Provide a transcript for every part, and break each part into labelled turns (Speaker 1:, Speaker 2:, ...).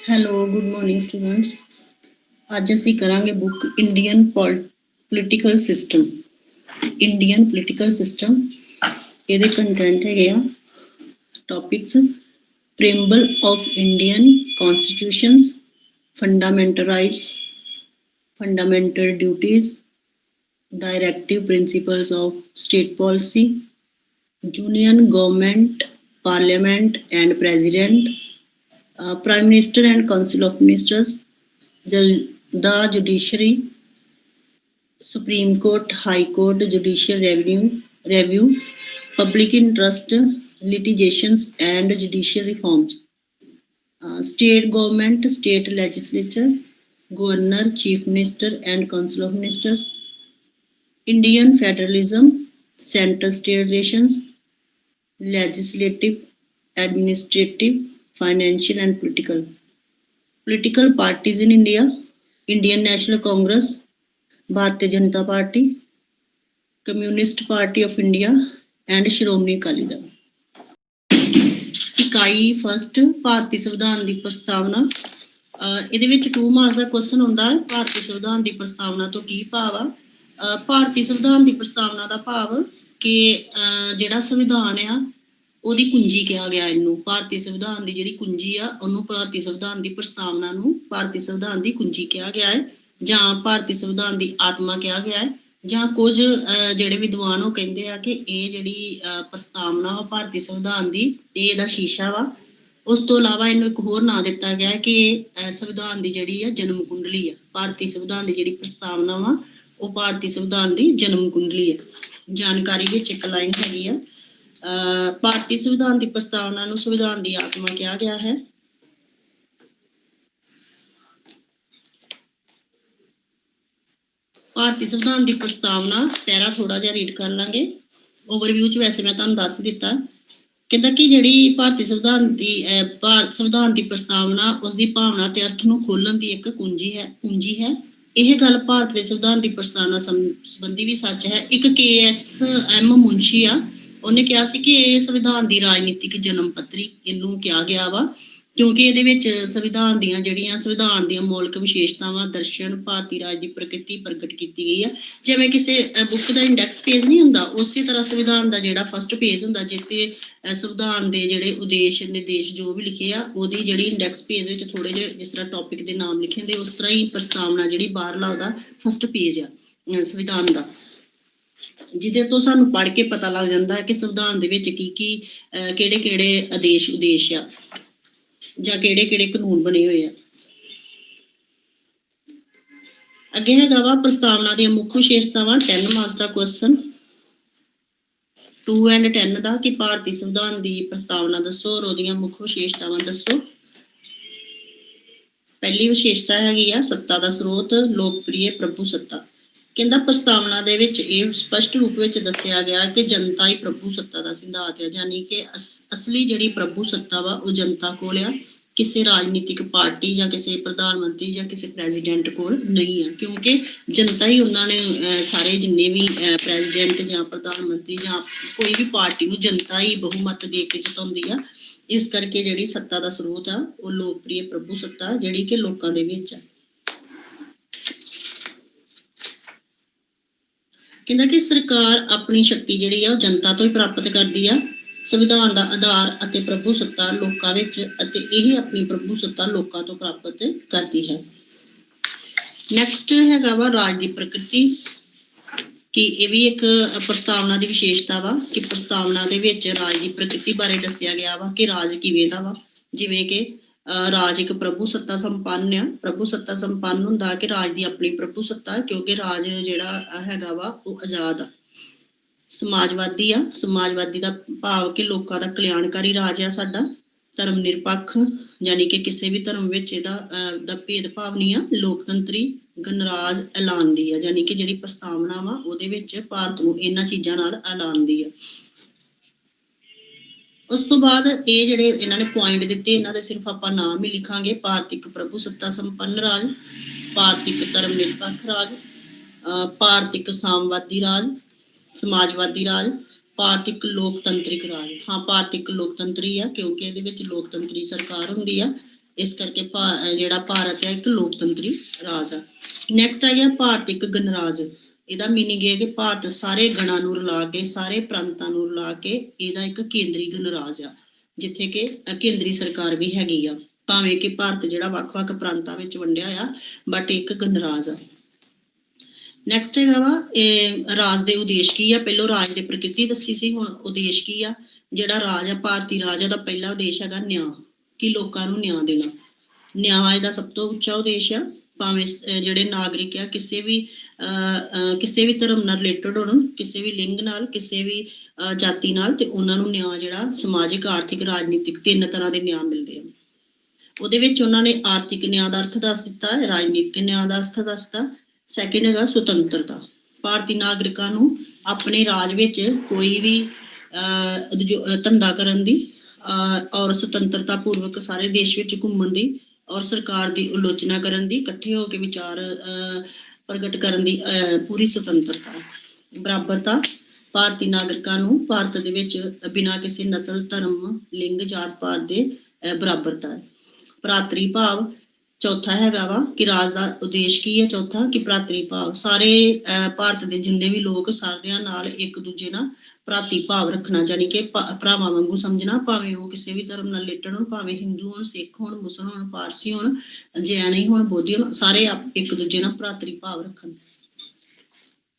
Speaker 1: Hello, good morning students. ਅੱਜ ਅਸੀਂ ਕਰਾਂਗੇ book Indian political system. Indian political system ਇਹਦੇ ਕੰਟੈਂਟ ਹੈਗੇ ਆ topics preamble of Indian constitutions, fundamental rights, fundamental duties, directive principles of state policy, union government, parliament and president, prime minister and council of ministers, the judiciary, Supreme Court, High Court, judicial review, public interest litigations and judicial reforms, state government, state legislature, governor, chief minister and council of ministers, Indian federalism, center-state relations, legislative, administrative, financial and political. Political parties in India, Indian National Congress, Bharatiya Janata Party, Communist Party of India and Shromani Akali Dal. ਇਕਾਈ first ਭਾਰਤੀ ਸੰਵਿਧਾਨ ਦੀ ਪ੍ਰਸਤਾਵਨਾ। ਇਹਦੇ ਵਿੱਚ 2 marks ਦਾ question ਹੁੰਦਾ ਹੈ। ਭਾਰਤੀ ਸੰਵਿਧਾਨ ਦੀ ਪ੍ਰਸਤਾਵਨਾ ਤੋਂ ਕੀ ਭਾਵ ਆ? ਭਾਰਤੀ ਸੰਵਿਧਾਨ ਦੀ ਪ੍ਰਸਤਾਵਨਾ ਦਾ ਭਾਵ ਕਿ ਜਿਹੜਾ ਸੰਵਿਧਾਨ ਆ ਉਹਦੀ ਕੁੰਜੀ ਕਿਹਾ ਗਿਆ ਇਹਨੂੰ। ਭਾਰਤੀ ਸੰਵਿਧਾਨ ਦੀ ਜਿਹੜੀ ਕੁੰਜੀ ਆ ਉਹਨੂੰ ਭਾਰਤੀ ਸੰਵਿਧਾਨ ਦੀ ਪ੍ਰਸਤਾਵਨਾ ਨੂੰ ਭਾਰਤੀ ਸੰਵਿਧਾਨ ਦੀ ਕੁੰਜੀ ਕਿਹਾ ਗਿਆ ਹੈ, ਜਾਂ ਭਾਰਤੀ ਸੰਵਿਧਾਨ ਦੀ ਆਤਮਾ ਕਿਹਾ ਗਿਆ ਹੈ, ਜਾਂ ਕੁਝ ਜਿਹੜੇ ਵਿਦਵਾਨ ਉਹ ਕਹਿੰਦੇ ਆ ਕਿ ਇਹ ਜਿਹੜੀ ਪ੍ਰਸਤਾਵਨਾ ਵਾ ਭਾਰਤੀ ਸੰਵਿਧਾਨ ਦੀ ਇਹ ਇਹਦਾ ਸ਼ੀਸ਼ਾ ਵਾ। ਉਸ ਤੋਂ ਇਲਾਵਾ ਇਹਨੂੰ ਇੱਕ ਹੋਰ ਨਾਂ ਦਿੱਤਾ ਗਿਆ ਹੈ ਕਿ ਸੰਵਿਧਾਨ ਦੀ ਜਿਹੜੀ ਆ ਜਨਮ ਕੁੰਡਲੀ ਆ। ਭਾਰਤੀ ਸੰਵਿਧਾਨ ਦੀ ਜਿਹੜੀ ਪ੍ਰਸਤਾਵਨਾ ਵਾ ਉਹ ਭਾਰਤੀ ਸੰਵਿਧਾਨ ਦੀ ਜਨਮ ਕੁੰਡਲੀ ਹੈ। ਜਾਣਕਾਰੀ ਵਿੱਚ ਇੱਕ ਲਾਈਨ ਹੈਗੀ ਆ, ਭਾਰਤੀ ਸੰਵਿਧਾਨ ਦੀ ਪ੍ਰਸਤਾਵਨਾ ਨੂੰ ਸੰਵਿਧਾਨ ਦੀ ਆਤਮਾ ਕਿਹਾ ਗਿਆ ਹੈ। ਭਾਰਤੀ ਸੰਵਿਧਾਨ ਦੀ ਪ੍ਰਸਤਾਵਨਾ ਪੈਰਾ ਥੋੜਾ ਜਿਹਾ ਰੀਡ ਕਰ ਲਾਂਗੇ। ਓਵਰਵਿਊ ਚ ਵੈਸੇ ਮੈਂ ਤੁਹਾਨੂੰ ਦੱਸ ਦਿੱਤਾ। ਕਹਿੰਦਾ ਕਿ ਜਿਹੜੀ ਭਾਰਤੀ ਸੰਵਿਧਾਨ ਦੀ ਪ੍ਰਸਤਾਵਨਾ ਉਸਦੀ ਭਾਵਨਾ ਤੇ ਅਰਥ ਨੂੰ ਖੋਲਣ ਦੀ ਇੱਕ ਕੁੰਜੀ ਹੈ। ਇਹ ਗੱਲ ਭਾਰਤ ਦੇ ਸੰਵਿਧਾਨ ਦੀ ਪ੍ਰਸਤਾਵਨਾ ਸੰਬੰਧੀ ਵੀ ਸੱਚ ਹੈ। ਇੱਕ KSM ਮੁੰਸ਼ੀ ਆ, ਉਹਨੇ ਕਿਹਾ ਸੀ ਕਿ ਇਹ ਸੰਵਿਧਾਨ ਦੀ ਰਾਜਨੀਤਿਕ ਜਨਮ ਪੱਤਰੀ ਇਹਨੂੰ ਕਿਹਾ ਗਿਆ ਵਾ, ਕਿਉਂਕਿ ਇਹਦੇ ਵਿੱਚ ਸੰਵਿਧਾਨ ਦੀਆਂ ਮੌਲਿਕ ਵਿਸ਼ੇਸ਼ਤਾਵਾਂ, ਦਰਸ਼ਨ, ਭਾਰਤੀ ਰਾਜ ਦੀ ਪ੍ਰਕਿਰਤੀ ਪ੍ਰਗਟ ਕੀਤੀ ਗਈ ਆ। ਜਿਵੇਂ ਕਿਸੇ ਬੁੱਕ ਦਾ ਇੰਡੈਕਸ ਪੇਜ ਨਹੀਂ ਹੁੰਦਾ, ਉਸੇ ਤਰ੍ਹਾਂ ਸੰਵਿਧਾਨ ਦਾ ਜਿਹੜਾ ਫਸਟ ਪੇਜ ਹੁੰਦਾ ਜਿੱਥੇ ਸੰਵਿਧਾਨ ਦੇ ਜਿਹੜੇ ਉਦੇਸ਼ ਨਿਰਦੇਸ਼ ਜੋ ਵੀ ਲਿਖੇ ਆ ਉਹਦੀ ਜਿਹੜੀ ਇੰਡੈਕਸ ਪੇਜ ਵਿੱਚ ਥੋੜੇ ਜਿਹੇ ਜਿਸ ਤਰ੍ਹਾਂ ਟੌਪਿਕ ਦੇ ਨਾਮ ਲਿਖੇ ਹੁੰਦੇ, ਉਸ ਤਰ੍ਹਾਂ ਹੀ ਪ੍ਰਸਤਾਵਨਾ ਜਿਹੜੀ ਬਾਹਰਲਾ ਉਹਦਾ ਫਸਟ ਪੇਜ ਆ ਸੰਵਿਧਾਨ ਦਾ, ਜਿਹਦੇ ਤੋਂ ਸਾਨੂੰ ਪੜ੍ਹ ਕੇ ਪਤਾ ਲੱਗ ਜਾਂਦਾ ਹੈ ਕਿ ਸੰਵਿਧਾਨ ਦੇ ਵਿੱਚ ਕੀ ਕਿਹੜੇ ਉਦੇਸ਼ ਆ ਜਾਂ ਕਿਹੜੇ ਕਾਨੂੰਨ ਬਣੇ ਹੋਏ ਆ। ਅੱਗੇ ਹੈਗਾ ਵਾ ਪ੍ਰਸਤਾਵਨਾ ਦੀਆਂ ਮੁੱਖ ਵਿਸ਼ੇਸ਼ਤਾਵਾਂ। 10 ਮਾਰਕਸ ਦਾ ਕੁਐਸਚਨ 2 and 10 ਦਾ ਕਿ ਭਾਰਤੀ ਸੰਵਿਧਾਨ ਦੀ ਪ੍ਰਸਤਾਵਨਾ ਦੱਸੋ ਔਰ ਉਹਦੀਆਂ ਮੁੱਖ ਵਿਸ਼ੇਸ਼ਤਾਵਾਂ ਦੱਸੋ। ਪਹਿਲੀ ਵਿਸ਼ੇਸ਼ਤਾ ਹੈਗੀ ਆ ਸੱਤਾ ਦਾ ਸਰੋਤ, ਲੋਕਪ੍ਰਿਯ ਪ੍ਰਭੂ ਸੱਤਾ। ਕਹਿੰਦਾ ਪ੍ਰਸਤਾਵਨਾ ਦੇ ਵਿੱਚ ਇਹ ਸਪਸ਼ਟ ਰੂਪ ਵਿੱਚ ਦੱਸਿਆ ਗਿਆ ਕਿ ਜਨਤਾ ਹੀ ਪ੍ਰਭੂ ਸੱਤਾ ਦਾ ਸਿਧਾਂਤ ਹੈ, ਯਾਨੀ ਕਿ ਅਸਲੀ ਜਿਹੜੀ ਪ੍ਰਭੂ ਸੱਤਾ ਵਾ ਉਹ ਜਨਤਾ ਕੋਲ ਆ, ਕਿਸੇ ਰਾਜਨੀਤਿਕ ਪਾਰਟੀ ਜਾਂ ਕਿਸੇ ਪ੍ਰਧਾਨ ਮੰਤਰੀ ਜਾਂ ਕਿਸੇ ਪ੍ਰੈਜ਼ੀਡੈਂਟ ਕੋਲ ਨਹੀਂ ਆ, ਕਿਉਂਕਿ ਜਨਤਾ ਹੀ ਉਹਨਾਂ ਨੇ ਸਾਰੇ ਜਿੰਨੇ ਵੀ ਪ੍ਰੈਜ਼ੀਡੈਂਟ ਜਾਂ ਪ੍ਰਧਾਨ ਮੰਤਰੀ ਜਾਂ ਕੋਈ ਵੀ ਪਾਰਟੀ ਨੂੰ ਜਨਤਾ ਹੀ ਬਹੁਮਤ ਦੇ ਕੇ ਜਿਤਾਉਂਦੀ ਆ। ਇਸ ਕਰਕੇ ਜਿਹੜੀ ਸੱਤਾ ਦਾ ਸਰੋਤ ਆ ਉਹ ਲੋਕਪ੍ਰਿਯ ਪ੍ਰਭੂ ਸੱਤਾ ਜਿਹੜੀ ਕਿ ਲੋਕਾਂ ਦੇ ਵਿੱਚ ਆ। ਕਹਿੰਦਾ ਕਿ ਸਰਕਾਰ ਆਪਣੀ ਸ਼ਕਤੀ ਜਿਹੜੀ ਆ ਉਹ ਜਨਤਾ ਤੋਂ ਹੀ ਪ੍ਰਾਪਤ ਕਰਦੀ ਆ। ਸੰਵਿਧਾਨ ਦਾ ਆਧਾਰ ਅਤੇ ਪ੍ਰਭੂ ਸੱਤਾ ਲੋਕਾਂ ਵਿੱਚ ਅਤੇ ਇਹ ਆਪਣੀ ਪ੍ਰਭੂ ਸੱਤਾ ਲੋਕਾਂ ਤੋਂ ਪ੍ਰਾਪਤ ਕਰਦੀ ਹੈ। ਨੈਕਸਟ ਹੈਗਾ ਵਾ ਰਾਜ ਦੀ ਪ੍ਰਕਿਰਤੀ, ਕਿ ਇਹ ਵੀ ਇੱਕ ਪ੍ਰਸਤਾਵਨਾ ਦੀ ਵਿਸ਼ੇਸ਼ਤਾ ਵਾ ਕਿ ਪ੍ਰਸਤਾਵਨਾ ਦੇ ਵਿੱਚ ਰਾਜ ਦੀ ਪ੍ਰਕਿਰਤੀ ਬਾਰੇ ਦੱਸਿਆ ਗਿਆ ਵਾ ਕਿ ਰਾਜ ਕਿਵੇਂ ਦਾ ਵਾ। ਜਿਵੇਂ ਕਿ ਰਾਜ ਇੱਕ ਪ੍ਰਭੂ ਸੱਤਾ ਸੰਪੰਨ ਆ। ਪ੍ਰਭੂ ਸੱਤਾ ਸੰਪੰਨ ਹੁੰਦਾ ਕਿ ਰਾਜ ਦੀ ਆਪਣੀ ਪ੍ਰਭੂ ਸੱਤਾ, ਕਿਉਂਕਿ ਰਾਜ ਜਿਹੜਾ ਹੈਗਾ ਵਾ ਉਹ ਆਜ਼ਾਦ ਆ। ਸਮਾਜਵਾਦੀ ਆ, ਸਮਾਜਵਾਦੀ ਦਾ ਭਾਵ ਕਿ ਲੋਕਾਂ ਦਾ ਕਲਿਆਣਕਾਰੀ ਰਾਜ ਆ ਸਾਡਾ। ਧਰਮ ਨਿਰਪੱਖ, ਯਾਨੀ ਕਿ ਕਿਸੇ ਵੀ ਧਰਮ ਵਿੱਚ ਇਹਦਾ ਭੇਦਭਾਵ ਨਹੀਂ ਆ। ਲੋਕਤੰਤਰੀ, ਗਣਰਾਜ ਐਲਾਨਦੀ ਆ, ਯਾਨੀ ਕਿ ਜਿਹੜੀ ਪ੍ਰਸਤਾਵਨਾ ਵਾ ਉਹਦੇ ਵਿੱਚ ਭਾਰਤ ਨੂੰ ਇਹਨਾਂ ਚੀਜ਼ਾਂ ਨਾਲ ਐਲਾਨਦੀ ਆ। ਉਸ ਤੋਂ ਬਾਅਦ ਇਹ ਜਿਹੜੇ ਇਹਨਾਂ ਨੇ ਪੁਆਇੰਟ ਦਿੱਤੇ ਇਹਨਾਂ ਦੇ ਸਿਰਫ ਆਪਾਂ ਨਾਮ ਹੀ ਲਿਖਾਂਗੇ। ਭਾਰਤ ਇੱਕ ਪ੍ਰਭੂ ਸੱਤਾ ਸੰਪੰਨ ਰਾਜ, ਭਾਰਤ ਇੱਕ ਧਰਮ ਨਿਰਪੱਖ ਰਾਜ, ਭਾਰਤ ਇੱਕ ਸਾਮਵਾਦੀ ਰਾਜ, ਸਮਾਜਵਾਦੀ ਰਾਜ, ਭਾਰਤ ਇੱਕ ਲੋਕਤੰਤਰਿਕ ਰਾਜ। ਹਾਂ, ਭਾਰਤ ਇੱਕ ਲੋਕਤੰਤਰੀ ਆ ਕਿਉਂਕਿ ਇਹਦੇ ਵਿੱਚ ਲੋਕਤੰਤਰੀ ਸਰਕਾਰ ਹੁੰਦੀ ਆ। ਇਸ ਕਰਕੇ ਜਿਹੜਾ ਭਾਰਤ ਹੈ ਇੱਕ ਲੋਕਤੰਤਰੀ ਰਾਜ ਆ। ਨੈਕਸਟ ਆ ਗਿਆ ਭਾਰਤ ਇੱਕ ਗਣਰਾਜ। ਇਹਦਾ ਮੀਨਿੰਗ ਇਹ ਹੈ ਕਿ ਭਾਰਤ ਸਾਰੇ ਗਣਾਂ ਨੂੰ ਰਲਾ ਕੇ, ਸਾਰੇ ਪ੍ਰਾਂਤਾਂ ਨੂੰ ਰਲਾ ਕੇ ਇਹਦਾ ਇੱਕ ਕੇਂਦਰੀ ਗਣਰਾਜ ਆ, ਜਿੱਥੇ ਕਿ ਕੇਂਦਰੀ ਸਰਕਾਰ ਵੀ ਹੈਗੀ ਆ। ਭਾਵੇਂ ਕਿ ਭਾਰਤ ਜਿਹੜਾ ਵੱਖ-ਵੱਖ ਪ੍ਰਾਂਤਾਂ ਵਿੱਚ ਵੰਡਿਆ ਆ, ਬਟ ਇੱਕ ਗਣਰਾਜ ਆ। ਨੈਕਸਟ ਹੈਗਾ ਵਾ ਰਾਜ ਦੇ ਉਦੇਸ਼ ਕੀ ਆ। ਪਹਿਲੋਂ ਰਾਜ ਦੀ ਪ੍ਰਕਿਰਤੀ ਦੱਸੀ ਸੀ, ਹੁਣ ਉਦੇਸ਼ ਕੀ ਆ। ਜਿਹੜਾ ਰਾਜ ਆ, ਭਾਰਤੀ ਰਾਜ ਦਾ ਪਹਿਲਾ ਉਦੇਸ਼ ਹੈਗਾ ਨਿਆਂ, ਕਿ ਲੋਕਾਂ ਨੂੰ ਨਿਆਂ ਦੇਣਾ। ਨਿਆਂ ਇਹਦਾ ਸਭ ਤੋਂ ਉੱਚਾ ਉਦੇਸ਼ ਆ। ਭਾਵੇਂ ਜਿਹੜੇ ਨਾਗਰਿਕ ਆ ਕਿਸੇ ਵੀ ਧਰਮ ਨਾਲ ਰਿਲੇਟਡ ਹੋਣ, ਕਿਸੇ ਵੀ ਲਿੰਗ ਨਾਲ, ਕਿਸੇ ਵੀ ਜਾਤੀ ਨਾਲ, ਤੇ ਉਹਨਾਂ ਨੂੰ ਨਿਆਂ ਜਿਹੜਾ ਸਮਾਜਿਕ, ਆਰਥਿਕ, ਰਾਜਨੀਤਿਕ 3 ਤਰ੍ਹਾਂ ਦੇ ਨਿਆਂ ਮਿਲਦੇ ਆ। ਉਹਦੇ ਵਿੱਚ ਉਹਨਾਂ ਨੇ ਆਰਥਿਕ ਨਿਆਂ ਦਾ ਅਰਥ ਦੱਸ ਦਿੱਤਾ, ਰਾਜਨੀਤਿਕ ਨਿਆਂ ਦਾ ਅਰਥ ਦੱਸਤਾ। ਸੈਕਿੰਡ ਹੈਗਾ ਸੁਤੰਤਰਤਾ। ਭਾਰਤੀ ਨਾਗਰਿਕਾਂ ਨੂੰ ਆਪਣੇ ਰਾਜ ਵਿੱਚ ਕੋਈ ਵੀ ਧੰਦਾ ਕਰਨ ਦੀ ਔਰ ਸੁਤੰਤਰਤਾ ਪੂਰਵਕ ਸਾਰੇ ਦੇਸ਼ ਵਿੱਚ ਘੁੰਮਣ ਦੀ ਔਰ ਸਰਕਾਰ ਦੀ ਆਲੋਚਨਾ ਕਰਨ ਦੀ, ਇਕੱਠੇ ਹੋ ਕੇ ਵਿਚਾਰ ਪ੍ਰਗਟ ਕਰਨ ਦੀ ਪੂਰੀ ਸੁਤੰਤਰਤਾ। ਬਰਾਬਰਤਾ। ਭਾਰਤੀ ਨਾਗਰਿਕਾਂ ਨੂੰ ਭਾਰਤ ਦੇ ਵਿੱਚ ਬਿਨਾਂ ਕਿਸੇ ਨਸਲ, ਧਰਮ, ਲਿੰਗ, ਜਾਤ ਪਾਤ ਦੇ ਬਰਾਬਰਤਾ ਹੈ। ਭਰਾਤਰੀ ਭਾਵ। ਚੌਥਾ ਹੈਗਾ ਵਾ ਕਿ ਰਾਜ ਦਾ ਉਦੇਸ਼ ਕੀ ਹੈ। ਚੌਥਾ ਕਿ ਭਰਾਤਰੀ ਭਾਵ, ਸਾਰੇ ਭਾਰਤ ਦੇ ਜਿੰਨੇ ਵੀ ਲੋਕ ਸਾਰਿਆਂ ਨਾਲ ਇੱਕ ਦੂਜੇ ਨਾਲ ਭਰਾਤਰੀ ਭਾਵ ਰੱਖਣਾ, ਜਾਨੀ ਕਿ ਭਰਾਵਾਂ ਵਾਂਗੂ ਸਮਝਣਾ, ਭਾਵੇਂ ਉਹ ਕਿਸੇ ਵੀ ਧਰਮ ਨਾਲ ਰਿਲੇਟਡ ਹੋਣ, ਭਾਵੇਂ ਹਿੰਦੂ ਹੋਣ, ਸਿੱਖ ਹੋਣ, ਮੁਸਲਮਾਨ ਹੋਣ, ਪਾਰਸੀ ਹੋਣ, ਜੈਨ ਹੋਣ, ਬੋਧੀ ਹੋਣ, ਸਾਰੇ ਇੱਕ ਦੂਜੇ ਨਾਲ ਭਰਾਤਰੀ ਭਾਵ ਰੱਖਣ।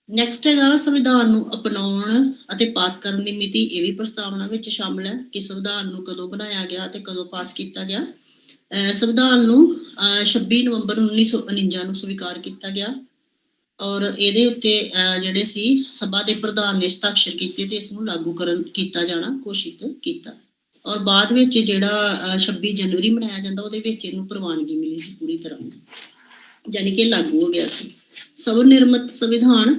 Speaker 1: ਨੈਕਸਟ ਹੈਗਾ ਸੰਵਿਧਾਨ ਨੂੰ ਅਪਣਾਉਣ ਅਤੇ ਪਾਸ ਕਰਨ ਦੀ ਮਿਤੀ। ਇਹ ਵੀ ਪ੍ਰਸਤਾਵਨਾ ਵਿੱਚ ਸ਼ਾਮਲ ਹੈ ਕਿ ਸੰਵਿਧਾਨ ਨੂੰ ਕਦੋਂ ਬਣਾਇਆ ਗਿਆ ਤੇ ਕਦੋਂ ਪਾਸ ਕੀਤਾ ਗਿਆ। ਸੰਵਿਧਾਨ ਨੂੰ 26 ਨਵੰਬਰ 1949 ਨੂੰ ਸਵੀਕਾਰ ਕੀਤਾ ਗਿਆ ਔਰ ਇਹਦੇ ਉੱਤੇ ਜਿਹੜੇ ਸੀ ਸਭਾ ਦੇ ਪ੍ਰਧਾਨ ਨੇ ਹਸਤਾਖਰ ਕੀਤੇ ਤੇ ਇਸ ਨੂੰ ਲਾਗੂ ਕੀਤਾ ਜਾਣਾ ਘੋਸ਼ਿਤ ਕੀਤਾ। ਔਰ ਬਾਅਦ ਵਿੱਚ ਜਿਹੜਾ 26 ਜਨਵਰੀ ਮਨਾਇਆ ਜਾਂਦਾ, ਉਹਦੇ ਵਿੱਚ ਇਹਨੂੰ ਪ੍ਰਵਾਨਗੀ ਮਿਲੀ ਸੀ ਪੂਰੀ ਤਰ੍ਹਾਂ, ਯਾਨੀ ਕਿ ਲਾਗੂ ਹੋ ਗਿਆ ਸੀ। ਸਵੈ ਨਿਰਮਿਤ ਸੰਵਿਧਾਨ।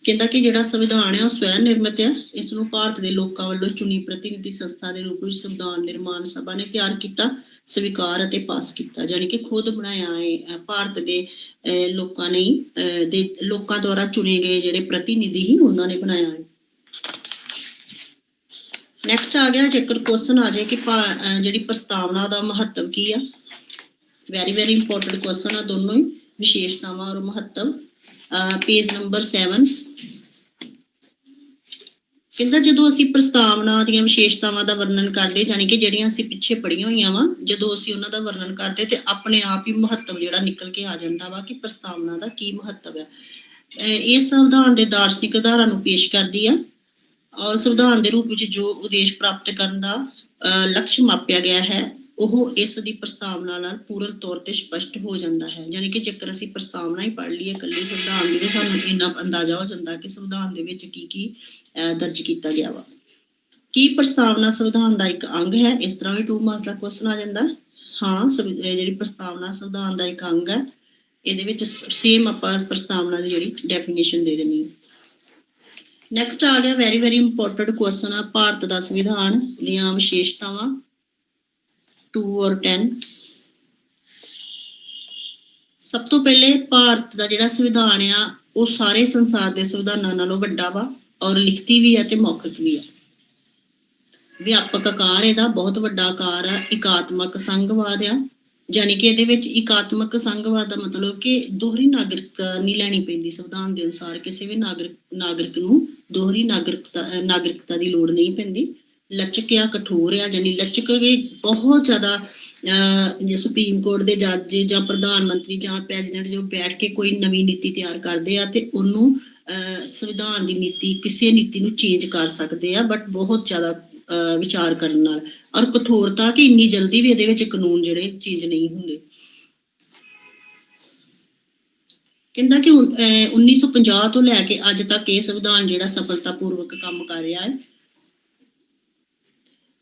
Speaker 1: ਕਹਿੰਦਾ ਕਿ ਜਿਹੜਾ ਸੰਵਿਧਾਨ ਹੈ ਉਹ ਸਵੈ ਨਿਰਮਿਤ ਹੈ। ਇਸ ਨੂੰ ਭਾਰਤ ਦੇ ਲੋਕਾਂ ਵੱਲੋਂ ਚੁਣੀ ਪ੍ਰਤੀਨਿਧੀ ਸੰਸਥਾ ਦੇ ਰੂਪ ਵਿੱਚ ਸੰਵਿਧਾਨ ਨਿਰਮਾਣ ਸਭਾ ਨੇ ਤਿਆਰ ਕੀਤਾ, ਸਵੀਕਾਰ ਅਤੇ ਪਾਸ ਕੀਤਾ, ਯਾਨੀ ਕਿ ਖੁਦ ਬਣਾਇਆ ਹੈ। ਭਾਰਤ ਦੇ ਲੋਕਾਂ ਨੇ ਲੋਕਾਂ ਦੁਆਰਾ ਚੁਣੇ ਗਏ ਜਿਹੜੇ ਪ੍ਰਤੀਨਿਧੀ ਸੀ ਉਹਨਾਂ ਨੇ ਬਣਾਇਆ ਹੈ। ਨੈਕਸਟ ਆ ਗਿਆ, ਜੇਕਰ ਕੁਐਸਚਨ ਆ ਜਾਏ ਕਿ ਜਿਹੜੀ ਪ੍ਰਸਤਾਵਨਾ ਦਾ ਮਹੱਤਵ ਕੀ ਆ। ਵੈਰੀ ਵੈਰੀ ਇੰਪੋਰਟੈਂਟ ਕੁਐਸਚਨ ਆ ਦੋਨੋਂ ਹੀ, ਵਿਸ਼ੇਸ਼ਤਾਵਾਂ ਔਰ ਮਹੱਤਵ। ਪੇਜ ਨੰਬਰ 7 ਕਹਿੰਦਾ ਜਦੋਂ ਅਸੀਂ ਪ੍ਰਸਤਾਵਨਾ ਦੀਆਂ ਵਿਸ਼ੇਸ਼ਤਾਵਾਂ ਦਾ ਵਰਣਨ ਕਰਦੇ, ਜਾਣੀ ਕਿ ਜਿਹੜੀਆਂ ਅਸੀਂ ਪਿੱਛੇ ਪੜ੍ਹੀਆਂ ਹੋਈਆਂ ਵਾ, ਜਦੋਂ ਅਸੀਂ ਉਹਨਾਂ ਦਾ ਵਰਣਨ ਕਰਦੇ ਤੇ ਆਪਣੇ ਆਪ ਹੀ ਮਹੱਤਵ ਜਿਹੜਾ ਨਿਕਲ ਕੇ ਆ ਜਾਂਦਾ ਵਾ ਕਿ ਪ੍ਰਸਤਾਵਨਾ ਦਾ ਕੀ ਮਹੱਤਵ ਹੈ। ਇਹ ਸੰਵਿਧਾਨ ਦੇ ਦਾਰਸ਼ਨਿਕ ਆਧਾਰਾਂ ਨੂੰ ਪੇਸ਼ ਕਰਦੀ ਆ ਔਰ ਸੰਵਿਧਾਨ ਦੇ ਰੂਪ ਵਿੱਚ ਜੋ ਉਦੇਸ਼ ਪ੍ਰਾਪਤ ਕਰਨ ਦਾ ਲਕਸ਼ ਮਾਪਿਆ ਗਿਆ ਹੈ ਉਹ ਇਸ ਦੀ ਪ੍ਰਸਤਾਵਨਾ ਨਾਲ ਪੂਰਨ ਤੌਰ ਤੇ ਸਪਸ਼ਟ ਹੋ ਜਾਂਦਾ ਹੈ। ਯਾਨੀ ਕਿ ਜੇਕਰ ਅਸੀਂ ਪ੍ਰਸਤਾਵਨਾ ਹੀ ਪੜ੍ਹ ਲਈਏ ਇਕੱਲੀ ਸੰਵਿਧਾਨ ਦੀ, ਸਾਨੂੰ ਇੰਨਾ ਅੰਦਾਜ਼ਾ ਹੋ ਜਾਂਦਾ ਕਿ ਸੰਵਿਧਾਨ ਦੇ ਵਿੱਚ ਕੀ ਕੀ ਦਰਜ ਕੀਤਾ ਗਿਆ ਵਾ। ਕੀ ਪ੍ਰਸਤਾਵਨਾ ਸੰਵਿਧਾਨ ਦਾ ਇੱਕ ਅੰਗ ਹੈ? ਇਸ ਤਰ੍ਹਾਂ ਵੀ 2 ਮਾਰਕਸ ਦਾ ਕੁਐਸਚਨ ਆ ਜਾਂਦਾ। ਹਾਂ, ਜਿਹੜੀ ਪ੍ਰਸਤਾਵਨਾ ਸੰਵਿਧਾਨ ਦਾ ਇੱਕ ਅੰਗ ਹੈ। ਇਹਦੇ ਵਿੱਚ ਸੇਮ ਆਪਾਂ ਪ੍ਰਸਤਾਵਨਾ ਦੀ ਜਿਹੜੀ ਡੈਫੀਨੇਸ਼ਨ ਦੇ ਦੇਣੀ ਹੈ। ਨੈਕਸਟ ਆ ਗਿਆ ਵੈਰੀ ਵੈਰੀ ਇੰਪੋਰਟੈਂਟ ਕੁਐਸਚਨ ਆ, ਭਾਰਤ ਦਾ ਸੰਵਿਧਾਨ ਦੀਆਂ ਵਿਸ਼ੇਸ਼ਤਾਵਾਂ 2 ਔਰ 10। ਸਭ ਤੋਂ ਪਹਿਲੇ ਭਾਰਤ ਦਾ ਜਿਹੜਾ ਸੰਵਿਧਾਨ ਆ ਉਹ ਸਾਰੇ ਸੰਸਾਰ ਦੇ ਸੰਵਿਧਾਨਾਂ ਨਾਲੋਂ ਵੱਡਾ ਵਾ ਔਰ ਲਿਖਤੀ ਵੀ ਹੈ ਤੇ ਮੌਖਿਕ ਵੀ ਹੈ। ਵਿਆਪਕ ਆਕਾਰ ਇਹਦਾ ਬਹੁਤ ਵੱਡਾ ਆਕਾਰ ਆ। ਇਕਾਤਮਕ ਸੰਘਵਾਦ ਆ, ਯਾਨੀ ਕਿ ਇਹਦੇ ਵਿੱਚ ਇਕਾਤਮਕ ਸੰਘਵਾਦ ਦਾ ਮਤਲਬ ਕਿ ਦੋਹਰੀ ਨਾਗਰਿਕਤਾ ਨਹੀਂ ਲੈਣੀ ਪੈਂਦੀ। ਸੰਵਿਧਾਨ ਦੇ ਅਨੁਸਾਰ ਕਿਸੇ ਵੀ ਨਾਗਰਿਕ ਨੂੰ ਦੋਹਰੀ ਨਾਗਰਿਕਤਾ ਦੀ ਲੋੜ ਨਹੀਂ ਪੈਂਦੀ। ਲਚਕ ਆ, ਕਠੋਰ ਆ, ਯਾਨੀ ਲਚਕ ਬਹੁਤ ਜ਼ਿਆਦਾ। ਜੇ ਸੁਪਰੀਮ ਕੋਰਟ ਦੇ ਜੱਜ ਜਾਂ ਪ੍ਰਧਾਨ ਮੰਤਰੀ ਜਾਂ ਪ੍ਰੈਜ਼ੀਡੈਂਟ ਜੋ ਬੈਠ ਕੇ ਕੋਈ ਨਵੀਂ ਨੀਤੀ ਤਿਆਰ ਕਰਦੇ ਆ ਤੇ ਉਹਨੂੰ ਸੰਵਿਧਾਨ ਦੀ ਨੀਤੀ, ਕਿਸੇ ਨੀਤੀ ਨੂੰ ਚੇਂਜ ਕਰ ਸਕਦੇ ਆ, ਬਟ ਬਹੁਤ ਜ਼ਿਆਦਾ ਵਿਚਾਰ ਕਰਨ ਨਾਲ। ਔਰ ਕਠੋਰਤਾ ਕਿ ਇੰਨੀ ਜਲਦੀ ਵੀ ਇਹਦੇ ਵਿੱਚ ਕਾਨੂੰਨ ਜਿਹੜੇ ਚੇਂਜ ਨਹੀਂ ਹੁੰਦੇ। ਕਹਿੰਦਾ ਕਿ 1950 ਤੋਂ ਲੈ ਕੇ ਅੱਜ ਤੱਕ ਇਹ ਸੰਵਿਧਾਨ ਜਿਹੜਾ ਸਫਲਤਾਪੂਰਵਕ ਕੰਮ ਕਰ ਰਿਹਾ ਹੈ।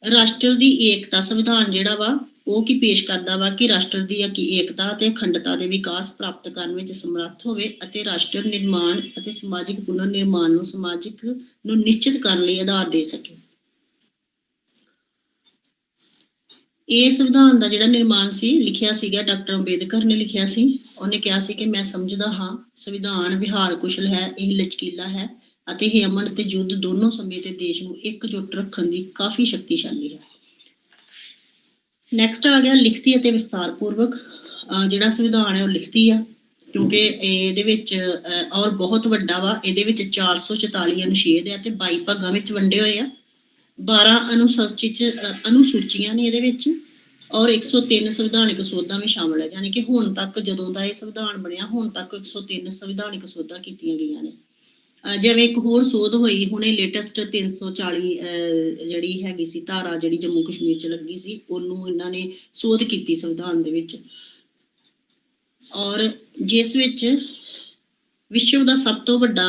Speaker 1: ਰਾਸ਼ਟਰ ਦੀ ਏਕਤਾ। ਸੰਵਿਧਾਨ ਜਿਹੜਾ ਵਾ ਉਹ ਕੀ ਪੇਸ਼ ਕਰਦਾ ਵਾ ਕਿ ਰਾਸ਼ਟਰ ਦੀ ਏਕਤਾ ਤੇ ਅਖੰਡਤਾ ਦੇ ਵਿਕਾਸ ਪ੍ਰਾਪਤ ਕਰਨ ਵਿੱਚ ਸਮਰੱਥ ਹੋਵੇ ਅਤੇ ਰਾਸ਼ਟਰ ਨਿਰਮਾਣ ਅਤੇ ਸਮਾਜਿਕ ਪੁਨਰ ਨਿਰਮਾਣ ਨੂੰ ਨਿਸ਼ਚਿਤ ਕਰਨ ਲਈ ਆਧਾਰ ਦੇ ਸਕੇ। ਇਹ ਸੰਵਿਧਾਨ ਦਾ ਜਿਹੜਾ ਨਿਰਮਾਣ ਸੀ, ਲਿਖਿਆ ਸੀਗਾ ਡਾਕਟਰ ਅੰਬੇਦਕਰ ਨੇ ਲਿਖਿਆ ਸੀ। ਉਹਨੇ ਕਿਹਾ ਸੀ ਕਿ ਮੈਂ ਸਮਝਦਾ ਹਾਂ ਸੰਵਿਧਾਨ ਵਿਹਾਰ ਕੁਸ਼ਲ ਹੈ, ਇਹ ਲਚਕੀਲਾ ਹੈ ਅਤੇ ਇਹ ਅਮਨ ਤੇ ਯੁੱਧ ਦੋਨੋਂ ਸਮੇਂ ਤੇ ਦੇਸ਼ ਨੂੰ ਇਕਜੁੱਟ ਰੱਖਣ ਦੀ ਕਾਫੀ ਸ਼ਕਤੀਸ਼ਾਲੀ ਹੈ। ਨੈਕਸਟ ਆ ਗਿਆ ਲਿਖਤੀ ਅਤੇ ਵਿਸਤਾਰਪੂਰਵਕ। ਜਿਹੜਾ ਸੰਵਿਧਾਨ ਹੈ ਉਹ ਲਿਖਤੀ ਆ, ਕਿਉਂਕਿ ਇਹਦੇ ਵਿੱਚ ਔਰ ਬਹੁਤ ਵੱਡਾ ਵਾ। ਇਹਦੇ ਵਿੱਚ 444 ਅਨੁਛੇਦ ਆ ਤੇ 22 ਭਾਗਾਂ ਵਿੱਚ ਵੰਡੇ ਹੋਏ ਆ। 12 ਅਨੁਸੂਚੀਆਂ ਨੇ ਇਹਦੇ ਵਿੱਚ, ਔਰ 103 ਸੰਵਿਧਾਨਿਕ ਸੋਧਾਂ ਵੀ ਸ਼ਾਮਲ ਹੈ। ਯਾਨੀ ਕਿ ਹੁਣ ਤੱਕ ਜਦੋਂ ਦਾ ਇਹ ਸੰਵਿਧਾਨ ਬਣਿਆ ਹੁਣ ਤੱਕ 103 ਸੰਵਿਧਾਨਿਕ ਸੋਧਾਂ ਕੀਤੀਆਂ ਗਈਆਂ ਨੇ। ਜਿਵੇਂ ਇੱਕ ਹੋਰ ਸੋਧ ਹੋਈ ਹੁਣੇ ਲੇਟੈਸਟ 340 ਜਿਹੜੀ ਹੈਗੀ ਸੀ ਧਾਰਾ, ਜਿਹੜੀ ਜੰਮੂ ਕਸ਼ਮੀਰ 'ਚ ਲੱਗੀ ਸੀ, ਉਹਨੂੰ ਇਹਨਾਂ ਨੇ ਸੋਧ ਕੀਤੀ ਸੰਵਿਧਾਨ ਦੇ ਵਿੱਚ, ਔਰ ਜਿਸ ਵਿੱਚ ਵਿਸ਼ਵ ਦਾ ਸਭ ਤੋਂ ਵੱਡਾ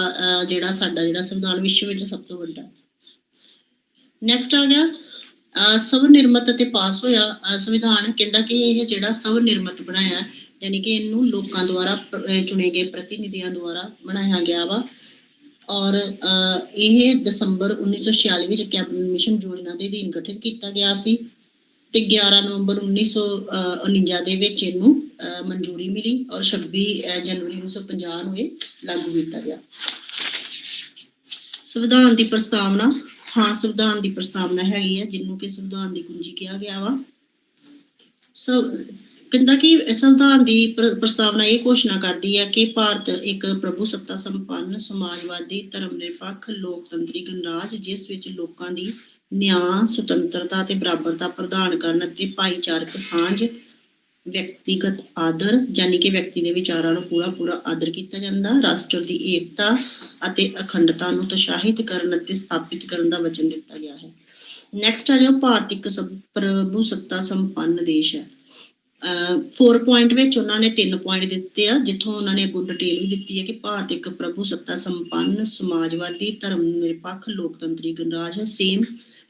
Speaker 1: ਜਿਹੜਾ ਸਾਡਾ ਜਿਹੜਾ ਸੰਵਿਧਾਨ ਵਿਸ਼ਵ ਵਿੱਚ ਸਭ ਤੋਂ ਵੱਡਾ। ਨੈਕਸਟ ਆ ਗਿਆ ਸਵ ਨਿਰਮਤ ਅਤੇ ਪਾਸ ਹੋਇਆ ਸੰਵਿਧਾਨ। ਕਹਿੰਦਾ ਕਿ ਇਹ ਜਿਹੜਾ ਸਵ ਨਿਰਮਤ ਬਣਾਇਆ, ਯਾਨੀ ਕਿ ਇਹਨੂੰ ਲੋਕਾਂ ਦੁਆਰਾ ਚੁਣੇ ਗਏ ਪ੍ਰਤੀਨਿਧੀਆਂ ਦੁਆਰਾ ਬਣਾਇਆ ਗਿਆ ਵਾ, ਔਰ ਇਹ ਦਸੰਬਰ 1946 ਵਿੱਚ ਕੈਬਨਿਟ ਮਿਸ਼ਨ ਯੋਜਨਾ ਦੇ ਅਧੀਨ ਗਠਿਤ ਕੀਤਾ ਗਿਆ ਸੀ ਤੇ 11 ਨਵੰਬਰ 1949 ਦੇ ਵਿੱਚ ਇਹਨੂੰ ਮਨਜ਼ੂਰੀ ਮਿਲੀ, ਔਰ 26 ਜਨਵਰੀ 1950 ਨੂੰ ਇਹ ਲਾਗੂ ਕੀਤਾ ਗਿਆ। ਸੰਵਿਧਾਨ ਦੀ ਪ੍ਰਸਤਾਵਨਾ। ਹਾਂ, ਸੰਵਿਧਾਨ ਦੀ ਪ੍ਰਸਤਾਵਨਾ ਹੈਗੀ ਹੈ, ਜਿਹਨੂੰ ਕਿ ਸੰਵਿਧਾਨ ਦੀ ਕੁੰਜੀ ਕਿਹਾ ਗਿਆ ਵਾ। ਕਹਿੰਦਾ ਕਿ ਸੰਵਿਧਾਨ ਦੀ ਪ੍ਰਸਤਾਵਨਾ ਇਹ ਘੋਸ਼ਣਾ ਕਰਦੀ ਹੈ ਕਿ ਭਾਰਤ ਇੱਕ ਪ੍ਰਭੂ ਸੱਤਾ ਸੰਪੰਨ, ਸਮਾਜਵਾਦੀ, ਧਰਮ ਨਿਰਪੱਖ, ਲੋਕਤੰਤਰੀ ਗਣਰਾਜ, ਜਿਸ ਵਿੱਚ ਲੋਕਾਂ ਦੀ ਨਿਆਂ, ਸੁਤੰਤਰਤਾ ਤੇ ਬਰਾਬਰਤਾ ਪ੍ਰਦਾਨ ਕਰਨ ਅਤੇ ਭਾਈਚਾਰਕ ਸਾਂਝ, ਵਿਅਕਤੀਗਤ ਆਦਰ, ਯਾਨੀ ਕਿ ਵਿਅਕਤੀ ਦੇ ਵਿਚਾਰਾਂ ਨੂੰ ਪੂਰਾ ਆਦਰ ਕੀਤਾ ਜਾਂਦਾ, ਰਾਸ਼ਟਰ ਦੀ ਏਕਤਾ ਅਤੇ ਅਖੰਡਤਾ ਨੂੰ ਉਤਸ਼ਾਹਿਤ ਕਰਨ ਅਤੇ ਸਥਾਪਿਤ ਕਰਨ ਦਾ ਵਚਨ ਦਿੱਤਾ ਗਿਆ ਹੈ। ਨੈਕਸਟ ਆ ਜੋ ਭਾਰਤ ਇੱਕ ਪ੍ਰਭੂ ਸੱਤਾ ਸੰਪੰਨ ਦੇਸ਼ ਹੈ। 4 ਪੁਆਇੰਟ ਵਿੱਚ ਉਹਨਾਂ ਨੇ 3 ਪੁਆਇੰਟ ਦਿੱਤੇ ਆ, ਜਿੱਥੋਂ ਉਹਨਾਂ ਨੇ ਅੱਗੋਂ ਡਿਟੇਲ ਵੀ ਦਿੱਤੀ ਹੈ ਕਿ ਭਾਰਤ ਇੱਕ ਪ੍ਰਭੂ ਸੱਤਾ ਸੰਪੰਨ, ਸਮਾਜਵਾਦੀ, ਧਰਮ ਨਿਰਪੱਖ, ਲੋਕਤੰਤਰੀ ਗਣਰਾਜ ਹੈ। ਸੇਮ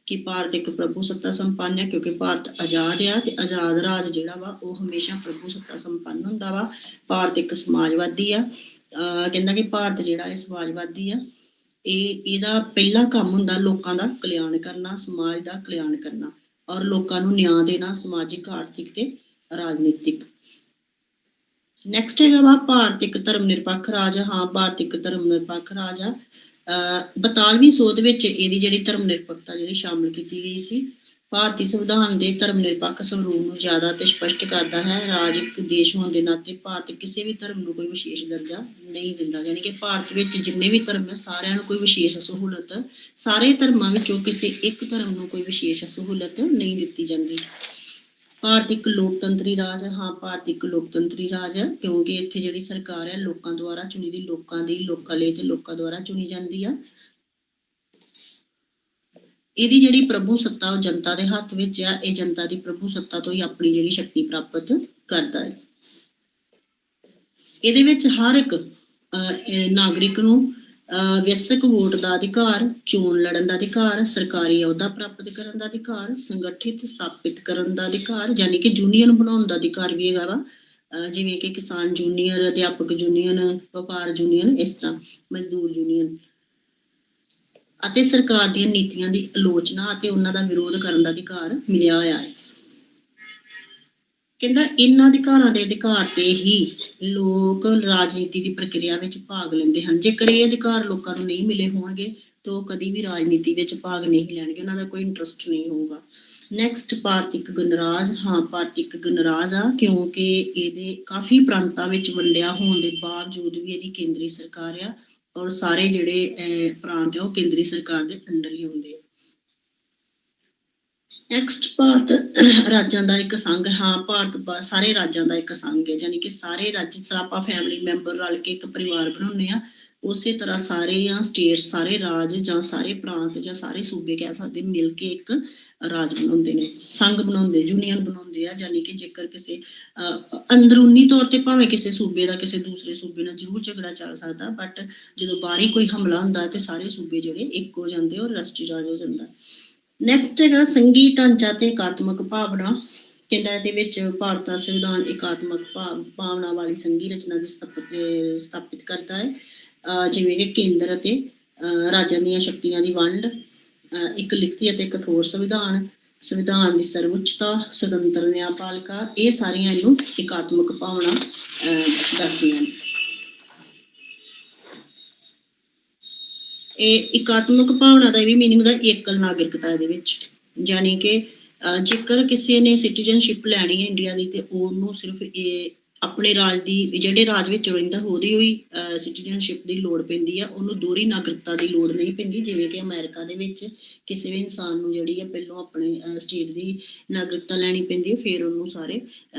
Speaker 1: ਕਿ ਭਾਰਤ ਇੱਕ ਪ੍ਰਭੂ ਸੱਤਾ ਸੰਪੰਨ ਹੈ, ਕਿਉਂਕਿ ਭਾਰਤ ਆਜ਼ਾਦ ਆ ਤੇ ਆਜ਼ਾਦ ਰਾਜ ਜਿਹੜਾ ਵਾ ਉਹ ਹਮੇਸ਼ਾ ਪ੍ਰਭੂ ਸੱਤਾ ਸੰਪੰਨ ਹੁੰਦਾ ਵਾ। ਭਾਰਤ ਇੱਕ ਸਮਾਜਵਾਦੀ ਆ। ਕਹਿੰਦਾ ਕਿ ਭਾਰਤ ਜਿਹੜਾ ਹੈ ਸਮਾਜਵਾਦੀ ਆ। ਇਹਦਾ ਪਹਿਲਾ ਕੰਮ ਹੁੰਦਾ ਲੋਕਾਂ ਦਾ ਕਲਿਆਣ ਕਰਨਾ, ਸਮਾਜ ਦਾ ਕਲਿਆਣ ਕਰਨਾ, ਔਰ ਲੋਕਾਂ ਨੂੰ ਨਿਆਂ ਦੇਣਾ, ਸਮਾਜਿਕ, ਆਰਥਿਕ ਤੇ ਰਾਜਨੀਤਿਕ। ਨੈਕਸਟ ਹੈਗਾ ਵਾ ਭਾਰਤ ਇੱਕ ਧਰਮ ਨਿਰਪੱਖ ਰਾਜ। ਹਾਂ, ਭਾਰਤ ਇੱਕ ਧਰਮ ਨਿਰਪੱਖ ਰਾਜ ਆ। 42ਵੀਂ ਸੋਧ ਵਿੱਚ ਇਹਦੀ ਜਿਹੜੀ ਧਰਮ ਨਿਰਪੱਖਤਾ ਜਿਹੜੀ ਸ਼ਾਮਲ ਕੀਤੀ ਗਈ ਸੀ। ਭਾਰਤੀ ਸੰਵਿਧਾਨ ਦੇ ਧਰਮ ਨਿਰਪੱਖ ਸਰੂਪ ਨੂੰ ਜ਼ਿਆਦਾ ਤੇ ਸਪਸ਼ਟ ਕਰਦਾ ਹੈ। ਰਾਜ ਇੱਕ ਦੇਸ਼ ਹੋਣ ਦੇ ਨਾਤੇ ਭਾਰਤ ਕਿਸੇ ਵੀ ਧਰਮ ਨੂੰ ਕੋਈ ਵਿਸ਼ੇਸ਼ ਦਰਜਾ ਨਹੀਂ ਦਿੰਦਾ, ਯਾਨੀ ਕਿ ਭਾਰਤ ਵਿੱਚ ਜਿੰਨੇ ਵੀ ਧਰਮ ਹੈ ਸਾਰਿਆਂ ਨੂੰ ਕੋਈ ਵਿਸ਼ੇਸ਼ ਸਹੂਲਤ, ਸਾਰੇ ਧਰਮਾਂ ਵਿੱਚੋਂ ਕਿਸੇ ਇੱਕ ਧਰਮ ਨੂੰ ਕੋਈ ਵਿਸ਼ੇਸ਼ ਸਹੂਲਤ ਨਹੀਂ ਦਿੱਤੀ ਜਾਂਦੀ। ਭਾਰਤ ਇੱਕ ਲੋਕਤੰਤਰੀ ਰਾਜ ਹੈ। ਹਾਂ, ਭਾਰਤ ਇੱਕ ਲੋਕਤੰਤਰੀ ਰਾਜ ਹੈ, ਕਿਉਂਕਿ ਇੱਥੇ ਜਿਹੜੀ ਸਰਕਾਰ ਹੈ ਲੋਕਾਂ ਦੁਆਰਾ ਚੁਣੀ ਦੀ, ਲੋਕਾਂ ਦੀ, ਲੋਕਾਂ ਲਈ ਤੇ ਲੋਕਾਂ ਦੁਆਰਾ ਚੁਣੀ ਜਾਂਦੀ ਆ। ਇਹਦੀ ਜਿਹੜੀ ਪ੍ਰਭੂ ਸੱਤਾ ਉਹ ਜਨਤਾ ਦੇ ਹੱਥ ਵਿੱਚ ਆ। ਇਹ ਜਨਤਾ ਦੀ ਪ੍ਰਭੂ ਸੱਤਾ ਤੋਂ ਹੀ ਆਪਣੀ ਜਿਹੜੀ ਸ਼ਕਤੀ ਪ੍ਰਾਪਤ ਕਰਦਾ ਹੈ। ਇਹਦੇ ਵਿੱਚ ਹਰ ਇੱਕ ਨਾਗਰਿਕ ਨੂੰ ਵਿਅਸਕ ਵੋਟ ਦਾ ਅਧਿਕਾਰ, ਚੋਣ ਲੜਨ ਦਾ ਅਧਿਕਾਰ, ਸਰਕਾਰੀ ਅਹੁਦਾ ਪ੍ਰਾਪਤ ਕਰਨ ਦਾ ਅਧਿਕਾਰ, ਸੰਗਠਿਤ ਸਥਾਪਿਤ ਕਰਨ ਦਾ ਅਧਿਕਾਰ, ਯਾਨੀ ਕਿ ਯੂਨੀਅਨ ਬਣਾਉਣ ਦਾ ਅਧਿਕਾਰ ਵੀ ਹੈਗਾ ਵਾ, ਜਿਵੇਂ ਕਿ ਕਿਸਾਨ ਯੂਨੀਅਨ, ਅਧਿਆਪਕ ਯੂਨੀਅਨ, ਵਪਾਰ ਯੂਨੀਅਨ, ਇਸ ਤਰ੍ਹਾਂ ਮਜ਼ਦੂਰ ਯੂਨੀਅਨ, ਅਤੇ ਸਰਕਾਰ ਦੀਆਂ ਨੀਤੀਆਂ ਦੀ ਆਲੋਚਨਾ ਅਤੇ ਉਹਨਾਂ ਦਾ ਵਿਰੋਧ ਕਰਨ ਦਾ ਅਧਿਕਾਰ ਮਿਲਿਆ ਹੋਇਆ ਹੈ। ਕਹਿੰਦਾ ਇਹਨਾਂ ਅਧਿਕਾਰਾਂ ਦੇ ਅਧਿਕਾਰ ਤੇ ਹੀ ਲੋਕ ਰਾਜਨੀਤੀ ਦੀ ਪ੍ਰਕਿਰਿਆ ਵਿੱਚ ਭਾਗ ਲੈਂਦੇ ਹਨ। ਜੇਕਰ ਇਹ ਅਧਿਕਾਰ ਲੋਕਾਂ ਨੂੰ ਨਹੀਂ ਮਿਲੇ ਹੋਣਗੇ ਤਾਂ ਉਹ ਕਦੀ ਵੀ ਰਾਜਨੀਤੀ ਵਿੱਚ ਭਾਗ ਨਹੀਂ ਲੈਣਗੇ, ਉਹਨਾਂ ਦਾ ਕੋਈ ਇੰਟਰਸਟ ਨਹੀਂ ਹੋਊਗਾ। ਨੈਕਸਟ, ਭਾਰਤ ਇੱਕ ਗਣਰਾਜ। ਹਾਂ, ਭਾਰਤ ਇੱਕ ਗਣਰਾਜ ਆ, ਕਿਉਂਕਿ ਇਹਦੇ ਕਾਫੀ ਪ੍ਰਾਂਤਾਂ ਵਿੱਚ ਵੰਡਿਆ ਹੋਣ ਦੇ ਬਾਵਜੂਦ ਵੀ ਇਹਦੀ ਕੇਂਦਰੀ ਸਰਕਾਰ ਆ, ਔਰ ਸਾਰੇ ਜਿਹੜੇ ਪ੍ਰਾਂਤ ਆ ਉਹ ਕੇਂਦਰੀ ਸਰਕਾਰ ਦੇ ਅੰਡਰ ਹੀ ਹੁੰਦੇ ਆ। ਨੈਕਸਟ, ਭਾਰਤ ਰਾਜਾਂ ਦਾ ਇੱਕ ਸੰਘ। ਹਾਂ, ਭਾਰਤ ਸਾਰੇ ਰਾਜਾਂ ਦਾ ਇੱਕ ਸੰਘ ਹੈ, ਯਾਨੀ ਕਿ ਸਾਰੇ ਰਾਜ, ਆਪਾਂ ਫੈਮਿਲੀ ਮੈਂਬਰ ਰਲ ਕੇ ਇੱਕ ਪਰਿਵਾਰ ਬਣਾਉਂਦੇ ਆ, ਉਸੇ ਤਰ੍ਹਾਂ ਸਾਰੇ ਸਟੇਟ, ਸਾਰੇ ਰਾਜ ਜਾਂ ਸਾਰੇ ਪ੍ਰਾਂਤ ਜਾਂ ਸਾਰੇ ਸੂਬੇ ਕਹਿ ਸਕਦੇ ਮਿਲ ਕੇ ਇੱਕ ਰਾਜ ਬਣਾਉਂਦੇ ਨੇ, ਸੰਘ ਬਣਾਉਂਦੇ, ਯੂਨੀਅਨ ਬਣਾਉਂਦੇ ਆ। ਯਾਨੀ ਕਿ ਜੇਕਰ ਕਿਸੇ ਅੰਦਰੂਨੀ ਤੌਰ ਤੇ ਭਾਵੇਂ ਕਿਸੇ ਸੂਬੇ ਦਾ ਕਿਸੇ ਦੂਸਰੇ ਸੂਬੇ ਨਾਲ ਜ਼ਰੂਰ ਝਗੜਾ ਚੱਲ ਸਕਦਾ, ਬਟ ਜਦੋਂ ਬਾਹਰੀ ਕੋਈ ਹਮਲਾ ਹੁੰਦਾ ਤੇ ਸਾਰੇ ਸੂਬੇ ਜਿਹੜੇ ਇੱਕ ਹੋ ਜਾਂਦੇ ਔਰ ਰਾਸ਼ਟਰੀ ਰਾਜ ਹੋ ਜਾਂਦਾ। ਨੈਕਸਟ ਹੈਗਾ ਸੰਘੀ ਢਾਂਚਾ ਤੇ ਇਕਾਤਮਕ ਭਾਵਨਾ। ਕਹਿੰਦਾ ਇਹਦੇ ਵਿੱਚ ਭਾਰਤ ਦਾ ਸੰਵਿਧਾਨ ਇਕਾਤਮਕ ਭਾਵਨਾ ਵਾਲੀ ਸੰਘੀ ਰਚਨਾ ਦੀ ਸਥਾਪਿਤ ਕਰਦਾ ਹੈ, ਜਿਵੇਂ ਕਿ ਕੇਂਦਰ ਅਤੇ ਰਾਜਾਂ ਦੀਆਂ ਸ਼ਕਤੀਆਂ ਦੀ ਵੰਡ, ਇੱਕ ਲਿਖਤੀ ਅਤੇ ਕਠੋਰ ਸੰਵਿਧਾਨ, ਸੰਵਿਧਾਨ ਦੀ ਸਰਵਉੱਚਤਾ, ਸੁਤੰਤਰ ਨਿਆਂਪਾਲਿਕਾ, ਇਹ ਸਾਰੀਆਂ ਇਹਨੂੰ ਇਕਾਤਮਕ ਭਾਵਨਾ ਦੱਸਦੀਆਂ ਨੇ। ਇਹ ਇਕਾਤਮਕ ਭਾਵਨਾ ਦਾ ਵੀ ਮੀਨਿੰਗ ਦਾ ਏਕਲ ਨਾਗਰਿਕਤਾ ਇਹਦੇ ਵਿੱਚ, ਯਾਨੀ ਕਿ ਜੇਕਰ ਕਿਸੇ ਨੇ ਸਿਟੀਜ਼ਨਸ਼ਿਪ ਲੈਣੀ ਹੈ ਇੰਡੀਆ ਦੀ ਤੇ ਉਹਨੂੰ ਸਿਰਫ ਇਹ ਆਪਣੇ ਰਾਜ ਦੀ ਜਿਹੜੇ ਰਾਜ ਵਿੱਚ ਰਹਿੰਦਾ ਉਹਦੀ ਹੋਈ ਸਿਟੀਜ਼ਨਸ਼ਿਪ ਦੀ ਲੋੜ ਪੈਂਦੀ ਆ, ਉਹਨੂੰ ਦੋਹਰੀ ਨਾਗਰਿਕਤਾ ਦੀ ਲੋੜ ਨਹੀਂ ਪੈਂਦੀ। ਜਿਵੇਂ ਕਿ ਅਮਰੀਕਾ ਦੇ ਵਿੱਚ ਕਿਸੇ ਵੀ ਇਨਸਾਨ ਨੂੰ ਜਿਹੜੀ ਹੈ ਪਹਿਲੋਂ ਆਪਣੇ ਸਟੇਟ ਦੀ ਨਾਗਰਿਕਤਾ ਲੈਣੀ ਪੈਂਦੀ ਹੈ, ਫਿਰ ਉਹਨੂੰ ਸਾਰੇ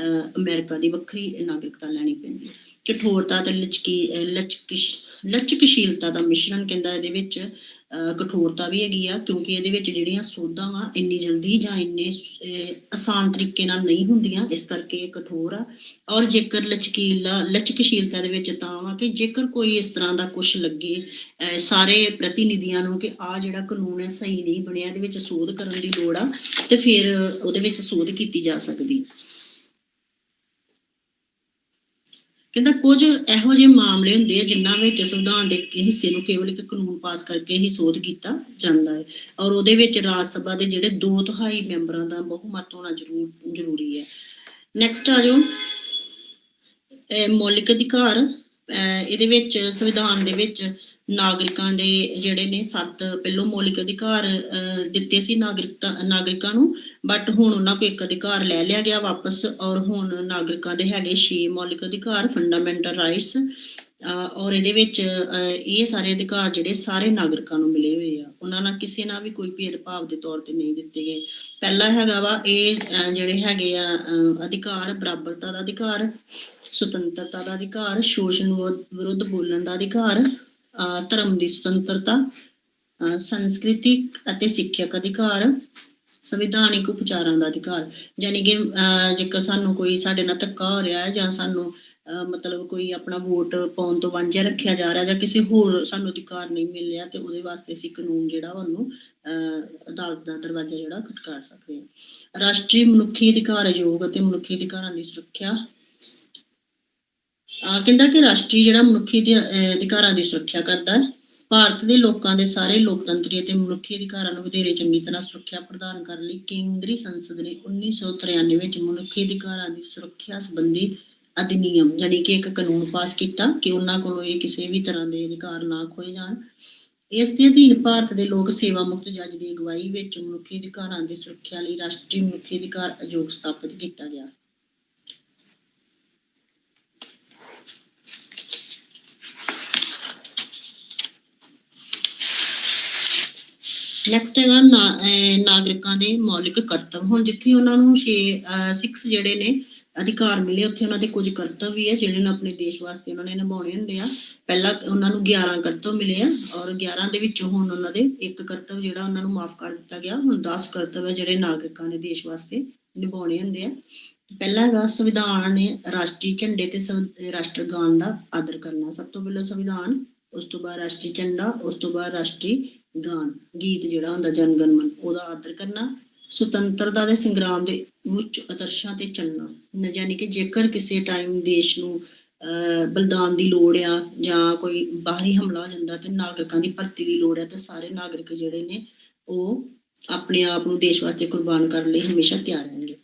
Speaker 1: ਅਮਰੀਕਾ ਦੀ ਵੱਖਰੀ ਨਾਗਰਿਕਤਾ ਲੈਣੀ ਪੈਂਦੀ ਹੈ। ਕਠੋਰਤਾ ਤੇ ਲਚਕਸ਼ੀਲਤਾ ਦਾ ਮਿਸ਼ਰਣ ਕਹਿੰਦਾ ਇਹਦੇ ਵਿੱਚ ਕਠੋਰਤਾ ਵੀ ਹੈਗੀ ਆ, ਕਿਉਂਕਿ ਇਹਦੇ ਵਿੱਚ ਜਿਹੜੀਆਂ ਸੋਧਾਂ ਵਾ ਇੰਨੀ ਜਲਦੀ ਜਾਂ ਇੰਨੇ ਆਸਾਨ ਤਰੀਕੇ ਨਾਲ ਨਹੀਂ ਹੁੰਦੀਆਂ, ਇਸ ਕਰਕੇ ਇਹ ਕਠੋਰ ਆ। ਔਰ ਜੇਕਰ ਲਚਕਸ਼ੀਲਤਾ ਦੇ ਵਿੱਚ ਤਾਂ ਵਾ ਕਿ ਜੇਕਰ ਕੋਈ ਇਸ ਤਰ੍ਹਾਂ ਦਾ ਕੁਛ ਲੱਗੇ ਸਾਰੇ ਪ੍ਰਤੀਨਿਧੀਆਂ ਨੂੰ ਕਿ ਆਹ ਜਿਹੜਾ ਕਾਨੂੰਨ ਹੈ ਸਹੀ ਨਹੀਂ ਬਣਿਆ, ਇਹਦੇ ਵਿੱਚ ਸੋਧ ਕਰਨ ਦੀ ਲੋੜ ਆ, ਤੇ ਫਿਰ ਉਹਦੇ ਵਿੱਚ ਸੋਧ ਕੀਤੀ ਜਾ ਸਕਦੀ। ਕਹਿੰਦਾ ਕੁਝ ਇਹੋ ਜਿਹੇ ਮਾਮਲੇ ਹੁੰਦੇ ਆ ਜਿਨ੍ਹਾਂ ਵਿੱਚ ਸੰਵਿਧਾਨ ਦੇ ਹਿੱਸੇ ਨੂੰ ਕੇਵਲ ਇੱਕ ਕਾਨੂੰਨ ਪਾਸ ਕਰਕੇ ਹੀ ਸੋਧ ਕੀਤਾ ਜਾਂਦਾ ਹੈ, ਔਰ ਉਹਦੇ ਵਿੱਚ ਰਾਜ ਸਭਾ ਦੇ ਜਿਹੜੇ 2/3 ਮੈਂਬਰਾਂ ਦਾ ਬਹੁਮਤ ਹੋਣਾ ਜ਼ਰੂਰੀ ਹੈ। ਨੈਕਸਟ ਆ ਜਾਓ ਮੌਲਿਕ ਅਧਿਕਾਰ। ਇਹਦੇ ਵਿੱਚ ਸੰਵਿਧਾਨ ਦੇ ਵਿੱਚ ਨਾਗਰਿਕਾਂ ਦੇ ਜਿਹੜੇ ਨੇ 7 ਪਹਿਲੋਂ ਮੌਲਿਕ ਅਧਿਕਾਰ ਦਿੱਤੇ ਸੀ ਨਾਗਰਿਕਾਂ ਨੂੰ, ਬਟ ਹੁਣ ਉਹਨਾਂ ਕੋਲ ਇੱਕ ਅਧਿਕਾਰ ਲੈ ਲਿਆ ਗਿਆ ਵਾਪਸ, ਔਰ ਹੁਣ ਨਾਗਰਿਕਾਂ ਦੇ ਹੈਗੇ 6 ਮੌਲਿਕ ਅਧਿਕਾਰ, ਫੰਡਾਮੈਂਟਲ ਰਾਈਟਸ। ਔਰ ਇਹਦੇ ਵਿੱਚ ਇਹ ਸਾਰੇ ਅਧਿਕਾਰ ਜਿਹੜੇ ਸਾਰੇ ਨਾਗਰਿਕਾਂ ਨੂੰ ਮਿਲੇ ਹੋਏ ਆ, ਉਹਨਾਂ ਨਾਲ ਕਿਸੇ ਨਾਲ ਵੀ ਕੋਈ ਭੇਦਭਾਵ ਦੇ ਤੌਰ ਤੇ ਨਹੀਂ ਦਿੱਤੇ ਗਏ। ਪਹਿਲਾ ਹੈਗਾ ਵਾ ਇਹ ਜਿਹੜੇ ਹੈਗੇ ਆ ਅਧਿਕਾਰ, ਬਰਾਬਰਤਾ ਦਾ ਅਧਿਕਾਰ, ਸੁਤੰਤਰਤਾ ਦਾ ਅਧਿਕਾਰ, ਸ਼ੋਸ਼ਣ ਵਿਰੁੱਧ ਬੋਲਣ ਦਾ ਅਧਿਕਾਰ, ਧਰਮ ਦੀ ਸੁਤੰਤਰਤਾ, ਸੰਸਕ੍ਰਿਤਿਕ ਅਤੇ ਸਿੱਖਿਅਕ ਅਧਿਕਾਰ, ਸੰਵਿਧਾਨਿਕ ਉਪਚਾਰਾਂ ਦਾ ਅਧਿਕਾਰ। ਯਾਨੀ ਕਿ ਜੇਕਰ ਸਾਨੂੰ ਕੋਈ ਸਾਡੇ ਨਾਲ ਧੱਕਾ ਹੋ ਰਿਹਾ ਹੈ ਜਾਂ ਸਾਨੂੰ ਮਤਲਬ ਕੋਈ ਆਪਣਾ ਵੋਟ ਪਾਉਣ ਤੋਂ ਵਾਂਝਿਆ ਰੱਖਿਆ ਜਾ ਰਿਹਾ ਜਾਂ ਕਿਸੇ ਹੋਰ ਸਾਨੂੰ ਅਧਿਕਾਰ ਨਹੀਂ ਮਿਲ ਰਿਹਾ, ਤੇ ਉਹਦੇ ਵਾਸਤੇ ਅਸੀਂ ਕਾਨੂੰਨ ਜਿਹੜਾ ਉਹਨੂੰ ਅਦਾਲਤ ਦਾ ਦਰਵਾਜ਼ਾ ਜਿਹੜਾ ਖਟਖਾ ਸਕਦੇ ਹਾਂ। ਰਾਸ਼ਟਰੀ ਮਨੁੱਖੀ ਅਧਿਕਾਰ ਆਯੋਗ ਅਤੇ ਮਨੁੱਖੀ ਅਧਿਕਾਰਾਂ ਦੀ ਸੁਰੱਖਿਆ। ਕਹਿੰਦਾ ਕਿ ਰਾਸ਼ਟਰੀ ਜਿਹੜਾ ਮਨੁੱਖੀ ਅਧਿਕਾਰਾਂ ਦੀ ਸੁਰੱਖਿਆ ਕਰਦਾ ਹੈ। ਭਾਰਤ ਦੇ ਲੋਕਾਂ ਦੇ ਸਾਰੇ ਲੋਕਤੰਤਰੀ ਅਤੇ ਮਨੁੱਖੀ ਅਧਿਕਾਰਾਂ ਨੂੰ ਵਧੇਰੇ ਚੰਗੀ ਤਰ੍ਹਾਂ ਸੁਰੱਖਿਆ ਪ੍ਰਦਾਨ ਕਰਨ ਲਈ ਕੇਂਦਰੀ ਸੰਸਦ ਨੇ 1993 ਵਿੱਚ ਮਨੁੱਖੀ ਅਧਿਕਾਰਾਂ ਦੀ ਸੁਰੱਖਿਆ ਸੰਬੰਧੀ ਅਧਿਨਿਯਮ ਯਾਨੀ ਕਿ ਇੱਕ ਕਾਨੂੰਨ ਪਾਸ ਕੀਤਾ ਕਿ ਉਹਨਾਂ ਕੋਲੋਂ ਇਹ ਕਿਸੇ ਵੀ ਤਰ੍ਹਾਂ ਦੇ ਅਧਿਕਾਰ ਨਾ ਖੋਏ ਜਾਣ। ਇਸ ਦੇ ਅਧੀਨ ਭਾਰਤ ਦੇ ਲੋਕ ਸੇਵਾ ਮੁਕਤ ਜੱਜ ਦੀ ਅਗਵਾਈ ਵਿੱਚ ਮਨੁੱਖੀ ਅਧਿਕਾਰਾਂ ਦੀ ਸੁਰੱਖਿਆ ਲਈ ਰਾਸ਼ਟਰੀ ਮਨੁੱਖੀ ਅਧਿਕਾਰ ਆਯੋਗ ਸਥਾਪਿਤ ਕੀਤਾ ਗਿਆ। ਨੈਕਸਟ ਹੈਗਾ ਨਾਗਰਿਕਾਂ ਦੇ ਮੌਲਿਕ ਕਰਤੱਵ। ਹੁਣ ਜਿੱਥੇ ਉਹਨਾਂ ਨੂੰ 6 ਜਿਹੜੇ ਨੇ ਅਧਿਕਾਰ ਮਿਲੇ, ਉੱਥੇ ਉਹਨਾਂ ਦੇ ਕੁਝ ਕਰਤੱਵ ਵੀ ਹੈ ਜਿਹੜੇ ਨੇ ਆਪਣੇ ਦੇਸ਼ ਵਾਸਤੇ ਉਹਨਾਂ ਨੇ ਨਿਭਾਉਣੇ ਹੁੰਦੇ ਆ। ਪਹਿਲਾਂ ਉਹਨਾਂ ਨੂੰ 11 ਕਰਤੱਵ ਮਿਲੇ ਆ, ਔਰ 11 ਦੇ ਵਿੱਚੋਂ ਹੁਣ ਉਹਨਾਂ ਦੇ ਇੱਕ ਕਰਤੱਵ ਜਿਹੜਾ ਉਹਨਾਂ ਨੂੰ ਮਾਫ ਕਰ ਦਿੱਤਾ ਗਿਆ। ਹੁਣ 10 ਕਰਤੱਵ ਹੈ ਜਿਹੜੇ ਨਾਗਰਿਕਾਂ ਨੇ ਦੇਸ਼ ਵਾਸਤੇ ਨਿਭਾਉਣੇ ਹੁੰਦੇ ਆ। ਪਹਿਲਾ ਹੈਗਾ ਸੰਵਿਧਾਨ ਨੇ ਰਾਸ਼ਟਰੀ ਝੰਡੇ ਤੇ ਰਾਸ਼ਟਰਗਾਨ ਦਾ ਆਦਰ ਕਰਨਾ। ਸਭ ਤੋਂ ਪਹਿਲਾਂ ਸੰਵਿਧਾਨ, ਉਸ ਤੋਂ ਬਾਅਦ ਰਾਸ਼ਟਰੀ ਝੰਡਾ, ਉਸ ਤੋਂ ਬਾਅਦ ਰਾਸ਼ਟਰੀ ਗਾਨ ਗੀਤ ਜਿਹੜਾ ਹੁੰਦਾ ਜਨ ਗਣ ਮਨ, ਉਹਦਾ ਆਦਰ ਕਰਨਾ। ਸੁਤੰਤਰਤਾ ਦੇ ਸੰਗਰਾਮ ਦੇ ਉੱਚ ਆਦਰਸ਼ਾਂ ਤੇ ਚੱਲਣਾ, ਯਾਨੀ ਕਿ ਜੇਕਰ ਕਿਸੇ ਟਾਈਮ ਦੇਸ਼ ਨੂੰ ਬਲਿਦਾਨ ਦੀ ਲੋੜ ਆ ਜਾਂ ਕੋਈ ਬਾਹਰੀ ਹਮਲਾ ਹੋ ਜਾਂਦਾ ਤੇ ਨਾਗਰਿਕਾਂ ਦੀ ਭਰਤੀ ਦੀ ਲੋੜ ਹੈ, ਤੇ ਸਾਰੇ ਨਾਗਰਿਕ ਜਿਹੜੇ ਨੇ ਉਹ ਆਪਣੇ ਆਪ ਨੂੰ ਦੇਸ਼ ਵਾਸਤੇ ਕੁਰਬਾਨ ਕਰਨ ਲਈ ਹਮੇਸ਼ਾ ਤਿਆਰ ਰਹਿਣਗੇ।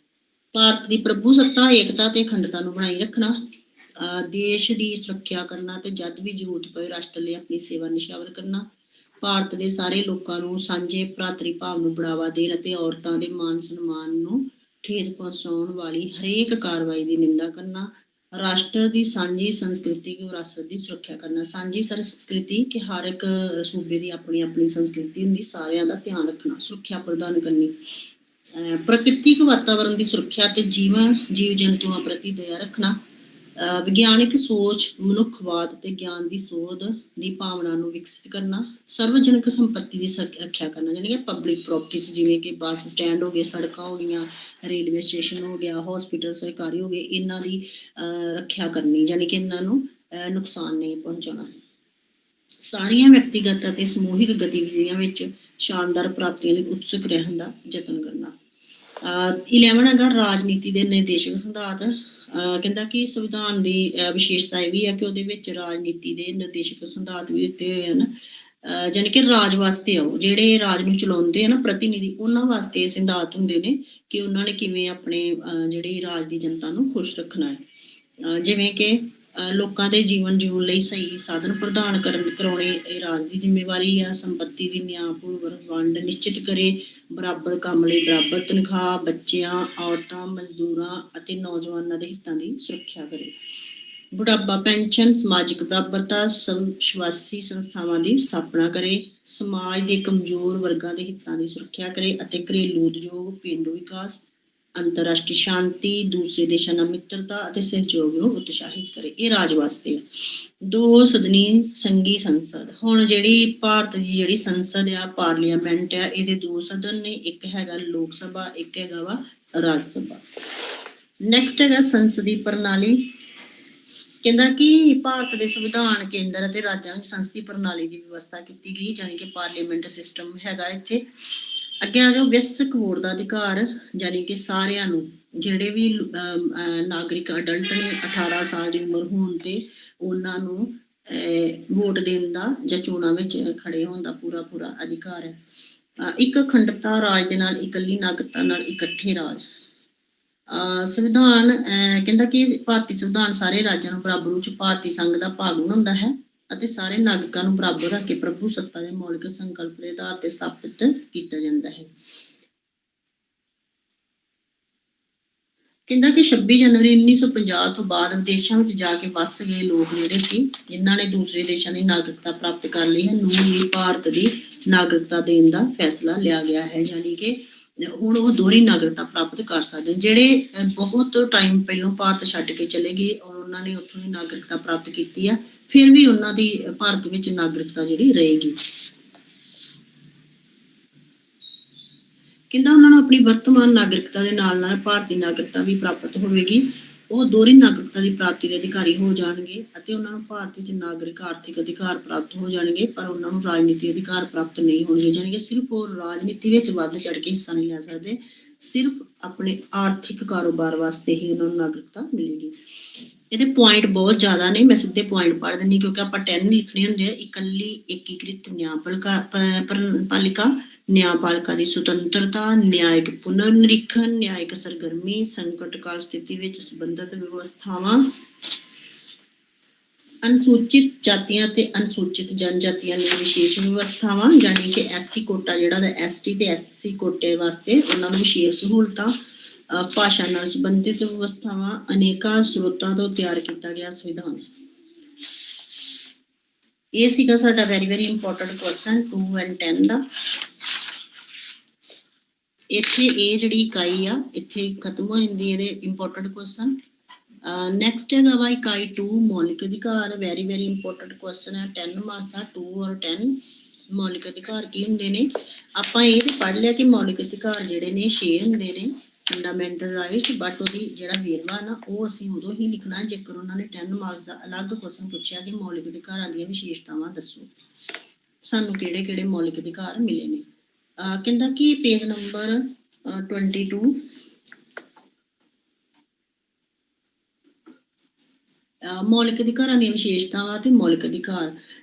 Speaker 1: ਭਾਰਤ ਦੀ ਪ੍ਰਭੂ ਸੱਤਾ, ਏਕਤਾ ਤੇ ਅਖੰਡਤਾ ਨੂੰ ਬਣਾਈ ਰੱਖਣਾ, ਦੇਸ਼ ਦੀ ਸੁਰੱਖਿਆ ਕਰਨਾ ਤੇ ਜਦ ਵੀ ਜ਼ਰੂਰਤ ਪਏ ਰਾਸ਼ਟਰ ਲਈ ਆਪਣੀ ਸੇਵਾ ਨਿਸ਼ਾਵਰ ਕਰਨਾ। ਭਾਰਤ ਦੇ ਸਾਰੇ ਲੋਕਾਂ ਨੂੰ ਸਾਂਝੇ ਭਰਾਤਰੀ ਭਾਵ ਨੂੰ ਬੜਾਵਾ ਦੇਣ ਅਤੇ ਔਰਤਾਂ ਦੇ ਮਾਨ ਸਨਮਾਨ ਨੂੰ ਠੇਸ ਪਹੁੰਚਾਉਣ ਵਾਲੀ ਹਰੇਕ ਕਾਰਵਾਈ ਦੀ ਨਿੰਦਾ ਕਰਨਾ। ਰਾਸ਼ਟਰ ਦੀ ਸਾਂਝੀ ਸੰਸਕ੍ਰਿਤਿਕ ਵਿਰਾਸਤ ਦੀ ਸੁਰੱਖਿਆ ਕਰਨਾ। ਸਾਂਝੀ ਸੰਸਕ੍ਰਿਤੀ ਕਿ ਹਰ ਇੱਕ ਸੂਬੇ ਦੀ ਆਪਣੀ ਆਪਣੀ ਸੰਸਕ੍ਰਿਤੀ ਹੁੰਦੀ, ਸਾਰਿਆਂ ਦਾ ਧਿਆਨ ਰੱਖਣਾ, ਸੁਰੱਖਿਆ ਪ੍ਰਦਾਨ ਕਰਨੀ। ਪ੍ਰਕਿਰਤਿਕ ਵਾਤਾਵਰਣ ਦੀ ਸੁਰੱਖਿਆ ਤੇ ਜੀਵ ਜੰਤੂਆਂ ਪ੍ਰਤੀ ਦਇਆ ਰੱਖਣਾ। ਵਿਗਿਆਨਿਕ ਸੋਚ, ਮਨੁੱਖਵਾਦ ਤੇ ਗਿਆਨ ਦੀ ਸੋਧ ਦੀ ਭਾਵਨਾ ਨੂੰ ਵਿਕਸਿਤ ਕਰਨਾ। ਸਰਵਜਨਕ ਸੰਪੱਤੀ ਦੀ ਰੱਖਿਆ ਕਰਨਾ, ਯਾਨੀ ਕਿ ਪਬਲਿਕ ਪ੍ਰੋਪਰਟੀਜ਼, ਜਿਵੇਂ ਕਿ ਬੱਸ ਸਟੈਂਡ ਹੋ ਗਏ, ਸੜਕਾਂ ਹੋ ਗਈਆਂ, ਰੇਲਵੇ ਸਟੇਸ਼ਨ ਹੋ ਗਿਆ, ਹਸਪੀਟਲ ਸਰਕਾਰੀ ਹੋ ਗਏ, ਇਹਨਾਂ ਦੀ ਰੱਖਿਆ ਕਰਨੀ, ਯਾਨੀ ਕਿ ਇਹਨਾਂ ਨੂੰ ਨੁਕਸਾਨ ਨਹੀਂ ਪਹੁੰਚਾਉਣਾ। ਸਾਰੀਆਂ ਵਿਅਕਤੀਗਤ ਅਤੇ ਸਮੂਹਿਕ ਗਤੀਵਿਧੀਆਂ ਵਿੱਚ ਸ਼ਾਨਦਾਰ ਪ੍ਰਾਪਤੀਆਂ ਲਈ ਉਤਸੁਕ ਰਹਿਣ ਦਾ ਯਤਨ ਕਰਨਾ। 11 ਹੈਗਾ ਰਾਜਨੀਤੀ ਦੇ ਨਿਰਦੇਸ਼ਕ ਸਿਧਾਂਤ। ਕਹਿੰਦਾ ਕਿ ਸੰਵਿਧਾਨ ਦੀ ਵਿਸ਼ੇਸ਼ਤਾ ਇਹ ਵੀ ਹੈ ਕਿ ਉਹਦੇ ਵਿੱਚ ਰਾਜਨੀਤੀ ਦੇ ਨਿਰਦੇਸ਼ਕ ਸਿਧਾਂਤ ਵੀ ਦਿੱਤੇ ਹੋਏ ਹਨ, ਜਾਣੀ ਕਿ ਰਾਜ ਵਾਸਤੇ ਉਹ ਜਿਹੜੇ ਰਾਜ ਨੂੰ ਚਲਾਉਂਦੇ ਆ ਨਾ ਪ੍ਰਤੀਨਿਧੀ, ਉਹਨਾਂ ਵਾਸਤੇ ਇਹ ਸਿਧਾਂਤ ਹੁੰਦੇ ਨੇ ਕਿ ਉਹਨਾਂ ਨੇ ਕਿਵੇਂ ਆਪਣੇ ਜਿਹੜੀ ਰਾਜ ਦੀ ਜਨਤਾ ਨੂੰ ਖੁਸ਼ ਰੱਖਣਾ ਹੈ। ਜਿਵੇਂ ਕਿ ਲੋਕਾਂ ਦੇ ਜੀਵਨ ਜਿਉਣ ਲਈ ਸਹੀ ਸਾਧਨ ਪ੍ਰਦਾਨ ਕਰਾਉਣੇ ਇਹ ਰਾਜ ਦੀ ਜ਼ਿੰਮੇਵਾਰੀ ਆ। ਸੰਪਤੀ ਦੀ ਨਿਆਂਪੂਰਵਕ ਵੰਡ ਨਿਸ਼ਚਿਤ ਕਰੇ, ਬਰਾਬਰ ਕੰਮ ਲਈ ਬਰਾਬਰ ਤਨਖਾਹ, ਬੱਚਿਆਂ, ਔਰਤਾਂ, ਮਜ਼ਦੂਰਾਂ ਅਤੇ ਨੌਜਵਾਨਾਂ ਦੇ ਹਿੱਤਾਂ ਦੀ ਸੁਰੱਖਿਆ ਕਰੇ। ਬੁਢਾਪਾ ਪੈਨਸ਼ਨ, ਸਮਾਜਿਕ ਬਰਾਬਰਤਾ, ਵਿਸ਼ਵਾਸੀ ਸੰਸਥਾਵਾਂ ਦੀ ਸਥਾਪਨਾ ਕਰੇ, ਸਮਾਜ ਦੇ ਕਮਜ਼ੋਰ ਵਰਗਾਂ ਦੇ ਹਿੱਤਾਂ ਦੀ ਸੁਰੱਖਿਆ ਕਰੇ ਅਤੇ ਘਰੇਲੂ ਉਦਯੋਗ, ਪੇਂਡੂ ਵਿਕਾਸ, ਅੰਤਰਰਾਸ਼ਟਰੀ ਸ਼ਾਂਤੀ, ਦੂਸਰੇ ਦੇਸ਼ਾਂ ਨਾਲ ਮਿੱਤਰਤਾ ਅਤੇ ਸਹਿਯੋਗ ਨੂੰ ਉਤਸ਼ਾਹਿਤ ਕਰੇ। ਇਹ ਰਾਜ ਵਾਸਤੇ ਆ। 2 ਸਦਨੀ ਸੰਘੀ ਸੰਸਦ। ਹੁਣ ਜਿਹੜੀ ਭਾਰਤ ਦੀ ਜਿਹੜੀ ਸੰਸਦ ਆ, ਪਾਰਲੀਮੈਂਟ ਆ, ਇਹਦੇ 2 ਸਦਨ ਨੇ, ਇੱਕ ਹੈਗਾ ਲੋਕ ਸਭਾ, ਇੱਕ ਹੈਗਾ ਵਾ ਰਾਜ ਸਭਾ। ਨੈਕਸਟ ਹੈਗਾ ਸੰਸਦੀ ਪ੍ਰਣਾਲੀ। ਕਹਿੰਦਾ ਕਿ ਭਾਰਤ ਦੇ ਸੰਵਿਧਾਨ ਕੇਂਦਰ ਅਤੇ ਰਾਜਾਂ ਵਿੱਚ ਸੰਸਦੀ ਪ੍ਰਣਾਲੀ ਦੀ ਵਿਵਸਥਾ ਕੀਤੀ ਗਈ, ਜਾਣੀ ਕਿ ਪਾਰਲੀਮੈਂਟ ਸਿਸਟਮ ਹੈਗਾ ਇੱਥੇ। ਅੱਗੇ ਆ ਜਾਓ, ਵਿਅਸਕ ਵੋਟ ਦਾ ਅਧਿਕਾਰ, ਜਾਣੀ ਕਿ ਸਾਰਿਆਂ ਨੂੰ, ਜਿਹੜੇ ਵੀ ਨਾਗਰਿਕ ਅਡਲਟ ਨੇ 18 ਸਾਲ ਦੀ ਉਮਰ ਹੋਣ ਤੇ ਉਹਨਾਂ ਨੂੰ ਵੋਟ ਦੇਣ ਦਾ ਜਾਂ ਚੋਣਾਂ ਵਿੱਚ ਖੜੇ ਹੋਣ ਦਾ ਪੂਰਾ ਅਧਿਕਾਰ ਹੈ। ਇੱਕ ਅਖੰਡਤਾ ਰਾਜ ਦੇ ਨਾਲ ਇਕੱਲੀ ਨਾਗਰਿਕਤਾ ਨਾਲ ਇਕੱਠੇ ਰਾਜ। ਸੰਵਿਧਾਨ ਕਹਿੰਦਾ ਕਿ ਭਾਰਤੀ ਸੰਵਿਧਾਨ ਸਾਰੇ ਰਾਜਾਂ ਨੂੰ ਬਰਾਬਰ ਵਿੱਚ ਭਾਰਤੀ ਸੰਘ ਦਾ ਭਾਗ ਬਣਾਉਂਦਾ ਹੈ ਅਤੇ ਸਾਰੇ ਨਾਗਰਿਕਾਂ ਨੂੰ ਬਰਾਬਰ ਰੱਖ ਕੇ ਪ੍ਰਭੂ ਸੱਤਾ ਦੇ ਮੌਲਿਕ ਸੰਕਲਪ ਦੇ ਆਧਾਰ ਤੇ ਸਥਾਪਿਤ ਕੀਤਾ ਜਾਂਦਾ ਹੈ। ਕਹਿੰਦਾ ਕਿ 26 ਜਨਵਰੀ 1950 ਤੋਂ ਬਾਅਦ ਵਿਦੇਸ਼ਾਂ ਵਿੱਚ ਜਾ ਕੇ ਵੱਸ ਗਏ ਲੋਕ ਜਿਹੜੇ ਸੀ, ਜਿਨ੍ਹਾਂ ਨੇ ਦੂਸਰੇ ਦੇਸ਼ਾਂ ਦੀ ਨਾਗਰਿਕਤਾ ਪ੍ਰਾਪਤ ਕਰ ਲਈ ਹੈ, ਨੂੰ ਹੀ ਭਾਰਤ ਦੀ ਨਾਗਰਿਕਤਾ ਦੇਣ ਦਾ ਫੈਸਲਾ ਲਿਆ ਗਿਆ ਹੈ। ਜਾਣੀ ਕਿ ਹੁਣ ਉਹ ਦੋਹਰੀ ਨਾਗਰਿਕਤਾ ਪ੍ਰਾਪਤ ਕਰ ਸਕਦੇ। ਜਿਹੜੇ ਬਹੁਤ ਟਾਈਮ ਪਹਿਲਾਂ ਭਾਰਤ ਛੱਡ ਕੇ ਚਲੇ ਗਏ ਔਰ ਉਹਨਾਂ ਨੇ ਉੱਥੋਂ ਦੀ ਨਾਗਰਿਕਤਾ ਪ੍ਰਾਪਤ ਕੀਤੀ ਆ, ਫਿਰ ਵੀ ਉਹਨਾਂ ਦੀ ਭਾਰਤ ਵਿੱਚ ਨਾਗਰਿਕਤਾ ਜਿਹੜੀ ਰਹੇਗੀ। ਕਹਿੰਦਾ ਉਹਨਾਂ ਨੂੰ ਆਪਣੀ ਵਰਤਮਾਨ ਨਾਗਰਿਕਤਾ ਦੇ ਨਾਲ ਨਾਲ ਭਾਰਤੀ ਨਾਗਰਿਕਤਾ ਵੀ ਪ੍ਰਾਪਤ ਹੋਵੇਗੀ। ਉਹ ਦੋਹਰੀ ਨਾਗਰਿਕਤਾ ਦੀ ਪ੍ਰਾਪਤੀ ਦੇ ਅਧਿਕਾਰੀ ਹੋ ਜਾਣਗੇ ਅਤੇ ਉਹਨਾਂ ਨੂੰ ਭਾਰਤ ਵਿੱਚ ਨਾਗਰਿਕ ਆਰਥਿਕ ਅਧਿਕਾਰ ਪ੍ਰਾਪਤ ਹੋ ਜਾਣਗੇ, ਪਰ ਉਹਨਾਂ ਨੂੰ ਰਾਜਨੀਤੀ ਅਧਿਕਾਰ ਪ੍ਰਾਪਤ ਨਹੀਂ ਹੋਣਗੇ। ਜਾਣੀ ਕਿ ਸਿਰਫ ਉਹ ਰਾਜਨੀਤੀ ਵਿੱਚ ਵੱਧ ਚੜ ਕੇ ਹਿੱਸਾ ਨਹੀਂ ਲੈ ਸਕਦੇ, ਸਿਰਫ ਆਪਣੇ ਆਰਥਿਕ ਕਾਰੋਬਾਰ ਵਾਸਤੇ ਹੀ ਉਹਨਾਂ ਨੂੰ ਨਾਗਰਿਕਤਾ ਮਿਲੇਗੀ। ਇਹਦੇ ਪੁਆਇੰਟ ਬਹੁਤ ਜ਼ਿਆਦਾ ਨੇ, ਮੈਂ ਸਿੱਧੇ ਪੁਆਇੰਟ ਪੜ੍ਹ ਦਿੰਦੀ ਕਿਉਂਕਿ ਆਪਾਂ 10 ਲਿਖਣੇ ਹੁੰਦੇ ਆ। ਇਕੱਲੀ ਏਕੀਕ੍ਰਿਤ ਨਿਆਂਪਾਲਿਕਾ, ਨਿਆਂਪਾਲਿਕਾ ਦੀ ਸੁਤੰਤਰਤਾ, ਨਿਆਇਕ ਪੁਨਰ ਨਿਰੀਖਣ, ਨਿਆਇਕ ਸਰਗਰਮੀ, ਸੰਕਟ ਕਾਲ ਸਥਿਤੀ ਵਿੱਚ ਸੰਬੰਧਿਤ ਵਿਵਸਥਾਵਾਂ, ਅਨੁਸੂਚਿਤ ਜਾਤੀਆਂ ਤੇ ਅਨੁਸੂਚਿਤ ਜਨਜਾਤੀਆਂ ਲਈ ਵਿਸ਼ੇਸ਼ ਵਿਵਸਥਾਵਾਂ, ਜਾਣੀ ਕਿ SC ਕੋਟਾ ਜਿਹੜਾ ST ਤੇ SC ਕੋਟੇ ਵਾਸਤੇ ਉਹਨਾਂ ਨੂੰ ਵਿਸ਼ੇਸ਼ ਸਹੂਲਤਾਂ, ਭਾਸ਼ਾ ਨਾਲ ਸੰਬੰਧਿਤ ਵਿਵਸਥਾਵਾਂ, ਅਨੇਕਾਂ ਸਰੋਤਾਂ ਤੋਂ ਤਿਆਰ ਕੀਤਾ ਗਿਆ ਸੰਵਿਧਾਨ। ਇਹ ਸੀਗਾ ਸਾਡਾ ਵੈਰੀ ਇੰਪੋਰਟੈਂਟ ਕੁਐਸਚਨ 2 and 10 ਦਾ। ਇੱਥੇ ਇਹ ਜਿਹੜੀ ਇਕਾਈ ਆ ਇੱਥੇ ਖਤਮ ਹੋ ਜਾਂਦੀ ਇਹਦੇ ਇੰਪੋਰਟੈਂਟ ਕੁਐਸਚਨ। ਨੈਕਸਟ ਹੈਗਾ ਵਾ ਇਕਾਈ 2 ਮੌਲਿਕ ਅਧਿਕਾਰ। ਵੈਰੀ ਇੰਪੋਰਟੈਂਟ ਕੁਐਸਚਨ ਹੈ 10 ਮਾਰਕਸ ਦਾ। 2 ਔਰ 10 ਮੌਲਿਕ ਅਧਿਕਾਰ ਕੀ ਹੁੰਦੇ ਨੇ? ਆਪਾਂ ਇਹ ਤੇ ਪੜ੍ਹ ਲਿਆ ਕਿ ਮੌਲਿਕ ਅਧਿਕਾਰ ਜਿਹੜੇ ਨੇ 6 ਹੁੰਦੇ ਨੇ, ਫੰਡਾਮੈਂਟਲ ਰਾਈਟਸ, ਬਟ ਉਹਦੀ ਜਿਹੜਾ ਵੇਰਵਾ ਨਾ ਉਹ ਅਸੀਂ ਉਦੋਂ ਹੀ ਲਿਖਣਾ ਜੇਕਰ ਉਹਨਾਂ ਨੇ 10 ਮਾਰਕਸ ਦਾ ਅਲੱਗ ਕੁਐਸਚਨ ਪੁੱਛਿਆ ਕਿ ਮੌਲਿਕ ਅਧਿਕਾਰਾਂ ਦੀਆਂ ਵਿਸ਼ੇਸ਼ਤਾਵਾਂ ਦੱਸੋ, ਸਾਨੂੰ ਕਿਹੜੇ ਮੌਲਿਕ ਅਧਿਕਾਰ ਮਿਲੇ ਨੇ। ਕਹਿੰਦਾ ਕਿ ਪੇਜ ਨੰਬਰ 22 ਮੌਲਿਕ ਅਧਿਕਾਰਾਂ ਦੀਆਂ ਵਿਸ਼ੇਸ਼ਤਾਵਾਂ ਤੇ ਮੌਲਿਕ ਅਧਿਕਾਰ।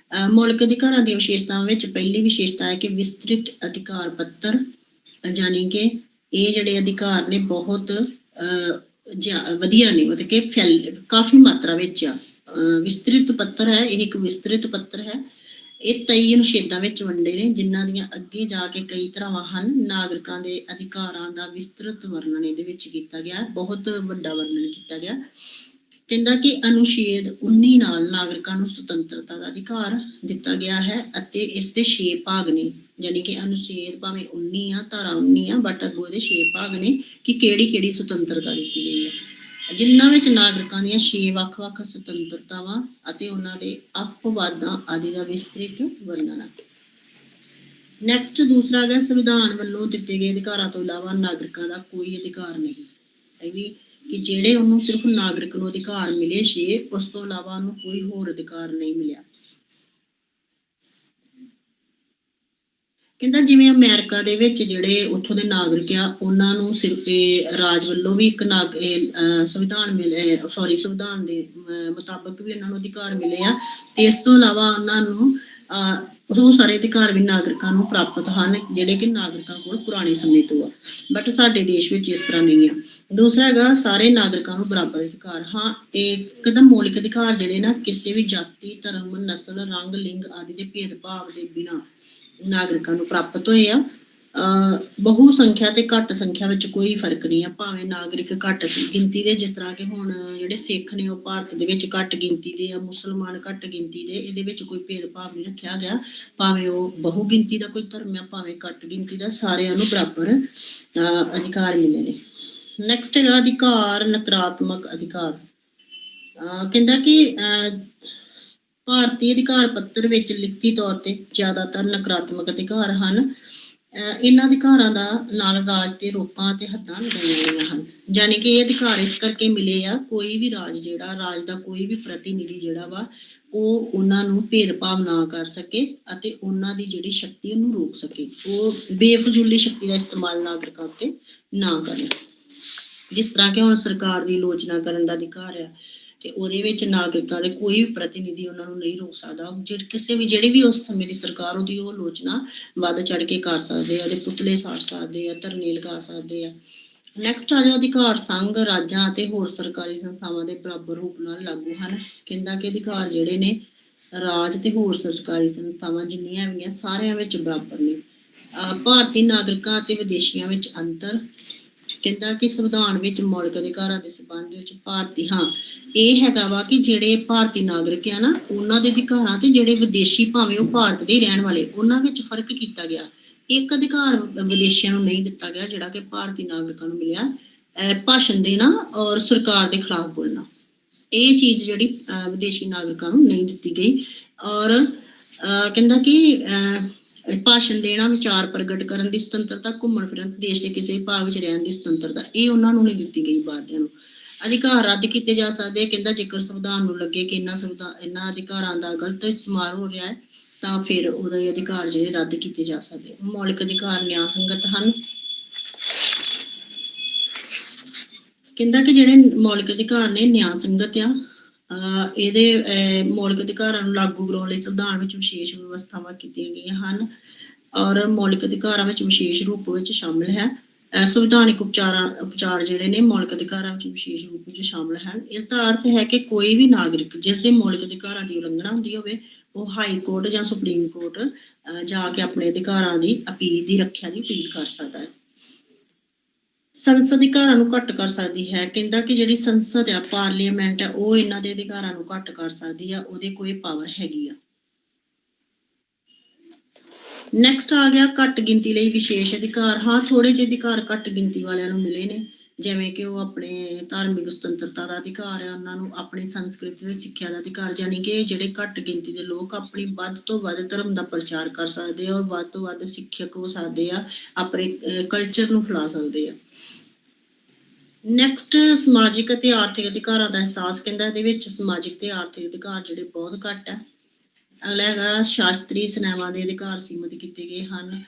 Speaker 1: ਮੌਲਿਕ ਅਧਿਕਾਰਾਂ ਦੀਆਂ ਵਿਸ਼ੇਸ਼ਤਾਵਾਂ ਵਿੱਚ ਪਹਿਲੀ ਵਿਸ਼ੇਸ਼ਤਾ ਹੈ ਕਿ ਵਿਸਤ੍ਰਿਤ ਅਧਿਕਾਰ ਪੱਤਰ, ਜਾਣੀ ਕਿ ਇਹ ਜਿਹੜੇ ਅਧਿਕਾਰ ਨੇ ਬਹੁਤ ਵਧੀਆ ਨੇ, ਮਤਲਬ ਕਿ ਕਾਫੀ ਮਾਤਰਾ ਵਿੱਚ ਆ। ਵਿਸਤ੍ਰਿਤ ਪੱਤਰ ਹੈ, ਇਹ ਇੱਕ ਵਿਸਤ੍ਰਿਤ ਪੱਤਰ ਹੈ। ਇਹ 23 ਅਨੁਛੇਦਾਂ ਵਿੱਚ ਵੰਡੇ ਨੇ, ਜਿਨ੍ਹਾਂ ਦੀਆਂ ਅੱਗੇ ਜਾ ਕੇ ਕਈ ਧਾਰਾਵਾਂ ਹਨ। ਨਾਗਰਿਕਾਂ ਦੇ ਅਧਿਕਾਰਾਂ ਦਾ ਵਿਸਤ੍ਰਿਤ ਵਰਣਨ ਇਹਦੇ ਵਿੱਚ ਕੀਤਾ ਗਿਆ, ਬਹੁਤ ਵੱਡਾ ਵਰਣਨ ਕੀਤਾ ਗਿਆ। ਕਹਿੰਦਾ ਕਿ ਅਨੁਛੇਦ 19 ਨਾਲ ਨਾਗਰਿਕਾਂ ਨੂੰ ਸੁਤੰਤਰਤਾ ਦਾ ਅਧਿਕਾਰ ਦਿੱਤਾ ਗਿਆ ਹੈ ਅਤੇ ਇਸ ਦੇ 6 ਭਾਗ ਨੇ, ਯਾਨੀ ਕਿ ਅਨੁਛੇਦ ਭਾਵੇਂ 19 ਆ, ਧਾਰਾ 19 ਆ, ਬਟ ਅੱਗੋਂ ਇਹਦੇ 6 ਭਾਗ ਨੇ ਕਿ ਕਿਹੜੀ ਸੁਤੰਤਰਤਾ ਦਿੱਤੀ ਗਈ ਹੈ, ਜਿਨ੍ਹਾਂ ਵਿੱਚ ਨਾਗਰਿਕਾਂ ਦੀਆਂ 6 ਵੱਖ-ਵੱਖ ਸੁਤੰਤਰਤਾਵਾਂ ਅਤੇ ਉਹਨਾਂ ਦੇ ਅਪਵਾਦਾਂ ਆਦਿ ਦਾ ਵਿਸਤ੍ਰਿਤ ਵਰਣਨ ਹੈ। ਨੈਕਸਟ ਦੂਸਰਾ ਹੈ ਸੰਵਿਧਾਨ ਵੱਲੋਂ ਦਿੱਤੇ ਗਏ ਅਧਿਕਾਰਾਂ ਤੋਂ ਇਲਾਵਾ ਨਾਗਰਿਕਾਂ ਦਾ ਕੋਈ ਅਧਿਕਾਰ ਨਹੀਂ। ਇਹ ਵੀ ਕਿ ਜਿਹੜੇ ਉਹਨੂੰ ਸਿਰਫ ਨਾਗਰਿਕ ਨੂੰ ਅਧਿਕਾਰ ਮਿਲੇ 6, ਉਸ ਤੋਂ ਇਲਾਵਾ ਉਹਨੂੰ ਕੋਈ ਹੋਰ ਅਧਿਕਾਰ ਨਹੀਂ ਮਿਲਿਆ। ਕਹਿੰਦਾ ਜਿਵੇਂ ਅਮਰੀਕਾ ਦੇ ਵਿੱਚ ਜਿਹੜੇ ਉੱਥੋਂ ਦੇ ਨਾਗਰਿਕ ਆ ਉਹਨਾਂ ਨੂੰ ਸਿਰਫ ਰਾਜ ਵੱਲੋਂ ਵੀ ਇੱਕ ਸੰਵਿਧਾਨ ਦੇ ਮੁਤਾਬਕ ਵੀ ਉਹਨਾਂ ਨੂੰ ਅਧਿਕਾਰ ਮਿਲੇ ਆ, ਤੇ ਇਸ ਤੋਂ ਇਲਾਵਾ ਉਹਨਾਂ ਨੂੰ ਉਹ ਸਾਰੇ ਅਧਿਕਾਰ ਵੀ ਨਾਗਰਿਕਾਂ ਨੂੰ ਪ੍ਰਾਪਤ ਹਨ, ਜਿਹੜੇ ਕਿ ਨਾਗਰਿਕਾਂ ਕੋਲ ਪੁਰਾਣੇ ਸਮੇਂ ਤੋਂ ਆ, ਬਟ ਸਾਡੇ ਦੇਸ਼ ਵਿੱਚ ਇਸ ਤਰ੍ਹਾਂ ਨਹੀਂ ਆ। ਦੂਸਰਾ ਹੈਗਾ ਸਾਰੇ ਨਾਗਰਿਕਾਂ ਨੂੰ ਬਰਾਬਰ ਅਧਿਕਾਰ। ਹਾਂ, ਇਹ ਇੱਕਦਮ ਮੌਲਿਕ ਅਧਿਕਾਰ ਜਿਹੜੇ ਨਾ ਕਿਸੇ ਵੀ ਜਾਤੀ, ਧਰਮ, ਨਸਲ, ਰੰਗ, ਲਿੰਗ ਆਦਿ ਦੇ ਭੇਦਭਾਵ ਦੇ ਬਿਨਾਂ ਨਾਗਰਿਕਾਂ ਨੂੰ ਪ੍ਰਾਪਤ ਹੋਏ ਆ। ਬਹੁ ਸੰਖਿਆ ਤੇ ਘੱਟ ਸੰਖਿਆ ਵਿੱਚ ਕੋਈ ਫਰਕ ਨਹੀਂ ਆ, ਭਾਵੇਂ ਨਾਗਰਿਕ ਘੱਟ ਗਿਣਤੀ ਦੇ, ਜਿਸ ਤਰ੍ਹਾਂ ਕਿ ਹੁਣ ਜਿਹੜੇ ਸਿੱਖ ਨੇ ਉਹ ਭਾਰਤ ਦੇ ਵਿੱਚ ਘੱਟ ਗਿਣਤੀ ਦੇ ਆ, ਮੁਸਲਮਾਨ ਘੱਟ ਗਿਣਤੀ ਦੇ, ਇਹਦੇ ਵਿੱਚ ਕੋਈ ਭੇਦਭਾਵ ਨਹੀਂ ਰੱਖਿਆ ਗਿਆ, ਭਾਵੇਂ ਉਹ ਬਹੁ ਗਿਣਤੀ ਦਾ ਕੋਈ ਧਰਮ ਆ, ਭਾਵੇਂ ਘੱਟ ਗਿਣਤੀ ਦਾ, ਸਾਰਿਆਂ ਨੂੰ ਬਰਾਬਰ ਅਧਿਕਾਰ ਮਿਲੇ ਨੇ। ਨੈਕਸਟ ਹੈਗਾ ਅਧਿਕਾਰ ਨਕਾਰਾਤਮਕ ਅਧਿਕਾਰ। ਕਹਿੰਦਾ ਕਿ ਭਾਰਤੀ ਅਧਿਕਾਰ ਪੱਤਰ ਵਿੱਚ ਲਿਖਤੀ ਤੌਰ ਤੇ ਜ਼ਿਆਦਾਤਰ ਨਕਾਰਾਤਮਕ ਅਧਿਕਾਰ ਹਨ। ਇਹਨਾਂ ਅਧਿਕਾਰਾਂ ਦਾ ਨਾਲ ਰਾਜ ਦੇ ਰੋਕਾਂ ਅਤੇ ਹੱਦਾਂ ਲਗਾਈਆਂ ਗਈਆਂ ਹਨ, ਯਾਨੀ ਕਿ ਇਹ ਅਧਿਕਾਰ ਇਸ ਕਰਕੇ ਮਿਲੇ ਆ, ਕੋਈ ਵੀ ਰਾਜ ਜਿਹੜਾ, ਰਾਜ ਦਾ ਕੋਈ ਵੀ ਪ੍ਰਤੀਨਿਧੀ ਜਿਹੜਾ ਵਾ ਉਹ ਉਹਨਾਂ ਨੂੰ ਭੇਦਭਾਵ ਨਾ ਕਰ ਸਕੇ ਅਤੇ ਉਹਨਾਂ ਦੀ ਜਿਹੜੀ ਸ਼ਕਤੀ ਉਹਨੂੰ ਰੋਕ ਸਕੇ, ਉਹ ਬੇਫਜ਼ੂਲੀ ਸ਼ਕਤੀ ਦਾ ਇਸਤੇਮਾਲ ਨਾਗਰਿਕਾਂ ਉੱਤੇ ਨਾ ਕਰਨ। ਜਿਸ ਤਰ੍ਹਾਂ ਕਿ ਹੁਣ ਸਰਕਾਰ ਦੀ ਆਲੋਚਨਾ ਕਰਨ ਦਾ ਅਧਿਕਾਰ ਆ, ਤੇ ਉਹਦੇ ਵਿੱਚ ਨਾਗਰਿਕਾਂ ਦੇ ਕੋਈ ਵੀ ਪ੍ਰਤੀਨਿਧੀ ਉਹਨਾਂ ਨੂੰ ਨਹੀਂ ਰੋਕ ਸਕਦਾ। ਕਿਸੇ ਵੀ ਜਿਹੜੀ ਵੀ ਉਸ ਸਮੇਂ ਦੀ ਸਰਕਾਰ ਉਹਦੀ ਉਹ ਆਲੋਚਨਾ ਵੱਧ ਚੜ ਕੇ ਕਰ ਸਕਦੇ ਆ, ਉਹਦੇ ਪੁਤਲੇ ਸਾੜ ਸਕਦੇ ਆ, ਧਰਨੇ ਲਗਾ ਸਕਦੇ ਆ। ਨੈਕਸਟ ਆ ਜਾਓ ਅਧਿਕਾਰ ਸੰਘ, ਰਾਜਾਂ ਅਤੇ ਹੋਰ ਸਰਕਾਰੀ ਸੰਸਥਾਵਾਂ ਦੇ ਬਰਾਬਰ ਰੂਪ ਨਾਲ ਲਾਗੂ ਹਨ। ਕਹਿੰਦਾ ਕਿ ਅਧਿਕਾਰ ਜਿਹੜੇ ਨੇ ਰਾਜ ਤੇ ਹੋਰ ਸਰਕਾਰੀ ਸੰਸਥਾਵਾਂ ਜਿੰਨੀਆਂ ਵੀ ਆ ਸਾਰਿਆਂ ਵਿੱਚ ਬਰਾਬਰ ਨੇ। ਭਾਰਤੀ ਨਾਗਰਿਕਾਂ ਅਤੇ ਵਿਦੇਸ਼ੀਆਂ ਵਿੱਚ ਅੰਤਰ। ਕਹਿੰਦਾ ਕਿ ਸੰਵਿਧਾਨ ਵਿੱਚ ਮੌਲਿਕ ਅਧਿਕਾਰਾਂ ਦੇ ਸੰਬੰਧ ਵਿੱਚ ਇਹ ਹੈਗਾ ਵਾ ਕਿ ਜਿਹੜੇ ਭਾਰਤੀ ਨਾਗਰਿਕ ਆ ਨਾ ਉਹਨਾਂ ਦੇ ਅਧਿਕਾਰਾਂ ਤੇ ਜਿਹੜੇ ਵਿਦੇਸ਼ੀ ਭਾਵੇਂ ਉਹ ਭਾਰਤ ਦੇ ਰਹਿਣ ਵਾਲੇ ਉਹਨਾਂ ਵਿੱਚ ਫਰਕ ਕੀਤਾ ਗਿਆ। ਇੱਕ ਅਧਿਕਾਰ ਵਿਦੇਸ਼ੀਆਂ ਨੂੰ ਨਹੀਂ ਦਿੱਤਾ ਗਿਆ ਜਿਹੜਾ ਕਿ ਭਾਰਤੀ ਨਾਗਰਿਕਾਂ ਨੂੰ ਮਿਲਿਆ, ਭਾਸ਼ਣ ਦੇਣਾ ਔਰ ਸਰਕਾਰ ਦੇ ਖਿਲਾਫ ਬੋਲਣਾ। ਇਹ ਚੀਜ਼ ਜਿਹੜੀ ਵਿਦੇਸ਼ੀ ਨਾਗਰਿਕਾਂ ਨੂੰ ਨਹੀਂ ਦਿੱਤੀ ਗਈ। ਔਰ ਕਹਿੰਦਾ ਕਿ ਭਾਸ਼ਣ ਦੇਣਾ, ਵਿਚਾਰ ਪ੍ਰਗਟ ਕਰਨ ਦੀ ਸੁਤੰਤਰਤਾ, ਘੁੰਮਣ ਫਿਰਨ, ਦੇਸ਼ ਦੇ ਕਿਸੇ ਭਾਗ ਵਿੱਚ ਰਹਿਣ ਦੀ ਸੁਤੰਤਰਤਾ, ਇਹ ਉਹਨਾਂ ਨੂੰ ਨਹੀਂ ਦਿੱਤੀ ਗਈ ਬਾਹਰਲਿਆਂ ਨੂੰ। ਅਧਿਕਾਰ ਰੱਦ ਕੀਤੇ ਜਾ ਸਕਦੇ। ਕਹਿੰਦਾ ਜੇਕਰ ਸੰਵਿਧਾਨ ਨੂੰ ਲੱਗੇ ਕਿ ਇਹਨਾਂ ਅਧਿਕਾਰਾਂ ਦਾ ਗਲਤ ਇਸਤੇਮਾਲ ਹੋ ਰਿਹਾ ਹੈ ਤਾਂ ਫਿਰ ਉਹਦੇ ਅਧਿਕਾਰ ਜਿਹੜੇ ਰੱਦ ਕੀਤੇ ਜਾ ਸਕਦੇ। ਮੌਲਿਕ ਅਧਿਕਾਰ ਨਿਆਂ ਸੰਗਤ ਹਨ। ਕਹਿੰਦਾ ਕਿ ਜਿਹੜੇ ਮੌਲਿਕ ਅਧਿਕਾਰ ਨੇ ਨਿਆਂ ਸੰਗਤ ਆ। ਇਹਦੇ ਮੌਲਿਕ ਅਧਿਕਾਰਾਂ ਨੂੰ ਲਾਗੂ ਕਰਾਉਣ ਲਈ ਸੰਵਿਧਾਨ ਵਿੱਚ ਵਿਸ਼ੇਸ਼ ਵਿਵਸਥਾਵਾਂ ਕੀਤੀਆਂ ਗਈਆਂ ਹਨ ਔਰ ਮੌਲਿਕ ਅਧਿਕਾਰਾਂ ਵਿੱਚ ਵਿਸ਼ੇਸ਼ ਰੂਪ ਵਿੱਚ ਸ਼ਾਮਿਲ ਹੈ। ਸੰਵਿਧਾਨਿਕ ਉਪਚਾਰ ਜਿਹੜੇ ਨੇ ਮੌਲਿਕ ਅਧਿਕਾਰਾਂ ਵਿੱਚ ਵਿਸ਼ੇਸ਼ ਰੂਪ ਵਿੱਚ ਸ਼ਾਮਿਲ ਹਨ। ਇਸ ਦਾ ਅਰਥ ਹੈ ਕਿ ਕੋਈ ਵੀ ਨਾਗਰਿਕ ਜਿਸ ਦੇ ਮੌਲਿਕ ਅਧਿਕਾਰਾਂ ਦੀ ਉਲੰਘਣਾ ਹੁੰਦੀ ਹੋਵੇ ਉਹ ਹਾਈ ਕੋਰਟ ਜਾਂ ਸੁਪਰੀਮ ਕੋਰਟ ਜਾ ਕੇ ਆਪਣੇ ਅਧਿਕਾਰਾਂ ਦੀ ਅਪੀਲ ਦੀ ਰੱਖਿਆ ਦੀ ਅਪੀਲ ਕਰ ਸਕਦਾ ਹੈ। ਸੰਸਦ ਅਧਿਕਾਰਾਂ ਨੂੰ ਘੱਟ ਕਰ ਸਕਦੀ ਹੈ। ਕਹਿੰਦਾ ਕਿ ਜਿਹੜੀ ਸੰਸਦ ਆ, ਪਾਰਲੀਮੈਂਟ ਆ, ਉਹ ਇਹਨਾਂ ਦੇ ਅਧਿਕਾਰਾਂ ਨੂੰ ਘੱਟ ਕਰ ਸਕਦੀ ਆ, ਉਹਦੇ ਕੋਈ ਪਾਵਰ ਹੈਗੀ ਆ। ਨੈਕਸਟ ਆ ਗਿਆ ਘੱਟ ਗਿਣਤੀ ਲਈ ਵਿਸ਼ੇਸ਼ ਅਧਿਕਾਰ। ਹਾਂ, ਥੋੜੇ ਜਿਹੇ ਅਧਿਕਾਰ ਘੱਟ ਗਿਣਤੀ ਵਾਲਿਆਂ ਨੂੰ ਮਿਲੇ ਨੇ, ਜਿਵੇਂ ਕਿ ਉਹ ਆਪਣੇ ਧਾਰਮਿਕ ਸੁਤੰਤਰਤਾ ਦਾ ਅਧਿਕਾਰ ਹੈ, ਉਹਨਾਂ ਨੂੰ ਆਪਣੀ ਸੰਸਕ੍ਰਿਤੀ ਤੇ ਸਿੱਖਿਆ ਦਾ ਅਧਿਕਾਰ, ਯਾਨੀ ਕਿ ਜਿਹੜੇ ਘੱਟ ਗਿਣਤੀ ਦੇ ਲੋਕ ਆਪਣੀ ਵੱਧ ਤੋਂ ਵੱਧ ਧਰਮ ਦਾ ਪ੍ਰਚਾਰ ਕਰ ਸਕਦੇ ਆ ਔਰ ਵੱਧ ਤੋਂ ਵੱਧ ਸਿੱਖਿਅਕ ਹੋ ਸਕਦੇ ਆ, ਆਪਣੇ ਕਲਚਰ ਨੂੰ ਫੈਲਾ ਸਕਦੇ ਆ। ਨੈਕਸਟ ਸਮਾਜਿਕ ਅਤੇ ਆਰਥਿਕ ਅਧਿਕਾਰਾਂ ਦਾ ਅਹਿਸਾਸ। ਕਹਿੰਦਾ ਇਹਦੇ ਵਿੱਚ ਸਮਾਜਿਕ ਤੇ ਆਰਥਿਕ ਅਧਿਕਾਰ ਜਿਹੜੇ ਬਹੁਤ ਘੱਟ ਹੈ। ਅਗਲਾ ਹੈਗਾ ਸ਼ਾਸਤਰੀ ਸੇਵਾਵਾਂ ਦੇ ਅਧਿਕਾਰ ਸੀਮਿਤ ਕੀਤੇ ਗਏ ਹਨ।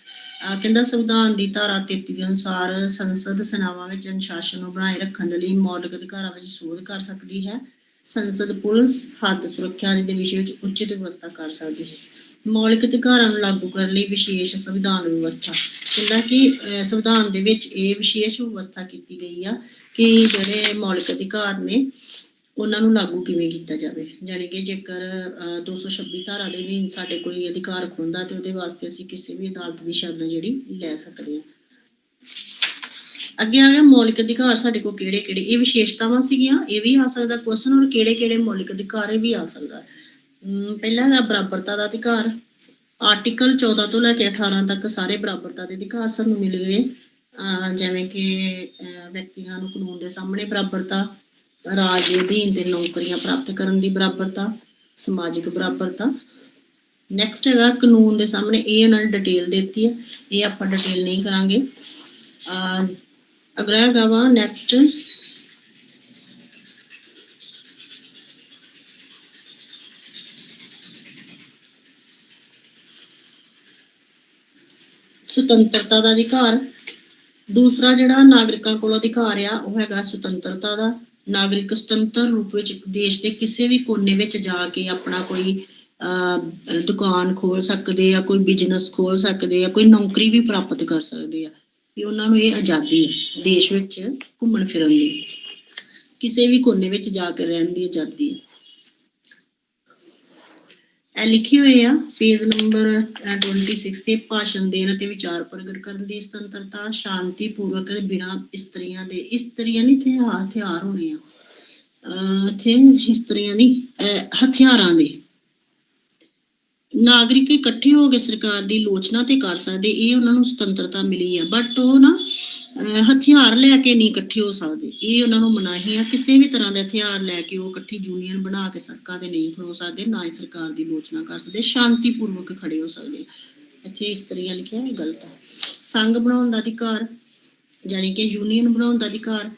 Speaker 1: ਕਹਿੰਦਾ ਸੰਵਿਧਾਨ ਦੀ ਧਾਰਾ 33 ਦੇ ਅਨੁਸਾਰ ਸੰਸਦ ਸੇਵਾਵਾਂ ਵਿੱਚ ਅਨੁਸ਼ਾਸਨ ਨੂੰ ਬਣਾਏ ਰੱਖਣ ਦੇ ਲਈ ਮੌਲਿਕ ਅਧਿਕਾਰਾਂ ਵਿੱਚ ਸੋਧ ਕਰ ਸਕਦੀ ਹੈ। ਸੰਸਦ ਪੁਲਿਸ, ਹੱਦ ਸੁਰੱਖਿਆ ਆਦਿ ਦੇ ਵਿਸ਼ੇ ਵਿੱਚ ਉਚਿਤ ਵਿਵਸਥਾ ਕਰ ਸਕਦੀ ਹੈ। ਮੌਲਿਕ ਅਧਿਕਾਰਾਂ ਨੂੰ ਲਾਗੂ ਕਰਨ ਲਈ ਵਿਸ਼ੇਸ਼ ਸੰਵਿਧਾਨ ਵਿਵਸਥਾ। ਕਹਿੰਦਾ ਕਿ ਸੰਵਿਧਾਨ ਦੇ ਵਿੱਚ ਇਹ ਵਿਸ਼ੇਸ਼ ਵਿਵਸਥਾ ਕੀਤੀ ਗਈ ਆ ਕਿ ਜਿਹੜੇ ਮੌਲਿਕ ਅਧਿਕਾਰ ਨੇ ਉਹਨਾਂ ਨੂੰ ਲਾਗੂ ਕਿਵੇਂ ਕੀਤਾ ਜਾਵੇ। ਜਾਣੀ ਕਿ ਜੇਕਰ 226 ਧਾਰਾ ਦੇ ਅਧੀਨ ਸਾਡੇ ਕੋਈ ਅਧਿਕਾਰ ਖੁੰਦਾ ਤੇ ਉਹਦੇ ਵਾਸਤੇ ਅਸੀਂ ਕਿਸੇ ਵੀ ਅਦਾਲਤ ਦੀ ਸ਼ਰਨ ਜਿਹੜੀ ਲੈ ਸਕਦੇ ਹਾਂ। ਅੱਗੇ ਆ ਗਿਆ ਮੌਲਿਕ ਅਧਿਕਾਰ ਸਾਡੇ ਕੋਲ ਕਿਹੜੇ ਕਿਹੜੇ। ਇਹ ਵਿਸ਼ੇਸ਼ਤਾਵਾਂ ਸੀਗੀਆਂ, ਇਹ ਵੀ ਆ ਸਕਦਾ ਕੁਐਸਚਨ, ਔਰ ਕਿਹੜੇ ਕਿਹੜੇ ਮੌਲਿਕ ਅਧਿਕਾਰ ਇਹ ਵੀ ਆ ਸਕਦਾ। ਪਹਿਲਾ ਹੈਗਾ ਬਰਾਬਰਤਾ ਦਾ ਅਧਿਕਾਰ। ਆਰਟੀਕਲ 14 ਤੋਂ ਲੈ ਕੇ 18 ਤੱਕ ਸਾਰੇ ਬਰਾਬਰਤਾ ਦੇ ਅਧਿਕਾਰ ਸਾਨੂੰ ਮਿਲ ਗਏ, ਜਿਵੇਂ ਕਿ ਵਿਅਕਤੀਆਂ ਨੂੰ ਕਾਨੂੰਨ ਦੇ ਸਾਹਮਣੇ ਬਰਾਬਰਤਾ, ਰਾਜ ਦੇ ਅਧੀਨ ਤੇ ਨੌਕਰੀਆਂ ਪ੍ਰਾਪਤ ਕਰਨ ਦੀ ਬਰਾਬਰਤਾ, ਸਮਾਜਿਕ ਬਰਾਬਰਤਾ। ਨੈਕਸਟ ਹੈਗਾ ਕਾਨੂੰਨ ਦੇ ਸਾਹਮਣੇ, ਇਹ ਉਹਨਾਂ ਨੇ ਡਿਟੇਲ ਦਿੱਤੀ ਹੈ, ਇਹ ਆਪਾਂ ਡਿਟੇਲ ਨਹੀਂ ਕਰਾਂਗੇ। ਅਗਲਾ ਹੈਗਾ ਵਾ ਨੈਕਸਟ ਸੁਤੰਤਰਤਾ ਦਾ ਅਧਿਕਾਰ। ਦੂਸਰਾ ਜਿਹੜਾ ਨਾਗਰਿਕਾਂ ਕੋਲ ਅਧਿਕਾਰ ਆ ਉਹ ਹੈਗਾ ਸੁਤੰਤਰਤਾ ਦਾ। ਨਾਗਰਿਕ ਸੁਤੰਤਰ ਰੂਪ ਵਿੱਚ ਦੇਸ਼ ਦੇ ਕਿਸੇ ਵੀ ਕੋਨੇ ਵਿੱਚ ਜਾ ਕੇ ਆਪਣਾ ਕੋਈ ਦੁਕਾਨ ਖੋਲ ਸਕਦੇ ਆ, ਕੋਈ ਬਿਜ਼ਨਸ ਖੋਲ ਸਕਦੇ ਆ, ਕੋਈ ਨੌਕਰੀ ਵੀ ਪ੍ਰਾਪਤ ਕਰ ਸਕਦੇ ਆ। ਵੀ ਉਹਨਾਂ ਨੂੰ ਇਹ ਆਜ਼ਾਦੀ ਹੈ ਦੇਸ਼ ਵਿੱਚ ਘੁੰਮਣ ਫਿਰਨ ਦੀ, ਕਿਸੇ ਵੀ ਕੋਨੇ ਵਿੱਚ ਜਾ ਕੇ ਰਹਿਣ ਦੀ ਆਜ਼ਾਦੀ ਹੈ। ਇਹ ਲਿਖੇ ਹੋਏ ਆ ਪੇਜ ਨੰਬਰ 26 ਤੇ, ਭਾਸ਼ਣ ਦੇਣ ਅਤੇ ਵਿਚਾਰ ਪ੍ਰਗਟ ਕਰਨ ਦੀ ਸੁਤੰਤਰਤਾ, ਸ਼ਾਂਤੀਪੂਰਵਕ ਬਿਨਾਂ ਇਸਤਰੀਆਂ ਦੇ, ਇਸਤਰੀਆਂ ਨਹੀਂ ਹਥਿਆਰ ਹੋਣੇ ਆ ਇੱਥੇ, ਇਸਤਰੀਆਂ ਨਹੀਂ ਹਥਿਆਰਾਂ ਦੇ, ਨਾਗਰਿਕ ਇਕੱਠੇ ਹੋ ਕੇ ਸਰਕਾਰ ਦੀ ਲੋਚਨਾ ਤੇ ਕਰ ਸਕਦੇ, ਇਹ ਉਹਨਾਂ ਨੂੰ ਸੁਤੰਤਰਤਾ ਮਿਲੀ ਆ। ਬਟ ਉਹ ਨਾ ਹਥਿਆਰ ਲੈ ਕੇ ਨਹੀਂ ਇਕੱਠੇ ਹੋ ਸਕਦੇ, ਇਹ ਉਹਨਾਂ ਨੂੰ ਮਨਾਹੀ ਆ। ਕਿਸੇ ਵੀ ਤਰ੍ਹਾਂ ਦੇ ਹਥਿਆਰ ਲੈ ਕੇ ਉਹ ਇਕੱਠੀ ਯੂਨੀਅਨ ਬਣਾ ਕੇ ਸੜਕਾਂ ਤੇ ਨਹੀਂ ਖਲੋ ਸਕਦੇ, ਨਾ ਹੀ ਸਰਕਾਰ ਦੀ ਲੋਚਨਾ ਕਰ ਸਕਦੇ, ਸ਼ਾਂਤੀਪੂਰਵਕ ਖੜੇ ਹੋ ਸਕਦੇ। ਇੱਥੇ ਇਸਤਰੀਆਂ ਲਿਖਿਆ ਇਹ ਗਲਤ ਹੈ। ਸੰਘ ਬਣਾਉਣ ਦਾ ਅਧਿਕਾਰ, ਯਾਨੀ ਕਿ ਯੂਨੀਅਨ ਬਣਾਉਣ ਦਾ ਅਧਿਕਾਰ,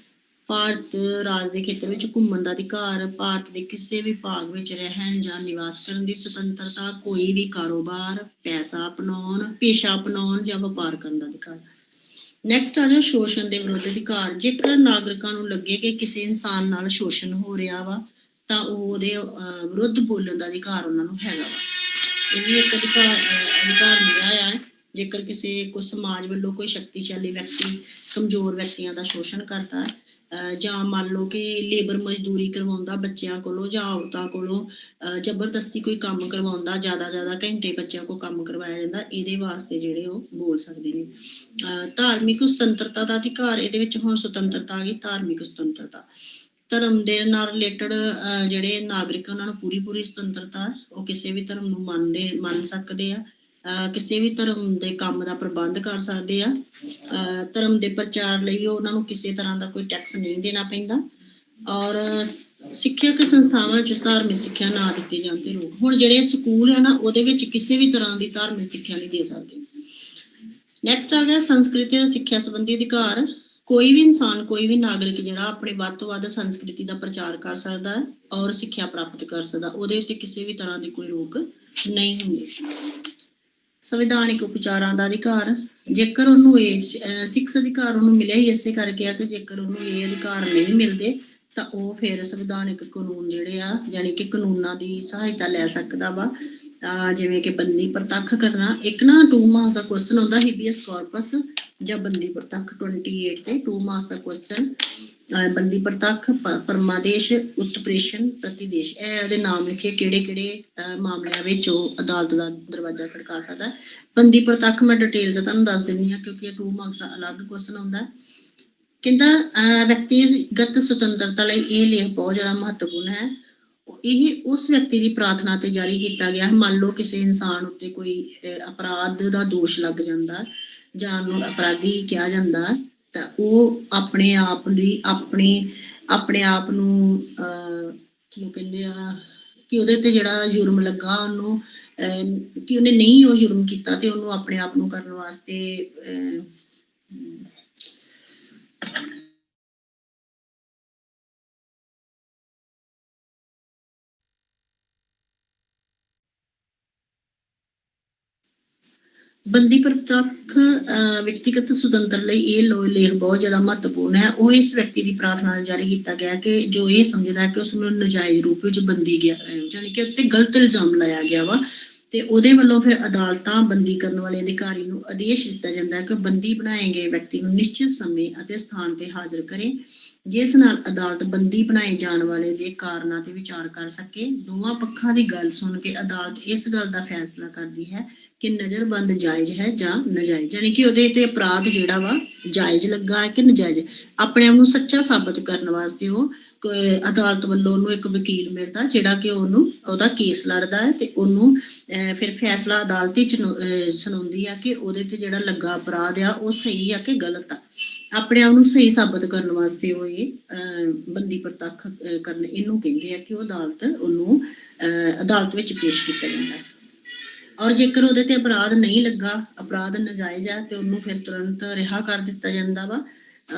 Speaker 1: ਭਾਰਤ ਰਾਜ ਦੇ ਖੇਤਰ ਵਿੱਚ ਘੁੰਮਣ ਦਾ ਅਧਿਕਾਰ, ਭਾਰਤ ਦੇ ਕਿਸੇ ਵੀ ਭਾਗ ਵਿੱਚ ਰਹਿਣ ਜਾਂ ਨਿਵਾਸ ਕਰਨ ਦੀ ਸੁਤੰਤਰਤਾ, ਕੋਈ ਵੀ ਕਾਰੋਬਾਰ, ਪੇਸ਼ਾ ਅਪਣਾਉਣ ਜਾਂ ਵਪਾਰ ਕਰਨ ਦਾ ਅਧਿਕਾਰ। ਨੈਕਸਟ ਆ ਜਾਓ ਸ਼ੋਸ਼ਣ ਦੇ ਵਿਰੁੱਧ ਅਧਿਕਾਰ। ਜੇਕਰ ਨਾਗਰਿਕਾਂ ਨੂੰ ਲੱਗੇ ਕਿ ਕਿਸੇ ਇਨਸਾਨ ਨਾਲ ਸ਼ੋਸ਼ਣ ਹੋ ਰਿਹਾ ਵਾ ਤਾਂ ਉਹਦੇ ਵਿਰੁੱਧ ਬੋਲਣ ਦਾ ਅਧਿਕਾਰ ਉਹਨਾਂ ਨੂੰ ਹੈਗਾ ਵਾ। ਇਹ ਵੀ ਇੱਕ ਅਧਿਕਾਰ ਮਿਲਿਆ ਹੈ। ਜੇਕਰ ਕੋਈ ਸਮਾਜ ਵੱਲੋਂ ਕੋਈ ਸ਼ਕਤੀਸ਼ਾਲੀ ਵਿਅਕਤੀ ਕਮਜ਼ੋਰ ਵਿਅਕਤੀਆਂ ਦਾ ਸ਼ੋਸ਼ਣ ਕਰਦਾ ਜਾਂ ਮੰਨ ਲਓ ਕਿ ਲੇਬਰ ਮਜ਼ਦੂਰੀ ਕਰਵਾਉਂਦਾ ਬੱਚਿਆਂ ਕੋਲੋਂ ਜਾਂ ਔਰਤਾਂ ਕੋਲੋਂ, ਜ਼ਬਰਦਸਤੀ ਕੋਈ ਕੰਮ ਕਰਵਾਉਂਦਾ, ਜ਼ਿਆਦਾ ਘੰਟੇ ਬੱਚਿਆਂ ਕੋਲ ਕੰਮ ਕਰਵਾਇਆ ਜਾਂਦਾ, ਇਹਦੇ ਵਾਸਤੇ ਜਿਹੜੇ ਉਹ ਬੋਲ ਸਕਦੇ ਨੇ। ਧਾਰਮਿਕ ਸੁਤੰਤਰਤਾ ਦਾ ਅਧਿਕਾਰ, ਇਹਦੇ ਵਿੱਚ ਹੁਣ ਸੁਤੰਤਰਤਾ ਆ ਗਈ ਧਾਰਮਿਕ ਸੁਤੰਤਰਤਾ। ਧਰਮ ਦੇ ਨਾਲ ਰਿਲੇਟਡ ਜਿਹੜੇ ਨਾਗਰਿਕ ਉਹਨਾਂ ਨੂੰ ਪੂਰੀ ਸੁਤੰਤਰਤਾ, ਉਹ ਕਿਸੇ ਵੀ ਧਰਮ ਨੂੰ ਮੰਨ ਸਕਦੇ ਆ, ਕਿਸੇ ਵੀ ਧਰਮ ਦੇ ਕੰਮ ਦਾ ਪ੍ਰਬੰਧ ਕਰ ਸਕਦੇ ਆ। ਧਰਮ ਦੇ ਪ੍ਰਚਾਰ ਲਈ ਉਹਨਾਂ ਨੂੰ ਕਿਸੇ ਤਰ੍ਹਾਂ ਦਾ ਕੋਈ ਟੈਕਸ ਨਹੀਂ ਦੇਣਾ ਪੈਂਦਾ। ਔਰ ਸਿੱਖਿਅਕ ਸੰਸਥਾਵਾਂ 'ਚ ਧਾਰਮਿਕ ਸਿੱਖਿਆ ਨਾ ਦਿੱਤੀ ਜਾਣ ਤੇ ਰੋਕ। ਹੁਣ ਜਿਹੜੇ ਸਕੂਲ ਹੈ ਨਾ ਉਹਦੇ ਵਿੱਚ ਕਿਸੇ ਵੀ ਤਰ੍ਹਾਂ ਦੀ ਧਾਰਮਿਕ ਸਿੱਖਿਆ ਨਹੀਂ ਦੇ ਸਕਦੇ। ਨੈਕਸਟ ਆ ਗਿਆ ਸੰਸਕ੍ਰਿਤੀ ਅਤੇ ਸਿੱਖਿਆ ਸੰਬੰਧੀ ਅਧਿਕਾਰ। ਕੋਈ ਵੀ ਇਨਸਾਨ, ਕੋਈ ਵੀ ਨਾਗਰਿਕ ਜਿਹੜਾ ਆਪਣੇ ਵੱਧ ਤੋਂ ਵੱਧ ਸੰਸਕ੍ਰਿਤੀ ਦਾ ਪ੍ਰਚਾਰ ਕਰ ਸਕਦਾ ਹੈ ਔਰ ਸਿੱਖਿਆ ਪ੍ਰਾਪਤ ਕਰ ਸਕਦਾ, ਉਹਦੇ ਉੱਤੇ ਕਿਸੇ ਵੀ ਤਰ੍ਹਾਂ ਦੀ ਕੋਈ ਰੋਕ ਨਹੀਂ ਹੁੰਦੀ। ਸੰਵਿਧਾਨਿਕ ਉਪਚਾਰਾਂ ਦਾ ਅਧਿਕਾਰ, ਜੇਕਰ ਉਹਨੂੰ ਇਹ ਸਿੱਖ ਅਧਿਕਾਰ ਉਹਨੂੰ ਮਿਲਿਆ ਹੀ ਇਸੇ ਕਰਕੇ ਆ ਕਿ ਜੇਕਰ ਉਹਨੂੰ ਇਹ ਅਧਿਕਾਰ ਨਹੀਂ ਮਿਲਦੇ ਤਾਂ ਉਹ ਫਿਰ ਸੰਵਿਧਾਨਿਕ ਕਾਨੂੰਨ ਜਿਹੜੇ ਆ, ਯਾਨੀ ਕਿ ਕਾਨੂੰਨਾਂ ਦੀ ਸਹਾਇਤਾ ਲੈ ਸਕਦਾ ਵਾ। ਜਿਵੇਂ ਕਿ ਬੰਦੀ ਪ੍ਰਤੱਖ ਕਰਨਾ, ਇੱਕ ਨਾ 2 ਮਾਰਕਸ ਦਾ ਕੁਐਸਚਨ ਆਉਂਦਾ ਹੀਬੀਅਸ ਕਾਰਪਸ ਜਾਂ ਬੰਦੀ ਪ੍ਰਤੱਖ 28 ਤੇ 2 ਮਾਰਕਸ ਦਾ ਕੁਐਸਚਨ। ਬੰਦੀ ਪ੍ਰਤੱਖ, ਪਰਮਾਦੇਸ਼, ਉਤਪ੍ਰੇਸ਼ਨ, ਪ੍ਰਤੀਦੇਸ਼, ਇਹ ਉਹਦੇ ਨਾਮ ਲਿਖੇ ਕਿਹੜੇ ਮਾਮਲਿਆਂ ਵਿੱਚ ਉਹ ਅਦਾਲਤ ਦਾ ਦਰਵਾਜ਼ਾ ਖੜਕਾ ਸਕਦਾ। ਬੰਦੀ ਪ੍ਰਤੱਖ ਮੈਂ ਡਿਟੇਲ 'ਚ ਤੁਹਾਨੂੰ ਦੱਸ ਦਿੰਦੀ ਹਾਂ ਕਿਉਂਕਿ ਇਹ 2 ਮਾਰਕਸ ਦਾ ਅਲੱਗ ਕੁਐਸਚਨ ਆਉਂਦਾ। ਕਹਿੰਦਾ ਵਿਅਕਤੀਗਤ ਸੁਤੰਤਰਤਾ ਲਈ ਇਹ ਲੇਖ ਬਹੁਤ ਜ਼ਿਆਦਾ ਮਹੱਤਵਪੂਰਨ ਹੈ। ਇਹ ਉਸ ਵਿਅਕਤੀ ਦੀ ਪ੍ਰਾਰਥਨਾ ਤੇ ਜਾਰੀ ਕੀਤਾ ਗਿਆ ਹੈ। ਮੰਨ ਲਓ ਕਿਸੇ ਇਨਸਾਨ ਉੱਤੇ ਕੋਈ ਅਪਰਾਧ ਦਾ ਦੋਸ਼ ਲੱਗ ਜਾਂਦਾ ਜਾਂ ਉਹਨੂੰ ਅਪਰਾਧੀ ਕਿਹਾ ਜਾਂਦਾ ਤਾਂ ਉਹ ਆਪਣੇ ਆਪ ਨੂੰ ਕੀ ਕਹਿੰਦੇ ਆ ਕਿ ਉਹਦੇ ਤੇ ਜਿਹੜਾ ਜੁਰਮ ਲੱਗਾ ਉਹਨੂੰ ਕਿ ਉਹਨੇ ਨਹੀਂ ਉਹ ਜੁਰਮ ਕੀਤਾ ਤੇ ਉਹਨੂੰ ਆਪਣੇ ਆਪ ਨੂੰ ਕਰਨ ਵਾਸਤੇ ਬੰਦੀ ਪ੍ਰਤੱਖ ਵਿਅਕਤੀਗਤ ਸੁਤੰਤਰ ਲਈ ਇਹ ਲੇਖ ਬਹੁਤ ਜ਼ਿਆਦਾ ਮਹੱਤਵਪੂਰਨ ਹੈ। ਉਹ ਇਸ ਵਿਅਕਤੀ ਦੀ ਪ੍ਰਾਰਥਨਾ ਨਾਲ ਜਾਰੀ ਕੀਤਾ ਗਿਆ ਕਿ ਜੋ ਇਹ ਸਮਝਦਾ ਕਿ ਉਸ ਨੂੰ ਨਜਾਇਜ਼ ਰੂਪ ਵਿੱਚ ਬੰਦੀ ਗਿਆ, ਯਾਨੀ ਕਿ ਉੱਤੇ ਗਲਤ ਇਲਜ਼ਾਮ ਲਾਇਆ ਗਿਆ ਵਾ ਤੇ ਉਹਦੇ ਵੱਲੋਂ ਫਿਰ ਅਦਾਲਤਾਂ ਬੰਦੀ ਕਰਨ ਵਾਲੇ ਅਧਿਕਾਰੀ ਨੂੰ ਆਦੇਸ਼ ਦਿੱਤਾ ਜਾਂਦਾ ਹੈ ਕਿ ਬੰਦੀ ਬਣਾਏ ਗਏ ਵਿਅਕਤੀ ਨੂੰ ਨਿਸ਼ਚਿਤ ਸਮੇਂ ਅਤੇ ਸਥਾਨ ਤੇ ਹਾਜ਼ਰ ਕਰੇ, ਜਿਸ ਨਾਲ ਅਦਾਲਤ ਬੰਦੀ ਬਣਾਏ ਜਾਣ ਵਾਲੇ ਦੇ ਕਾਰਨਾਂ ਤੇ ਵਿਚਾਰ ਕਰ ਸਕੇ। ਦੋਵਾਂ ਪੱਖਾਂ ਦੀ ਗੱਲ ਸੁਣ ਕੇ ਅਦਾਲਤ ਇਸ ਗੱਲ ਦਾ ਫੈਸਲਾ ਕਰਦੀ ਹੈ ਕਿ ਨਜ਼ਰਬੰਦ ਜਾਇਜ਼ ਹੈ ਜਾਂ ਨਜਾਇਜ਼, ਯਾਨੀ ਕਿ ਉਹਦੇ ਤੇ ਅਪਰਾਧ ਜਿਹੜਾ ਵਾ ਜਾਇਜ਼ ਲੱਗਾ ਹੈ ਕਿ ਨਜਾਇਜ਼। ਆਪਣੇ ਆਪ ਨੂੰ ਸੱਚਾ ਸਾਬਤ ਕਰਨ ਵਾਸਤੇ ਉਹ ਅਦਾਲਤ ਵੱਲੋਂ ਉਹਨੂੰ ਇੱਕ ਵਕੀਲ ਮਿਲਦਾ ਜਿਹੜਾ ਕਿ ਉਹਦਾ ਕੇਸ ਲੜਦਾ ਹੈ ਤੇ ਉਹਨੂੰ ਫਿਰ ਫੈਸਲਾ ਅਦਾਲਤ ਹੀ ਸੁਣਾਉਂਦੀ ਆ ਕਿ ਉਹਦੇ ਤੇ ਜਿਹੜਾ ਲੱਗਾ ਅਪਰਾਧ ਆ ਉਹ ਸਹੀ ਆ ਕਿ ਗਲਤ ਆ। ਆਪਣੇ ਆਪ ਨੂੰ ਸਹੀ ਸਾਬਤ ਕਰਨ ਵਾਸਤੇ ਉਹ ਇਹ ਬੰਦੀ ਪ੍ਰਤੱਖ ਕਰਨ ਇਹਨੂੰ ਕਹਿੰਦੇ ਆ ਕਿ ਉਹ ਉਹਨੂੰ ਅਦਾਲਤ ਵਿੱਚ ਪੇਸ਼ ਕੀਤਾ ਜਾਂਦਾ ਹੈ। ਔਰ ਜੇਕਰ ਉਹਦੇ ਤੇ ਅਪਰਾਧ ਨਹੀਂ ਲੱਗਾ, ਅਪਰਾਧ ਨਜਾਇਜ਼ ਹੈ ਤੇ ਉਹਨੂੰ ਫਿਰ ਤੁਰੰਤ ਰਿਹਾ ਕਰ ਦਿੱਤਾ ਜਾਂਦਾ ਵਾ।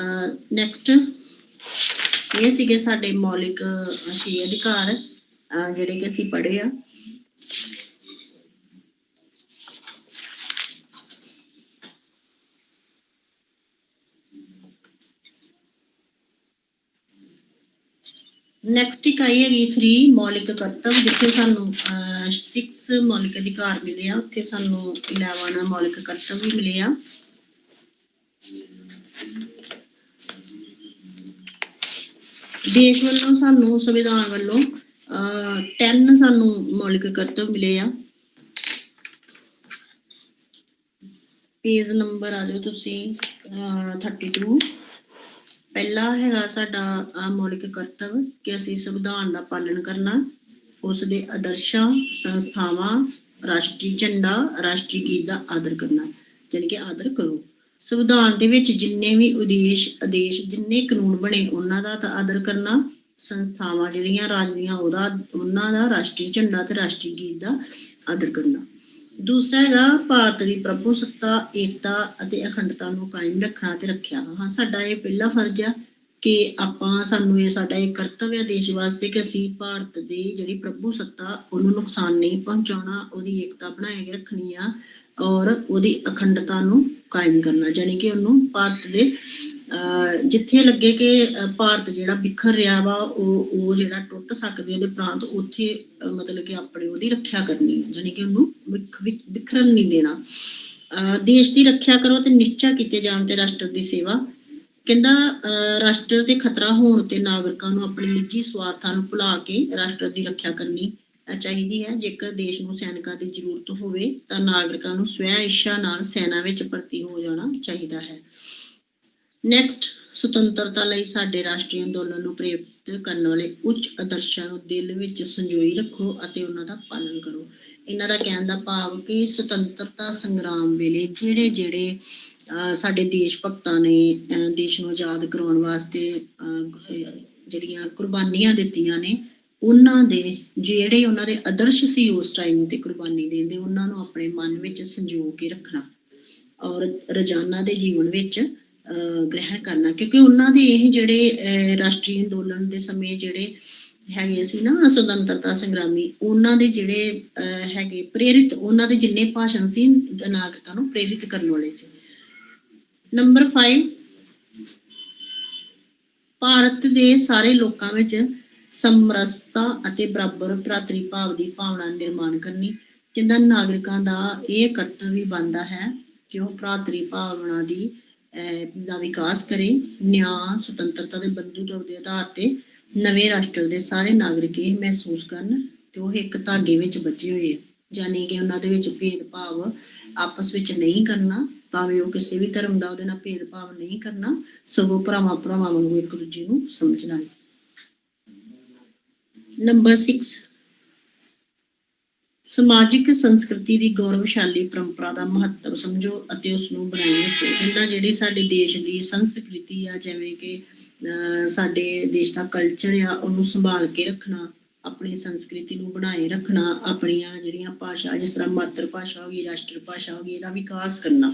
Speaker 1: ਨੈਕਸਟ ਇਹ ਸੀਗੇ ਸਾਡੇ ਮੌਲਿਕ 6 ਅਧਿਕਾਰ ਜਿਹੜੇ ਕਿ ਅਸੀਂ ਪੜ੍ਹੇ ਆ। ਨੈਕਸਟ ਇਕਾਈ ਹੈਗੀ 3 ਮੌਲਿਕ ਕਰਤਵ, ਜਿੱਥੇ ਸਾਨੂੰ 6 ਮੌਲਿਕ ਅਧਿਕਾਰ ਮਿਲੇ ਆ, ਉੱਥੇ ਸਾਨੂੰ 11 ਮੌਲਿਕ ਕਰਤਵ ਵੀ ਮਿਲੇ ਆ। ਦੇਸ਼ ਵੱਲੋਂ ਸਾਨੂੰ ਸੰਵਿਧਾਨ ਵੱਲੋਂ 10 ਸਾਨੂੰ ਮੌਲਿਕ ਕਰਤਵ ਮਿਲੇ ਆ। ਪੇਜ ਨੰਬਰ ਆ ਜਾਓ ਤੁਸੀਂ 32। ਪਹਿਲਾ ਹੈਗਾ ਸਾਡਾ ਮੌਲਿਕ ਕਰਤਵ ਕਿ ਅਸੀਂ ਸੰਵਿਧਾਨ ਦਾ ਪਾਲਣ ਕਰਨਾ, ਉਸ ਦੇ ਆਦਰਸ਼ਾਂ, ਸੰਸਥਾਵਾਂ, ਰਾਸ਼ਟਰੀ ਝੰਡਾ, ਰਾਸ਼ਟਰੀ ਗੀਤ ਦਾ ਆਦਰ ਕਰਨਾ, ਯਾਨੀ ਕਿ ਆਦਰ ਕਰੋ। ਸੰਵਿਧਾਨ ਦੇ ਵਿੱਚ ਜਿੰਨੇ ਵੀ ਆਦੇਸ਼ ਜਿੰਨੇ ਕਾਨੂੰਨ ਬਣੇ ਉਹਨਾਂ ਦਾ ਤਾਂ ਆਦਰ ਕਰਨਾ, ਸੰਸਥਾਵਾਂ ਜਿਹੜੀਆਂ ਰਾਜ ਦੀਆਂ ਉਹਨਾਂ ਦਾ ਰਾਸ਼ਟਰੀ ਝੰਡਾ ਤੇ ਰਾਸ਼ਟਰੀ ਗੀਤ ਦਾ ਆਦਰ ਕਰਨਾ। ਦੂਸਰਾ ਹੈਗਾ ਭਾਰਤ ਦੀ ਪ੍ਰਭੂ ਸੱਤਾ, ਏਕਤਾ ਅਤੇ ਅਖੰਡਤਾ ਨੂੰ ਕਾਇਮ ਰੱਖਣਾ ਤੇ ਰੱਖਿਆ। ਹਾਂ, ਸਾਡਾ ਇਹ ਪਹਿਲਾ ਫਰਜ਼ ਆ ਕਿ ਸਾਨੂੰ ਇਹ ਸਾਡਾ ਇਹ ਕਰਤੱਵ ਹੈ ਦੇਸ਼ ਵਾਸਤੇ ਕਿ ਅਸੀਂ ਭਾਰਤ ਦੀ ਜਿਹੜੀ ਪ੍ਰਭੂ ਸੱਤਾ ਉਹਨੂੰ ਨੁਕਸਾਨ ਨਹੀਂ ਪਹੁੰਚਾਉਣਾ, ਉਹਦੀ ਏਕਤਾ ਬਣਾ ਕੇ ਰੱਖਣੀ ਆ ਔਰ ਉਹਦੀ ਅਖੰਡਤਾ ਨੂੰ ਕਾਇਮ ਕਰਨਾ, ਯਾਨੀ ਕਿ ਉਹਨੂੰ ਭਾਰਤ ਦੇ ਜਿੱਥੇ ਲੱਗੇ ਕਿ ਭਾਰਤ ਜਿਹੜਾ ਬਿਖਰ ਰਿਹਾ ਵਾ ਉਹ ਜਿਹੜਾ ਟੁੱਟ ਸਕਦੇ ਉਹਦੇ ਪ੍ਰਾਂਤ, ਉੱਥੇ ਮਤਲਬ ਕਿ ਆਪਣੀ ਉਹਦੀ ਰੱਖਿਆ ਕਰਨੀ, ਯਾਨੀ ਕਿ ਉਹਨੂੰ ਬਿਖਰਨ ਨਹੀਂ ਦੇਣਾ। ਦੇਸ਼ ਦੀ ਰੱਖਿਆ ਕਰੋ ਤੇ ਨਿਸ਼ਚਾ ਕੀਤੇ ਜਾਣ ਤੇ ਰਾਸ਼ਟਰ ਦੀ ਸੇਵਾ। ਕਹਿੰਦਾ ਰਾਸ਼ਟਰ ਤੇ ਖਤਰਾ ਹੋਣ ਤੇ ਨਾਗਰਿਕਾਂ ਨੂੰ ਆਪਣੇ ਨਿੱਜੀ ਸਵਾਰਥਾਂ ਨੂੰ ਭੁਲਾ ਕੇ ਰਾਸ਼ਟਰ ਦੀ ਰੱਖਿਆ ਕਰਨੀ ਚਾਹੀਦੀ ਹੈ। ਜੇਕਰ ਦੇਸ਼ ਨੂੰ ਸੈਨਿਕਾਂ ਦੀ ਜ਼ਰੂਰਤ ਹੋਵੇ ਤਾਂ ਨਾਗਰਿਕਾਂ ਨੂੰ ਸਵੈ ਇੱਛਾ ਨਾਲ ਸੈਨਾ ਵਿੱਚ ਭਰਤੀ ਹੋ ਜਾਣਾ ਚਾਹੀਦਾ ਹੈ। ਨੈਕਸਟ, ਸੁਤੰਤਰਤਾ ਲਈ ਸਾਡੇ ਰਾਸ਼ਟਰੀ ਅੰਦੋਲਨ ਨੂੰ ਪ੍ਰੇਰਿਤ ਕਰਨ ਵਾਲੇ ਉੱਚ ਆਦਰਸ਼ਾਂ ਨੂੰ ਦਿਲ ਵਿੱਚ ਸੰਜੋਈ ਰੱਖੋ ਅਤੇ ਉਹਨਾਂ ਦਾ ਪਾਲਣ ਕਰੋ। ਇਹਨਾਂ ਦਾ ਕਹਿਣ ਦਾ ਭਾਵ ਕਿ ਸੁਤੰਤਰਤਾ ਸੰਗਰਾਮ ਵੇਲੇ ਜਿਹੜੇ ਸਾਡੇ ਦੇਸ਼ ਭਗਤਾਂ ਨੇ ਦੇਸ਼ ਨੂੰ ਆਜ਼ਾਦ ਕਰਾਉਣ ਵਾਸਤੇ ਜਿਹੜੀਆਂ ਕੁਰਬਾਨੀਆਂ ਦਿੱਤੀਆਂ ਨੇ, ਉਹਨਾਂ ਦੇ ਜਿਹੜੇ ਉਹਨਾਂ ਦੇ ਆਦਰਸ਼ ਸੀ ਉਸ ਟਾਈਮ ਤੇ ਕੁਰਬਾਨੀ ਦੇਣ, ਉਹਨਾਂ ਨੂੰ ਆਪਣੇ ਮਨ ਵਿੱਚ ਸੰਜੋ ਕੇ ਰੱਖਣਾ ਔਰ ਰੋਜ਼ਾਨਾ ਦੇ ਜੀਵਨ ਵਿੱਚ ਗ੍ਰਹਿਣ ਕਰਨਾ, ਕਿਉਂਕਿ ਉਹਨਾਂ ਦੇ ਇਹ ਜਿਹੜੇ ਰਾਸ਼ਟਰੀ ਅੰਦੋਲਨ ਦੇ ਸਮੇਂ ਜਿਹੜੇ ਹੈਗੇ ਸੀ ਨਾ ਸੁਤੰਤਰਤਾ ਸੰਗਰਾਮੀ, ਉਹਨਾਂ ਦੇ ਜਿਹੜੇ ਹੈਗੇ ਪ੍ਰੇਰਿਤ, ਉਹਨਾਂ ਦੇ ਜਿੰਨੇ ਭਾਸ਼ਣ ਸੀ ਨਾਗਰਿਕਾਂ ਨੂੰ ਪ੍ਰੇਰਿਤ ਕਰਨ ਵਾਲੇ ਸੀ। ਨੰਬਰ 5, ਭਾਰਤ ਦੇ ਸਾਰੇ ਲੋਕਾਂ ਵਿੱਚ ਸਮਰਸਤਾ ਅਤੇ ਬਰਾਬਰ ਭਰਾਤਰੀ ਭਾਵ ਦੀ ਭਾਵਨਾ ਨਿਰਮਾਣ ਕਰਨੀ। ਕਹਿੰਦਾ ਨਾਗਰਿਕਾਂ ਦਾ ਇਹ ਕਰਤੱਵ ਵੀ ਬਣਦਾ ਹੈ ਕਿ ਉਹ ਭਰਾਤਰੀ ਭਾਵਨਾ ਦਾ ਵਿਕਾਸ ਕਰੇ। ਨਿਆਂ, ਸੁਤੰਤਰਤਾ ਦੇ ਬੰਧੁਤਵ ਦੇ ਆਧਾਰ ਤੇ ਨਵੇਂ ਰਾਸ਼ਟਰ ਦੇ ਸਾਰੇ ਨਾਗਰਿਕ ਇਹ ਮਹਿਸੂਸ ਕਰਨ ਕਿ ਉਹ ਇੱਕ ਧਾਗੇ ਵਿੱਚ ਬੱਝੇ ਹੋਏ ਆ, ਯਾਨੀ ਕਿ ਉਹਨਾਂ ਦੇ ਵਿੱਚ ਭੇਦਭਾਵ ਆਪਸ ਵਿੱਚ ਨਹੀਂ ਕਰਨਾ, ਭਾਵੇਂ ਉਹ ਕਿਸੇ ਵੀ ਧਰਮ ਦਾ, ਉਹਦੇ ਨਾਲ ਭੇਦਭਾਵ ਨਹੀਂ ਕਰਨਾ, ਸਗੋਂ ਭਰਾਵਾਂ ਵਾਂਗੂ ਇੱਕ ਦੂਜੇ ਨੂੰ ਸਮਝਣਾ। ਨੰਬਰ 6, ਸਮਾਜਿਕ ਸੰਸਕ੍ਰਿਤੀ ਦੀ ਗੌਰਵਸ਼ਾਲੀ ਪਰੰਪਰਾ ਦਾ ਮਹੱਤਵ ਸਮਝੋ ਅਤੇ ਉਸ ਨੂੰ ਬਣਾਈ ਰੱਖੋ। ਕਹਿੰਦਾ ਜਿਹੜੀ ਸਾਡੇ ਦੇਸ਼ ਦੀ ਸੰਸਕ੍ਰਿਤੀ ਆ, ਜਿਵੇਂ ਕਿ ਸਾਡੇ ਦੇਸ਼ ਦਾ ਕਲਚਰ ਆ, ਉਹਨੂੰ ਸੰਭਾਲ ਕੇ ਰੱਖਣਾ, ਆਪਣੀ ਸੰਸਕ੍ਰਿਤੀ ਨੂੰ ਬਣਾਏ ਰੱਖਣਾ, ਆਪਣੀਆਂ ਜਿਹੜੀਆਂ ਭਾਸ਼ਾ, ਜਿਸ ਤਰ੍ਹਾਂ ਮਾਤਰ ਭਾਸ਼ਾ ਹੋ ਗਈ, ਰਾਸ਼ਟਰ ਭਾਸ਼ਾ ਹੋ ਗਈ, ਇਹਦਾ ਵਿਕਾਸ ਕਰਨਾ।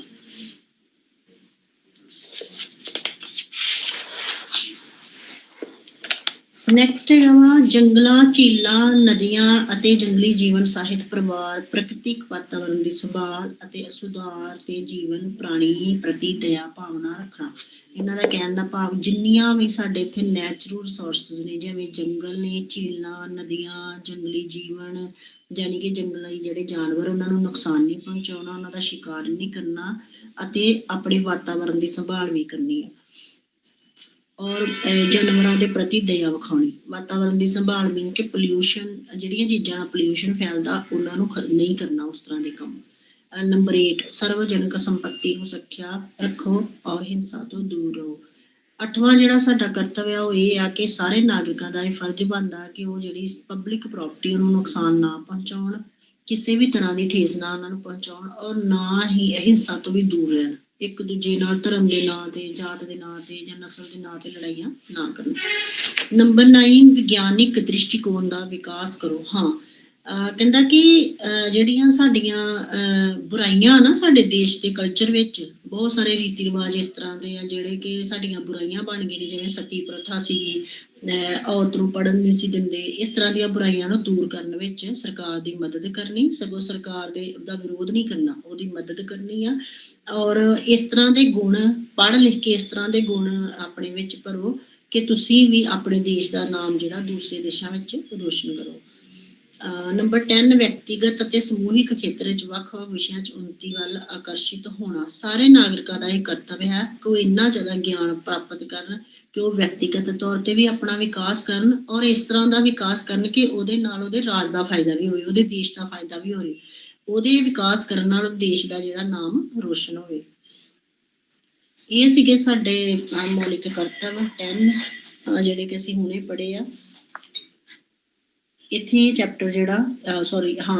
Speaker 1: ਨੈਕਸਟ ਹੈਗਾ ਵਾ ਜੰਗਲਾਂ, ਝੀਲਾਂ, ਨਦੀਆਂ ਅਤੇ ਜੰਗਲੀ ਜੀਵਨ ਸਾਹਿਤ ਪਰਿਵਾਰ, ਪ੍ਰਾਕ੍ਰਿਤਿਕ ਵਾਤਾਵਰਨ ਦੀ ਸੰਭਾਲ ਅਤੇ ਸੁਧਾਰ ਤੇ ਜੀਵਨ ਪ੍ਰਾਣੀ ਪ੍ਰਤੀ ਦਇਆ ਭਾਵਨਾ ਰੱਖਣਾ। ਇਹਨਾਂ ਦਾ ਕਹਿਣ ਦਾ ਭਾਵ ਜਿੰਨੀਆਂ ਵੀ ਸਾਡੇ ਇੱਥੇ ਨੈਚੁਰਲ ਰਿਸੋਰਸਿਸ ਨੇ, ਜਿਵੇਂ ਜੰਗਲ ਨੇ, ਝੀਲਾਂ, ਨਦੀਆਂ, ਜੰਗਲੀ ਜੀਵਨ, ਯਾਨੀ ਕਿ ਜੰਗਲੀ ਜਿਹੜੇ ਜਾਨਵਰ, ਉਹਨਾਂ ਨੂੰ ਨੁਕਸਾਨ ਨਹੀਂ ਪਹੁੰਚਾਉਣਾ, ਉਹਨਾਂ ਦਾ ਸ਼ਿਕਾਰ ਨਹੀਂ ਕਰਨਾ ਅਤੇ ਆਪਣੇ ਵਾਤਾਵਰਨ ਦੀ ਸੰਭਾਲ ਵੀ ਕਰਨੀ ਹੈ ਔਰ ਜਾਨਵਰਾਂ ਦੇ ਪ੍ਰਤੀ ਦਇਆ ਵਿਖਾਉਣੀ। ਵਾਤਾਵਰਨ ਦੀ ਸੰਭਾਲ ਮੀਨ ਕਿ ਪੋਲਿਊਸ਼ਨ, ਜਿਹੜੀਆਂ ਚੀਜ਼ਾਂ ਨਾਲ ਪੋਲਿਊਸ਼ਨ ਫੈਲਦਾ ਉਹਨਾਂ ਨੂੰ ਨਹੀਂ ਕਰਨਾ, ਉਸ ਤਰ੍ਹਾਂ ਦੇ ਕੰਮ। ਨੰਬਰ 8, ਸਰਵਜਨਕ ਸੰਪਤੀ ਨੂੰ ਸੁਰੱਖਿਆ ਰੱਖੋ ਔਰ ਹਿੰਸਾ ਤੋਂ ਦੂਰ ਰਹੋ। 8ਵਾਂ ਜਿਹੜਾ ਸਾਡਾ ਕਰਤੱਵ ਆ ਉਹ ਇਹ ਆ ਕਿ ਸਾਰੇ ਨਾਗਰਿਕਾਂ ਦਾ ਇਹ ਫਰਜ਼ ਬਣਦਾ ਕਿ ਉਹ ਜਿਹੜੀ ਪਬਲਿਕ ਪ੍ਰੋਪਰਟੀ ਉਹਨੂੰ ਨੁਕਸਾਨ ਨਾ ਪਹੁੰਚਾਉਣ, ਕਿਸੇ ਵੀ ਤਰ੍ਹਾਂ ਦੀ ਠੇਸ ਨਾ ਉਹਨਾਂ ਨੂੰ ਪਹੁੰਚਾਉਣ ਔਰ ਨਾ ਹੀ ਹਿੰਸਾ ਤੋਂ ਵੀ ਦੂਰ ਰਹਿਣ, ਇੱਕ ਦੂਜੇ ਨਾਲ ਧਰਮ ਦੇ ਨਾਂ ਤੇ, ਜਾਤ ਦੇ ਨਾਂ ਤੇ ਜਾਂ ਨਸਲ ਦੇ ਨਾਂ ਤੇ ਲੜਾਈਆਂ ਨਾ ਕਰਨ। ਨੰਬਰ 9, ਵਿਗਿਆਨਿਕ ਦ੍ਰਿਸ਼ਟੀਕੋਣ ਦਾ ਵਿਕਾਸ ਕਰੋ। ਹਾਂ, ਕਹਿੰਦਾ ਕਿ ਜਿਹੜੀਆਂ ਸਾਡੀਆਂ ਬੁਰਾਈਆਂ ਨਾ ਸਾਡੇ ਦੇਸ਼ ਦੇ ਕਲਚਰ ਵਿੱਚ, ਬਹੁਤ ਸਾਰੇ ਰੀਤੀ ਰਿਵਾਜ ਇਸ ਤਰ੍ਹਾਂ ਦੇ ਆ ਜਿਹੜੇ ਕਿ ਸਾਡੀਆਂ ਬੁਰਾਈਆਂ ਬਣ ਗਏ ਨੇ, ਜਿਵੇਂ ਸਤੀ ਪ੍ਰਥਾ ਸੀਗੀ, ਔਰਤ ਨੂੰ ਪੜ੍ਹਨ ਨਹੀਂ ਸੀ ਦਿੰਦੇ, ਇਸ ਤਰ੍ਹਾਂ ਦੀਆਂ ਬੁਰਾਈਆਂ ਨੂੰ ਦੂਰ ਕਰਨ ਵਿੱਚ ਸਰਕਾਰ ਦੀ ਮਦਦ ਕਰਨੀ, ਸਗੋਂ ਸਰਕਾਰ ਦਾ ਵਿਰੋਧ ਨਹੀਂ ਕਰਨਾ, ਉਹਦੀ ਮਦਦ ਕਰਨੀ ਆ ਔਰ ਇਸ ਤਰ੍ਹਾਂ ਦੇ ਗੁਣ ਪੜ੍ਹ ਲਿਖ ਕੇ ਇਸ ਤਰ੍ਹਾਂ ਦੇ ਗੁਣ ਆਪਣੇ ਵਿੱਚ ਭਰੋ ਕਿ ਤੁਸੀਂ ਵੀ ਆਪਣੇ ਦੇਸ਼ ਦਾ ਨਾਮ ਜਿਹੜਾ ਦੂਸਰੇ ਦੇਸ਼ਾਂ ਵਿੱਚ ਰੋਸ਼ਨ ਕਰੋ। ਨੰਬਰ 10 ਵਿਅਕਤੀਗਤ ਅਤੇ ਸਮੂਹਿਕ ਖੇਤਰ ਵਿੱਚ ਵੱਖ-ਵੱਖ ਵਿਸ਼ਿਆਂ 'ਚ ਉੱਨਤੀ ਵੱਲ ਆਕਰਸ਼ਿਤ ਹੋਣਾ। ਸਾਰੇ ਨਾਗਰਿਕਾਂ ਦਾ ਇਹ ਕਰਤੱਵ ਹੈ ਕਿ ਉਹ ਇੰਨਾ ਜ਼ਿਆਦਾ ਗਿਆਨ ਪ੍ਰਾਪਤ ਕਰਨ ਕਿ ਉਹ ਵਿਅਕਤੀਗਤ ਤੌਰ ਤੇ ਵੀ ਆਪਣਾ ਵਿਕਾਸ ਕਰਨ ਔਰ ਇਸ ਤਰ੍ਹਾਂ ਦਾ ਵਿਕਾਸ ਕਰਨ ਕਿ ਉਹਦੇ ਨਾਲ ਉਹਦੇ ਰਾਜ ਦਾ ਫਾਇਦਾ ਵੀ ਹੋਵੇ, ਉਹਦੇ ਦੇਸ਼ ਦਾ ਫਾਇਦਾ ਵੀ ਹੋਵੇ। ਉਹਦੇ ਵਿਕਾਸ ਕਰਨ ਨਾਲ ਦੇਸ਼ ਦਾ ਜਿਹੜਾ ਨਾਮ ਰੋਸ਼ਨ ਹੋਵੇ। ਇਹ ਸੀਗੇ ਸਾਡੇ ਮੌਲਿਕ ਕਰਤੱਵ 10 ਜਿਹੜੇ ਕਿ ਅਸੀਂ ਹੁਣੇ ਪੜ੍ਹੇ ਆ। ਇੱਥੇ ਚੈਪਟਰ ਜਿਹੜਾ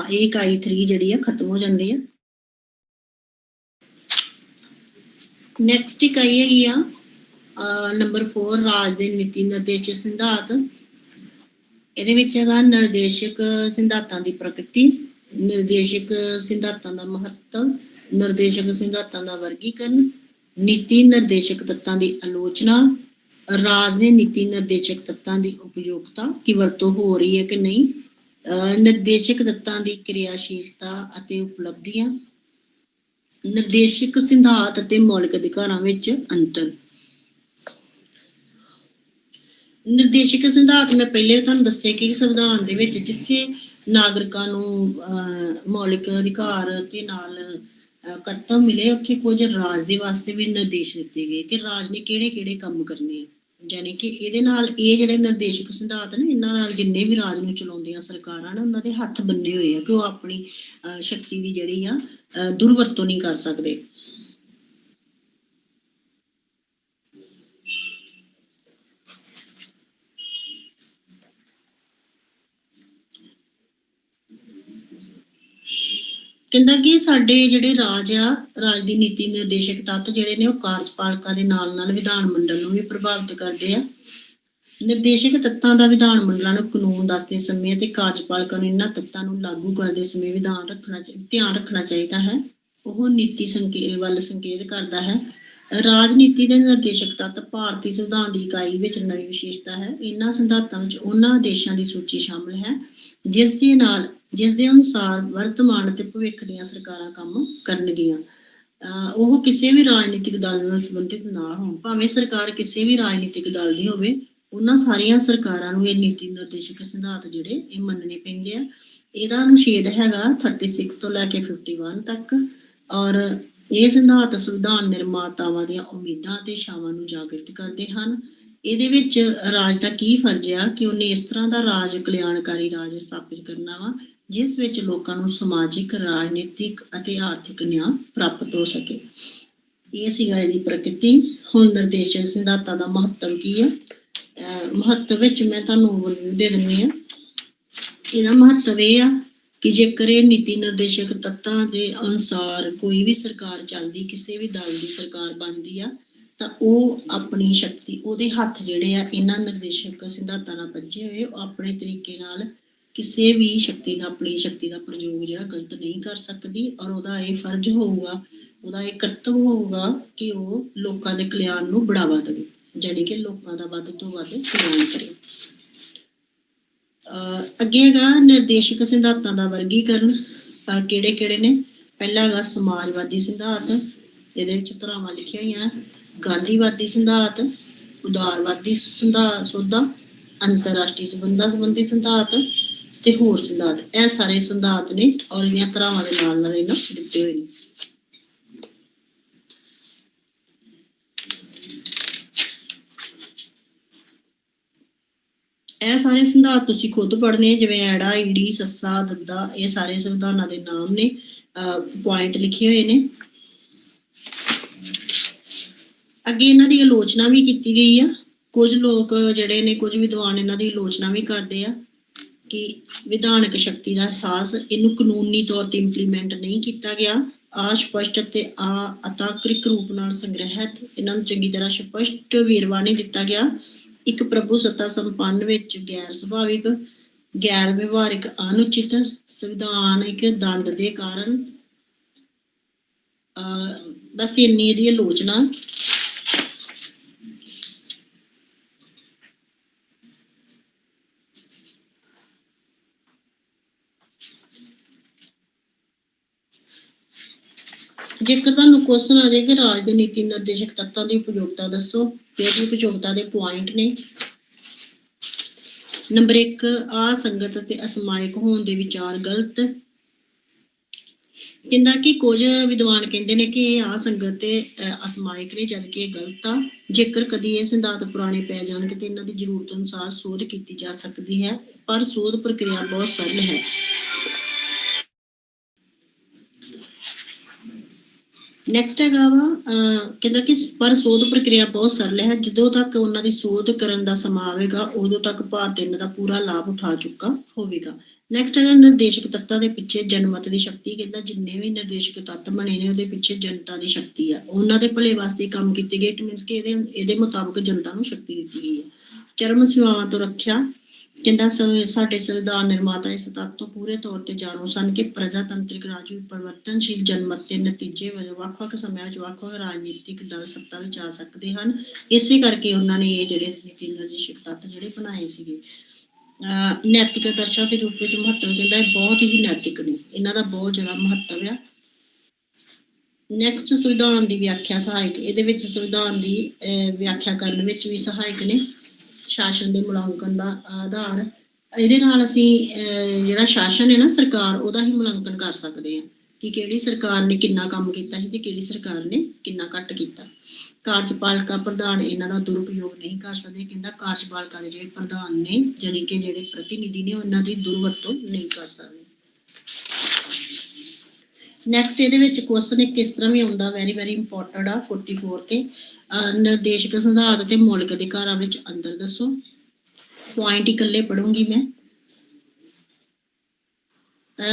Speaker 1: ਇਹ ਇਕਾਈ 3 ਜਿਹੜੀ ਆ ਖਤਮ ਹੋ ਜਾਂਦੀ ਆ। ਨੈਕਸਟ ਇਕਾਈ ਹੈਗੀ ਆ ਨੰਬਰ 4 ਰਾਜ ਦੇ ਨੀਤੀ ਨਿਰਦੇਸ਼ਕ ਸਿਧਾਂਤ। ਇਹਦੇ ਵਿੱਚ ਹੈਗਾ ਨਿਰਦੇਸ਼ਕ ਸਿਧਾਂਤਾਂ ਦੀ ਪ੍ਰਕਿਰਤੀ, ਨਿਰਦੇਸ਼ਕ ਸਿਧਾਂਤਾਂ ਦਾ ਮਹੱਤਵ, ਨਿਰਦੇਸ਼ਕ ਸਿਧਾਂਤਾਂ ਦਾ ਵਰਗੀਕਰਨ, ਨੀਤੀ ਨਿਰਦੇਸ਼ਕ ਤੱਤਾਂ ਦੀ ਆਲੋਚਨਾ, ਰਾਜ ਦੇ ਨੀਤੀ ਨਿਰਦੇਸ਼ਕ ਤੱਤਾਂ ਦੀ ਉਪਯੋਗਤਾ ਕੀ ਵਰਤੋਂ ਹੋ ਰਹੀ ਹੈ ਕਿ ਨਹੀਂ, ਨਿਰਦੇਸ਼ਕ ਤੱਤਾਂ ਦੀ ਕਿਰਿਆਸ਼ੀਲਤਾ ਅਤੇ ਉਪਲਬਧੀਆਂ, ਨਿਰਦੇਸ਼ਕ ਸਿਧਾਂਤ ਅਤੇ ਮੌਲਿਕ ਅਧਿਕਾਰਾਂ ਵਿੱਚ ਅੰਤਰ। ਨਿਰਦੇਸ਼ਕ ਸਿਧਾਂਤ ਮੈਂ ਪਹਿਲੇ ਤੁਹਾਨੂੰ ਦੱਸਿਆ ਕਿ ਸੰਵਿਧਾਨ ਦੇ ਵਿੱਚ ਜਿੱਥੇ ਨਾਗਰਿਕਾਂ ਨੂੰ ਮੌਲਿਕ ਅਧਿਕਾਰ ਦੇ ਨਾਲ ਕਰਤੱਵ ਮਿਲੇ, ਉੱਥੇ ਕੁਝ ਰਾਜ ਦੇ ਵਾਸਤੇ ਵੀ ਨਿਰਦੇਸ਼ ਦਿੱਤੇ ਗਏ ਕਿ ਰਾਜ ਨੇ ਕਿਹੜੇ ਕਿਹੜੇ ਕੰਮ ਕਰਨੇ ਆ। ਯਾਨੀ ਕਿ ਇਹਦੇ ਨਾਲ ਇਹ ਜਿਹੜੇ ਨਿਰਦੇਸ਼ਕ ਸਿਧਾਂਤ ਨੇ, ਇਹਨਾਂ ਨਾਲ ਜਿੰਨੇ ਵੀ ਰਾਜ ਨੂੰ ਚਲਾਉਂਦੀਆਂ ਸਰਕਾਰਾਂ ਨੇ ਉਹਨਾਂ ਦੇ ਹੱਥ ਬੰਨੇ ਹੋਏ ਆ ਕਿ ਉਹ ਆਪਣੀ ਸ਼ਕਤੀ ਦੀ ਜਿਹੜੀ ਆ ਦੁਰਵਰਤੋਂ ਨਹੀਂ ਕਰ ਸਕਦੇ। ਕਹਿੰਦਾ ਕਿ ਸਾਡੇ ਜਿਹੜੇ ਰਾਜ ਆ, ਰਾਜ ਦੀ ਨੀਤੀ ਨਿਰਦੇਸ਼ਕ ਤੱਤ ਜਿਹੜੇ ਨੇ ਉਹ ਕਾਰਜਪਾਲਿਕਾ ਦੇ ਨਾਲ ਨਾਲ ਵਿਧਾਨ ਮੰਡਲ ਨੂੰ ਵੀ ਪ੍ਰਭਾਵਿਤ ਕਰਦੇ ਆ। ਨਿਰਦੇਸ਼ਕ ਤੱਤਾਂ ਦਾ ਵਿਧਾਨ ਮੰਡਲਾਂ ਨੂੰ ਕਾਨੂੰਨ ਦੱਸਦੇ ਸਮੇਂ ਅਤੇ ਕਾਰਜਪਾਲਿਕਾ ਨੂੰ ਇਹਨਾਂ ਤੱਤਾਂ ਨੂੰ ਲਾਗੂ ਕਰਦੇ ਸਮੇਂ ਧਿਆਨ ਰੱਖਣਾ ਚਾਹੀਦਾ ਹੈ। ਉਹ ਨੀਤੀ ਵੱਲ ਸੰਕੇਤ ਕਰਦਾ ਹੈ। ਰਾਜਨੀਤੀ ਦੇ ਨਿਰਦੇਸ਼ਕ ਤੱਤ ਭਾਰਤੀ ਸੰਵਿਧਾਨ ਦੀ ਇਕਾਈ ਵਿੱਚ ਨਵੀਂ ਵਿਸ਼ੇਸ਼ਤਾ ਹੈ। ਇਹਨਾਂ ਸਿਧਾਂਤਾਂ ਵਿੱਚ ਉਹਨਾਂ ਦੇਸ਼ਾਂ ਦੀ ਸੂਚੀ ਸ਼ਾਮਲ ਹੈ ਜਿਸ ਦੇ ਅਨੁਸਾਰ ਵਰਤਮਾਨ ਅਤੇ ਭਵਿੱਖ ਦੀਆਂ ਸਰਕਾਰਾਂ ਕੰਮ ਕਰਨਗੀਆਂ। ਉਹ ਕਿਸੇ ਵੀ ਰਾਜਨੀਤਿਕ ਦਲ ਨਾਲ ਸੰਬੰਧਿਤ ਨਾ ਹੋਣ, ਭਾਵੇਂ ਸਰਕਾਰ ਕਿਸੇ ਵੀ ਰਾਜਨੀਤਿਕ ਦਲ ਦੀ ਹੋਵੇ, ਉਹਨਾਂ ਸਾਰੀਆਂ ਸਰਕਾਰਾਂ ਨੂੰ ਇਹ ਨੀਤੀ ਨਿਰਦੇਸ਼ਕ ਸਿਧਾਂਤ ਜਿਹੜੇ ਇਹ ਮੰਨਣੇ ਪੈਂਦੇ ਆ। ਇਹਦਾ ਅਨੁਛੇਦ ਹੈਗਾ 36 ਤੋਂ ਲੈ ਕੇ 51 ਤੱਕ ਔਰ ਇਹ ਸਿਧਾਂਤ ਸੰਵਿਧਾਨ ਨਿਰਮਾਤਾਵਾਂ ਦੀਆਂ ਉਮੀਦਾਂ ਅਤੇ ਇੱਛਾਵਾਂ ਨੂੰ ਜਾਗਰਿਤ ਕਰਦੇ ਹਨ। ਇਹਦੇ ਵਿੱਚ ਰਾਜ ਦਾ ਕੀ ਫਰਜ਼ ਆ ਕਿ ਉਹਨੇ ਇਸ ਤਰ੍ਹਾਂ ਦਾ ਰਾਜ ਕਲਿਆਣਕਾਰੀ ਰਾਜ ਸਥਾਪਿਤ ਕਰਨਾ ਵਾ ਜਿਸ ਵਿੱਚ ਲੋਕਾਂ ਨੂੰ ਸਮਾਜਿਕ, ਰਾਜਨੀਤਿਕ ਅਤੇ ਆਰਥਿਕ ਨਿਆਂ ਪ੍ਰਾਪਤ ਹੋ ਸਕੇ। ਇਹ ਸੀਗਾ ਇਹਦੀ ਪ੍ਰਕਿਰਤੀ। ਹੁਣ ਨਿਰਦੇਸ਼ਕ ਸਿਧਾਂਤਾਂ ਦਾ ਮਹੱਤਵ ਕੀ ਆ? ਮਹੱਤਵ ਵਿੱਚ ਮੈਂ ਤੁਹਾਨੂੰ ਦੇ ਦਿੰਦੀ ਹਾਂ। ਇਹਦਾ ਮਹੱਤਵ ਇਹ ਆ ਕਿ ਜੇਕਰ ਇਹ ਨੀਤੀ ਨਿਰਦੇਸ਼ਕ ਤੱਤਾਂ ਦੇ ਅਨੁਸਾਰ ਕੋਈ ਵੀ ਸਰਕਾਰ ਚੱਲਦੀ, ਕਿਸੇ ਵੀ ਦਲ ਦੀ ਸਰਕਾਰ ਬਣਦੀ ਆ, ਤਾਂ ਉਹ ਆਪਣੀ ਸ਼ਕਤੀ, ਉਹਦੇ ਹੱਥ ਜਿਹੜੇ ਆ ਇਹਨਾਂ ਨਿਰਦੇਸ਼ਕ ਸਿਧਾਂਤਾਂ ਨਾਲ ਬੱਝੇ ਹੋਏ, ਉਹ ਆਪਣੇ ਤਰੀਕੇ ਨਾਲ ਕਿਸੇ ਵੀ ਆਪਣੀ ਸ਼ਕਤੀ ਦਾ ਪ੍ਰਯੋਗ ਜਿਹੜਾ ਗਲਤ ਨਹੀਂ ਕਰ ਸਕਦੀ ਔਰ ਉਹਦਾ ਇਹ ਫਰਜ਼ ਹੋਊਗਾ, ਉਹਦਾ ਇਹ ਕਰਤੱਵ ਹੋਊਗਾ ਕਿ ਉਹ ਲੋਕਾਂ ਦੇ ਕਲਿਆਣ ਨੂੰ ਬੜਾਵਾ ਦੇਵੇ, ਜਾਣੀ ਕਿ ਲੋਕਾਂ ਦਾ ਵੱਧ ਤੋਂ ਵੱਧ ਕਲਿਆਣ ਕਰੇ। ਅੱਗੇ ਹੈਗਾ ਨਿਰਦੇਸ਼ਕ ਸਿਧਾਂਤਾਂ ਦਾ ਵਰਗੀਕਰਨ। ਕਿਹੜੇ ਕਿਹੜੇ ਨੇ? ਪਹਿਲਾ ਹੈਗਾ ਸਮਾਜਵਾਦੀ ਸਿਧਾਂਤ, ਇਹਦੇ ਵਿੱਚ ਧਾਰਾਵਾਂ ਲਿਖੀਆਂ ਹੋਈਆਂ। ਗਾਂਧੀਵਾਦੀ ਸਿਧਾਂਤ, ਉਦਾਰਵਾਦੀ ਸੋਧਾਂ, ਅੰਤਰਰਾਸ਼ਟਰੀ ਸੰਬੰਧਾਂ ਸੰਬੰਧੀ ਸਿਧਾਂਤ ਤੇ ਹੋਰ ਸਿਧਾਂਤ। ਇਹ ਸਾਰੇ ਸਿਧਾਂਤ ਨੇ ਔਰ ਇਹਦੀਆਂ ਧਾਰਾਵਾਂ ਦੇ ਨਾਲ ਨਾਲ ਇਹਨਾਂ ਦਿੱਤੇ ਹੋਏ ਨੇ। ਇਹ ਸਾਰੇ ਸਿਧਾਂਤ ਤੁਸੀਂ ਖੁਦ ਪੜ੍ਹਨੇ, ਜਿਵੇਂ ਐੜਾ, ਈੜੀ, ਸੱਸਾ, ਦੱਦਾ, ਇਹ ਸਾਰੇ ਸੰਵਿਧਾਨਾਂ ਦੇ ਨਾਮ ਨੇ, ਪੁਆਇੰਟ ਲਿਖੇ ਹੋਏ ਨੇ। ਅੱਗੇ ਇਹਨਾਂ ਦੀ ਆਲੋਚਨਾ ਵੀ ਕੀਤੀ ਗਈ ਆ। ਕੁਝ ਲੋਕ ਜਿਹੜੇ ਨੇ, ਕੁਝ ਵਿਦਵਾਨ ਇਹਨਾਂ ਦੀ ਆਲੋਚਨਾ ਵੀ ਕਰਦੇ ਆ ਕਿ ਵਿਧਾਨਕ ਸ਼ਕਤੀ ਦਾ ਅਹਿਸਾਸ ਇਹਨੂੰ ਕਾਨੂੰਨੀ ਤੌਰ ਤੇ ਇੰਪਲੀਮੈਂਟ ਨਹੀਂ ਕੀਤਾ ਗਿਆ। ਅਸਪਸ਼ਟ ਅਤੇ ਅਤਾਕ੍ਰਿਕ ਰੂਪ ਨਾਲ ਸੰਗ੍ਰਹਿਤ, ਇਹਨਾਂ ਨੂੰ ਚੰਗੀ ਤਰ੍ਹਾਂ ਸਪਸ਼ਟ ਵੇਰਵਾ ਨਹੀਂ ਦਿੱਤਾ ਗਿਆ। ਇੱਕ ਪ੍ਰਭੂ ਸੱਤਾ ਸੰਪੰਨ ਵਿੱਚ ਗੈਰ ਸੁਭਾਵਿਕ, ਗੈਰ ਵਿਵਹਾਰਿਕ, ਅਨੁਚਿਤ, ਸੰਵਿਧਾਨਿਕ ਦੰਡ ਦੇ ਕਾਰਨ। ਬਸ ਇੰਨੀ ਇਹਦੀ ਆਲੋਚਨਾ। ਜੇਕਰ ਤੁਹਾਨੂੰ ਕੁਐਸਚਨ ਆ ਜਾਏ ਕਿ ਰਾਜ ਦੇ ਨੀਤੀ ਨਿਰਦੇਸ਼ਕ ਤੱਤਾਂ ਦੀ ਉਪਯੋਗਤਾ ਦੱਸੋ, ਫਿਰ ਵੀ ਉਪਯੋਗਤਾ ਦੇ ਪੁਆਇੰਟ ਨੇ। ਨੰਬਰ 1, ਅਸੰਗਤ ਅਤੇ ਅਸਮਾਇਕ ਹੋਣ ਦੇ ਵਿਚਾਰ ਗਲਤ। ਕਹਿੰਦਾ ਕਿ ਕੁਝ ਵਿਦਵਾਨ ਕਹਿੰਦੇ ਨੇ ਕਿ ਇਹ ਅਸੰਗਤ ਤੇ ਅਸਮਾਇਕ ਨੇ, ਜਦ ਕਿ ਇਹ ਗਲਤ ਆ। ਜੇਕਰ ਕਦੀ ਇਹ ਸਿਧਾਂਤ ਪੁਰਾਣੇ ਪੈ ਜਾਣਗੇ ਤੇ ਇਹਨਾਂ ਦੀ ਜ਼ਰੂਰਤ ਅਨੁਸਾਰ ਸੋਧ ਕੀਤੀ ਜਾ ਸਕਦੀ ਹੈ, ਪਰ ਸੋਧ ਪ੍ਰਕਿਰਿਆ ਬਹੁਤ ਸਰਲ ਹੈ। ਨੈਕਸਟ ਹੈਗਾ ਵਾ ਕਹਿੰਦਾ ਕਿ ਪਰ ਸੋਧ ਪ੍ਰਕਿਰਿਆ ਬਹੁਤ ਸਰਲ ਹੈ। ਜਦੋਂ ਤੱਕ ਉਹਨਾਂ ਦੀ ਸੋਧ ਕਰਨ ਦਾ ਸਮਾਂ ਆਵੇਗਾ, ਉਦੋਂ ਤੱਕ ਭਾਰਤ ਇਹਨਾਂ ਦਾ ਪੂਰਾ ਲਾਭ ਉਠਾ ਚੁੱਕਾ ਹੋਵੇਗਾ। ਨੈਕਸਟ ਹੈਗਾ ਨਿਰਦੇਸ਼ਕ ਤੱਤਾਂ ਦੇ ਪਿੱਛੇ ਜਨਮਤ ਦੀ ਸ਼ਕਤੀ। ਕਹਿੰਦਾ ਜਿੰਨੇ ਵੀ ਨਿਰਦੇਸ਼ਕ ਤੱਤ ਬਣੇ ਨੇ ਉਹਦੇ ਪਿੱਛੇ ਜਨਤਾ ਦੀ ਸ਼ਕਤੀ ਆ, ਉਹਨਾਂ ਦੇ ਭਲੇ ਵਾਸਤੇ ਕੰਮ ਕੀਤੇ ਗਏ। ਇਟ ਮੀਨਸ ਕਿ ਇਹਦੇ ਮੁਤਾਬਕ ਜਨਤਾ ਨੂੰ ਸ਼ਕਤੀ ਦਿੱਤੀ ਗਈ ਹੈ। ਚਰਮ ਸੇਵਾਵਾਂ ਤੋਂ ਰੱਖਿਆ। ਕਹਿੰਦਾ ਸਾਡੇ ਸੰਵਿਧਾਨ ਨਿਰਮਾਤਾ ਇਸ ਤੱਤ ਤੋਂ ਪੂਰੇ ਤੌਰ ਤੇ ਜਾਣੂ ਸਨ ਕਿ ਪ੍ਰਜਾਤੰਤਰਿਕ ਰਾਜ ਵਿੱਚ ਪਰਿਵਰਤਨਸ਼ੀਲ ਜਨਮਤ ਦੇ ਨਤੀਜੇ ਵਜੋਂ ਵੱਖ-ਵੱਖ ਸਮਿਆਂ ਵਿੱਚ ਵੱਖ-ਵੱਖ ਰਾਜਨੀਤਿਕ ਦਲ ਸੱਤਾ ਵਿੱਚ ਆ ਸਕਦੇ ਹਨ। ਇਸੇ ਕਰਕੇ ਉਹਨਾਂ ਨੇ ਇਹ ਜਿਹੜੇ ਨੀਤੀ ਨਿਰਦੇਸ਼ਕ ਤੱਤ ਜਿਹੜੇ ਬਣਾਏ ਸੀਗੇ। ਨੈਤਿਕ ਆਦਰਸ਼ਾਂ ਦੇ ਰੂਪ ਵਿੱਚ ਮਹੱਤਵ। ਕਹਿੰਦਾ ਇਹ ਬਹੁਤ ਹੀ ਨੈਤਿਕ ਨੇ, ਇਹਨਾਂ ਦਾ ਬਹੁਤ ਜ਼ਿਆਦਾ ਮਹੱਤਵ ਆ। ਨੈਕਸਟ, ਸੰਵਿਧਾਨ ਦੀ ਵਿਆਖਿਆ ਸਹਾਇਕ। ਇਹਦੇ ਵਿੱਚ ਸੰਵਿਧਾਨ ਦੀ ਵਿਆਖਿਆ ਕਰਨ ਵਿੱਚ ਵੀ ਸਹਾਇਕ ਨੇ। ਸ਼ਾਸਨ ਦੇ ਮੁਲਾਂਕਣ ਦਾ ਆਧਾਰ। ਇਹਦੇ ਨਾਲ ਅਸੀਂ ਜਿਹੜਾ ਸ਼ਾਸਨ ਹੈ ਨਾ, ਸਰਕਾਰ, ਉਹਦਾ ਹੀ ਮੁਲਾਂਕਣ ਕਰ ਸਕਦੇ ਹਾਂ ਕਿ ਕਿਹੜੀ ਸਰਕਾਰ ਨੇ ਕਿੰਨਾ ਕੰਮ ਕੀਤਾ ਸੀ ਤੇ ਕਿਹੜੀ ਸਰਕਾਰ ਨੇ ਕਿੰਨਾ ਘੱਟ ਕੀਤਾ। ਕਾਰਜਪਾਲਿਕਾ ਪ੍ਰਧਾਨ ਇਹਨਾਂ ਦਾ ਦੁਰਉਪਯੋਗ ਨਹੀਂ ਕਰ ਸਕਦੇ। ਕਹਿੰਦਾ ਕਾਰਜਪਾਲਿਕਾ ਦੇ ਜਿਹੜੇ ਪ੍ਰਧਾਨ ਨੇ, ਜਾਣੀ ਕਿ ਜਿਹੜੇ ਪ੍ਰਤੀਨਿਧੀ ਨੇ, ਉਹਨਾਂ ਦੀ ਦੁਰਵਰਤੋਂ ਨਹੀਂ ਕਰ ਸਕਦੇ। ਨੈਕਸਟ, ਇਹਦੇ ਵਿੱਚ ਕੁਐਸਚਨ ਕਿਸ ਤਰ੍ਹਾਂ ਵੀ ਆਉਂਦਾ, ਵੈਰੀ ਵੈਰੀ ਇੰਪੋਰਟੈਂਟ ਆ 44 ਤੇ। ਨਿਰਦੇਸ਼ਕ ਸਿਧਾਂਤ ਤੇ ਮੌਲਿਕ ਅਧਿਕਾਰਾਂ ਵਿੱਚ ਅੰਤਰ ਦੱਸੋ। ਪੁਆਇੰਟ ਇਕੱਲੇ ਪੜੂੰਗੀ ਮੈਂ।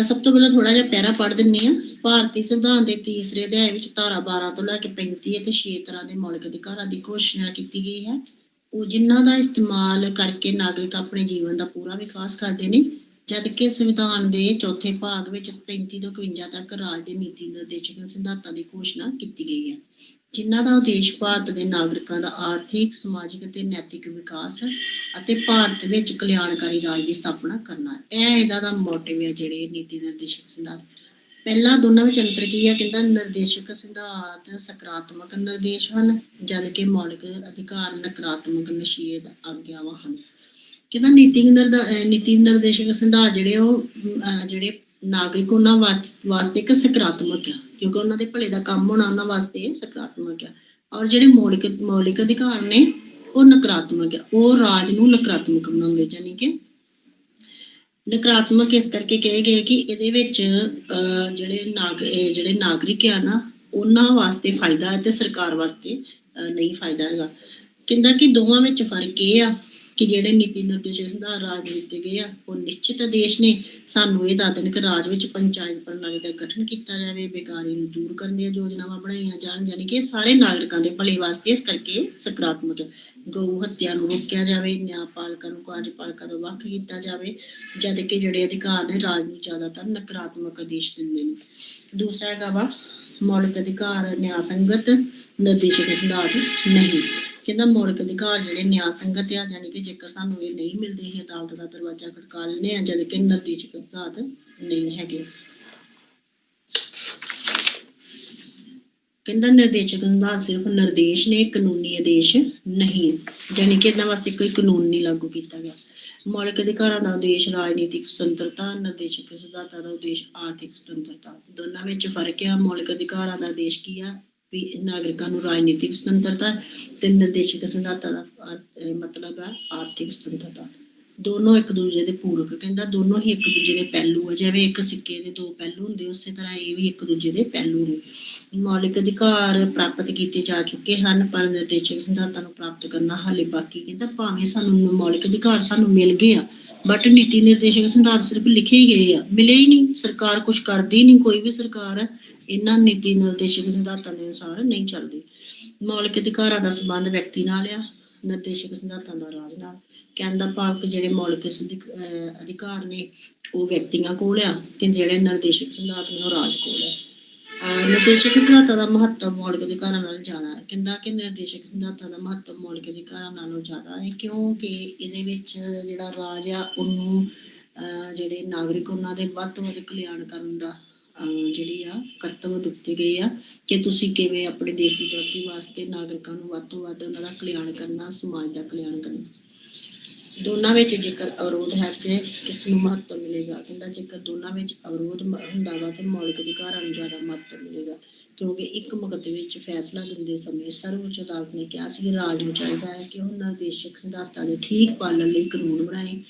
Speaker 1: ਸਭ ਤੋਂ ਪਹਿਲਾਂ ਥੋੜਾ ਜਿਹਾ ਪੈਰਾ ਪੜ੍ਹ ਦਿੰਨੀ ਆ। ਭਾਰਤੀ ਸੰਵਿਧਾਨ ਦੇ ਤੀਸਰੇ ਅਧਿਆਇ ਵਿੱਚ ਧਾਰਾ 12 ਤੋਂ ਲੈ ਕੇ 35 ਅਤੇ 6 ਤਰ੍ਹਾਂ ਦੇ ਮੌਲਿਕ ਅਧਿਕਾਰਾਂ ਦੀ ਘੋਸ਼ਣਾ ਕੀਤੀ ਗਈ ਹੈ, ਉਹ ਜਿਨ੍ਹਾਂ ਦਾ ਇਸਤੇਮਾਲ ਕਰਕੇ ਨਾਗਰਿਕ ਆਪਣੇ ਜੀਵਨ ਦਾ ਪੂਰਾ ਵਿਕਾਸ ਕਰਦੇ ਨੇ। ਜਦਕਿ ਸੰਵਿਧਾਨ ਦੇ ਚੌਥੇ ਭਾਗ ਵਿੱਚ 35 ਤੋਂ 51 ਤੱਕ ਰਾਜ ਦੇ ਨੀਤੀ ਨਿਰਦੇਸ਼ਕ ਸਿਧਾਂਤਾਂ ਦੀ ਘੋਸ਼ਣਾ ਕੀਤੀ ਗਈ ਹੈ, ਜਿਨ੍ਹਾਂ ਦਾ ਉਦੇਸ਼ ਭਾਰਤ ਦੇ ਨਾਗਰਿਕਾਂ ਦਾ ਆਰਥਿਕ, ਸਮਾਜਿਕ ਅਤੇ ਨੈਤਿਕ ਵਿਕਾਸ ਅਤੇ ਭਾਰਤ ਵਿੱਚ ਕਲਿਆਣਕਾਰੀ ਰਾਜ ਦੀ ਸਥਾਪਨਾ ਕਰਨਾ ਹੈ। ਇਹ ਇਹਦਾ ਦਾ ਮੋਟਿਵ ਹੈ ਜਿਹੜੇ ਨੀਤੀ ਨਿਰਦੇਸ਼ਕ ਸਿਧਾਂਤ। ਪਹਿਲਾਂ ਦੋਨਾਂ ਵਿੱਚ ਅੰਤਰ ਕੀ ਹੈ? ਕਹਿੰਦਾ ਨਿਰਦੇਸ਼ਕ ਸਿਧਾਂਤ ਸਕਾਰਾਤਮਕ ਨਿਰਦੇਸ਼ ਹਨ, ਜਦਕਿ ਮੌਲਿਕ ਅਧਿਕਾਰ ਨਕਾਰਾਤਮਕ ਨਿਸ਼ੇਧ ਆਗਿਆਵਾਂ ਹਨ। ਕਹਿੰਦਾ ਨੀਤੀ ਨਿਰਦੇਸ਼ਕ ਸਿਧਾਂਤ ਜਿਹੜੇ ਉਹ ਜਿਹੜੇ ਨਾਗਰਿਕ ਉਹਨਾਂ ਵਾਸਤੇ ਇੱਕ ਸਕਾਰਾਤਮਕ ਆ, ਕਿਉਂਕਿ ਉਹਨਾਂ ਦੇ ਭਲੇ ਦਾ ਕੰਮ ਹੋਣਾ ਉਹਨਾਂ ਵਾਸਤੇ ਸਕਾਰਾਤਮਕ ਆ। ਔਰ ਜਿਹੜੇ ਮੌਲਿਕ ਅਧਿਕਾਰ ਨੇ ਉਹ ਨਕਾਰਾਤਮਕ ਆ, ਉਹ ਰਾਜ ਨੂੰ ਨਕਾਰਾਤਮਕ ਬਣਾਉਂਦੇ। ਜਾਨੀ ਕਿ ਨਕਾਰਾਤਮਕ ਇਸ ਕਰਕੇ ਕਹੇ ਗਏ ਕਿ ਇਹਦੇ ਵਿੱਚ ਜਿਹੜੇ ਨਾਗਰਿਕ ਆ ਨਾ, ਉਹਨਾਂ ਵਾਸਤੇ ਫਾਇਦਾ ਹੈ ਤੇ ਸਰਕਾਰ ਵਾਸਤੇ ਨਹੀਂ ਫਾਇਦਾ ਹੈਗਾ। ਕਹਿੰਦਾ ਕਿ ਦੋਵਾਂ ਵਿੱਚ ਫਰਕ ਇਹ ਆ ਕਿ ਜਿਹੜੇ ਨੀਤੀ ਨਿਰਦੇਸ਼ਕ ਸਿਧਾਂਤ ਰਾਜ ਦੇ ਦਿੱਤੇ ਗਏ ਆ, ਉਹ ਨਿਸ਼ਚਿਤ ਆਦੇਸ਼ ਨੇ। ਸਾਨੂੰ ਇਹ ਦੱਸਦੇ ਨੇ ਕਿ ਰਾਜ ਵਿੱਚ ਪੰਚਾਇਤ ਪ੍ਰਣਾਲੀ ਦਾ ਗਠਨ ਕੀਤਾ ਜਾਵੇ, ਬੇਕਾਰੀ ਨੂੰ ਦੂਰ ਕਰਨ ਦੀਆਂ ਯੋਜਨਾਵਾਂ ਬਣਾਈਆਂ ਜਾਣ, ਜਾਣੀ ਕਿ ਸਾਰੇ ਨਾਗਰਿਕਾਂ ਦੇ ਭਲੇ ਵਾਸਤੇ। ਇਸ ਕਰਕੇ ਸਕਾਰਾਤਮਕ। ਗਊ ਹੱਤਿਆ ਨੂੰ ਰੋਕਿਆ ਜਾਵੇ, ਨਿਆਂਪਾਲਿਕਾ ਨੂੰ ਕਾਰਜਪਾਲਿਕਾ ਤੋਂ ਵੱਖ ਕੀਤਾ ਜਾਵੇ, ਜਦ ਕਿ ਜਿਹੜੇ ਅਧਿਕਾਰ ਨੇ ਰਾਜ ਨੂੰ ਜ਼ਿਆਦਾਤਰ ਨਕਾਰਾਤਮਕ ਆਦੇਸ਼ ਦਿੰਦੇ ਨੇ। ਦੂਸਰਾ ਹੈਗਾ ਵਾ ਮੌਲਿਕ ਅਧਿਕਾਰ ਨਿਆਂ ਸੰਗਤ ਨਿਰਦੇਸ਼ਕ ਸਿਧਾਂਤ ਨਹੀਂ। ਕਹਿੰਦਾ ਮੌਲਿਕ ਅਧਿਕਾਰ ਜਿਹੜੇ ਨਿਆਂ ਸੰਗਤ ਆ, ਜਾਨੀ ਕਿ ਜੇਕਰ ਸਾਨੂੰ ਇਹ ਨਹੀਂ ਮਿਲਦੇ ਹੀ ਅਦਾਲਤ ਦਾ ਦਰਵਾਜ਼ਾ ਖੜਕਾ ਲੈਂਦੇ ਆ, ਜਦ ਕਿ ਨਿਰਦੇਸ਼ਕ ਸਿਧਾਂਤ ਨਹੀਂ ਹੈਗੇ। ਕਹਿੰਦਾ ਨਿਰਦੇਸ਼ਕ ਸਿਧਾਂਤ ਸਿਰਫ ਨਿਰਦੇਸ਼ ਨੇ, ਕਾਨੂੰਨੀ ਆਦੇਸ਼ ਨਹੀਂ, ਜਾਨੀ ਕਿ ਇਹਨਾਂ ਵਾਸਤੇ ਕੋਈ ਕਾਨੂੰਨ ਨਹੀਂ ਲਾਗੂ ਕੀਤਾ ਗਿਆ। ਮੌਲਿਕ ਅਧਿਕਾਰਾਂ ਦਾ ਉਦੇਸ਼ ਰਾਜਨੀਤਿਕ ਸੁਤੰਤਰਤਾ, ਨਿਰਦੇਸ਼ਕ ਸਿਧਾਂਤਾਂ ਦਾ ਉਦੇਸ਼ ਆਰਥਿਕ ਸੁਤੰਤਰਤਾ। ਦੋਨਾਂ ਵਿੱਚ ਫਰਕ ਆ। ਮੌਲਿਕ ਅਧਿਕਾਰਾਂ ਦਾ ਉਦੇਸ਼ ਕੀ ਆ? ਵੀ ਨਾਗਰਿਕਾਂ ਨੂੰ ਰਾਜਨੀਤਿਕ ਸੁਤੰਤਰਤਾ, ਤੇ ਨਿਰਦੇਸ਼ਕ ਸਿਧਾਂਤਾਂ ਦਾ ਮਤਲਬ ਹੈ ਆਰਥਿਕ ਸੁਤੰਤਰਤਾ। ਦੋਨੋਂ ਇੱਕ ਦੂਜੇ ਦੇ ਪੂਰਕ। ਕਹਿੰਦਾ ਦੋਨੋਂ ਹੀ ਇੱਕ ਦੂਜੇ ਦੇ ਪਹਿਲੂ ਆ। ਜਿਵੇਂ ਇੱਕ ਸਿੱਕੇ ਦੇ ਦੋ ਪਹਿਲੂ ਹੁੰਦੇ, ਉਸੇ ਤਰ੍ਹਾਂ ਇਹ ਵੀ ਇੱਕ ਦੂਜੇ ਦੇ ਪਹਿਲੂ ਨੇ। ਮੌਲਿਕ ਅਧਿਕਾਰ ਪ੍ਰਾਪਤ ਕੀਤੇ ਜਾ ਚੁੱਕੇ ਹਨ, ਪਰ ਨਿਰਦੇਸ਼ਕ ਸਿਧਾਂਤਾਂ ਨੂੰ ਪ੍ਰਾਪਤ ਕਰਨਾ ਹਾਲੇ ਬਾਕੀ। ਕਹਿੰਦਾ ਭਾਵੇਂ ਸਾਨੂੰ ਮੌਲਿਕ ਅਧਿਕਾਰ ਸਾਨੂੰ ਮਿਲ ਗਏ ਆ, ਬਟ ਨੀਤੀ ਨਿਰਦੇਸ਼ਕ ਸਿਧਾਂਤ ਸਿਰਫ ਲਿਖੇ ਹੀ ਗਏ ਆ, ਮਿਲੇ ਹੀ ਨਹੀਂ। ਸਰਕਾਰ ਕੁਛ ਕਰਦੀ ਨਹੀਂ, ਕੋਈ ਵੀ ਸਰਕਾਰ ਇਹਨਾਂ ਨੀਤੀ ਨਿਰਦੇਸ਼ਕ ਸਿਧਾਂਤਾਂ ਦੇ ਅਨੁਸਾਰ ਨਹੀਂ ਚੱਲਦੀ। ਮੌਲਿਕ ਅਧਿਕਾਰਾਂ ਦਾ ਸੰਬੰਧ ਵਿਅਕਤੀ ਨਾਲ ਆ, ਨਿਰਦੇਸ਼ਕ ਸਿਧਾਂਤਾਂ ਦਾ ਰਾਜ ਨਾਲ। ਕਹਿਣ ਦਾ ਭਾਵ ਕਿ ਜਿਹੜੇ ਮੌਲਿਕ ਅਧਿਕਾਰ ਨੇ ਉਹ ਵਿਅਕਤੀਆਂ ਕੋਲ ਆ, ਤੇ ਜਿਹੜੇ ਨਿਰਦੇਸ਼ਕ ਸਿਧਾਂਤ ਨੇ ਉਹ ਰਾਜ ਕੋਲ ਆ। ਨਿਰਦੇਸ਼ਕ ਸਿਧਾਂਤਾਂ ਦਾ ਮਹੱਤਵ ਮੌਲਿਕ ਅਧਿਕਾਰਾਂ ਨਾਲੋਂ ਜ਼ਿਆਦਾ ਹੈ। ਕਹਿੰਦਾ ਕਿ ਨਿਰਦੇਸ਼ਕ ਸਿਧਾਂਤਾਂ ਦਾ ਮਹੱਤਵ ਮੌਲਿਕ ਅਧਿਕਾਰਾਂ ਨਾਲੋਂ ਜ਼ਿਆਦਾ ਹੈ, ਕਿਉਂਕਿ ਇਹਦੇ ਵਿੱਚ ਜਿਹੜਾ ਰਾਜ ਆ ਉਹਨੂੰ ਜਿਹੜੇ ਨਾਗਰਿਕ ਉਹਨਾਂ ਦੇ ਵੱਧ ਤੋਂ ਵੱਧ ਕਲਿਆਣ ਕਰਨ ਦਾ ਜਿਹੜੀ ਆ ਕਰਤੱਵ ਦਿੱਤੇ ਗਏ ਆ ਕਿ ਤੁਸੀਂ ਕਿਵੇਂ ਆਪਣੇ ਦੇਸ਼ ਦੀ ਤਰੱਕੀ ਵਾਸਤੇ ਨਾਗਰਿਕਾਂ ਨੂੰ ਵੱਧ ਤੋਂ ਵੱਧ ਉਹਨਾਂ ਦਾ ਕਲਿਆਣ ਕਰਨਾ, ਸਮਾਜ ਦਾ ਕਲਿਆਣ ਕਰਨਾ। ਦੋਨਾਂ ਵਿੱਚ ਜੇਕਰ ਅਵਰੋਧ ਹੈ ਤੇ ਕਿਸ ਨੂੰ ਮਹੱਤਵ ਮਿਲੇਗਾ? ਕਹਿੰਦਾ ਜੇਕਰ ਦੋਨਾਂ ਵਿੱਚ ਅਵਰੋਧ ਹੁੰਦਾ ਵਾ ਤੇ ਮੌਲਿਕ ਅਧਿਕਾਰਾਂ ਨੂੰ ਜ਼ਿਆਦਾ ਮਹੱਤਵ ਮਿਲੇਗਾ, ਕਿਉਂਕਿ ਇੱਕ ਮੁਕੱਦਮੇ ਵਿੱਚ ਫੈਸਲਾ ਦਿੰਦੇ ਸਮੇਂ ਸਰਵਉੱਚ ਅਦਾਲਤ ਨੇ ਕਿਹਾ ਸੀ ਕਿ ਰਾਜ ਨੂੰ ਚਾਹੀਦਾ ਹੈ ਕਿ ਉਹ ਨਿਰਦੇਸ਼ਕ ਸਿਧਾਂਤਾਂ ਦੇ ਠੀਕ ਪਾਲਣ ਲਈ ਕਾਨੂੰਨ ਬਣਾਏ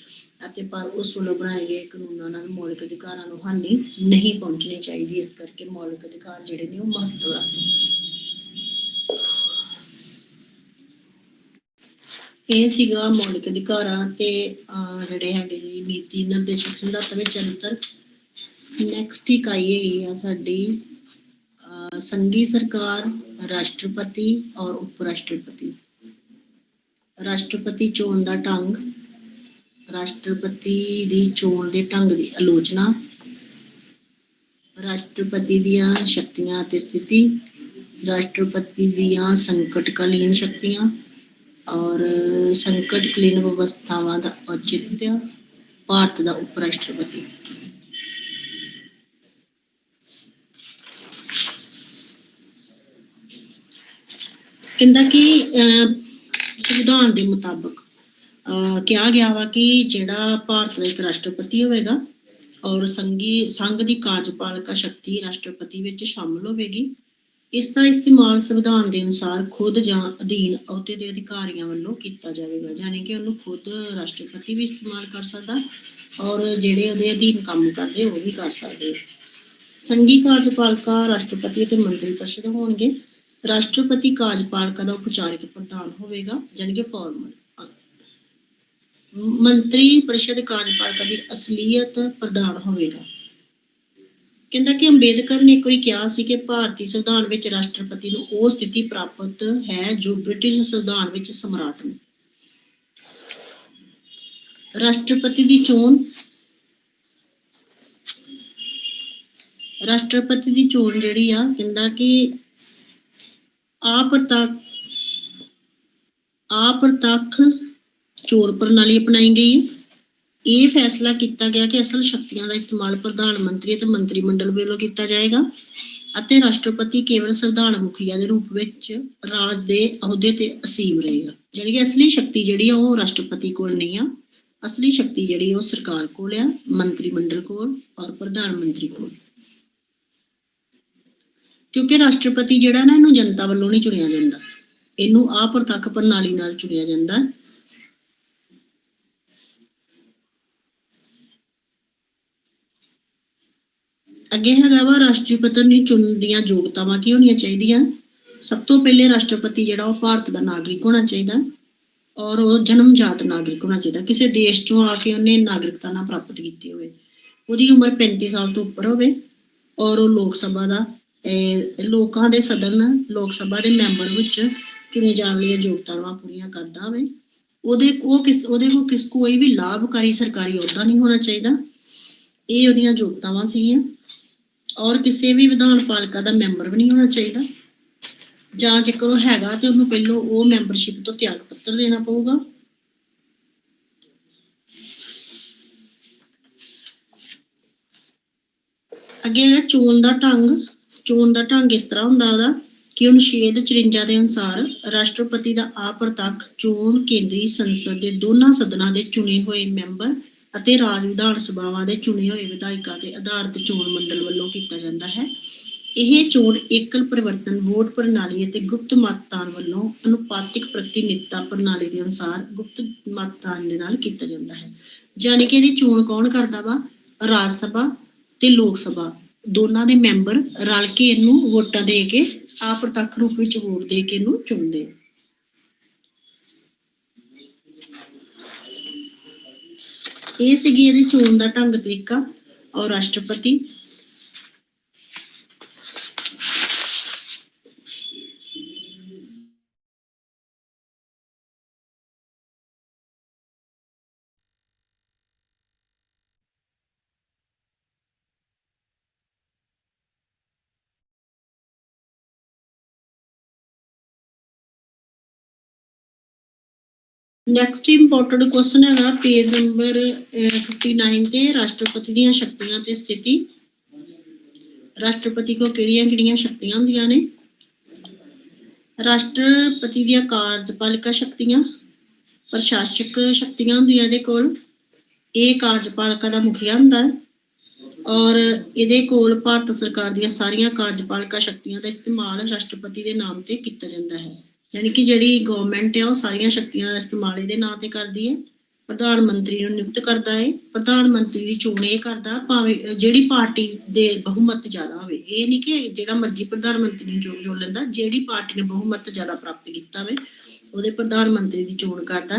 Speaker 1: ਅਤੇ ਪਰ ਉਸ ਵੱਲੋਂ ਬਣਾਏ ਗਏ ਕਾਨੂੰਨਾਂ ਨਾਲ ਮੌਲਿਕ ਅਧਿਕਾਰਾਂ ਨੂੰ ਹਾਨੀ ਨਹੀਂ ਪਹੁੰਚਣੀ ਚਾਹੀਦੀ। ਇਸ ਕਰਕੇ ਮੌਲਿਕ ਅਧਿਕਾਰ ਜਿਹੜੇ ਨੇ ਉਹ ਮਹੱਤਵ ਰੱਖਦੇ ਨੇ। ਇਹ ਸੀਗਾ ਮੌਲਿਕ ਅਧਿਕਾਰਾਂ ਤੇ ਜਿਹੜੇ ਹੈਗੇ ਜੀ ਨੀਤੀ ਨਿਰਦੇਸ਼ਕ ਸਿਧਾਂਤਾਂ ਵਿੱਚ ਅੰਤਰ। ਨੈਕਸਟ ਇਕਾਈ ਹੈਗੀ ਆ ਸਾਡੀ ਸੰਘੀ ਸਰਕਾਰ, ਰਾਸ਼ਟਰਪਤੀ ਔਰ ਉਪ ਰਾਸ਼ਟਰਪਤੀ। ਰਾਸ਼ਟਰਪਤੀ ਚੋਣ ਦਾ ਢੰਗ, ਰਾਸ਼ਟਰਪਤੀ ਦੀ ਚੋਣ ਦੇ ਢੰਗ ਦੀ ਆਲੋਚਨਾ, ਰਾਸ਼ਟਰਪਤੀ ਦੀਆਂ ਸ਼ਕਤੀਆਂ ਅਤੇ ਸਥਿਤੀ, ਰਾਸ਼ਟਰਪਤੀ ਦੀਆਂ ਸੰਕਟਕਾਲੀਨ ਸ਼ਕਤੀਆਂ ਔਰ ਸੰਕਟਕਾਲੀਨ ਵਿਵਸਥਾਵਾਂ ਦਾ ਔਚਿਤਯ, ਭਾਰਤ ਦਾ ਉਪ ਰਾਸ਼ਟਰਪਤੀ। ਕਹਿੰਦਾ ਕਿ ਸੰਵਿਧਾਨ ਦੇ ਮੁਤਾਬਕ ਕਿਹਾ ਗਿਆ ਵਾ ਕਿ ਜਿਹੜਾ ਭਾਰਤ ਦਾ ਇੱਕ ਰਾਸ਼ਟਰਪਤੀ ਹੋਵੇਗਾ ਔਰ ਸੰਘ ਦੀ ਕਾਰਜਪਾਲਕਾ ਸ਼ਕਤੀ ਰਾਸ਼ਟਰਪਤੀ ਵਿੱਚ ਸ਼ਾਮਲ ਹੋਵੇਗੀ। ਇਸ ਦਾ ਇਸਤੇਮਾਲ ਸੰਵਿਧਾਨ ਦੇ ਅਨੁਸਾਰ ਖੁਦ ਜਾਂ ਅਧੀਨ ਅਹੁਦੇ ਦੇ ਅਧਿਕਾਰੀਆਂ ਵੱਲੋਂ ਕੀਤਾ ਜਾਵੇਗਾ, ਯਾਨੀ ਕਿ ਉਹਨੂੰ ਖੁਦ ਰਾਸ਼ਟਰਪਤੀ ਵੀ ਇਸਤੇਮਾਲ ਕਰ ਸਕਦਾ ਔਰ ਜਿਹੜੇ ਉਹਦੇ ਅਧੀਨ ਕੰਮ ਕਰਦੇ ਉਹ ਵੀ ਕਰ ਸਕਦੇ। ਸੰਘੀ ਕਾਰਜਪਾਲਿਕਾ ਰਾਸ਼ਟਰਪਤੀ ਅਤੇ ਮੰਤਰੀ ਪਰਿਸ਼ਦ ਹੋਣਗੇ। ਰਾਸ਼ਟਰਪਤੀ ਕਾਰਜਪਾਲਿਕਾ ਦਾ ਉਪਚਾਰਿਕ ਪ੍ਰਧਾਨ ਹੋਵੇਗਾ, ਯਾਨੀ ਕਿ ਫਾਰਮਲ। ਮੰਤਰੀ ਪਰਿਸ਼ਦ ਕਾਰਜਪਾਲਿਕਾ ਦੀ ਅਸਲੀਅਤ ਪ੍ਰਧਾਨ ਹੋਵੇਗਾ। ਕਹਿੰਦਾ ਕਿ ਅੰਬੇਦਕਰ ਨੇ ਇੱਕ ਵਾਰੀ ਕਿਹਾ ਸੀ ਕਿ ਭਾਰਤੀ ਸੰਵਿਧਾਨ ਵਿੱਚ ਰਾਸ਼ਟਰਪਤੀ ਨੂੰ ਉਹ ਸਥਿਤੀ ਪ੍ਰਾਪਤ ਹੈ ਜੋ ਬ੍ਰਿਟਿਸ਼ ਸੰਵਿਧਾਨ ਵਿੱਚ ਸਮਰਾਟ ਨੂੰ। ਰਾਸ਼ਟਰਪਤੀ ਦੀ ਚੋਣ, ਰਾਸ਼ਟਰਪਤੀ ਦੀ ਚੋਣ ਜਿਹੜੀ ਆ ਕਹਿੰਦਾ ਕਿ ਅਪ੍ਰਤੱਖ ਚੋਣ ਪ੍ਰਣਾਲੀ ਅਪਣਾਈ ਗਈ। ਇਹ ਫੈਸਲਾ ਕੀਤਾ ਗਿਆ ਕਿ ਅਸਲ ਸ਼ਕਤੀਆਂ ਦਾ ਇਸਤੇਮਾਲ ਪ੍ਰਧਾਨ ਮੰਤਰੀ ਅਤੇ ਮੰਤਰੀ ਮੰਡਲ ਵੱਲੋਂ ਕੀਤਾ ਜਾਏਗਾ ਅਤੇ ਰਾਸ਼ਟਰਪਤੀ ਕੇਵਲ ਸੰਵਿਧਾਨ ਮੁਖੀਆ ਦੇ ਰੂਪ ਵਿੱਚ ਰਾਜ ਦੇ ਅਹੁਦੇ ਤੇ ਅਸੀਮ ਰਹੇਗਾ। ਜਿਹੜੀ ਕਿ ਅਸਲੀ ਸ਼ਕਤੀ ਜਿਹੜੀ ਆ ਉਹ ਰਾਸ਼ਟਰਪਤੀ ਕੋਲ ਨਹੀਂ ਆ, ਅਸਲੀ ਸ਼ਕਤੀ ਜਿਹੜੀ ਉਹ ਸਰਕਾਰ ਕੋਲ ਆ, ਮੰਤਰੀ ਮੰਡਲ ਕੋਲ ਔਰ ਪ੍ਰਧਾਨ ਮੰਤਰੀ ਕੋਲ। ਕਿਉਂਕਿ ਰਾਸ਼ਟਰਪਤੀ ਜਿਹੜਾ ਨਾ ਇਹਨੂੰ ਜਨਤਾ ਵੱਲੋਂ ਨਹੀਂ ਚੁਣਿਆ ਜਾਂਦਾ, ਇਹਨੂੰ ਅਪ੍ਰਤੱਖ ਪ੍ਰਣਾਲੀ ਨਾਲ ਚੁਣਿਆ ਜਾਂਦਾ। ਅੱਗੇ ਹੈਗਾ ਵਾ ਰਾਸ਼ਟਰਪਤੀ ਨੂੰ ਚੁਣਨ ਦੀਆਂ ਯੋਗਤਾਵਾਂ ਕੀ ਹੋਣੀਆਂ ਚਾਹੀਦੀਆਂ। ਸਭ ਤੋਂ ਪਹਿਲੇ ਰਾਸ਼ਟਰਪਤੀ ਜਿਹੜਾ ਉਹ ਭਾਰਤ ਦਾ ਨਾਗਰਿਕ ਹੋਣਾ ਚਾਹੀਦਾ ਔਰ ਉਹ ਜਨਮਜਾਤ ਨਾਗਰਿਕ ਹੋਣਾ ਚਾਹੀਦਾ। ਕਿਸੇ ਦੇਸ਼ ਚੋਂ ਆ ਕੇ ਉਹਨੇ ਨਾਗਰਿਕਤਾ ਨਾ ਪ੍ਰਾਪਤ ਕੀਤੀ ਹੋਵੇ, ਉਹਦੀ ਉਮਰ 35 ਸਾਲ ਤੋਂ ਉੱਪਰ ਹੋਵੇ ਔਰ ਉਹ ਲੋਕ ਸਭਾ ਦਾ ਲੋਕਾਂ ਦੇ ਸਦਨ ਲੋਕ ਸਭਾ ਦੇ ਮੈਂਬਰ ਵਿੱਚ ਚੁਣੇ ਜਾਣ ਲਈ ਯੋਗਤਾਵਾਂ ਪੂਰੀਆਂ ਕਰਦਾ ਹੋਵੇ। ਉਹਦੇ ਕੋਲ ਕੋਈ ਵੀ ਲਾਭਕਾਰੀ ਸਰਕਾਰੀ ਅਹੁਦਾ ਨਹੀਂ ਹੋਣਾ ਚਾਹੀਦਾ। ਇਹ ਉਹਦੀਆਂ ਯੋਗਤਾਵਾਂ ਸੀਗੀਆਂ। ਔਰ ਕਿਸੇ ਵੀ ਵਿਧਾਨ ਪਾਲਿਕਾ ਦਾ ਮੈਂਬਰ ਵੀ ਨਹੀਂ ਹੋਣਾ ਚਾਹੀਦਾ, ਜਾਂ ਜੇਕਰ ਉਹ ਹੈਗਾ ਤੇ ਉਹਨੂੰ ਪਹਿਲੋਂ ਉਹ ਮੈਂਬਰਸ਼ਿਪ ਤੋਂ ਤਿਆਗ ਪੱਤਰ ਦੇਣਾ ਪਊਗਾ। ਅੱਗੇ ਹੈ ਚੋਣ ਦਾ ਢੰਗ। ਚੋਣ ਦਾ ਢੰਗ ਇਸ ਤਰ੍ਹਾਂ ਹੁੰਦਾ ਉਹਦਾ ਕਿ ਅਨੁਛੇਦ 54 ਦੇ ਅਨੁਸਾਰ ਰਾਸ਼ਟਰਪਤੀ ਦਾ ਅਪ੍ਰਤੱਖ ਚੋਣ ਕੇਂਦਰੀ ਸੰਸਦ ਦੇ ਦੋਨਾਂ ਸਦਨਾਂ ਦੇ ਚੁਣੇ ਹੋਏ ਮੈਂਬਰ ਅਤੇ ਰਾਜ ਵਿਧਾਨ ਸਭਾਵਾਂ ਦੇ ਚੁਣੇ ਹੋਏ ਵਿਧਾਇਕਾਂ ਦੇ ਆਧਾਰਿਤ ਚੋਣ ਮੰਡਲ ਵੱਲੋਂ ਕੀਤਾ ਜਾਂਦਾ ਹੈ। ਇਹ ਚੋਣ ਏਕਲ ਪਰਿਵਰਤਨ ਵੋਟ ਪ੍ਰਣਾਲੀ ਅਤੇ ਗੁਪਤ ਮਤਦਾਨ ਵੱਲੋਂ ਅਨੁਪਾਤਿਕ ਪ੍ਰਤੀਨਿਧਤਾ ਪ੍ਰਣਾਲੀ ਦੇ ਅਨੁਸਾਰ ਗੁਪਤ ਮਤਦਾਨ ਦੇ ਨਾਲ ਕੀਤਾ ਜਾਂਦਾ ਹੈ। ਯਾਨੀ ਕਿ ਇਹਦੀ ਚੋਣ ਕੌਣ ਕਰਦਾ ਵਾ? ਰਾਜ ਸਭਾ ਤੇ ਲੋਕ ਸਭਾ ਦੋਨਾਂ ਦੇ ਮੈਂਬਰ ਰਲ ਕੇ ਇਹਨੂੰ ਵੋਟਾਂ ਦੇ ਕੇ ਅਪ੍ਰਤੱਖ ਰੂਪ ਵਿੱਚ ਵੋਟ ਦੇ ਕੇ ਇਹਨੂੰ ਚੁਣਦੇ। ਇਹ ਸੀਗੀ ਇਹਦੀ ਚੋਣ ਦਾ ਢੰਗ ਤਰੀਕਾ ਔਰ ਰਾਸ਼ਟਰਪਤੀ। ਨੈਕਸਟ ਇੰਪੋਰਟੈਂਟ ਕੁਐਸਚਨ ਹੈਗਾ ਪੇਜ ਨੰਬਰ 59 ਤੇ ਰਾਸ਼ਟਰਪਤੀ ਦੀਆਂ ਸ਼ਕਤੀਆਂ ਤੇ ਸਥਿਤੀ। ਰਾਸ਼ਟਰਪਤੀ ਕੋਲ ਕਿਹੜੀਆਂ-ਕਿਹੜੀਆਂ ਸ਼ਕਤੀਆਂ ਹੁੰਦੀਆਂ ਨੇ? ਰਾਸ਼ਟਰਪਤੀ ਦੀਆਂ ਕਾਰਜਪਾਲਿਕਾ ਸ਼ਕਤੀਆਂ, ਪ੍ਰਸ਼ਾਸਕ ਸ਼ਕਤੀਆਂ ਹੁੰਦੀਆਂ ਇਹਦੇ ਕੋਲ। ਇਹ ਕਾਰਜਪਾਲਿਕਾ ਦਾ ਮੁਖੀਆ ਹੁੰਦਾ ਹੈ ਔਰ ਇਹਦੇ ਕੋਲ ਭਾਰਤ ਸਰਕਾਰ ਦੀਆਂ ਸਾਰੀਆਂ ਕਾਰਜਪਾਲਿਕਾ ਸ਼ਕਤੀਆਂ ਦਾ ਇਸਤੇਮਾਲ ਰਾਸ਼ਟਰਪਤੀ ਦੇ ਨਾਮ ਤੇ ਕੀਤਾ ਜਾਂਦਾ ਹੈ। ਯਾਨੀ ਕਿ ਜਿਹੜੀ ਗਵਰਨਮੈਂਟ ਹੈ ਉਹ ਸਾਰੀਆਂ ਸ਼ਕਤੀਆਂ ਦਾ ਇਸਤੇਮਾਲ ਇਹਦੇ ਨਾਂ ਤੇ ਕਰਦੀ ਹੈ। ਪ੍ਰਧਾਨ ਮੰਤਰੀ ਨੂੰ ਨਿਯੁਕਤ ਕਰਦਾ ਹੈ। ਪ੍ਰਧਾਨ ਮੰਤਰੀ ਦੀ ਚੋਣ ਇਹ ਕਰਦਾ ਭਾਵੇਂ ਜਿਹੜੀ ਪਾਰਟੀ ਦੇ ਬਹੁਮਤ ਜ਼ਿਆਦਾ ਹੋਵੇ। ਇਹ ਨਹੀਂ ਕਿ ਜਿਹੜਾ ਮਰਜ਼ੀ ਪ੍ਰਧਾਨ ਮੰਤਰੀ ਨੂੰ ਚੁਣ ਲੈਂਦਾ, ਜਿਹੜੀ ਪਾਰਟੀ ਨੇ ਬਹੁਮਤ ਜ਼ਿਆਦਾ ਪ੍ਰਾਪਤ ਕੀਤਾ ਹੋਵੇ ਉਹਦੇ ਪ੍ਰਧਾਨ ਮੰਤਰੀ ਦੀ ਚੋਣ ਕਰਦਾ।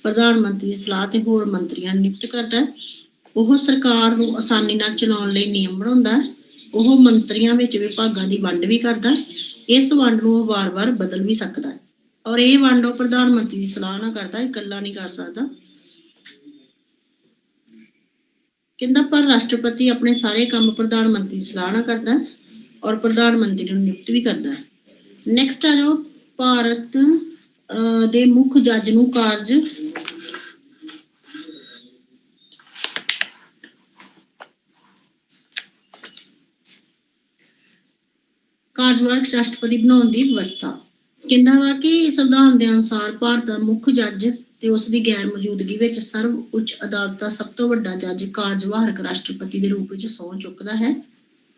Speaker 1: ਪ੍ਰਧਾਨ ਮੰਤਰੀ ਦੀ ਸਲਾਹ ਤੇ ਹੋਰ ਮੰਤਰੀਆਂ ਨੂੰ ਨਿਯੁਕਤ ਕਰਦਾ। ਉਹ ਸਰਕਾਰ ਨੂੰ ਆਸਾਨੀ ਨਾਲ ਚਲਾਉਣ ਲਈ ਨਿਯਮ ਬਣਾਉਂਦਾ। ਉਹ ਮੰਤਰੀਆਂ ਵਿੱਚ ਵਿਭਾਗਾਂ ਦੀ ਵੰਡ ਵੀ ਕਰਦਾ। ਇਸ ਵੰਡ ਨੂੰ ਉਹ ਵਾਰ-ਵਾਰ ਬਦਲ ਵੀ ਸਕਦਾ ਔਰ ਇਹ ਵੰਡ ਉਹ ਪ੍ਰਧਾਨ ਮੰਤਰੀ ਦੀ ਸਲਾਹ ਨਾਲ ਕਰਦਾ, ਇਕੱਲਾ ਨਹੀਂ ਕਰ ਸਕਦਾ। ਕਹਿੰਦਾ ਪਰ ਰਾਸ਼ਟਰਪਤੀ ਆਪਣੇ ਸਾਰੇ ਕੰਮ ਪ੍ਰਧਾਨ ਮੰਤਰੀ ਦੀ ਸਲਾਹ ਨਾਲ ਕਰਦਾ ਔਰ ਪ੍ਰਧਾਨ ਮੰਤਰੀ ਨੂੰ ਨਿਯੁਕਤ ਵੀ ਕਰਦਾ। ਨੈਕਸਟ ਆ ਜੋ ਭਾਰਤ ਦੇ ਮੁੱਖ ਜੱਜ ਨੂੰ ਕਾਰਜਵਾਹਕ ਰਾਸ਼ਟਰਪਤੀ ਬਣਾਉਣ ਦੀ ਵਿਵਸਥਾ। ਕਹਿੰਦਾ ਵਾ ਕਿ ਸੰਵਿਧਾਨ ਦੇ ਅਨੁਸਾਰ ਭਾਰਤ ਦਾ ਮੁੱਖ ਜੱਜ ਤੇ ਉਸ ਦੀ ਗੈਰ ਮੌਜੂਦਗੀ ਵਿੱਚ ਸਰਵ ਉੱਚ ਅਦਾਲਤ ਦਾ ਸਭ ਤੋਂ ਵੱਡਾ ਜੱਜ ਕਾਰਜਵਾਹਕ ਰਾਸ਼ਟਰਪਤੀ ਦੇ ਰੂਪ ਵਿੱਚ ਸਹੁੰ ਚੁੱਕਦਾ ਹੈ।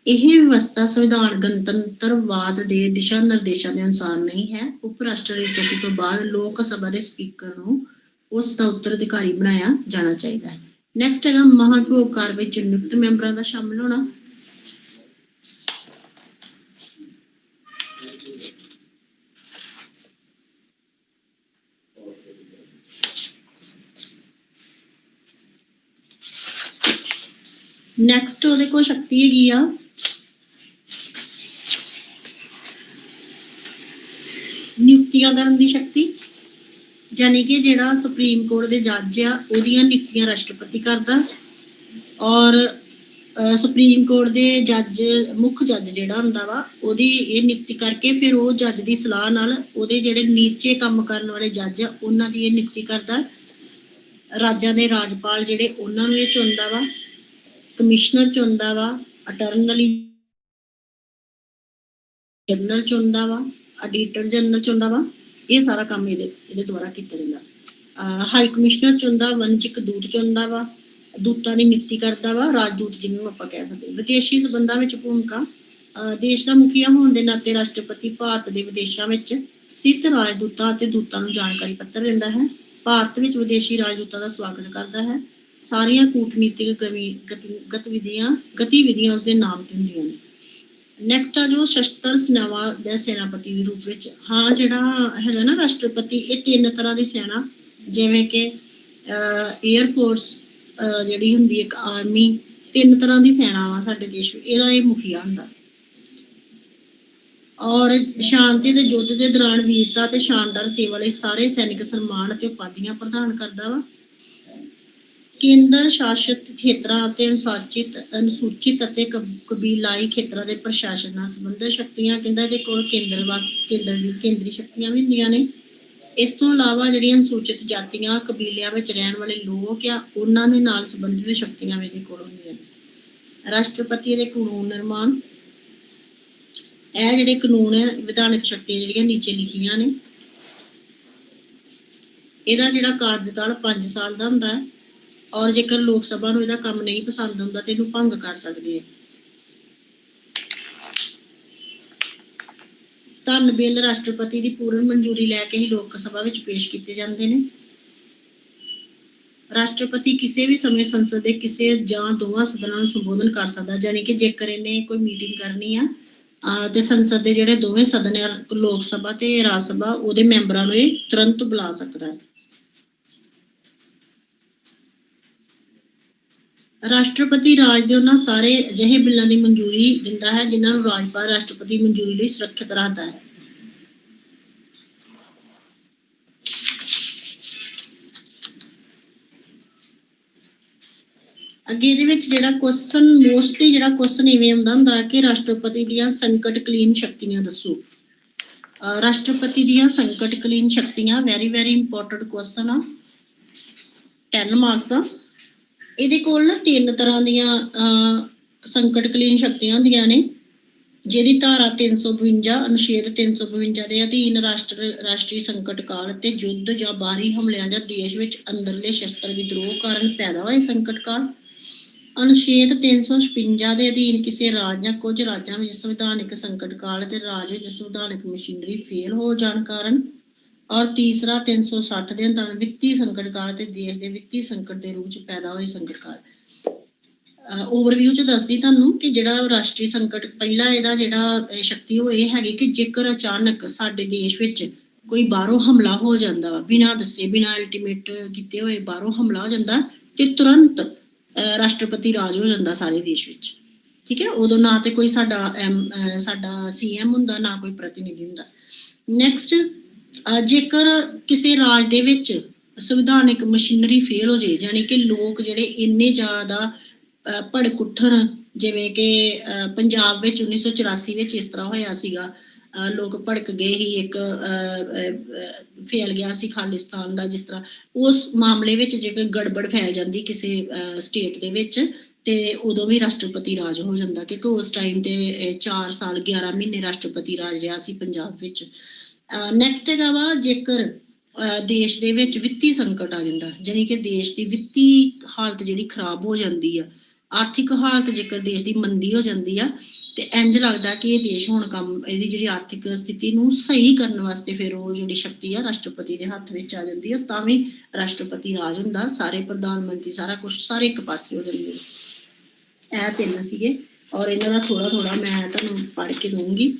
Speaker 1: ਇਹ ਵਿਵਸਥਾ ਸੰਵਿਧਾਨ ਗਣਤੰਤਰਵਾਦ ਦੇ ਦਿਸ਼ਾ ਨਿਰਦੇਸ਼ਾਂ ਦੇ ਅਨੁਸਾਰ ਨਹੀਂ ਹੈ। ਉਪ ਰਾਸ਼ਟਰਪਤੀ ਤੋਂ ਬਾਅਦ ਲੋਕ ਸਭਾ ਦੇ ਸਪੀਕਰ ਨੂੰ ਉਸ ਦਾ ਉੱਤਰਾਧਿਕਾਰੀ ਬਣਾਇਆ ਜਾਣਾ ਚਾਹੀਦਾ ਹੈ। ਨੈਕਸਟ ਹੈਗਾ ਮਹਾਭਿਯੋਗ ਕਾਰਜ ਵਿੱਚ ਨਿਯੁਕਤ ਮੈਂਬਰਾਂ ਦਾ ਸ਼ਾਮਲ ਹੋਣਾ। ਨੈਕਸਟ ਉਹਦੇ ਕੋਲ ਸ਼ਕਤੀ ਹੈਗੀ ਆ ਨਿਯੁਕਤੀਆਂ ਕਰਨ ਦੀ ਸ਼ਕਤੀ। ਯਾਨੀ ਕਿ ਜਿਹੜਾ ਸੁਪਰੀਮ ਕੋਰਟ ਦੇ ਜੱਜ ਆ ਉਹਦੀਆਂ ਨਿਯੁਕਤੀਆਂ ਰਾਸ਼ਟਰਪਤੀ ਕਰਦਾ ਔਰ ਸੁਪਰੀਮ ਕੋਰਟ ਦੇ ਜੱਜ ਮੁੱਖ ਜੱਜ ਜਿਹੜਾ ਹੁੰਦਾ ਵਾ ਉਹਦੀ ਇਹ ਨਿਯੁਕਤੀ ਕਰਕੇ ਫਿਰ ਉਹ ਜੱਜ ਦੀ ਸਲਾਹ ਨਾਲ ਉਹਦੇ ਜਿਹੜੇ ਨੀਚੇ ਕੰਮ ਕਰਨ ਵਾਲੇ ਜੱਜ ਆ ਉਹਨਾਂ ਦੀ ਇਹ ਨਿਯੁਕਤੀ ਕਰਦਾ। ਰਾਜਾਂ ਦੇ ਰਾਜਪਾਲ ਜਿਹੜੇ ਉਹਨਾਂ ਨੂੰ ਇਹ ਚੁਣਦਾ ਵਾ, ਕਮਿਸ਼ਨਰ ਚੁਣਦਾ ਵਾ, ਅਟਾਰਨੀ ਜਨਰਲ ਚੁਣਦਾ ਵਾ, ਆਡੀਟਰ ਜਨਰਲ ਚੁਣਦਾ ਵਾ। ਇਹ ਸਾਰਾ ਕੰਮ ਇਹਦੇ ਦੁਆਰਾ ਕੀਤਾ ਜਾਂਦਾ। ਹਾਈ ਕਮਿਸ਼ਨਰ ਚੁਣਦਾ, ਵਣਜਿਕ ਦੂਤ ਚੁਣਦਾ ਵਾ, ਦੂਤਾਂ ਦੀ ਨਿਯੁਕਤੀ ਕਰਦਾ ਵਾ, ਰਾਜਦੂਤ ਜਿਹਨੂੰ ਆਪਾਂ ਕਹਿ ਸਕਦੇ। ਵਿਦੇਸ਼ੀ ਸੰਬੰਧਾਂ ਵਿੱਚ ਭੂਮਿਕਾ। ਦੇਸ਼ ਦਾ ਮੁਖੀਆ ਹੋਣ ਦੇ ਨਾਤੇ ਰਾਸ਼ਟਰਪਤੀ ਭਾਰਤ ਦੇ ਵਿਦੇਸ਼ਾਂ ਵਿੱਚ ਸਥਿਤ ਰਾਜਦੂਤਾਂ ਅਤੇ ਦੂਤਾਂ ਨੂੰ ਜਾਣਕਾਰੀ ਪੱਤਰ ਦਿੰਦਾ ਹੈ। ਭਾਰਤ ਵਿੱਚ ਵਿਦੇਸ਼ੀ ਰਾਜਦੂਤਾਂ ਦਾ ਸਵਾਗਤ ਕਰਦਾ ਹੈ। ਸਾਰੀਆਂ ਕੂਟਨੀਤਿਕ ਗਤੀਵਿਧੀਆਂ ਉਸਦੇ ਨਾਮ ਤੇ ਹੁੰਦੀਆਂ ਨੇ। ਨੈਕਸਟ ਆ ਜੋ ਸ਼ਸਤਰ ਸੈਨਾਵਾਂ ਦੇ ਸੈਨਾਪਤੀ ਦੇ ਰੂਪ ਵਿੱਚ। ਹਾਂ ਜਿਹੜਾ ਹੈਗਾ ਨਾ ਰਾਸ਼ਟਰਪਤੀ, ਇਹ 3 ਤਰ੍ਹਾਂ ਦੀ ਸੈਨਾ, ਜਿਵੇਂ ਕਿ ਏਅਰ ਫੋਰਸ ਜਿਹੜੀ ਹੁੰਦੀ ਇੱਕ ਆਰਮੀ, 3 ਤਰ੍ਹਾਂ ਦੀ ਸੈਨਾ ਵਾ ਸਾਡੇ ਦੇਸ਼ ਵਿੱਚ, ਇਹਦਾ ਇਹ ਮੁਖੀਆ ਹੁੰਦਾ। ਔਰ ਸ਼ਾਂਤੀ ਦੇ ਯੁੱਧ ਦੇ ਦੌਰਾਨ ਵੀਰਤਾ ਤੇ ਸ਼ਾਨਦਾਰ ਸੇਵਾ ਲਈ ਸਾਰੇ ਸੈਨਿਕ ਸਨਮਾਨ ਅਤੇ ਉਪਾਧੀਆਂ ਪ੍ਰਦਾਨ ਕਰਦਾ ਵਾ। ਕੇਂਦਰ ਸ਼ਾਸਿਤ ਖੇਤਰਾਂ ਅਤੇ ਅਨੁਸੂਚਿਤ ਅਤੇ ਕਬੀਲਾਈ ਖੇਤਰਾਂ ਦੇ ਪ੍ਰਸ਼ਾਸਨ ਨਾਲ ਸੰਬੰਧਿਤ ਸ਼ਕਤੀਆਂ। ਕਹਿੰਦਾ ਇਹਦੇ ਕੋਲ ਕੇਂਦਰੀ ਸ਼ਕਤੀਆਂ ਵੀ ਹੁੰਦੀਆਂ ਨੇ। ਇਸ ਤੋਂ ਇਲਾਵਾ ਜਿਹੜੀਆਂ ਅਨੁਸੂਚਿਤ ਜਾਤੀਆਂ ਕਬੀਲਿਆਂ ਵਿੱਚ ਰਹਿਣ ਵਾਲੇ ਲੋਕ ਆ ਉਹਨਾਂ ਦੇ ਨਾਲ ਸੰਬੰਧਿਤ ਸ਼ਕਤੀਆਂ ਵੀ ਇਹਦੇ ਕੋਲ ਹੁੰਦੀਆਂ ਨੇ। ਰਾਸ਼ਟਰਪਤੀ ਦੇ ਕਾਨੂੰਨ ਨਿਰਮਾਣ। ਇਹ ਜਿਹੜੇ ਕਾਨੂੰਨ ਹੈ ਵਿਧਾਨਕ ਸ਼ਕਤੀਆਂ ਜਿਹੜੀਆਂ ਨੀਚੇ ਲਿਖੀਆਂ ਨੇ। ਇਹਦਾ ਜਿਹੜਾ ਕਾਰਜਕਾਲ 5 ਸਾਲ ਦਾ ਹੁੰਦਾ ਹੈ ਔਰ ਜੇਕਰ ਲੋਕ ਸਭਾ ਨੂੰ ਇਹਦਾ ਕੰਮ ਨਹੀਂ ਪਸੰਦ ਹੁੰਦਾ ਤੇ ਇਹਨੂੰ ਭੰਗ ਕਰ ਸਕਦੇ ਹੈ। ਧਨ ਬਿੱਲ ਰਾਸ਼ਟਰਪਤੀ ਦੀ ਪੂਰਨ ਮਨਜ਼ੂਰੀ ਲੈ ਕੇ ਹੀ ਲੋਕ ਸਭਾ ਵਿੱਚ ਪੇਸ਼ ਕੀਤੇ ਜਾਂਦੇ ਨੇ। ਰਾਸ਼ਟਰਪਤੀ ਕਿਸੇ ਵੀ ਸਮੇਂ ਸੰਸਦ ਦੇ ਕਿਸੇ ਜਾਂ ਦੋਵਾਂ ਸਦਨਾਂ ਨੂੰ ਸੰਬੋਧਨ ਕਰ ਸਕਦਾ। ਯਾਨੀ ਕਿ ਜੇਕਰ ਇਹਨੇ ਕੋਈ ਮੀਟਿੰਗ ਕਰਨੀ ਆ ਤੇ ਸੰਸਦ ਦੇ ਜਿਹੜੇ ਦੋਵੇਂ ਸਦਨ ਆ, ਲੋਕ ਸਭਾ ਤੇ ਰਾਜ ਸਭਾ, ਉਹਦੇ ਮੈਂਬਰਾਂ ਨੂੰ ਇਹ ਤੁਰੰਤ ਬੁਲਾ ਸਕਦਾ ਹੈ। ਰਾਸ਼ਟਰਪਤੀ ਰਾਜ ਦੇ ਉਹਨਾਂ ਸਾਰੇ ਅਜਿਹੇ ਬਿੱਲਾਂ ਦੀ ਮਨਜ਼ੂਰੀ ਦਿੰਦਾ ਹੈ ਜਿਨ੍ਹਾਂ ਨੂੰ ਰਾਜਪਾਲ ਰਾਸ਼ਟਰਪਤੀ ਮਨਜ਼ੂਰੀ ਲਈ ਸੁਰੱਖਿਅਤ ਰੱਖਦਾ ਹੈ। ਅੱਗੇ ਇਹਦੇ ਵਿੱਚ ਜਿਹੜਾ ਕੁਐਸਚਨ ਇਵੇਂ ਹੁੰਦਾ ਕਿ ਰਾਸ਼ਟਰਪਤੀ ਦੀਆਂ ਸੰਕਟਕਾਲੀਨ ਸ਼ਕਤੀਆਂ ਦੱਸੋ। ਰਾਸ਼ਟਰਪਤੀ ਦੀਆਂ ਸੰਕਟਕਾਲੀਨ ਸ਼ਕਤੀਆਂ ਵੈਰੀ ਇੰਪੋਰਟੈਂਟ ਕੁਐਸਚਨ ਆ, 10 ਮਾਰਕਸ ਆ। ਇਹਦੇ ਕੋਲ ਨਾ 3 ਤਰ੍ਹਾਂ ਦੀਆਂ ਸੰਕਟਕਾਲੀਨ ਸ਼ਕਤੀਆਂ ਹੁੰਦੀਆਂ ਨੇ। ਜਿਹਦੀ ਧਾਰਾ 352 ਅਨੁਛੇਦ 352 ਦੇ ਅਧੀਨ ਰਾਸ਼ਟਰੀ ਸੰਕਟ ਕਾਲ ਤੇ ਯੁੱਧ ਜਾਂ ਬਾਹਰੀ ਹਮਲਿਆਂ ਜਾਂ ਦੇਸ਼ ਵਿੱਚ ਅੰਦਰਲੇ ਸ਼ਸਤਰ ਵਿਦਰੋਹ ਕਾਰਨ ਪੈਦਾ ਹੋਏ ਸੰਕਟ ਕਾਲ। ਅਨੁਛੇਦ 356 ਦੇ ਅਧੀਨ ਕਿਸੇ ਰਾਜ ਜਾਂ ਕੁਝ ਰਾਜਾਂ ਵਿੱਚ ਸੰਵਿਧਾਨਿਕ ਸੰਕਟ ਕਾਲ ਤੇ ਰਾਜ ਵਿੱਚ ਸੰਵਿਧਾਨਿਕ ਮਸ਼ੀਨਰੀ ਫੇਲ ਹੋ ਜਾਣ ਕਾਰਨ। ਔਰ ਤੀਸਰਾ 360 ਦੇ ਅੰਦਰ ਵਿੱਤੀ ਸੰਕਟ ਕਾਲ ਤੇ ਦੇਸ਼ ਦੇ ਵਿੱਤੀ ਸੰਕਟ ਦੇ ਰੂਪ ਚ ਪੈਦਾ ਹੋਏ ਸੰਕਟ ਕਾਲ। ਓਵਰਵਿਊ ਚ ਦੱਸਦੀ ਤੁਹਾਨੂੰ ਕਿ ਜਿਹੜਾ ਰਾਸ਼ਟਰੀ ਸੰਕਟ ਪਹਿਲਾ ਇਹਦਾ ਜਿਹੜਾ ਸ਼ਕਤੀ ਉਹ ਇਹ ਹੈਗੀ ਕਿ ਜੇਕਰ ਅਚਾਨਕ ਸਾਡੇ ਦੇਸ਼ ਵਿੱਚ ਕੋਈ ਬਾਹਰੋਂ ਹਮਲਾ ਹੋ ਜਾਂਦਾ ਵਾ ਬਿਨਾਂ ਦੱਸੇ ਬਿਨਾਂ ਅਲਟੀਮੇਟ ਕੀਤੇ ਹੋਏ ਬਾਹਰੋਂ ਹਮਲਾ ਹੋ ਜਾਂਦਾ ਤੇ ਤੁਰੰਤ ਰਾਸ਼ਟਰਪਤੀ ਰਾਜ ਹੋ ਜਾਂਦਾ ਸਾਰੇ ਦੇਸ਼ ਵਿੱਚ। ਠੀਕ ਹੈ, ਉਦੋਂ ਨਾ ਤੇ ਕੋਈ ਸਾਡਾ CM ਹੁੰਦਾ ਨਾ ਕੋਈ ਪ੍ਰਤੀਨਿਧੀ ਹੁੰਦਾ। ਨੈਕਸਟ, ਜੇਕਰ ਕਿਸੇ ਰਾਜ ਦੇ ਵਿੱਚ ਸੰਵਿਧਾਨਿਕ ਮਸ਼ੀਨਰੀ ਫੇਲ ਹੋ ਜੇ, ਯਾਨੀ ਕਿ ਲੋਕ ਜਿਹੜੇ ਇੰਨੇ ਜ਼ਿਆਦਾ ਭੜਕ ਉੱਠਣ, ਜਿਵੇਂ ਕਿ ਪੰਜਾਬ ਵਿੱਚ 1984 ਵਿੱਚ ਇਸ ਤਰ੍ਹਾਂ ਹੋਇਆ ਸੀਗਾ, ਲੋਕ ਭੜਕ ਗਏ ਹੀ, ਇੱਕ ਫੈਲ ਗਿਆ ਸੀ ਖਾਲਿਸਤਾਨ ਦਾ, ਜਿਸ ਤਰ੍ਹਾਂ ਉਸ ਮਾਮਲੇ ਵਿੱਚ ਜੇਕਰ ਗੜਬੜ ਫੈਲ ਜਾਂਦੀ ਕਿਸੇ ਸਟੇਟ ਦੇ ਵਿੱਚ ਤੇ ਉਦੋਂ ਵੀ ਰਾਸ਼ਟਰਪਤੀ ਰਾਜ ਹੋ ਜਾਂਦਾ, ਕਿਉਂਕਿ ਉਸ ਟਾਈਮ ਤੇ 4 ਸਾਲ 11 ਮਹੀਨੇ ਰਾਸ਼ਟਰਪਤੀ ਰਾਜ ਰਿਹਾ ਸੀ ਪੰਜਾਬ ਵਿੱਚ। ਨੈਕਸਟ ਹੈਗਾ ਵਾ ਜੇਕਰ ਦੇਸ਼ ਦੇ ਵਿੱਚ ਵਿੱਤੀ ਸੰਕਟ ਆ ਜਾਂਦਾ, ਜਾਨੀ ਕਿ ਦੇਸ਼ ਦੀ ਵਿੱਤੀ ਹਾਲਤ ਜਿਹੜੀ ਖਰਾਬ ਹੋ ਜਾਂਦੀ ਆ, ਆਰਥਿਕ ਹਾਲਤ ਜੇਕਰ ਦੇਸ਼ ਦੀ ਮੰਦੀ ਹੋ ਜਾਂਦੀ ਆ ਤੇ ਇੰਜ ਲੱਗਦਾ ਕਿ ਇਹ ਦੇਸ਼ ਹੁਣ ਇਹਦੀ ਜਿਹੜੀ ਆਰਥਿਕ ਸਥਿਤੀ ਨੂੰ ਸਹੀ ਕਰਨ ਵਾਸਤੇ ਫਿਰ ਉਹ ਜਿਹੜੀ ਸ਼ਕਤੀ ਆ ਰਾਸ਼ਟਰਪਤੀ ਦੇ ਹੱਥ ਵਿੱਚ ਆ ਜਾਂਦੀ ਆ, ਤਾਂ ਵੀ ਰਾਸ਼ਟਰਪਤੀ ਰਾਜ ਹੁੰਦਾ, ਸਾਰੇ ਪ੍ਰਧਾਨ ਮੰਤਰੀ ਸਾਰਾ ਕੁਝ ਸਾਰੇ ਇੱਕ ਪਾਸੇ ਹੋ ਜਾਂਦੇ। ਇਹ 3 ਸੀਗੇ ਔਰ ਇਹਨਾਂ ਦਾ ਥੋੜਾ ਥੋੜਾ ਮੈਂ ਤੁਹਾਨੂੰ ਪੜ੍ਹ ਕੇ ਦਊਂਗੀ।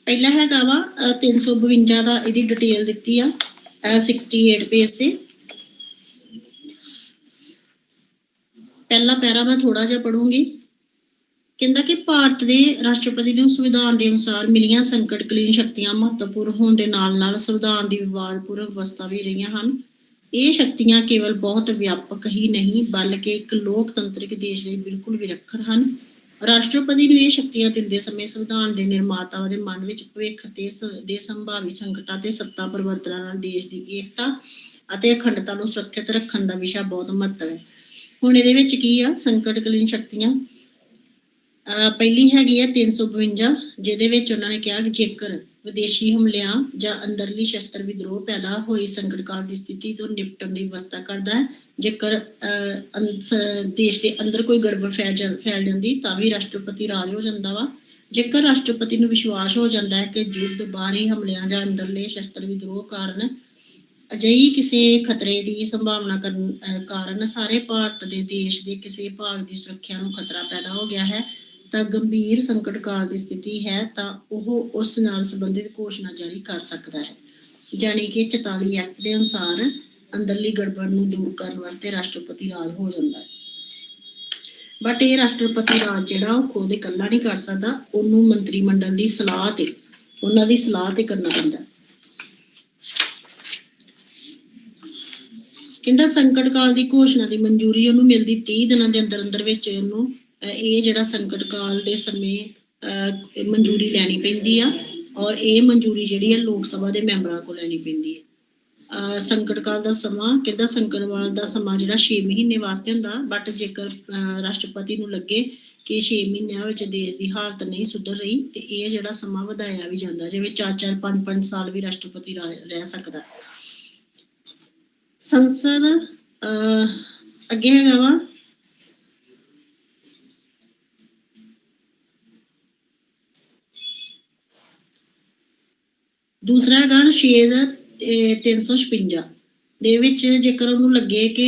Speaker 1: ਪਹਿਲਾ ਹੈਗਾ ਵਾ 352 ਦਾ, ਇਹਦੀ ਡਿਟੇਲ ਦਿੱਤੀ ਆ 68 ਪੇਜ ਤੇ। ਪਹਿਲਾ ਪੈਰਾ ਮੈਂ ਥੋੜਾ ਜਿਹਾ ਪੜੂੰਗੀ। ਕਹਿੰਦਾ ਕਿ ਭਾਰਤ ਦੇ ਰਾਸ਼ਟਰਪਤੀ ਨੂੰ ਸੰਵਿਧਾਨ ਦੇ ਅਨੁਸਾਰ ਮਿਲੀਆਂ ਸੰਕਟਕਾਲੀਨ ਸ਼ਕਤੀਆਂ ਮਹੱਤਵਪੂਰਨ ਹੋਣ ਦੇ ਨਾਲ ਨਾਲ ਸੰਵਿਧਾਨ ਦੀ ਵਿਵਾਦਪੂਰਨ ਅਵਸਥਾ ਵੀ ਰਹੀਆਂ ਹਨ। ਇਹ ਸ਼ਕਤੀਆਂ ਕੇਵਲ ਬਹੁਤ ਵਿਆਪਕ ਹੀ ਨਹੀਂ ਬਲਕਿ ਇੱਕ ਲੋਕਤੰਤਰਿਕ ਦੇਸ਼ ਲਈ ਬਿਲਕੁਲ ਵਿਲੱਖਣ ਹਨ। ਰਾਸ਼ਟਰਪਤੀ ਨੂੰ ਇਹ ਸ਼ਕਤੀਆਂ ਦਿੰਦੇ ਸਮੇਂ ਸੰਵਿਧਾਨ ਦੇ ਨਿਰਮਾਤਾਵਾਂ ਦੇ ਮਨ ਵਿੱਚ ਭਵਿੱਖ ਦੇ ਸੰਭਾਵੀ ਸੰਕਟਾਂ ਤੇ ਸੱਤਾ ਪਰਿਵਰਤਨਾਂ ਨਾਲ ਦੇਸ਼ ਦੀ ਏਕਤਾ ਅਤੇ ਅਖੰਡਤਾ ਨੂੰ ਸੁਰੱਖਿਅਤ ਰੱਖਣ ਦਾ ਵਿਸ਼ਾ ਬਹੁਤ ਮਹੱਤਵ ਹੈ। ਹੁਣ ਇਹਦੇ ਵਿੱਚ ਕੀ ਆ ਸੰਕਟਕਾਲੀਨ ਸ਼ਕਤੀਆਂ। ਪਹਿਲੀ ਹੈਗੀ ਆ 352, ਜਿਹਦੇ ਵਿੱਚ ਉਹਨਾਂ ਨੇ ਕਿਹਾ ਕਿ ਜੇਕਰ ਵਿਦੇਸ਼ੀ ਹਮਲਿਆਂ ਜਾਂ ਅੰਦਰਲੀ ਸ਼ਸਤਰ ਵਿਦਰੋਹ ਪੈਦਾ ਹੋਈ ਸੰਕਟ ਕਾਲ ਦੀ ਸਥਿਤੀ ਤੋਂ ਨਿਪਟਣ ਦੀ ਵਿਵਸਥਾ ਕਰਦਾ ਹੈ। ਜੇਕਰ ਦੇਸ਼ ਦੇ ਅੰਦਰ ਕੋਈ ਗੜਬੜ ਫੈਲ ਜਾਂਦੀ ਤਾਂ ਵੀ ਰਾਸ਼ਟਰਪਤੀ ਰਾਜ ਹੋ ਜਾਂਦਾ ਵਾ। ਜੇਕਰ ਰਾਸ਼ਟਰਪਤੀ ਨੂੰ ਵਿਸ਼ਵਾਸ ਹੋ ਜਾਂਦਾ ਹੈ ਕਿ ਯੁੱਧ, ਬਾਹਰੀ ਹਮਲਿਆਂ ਜਾਂ ਅੰਦਰਲੇ ਸ਼ਸਤਰ ਵਿਦਰੋਹ ਕਾਰਨ ਅਜਿਹੀ ਕਿਸੇ ਖਤਰੇ ਦੀ ਸੰਭਾਵਨਾ ਕਾਰਨ ਸਾਰੇ ਭਾਰਤ ਦੇ ਦੇਸ਼ ਦੇ ਕਿਸੇ ਭਾਗ ਦੀ ਸੁਰੱਖਿਆ ਨੂੰ ਖਤਰਾ ਪੈਦਾ ਹੋ ਗਿਆ ਹੈ ਤਾਂ ਗੰਭੀਰ ਸੰਕਟ ਕਾਲ ਦੀ ਸਥਿਤੀ ਹੈ ਤਾਂ ਉਹ ਉਸ ਨਾਲ ਸੰਬੰਧਿਤ ਘੋਸ਼ਣਾ ਜਾਰੀ ਕਰ ਸਕਦਾ ਹੈ। ਜਾਨੀ ਕਿ 44 ਐਕਟ ਦੇ ਅਨੁਸਾਰ ਅੰਦਰਲੀ ਗੜਬੜ ਨੂੰ ਦੂਰ ਕਰਨ ਵਾਸਤੇ ਰਾਸ਼ਟਰਪਤੀ ਰਾਜ ਹੋ ਜਾਂਦਾ ਹੈ। ਬਟ ਇਹ ਰਾਸ਼ਟਰਪਤੀ ਰਾਜ ਜਿਹੜਾ ਉਹ ਖੁਦ ਇਕੱਲਾ ਨਹੀਂ ਕਰ ਸਕਦਾ, ਉਹਨੂੰ ਮੰਤਰੀ ਮੰਡਲ ਦੀ ਸਲਾਹ ਤੇ ਉਹਨਾਂ ਦੀ ਸਲਾਹ ਤੇ ਕਰਨਾ ਪੈਂਦਾ। ਕਹਿੰਦਾ ਸੰਕਟ ਕਾਲ ਦੀ ਘੋਸ਼ਣਾ ਦੀ ਮਨਜ਼ੂਰੀ ਉਹਨੂੰ ਮਿਲਦੀ 30 ਦਿਨਾਂ ਦੇ ਅੰਦਰ ਵਿੱਚ ਉਹਨੂੰ ਇਹ ਜਿਹੜਾ ਸੰਕਟ ਕਾਲ ਦੇ ਸਮੇਂ ਮਨਜ਼ੂਰੀ ਲੈਣੀ ਪੈਂਦੀ ਆ ਔਰ ਇਹ ਮਨਜ਼ੂਰੀ ਜਿਹੜੀ ਆ ਲੋਕ ਸਭਾ ਦੇ ਮੈਂਬਰਾਂ ਕੋਲ ਲੈਣੀ ਪੈਂਦੀ ਹੈ। ਸੰਕਟ ਕਾਲ ਦਾ ਸਮਾਂ, ਕਹਿੰਦਾ ਸੰਕਟ ਕਾਲ ਦਾ ਸਮਾਂ ਜਿਹੜਾ 6 ਮਹੀਨੇ ਵਾਸਤੇ ਹੁੰਦਾ, ਬਟ ਜੇਕਰ ਰਾਸ਼ਟਰਪਤੀ ਨੂੰ ਲੱਗੇ ਕਿ 6 ਮਹੀਨਿਆਂ ਵਿੱਚ ਦੇਸ਼ ਦੀ ਹਾਲਤ ਨਹੀਂ ਸੁਧਰ ਰਹੀ ਤੇ ਇਹ ਜਿਹੜਾ ਸਮਾਂ ਵਧਾਇਆ ਵੀ ਜਾਂਦਾ, ਜਿਵੇਂ 4-4, 5-5 ਸਾਲ ਵੀ ਰਾਸ਼ਟਰਪਤੀ ਰਹਿ ਸਕਦਾ। ਸੰਸਦ ਅੱਗੇ ਹੈਗਾ ਵਾ ਦੂਸਰਾ ਹੈਗਾ ਅਨੁਛੇਦ 356 ਦੇ ਵਿੱਚ ਜੇਕਰ ਉਹਨੂੰ ਲੱਗੇ ਕਿ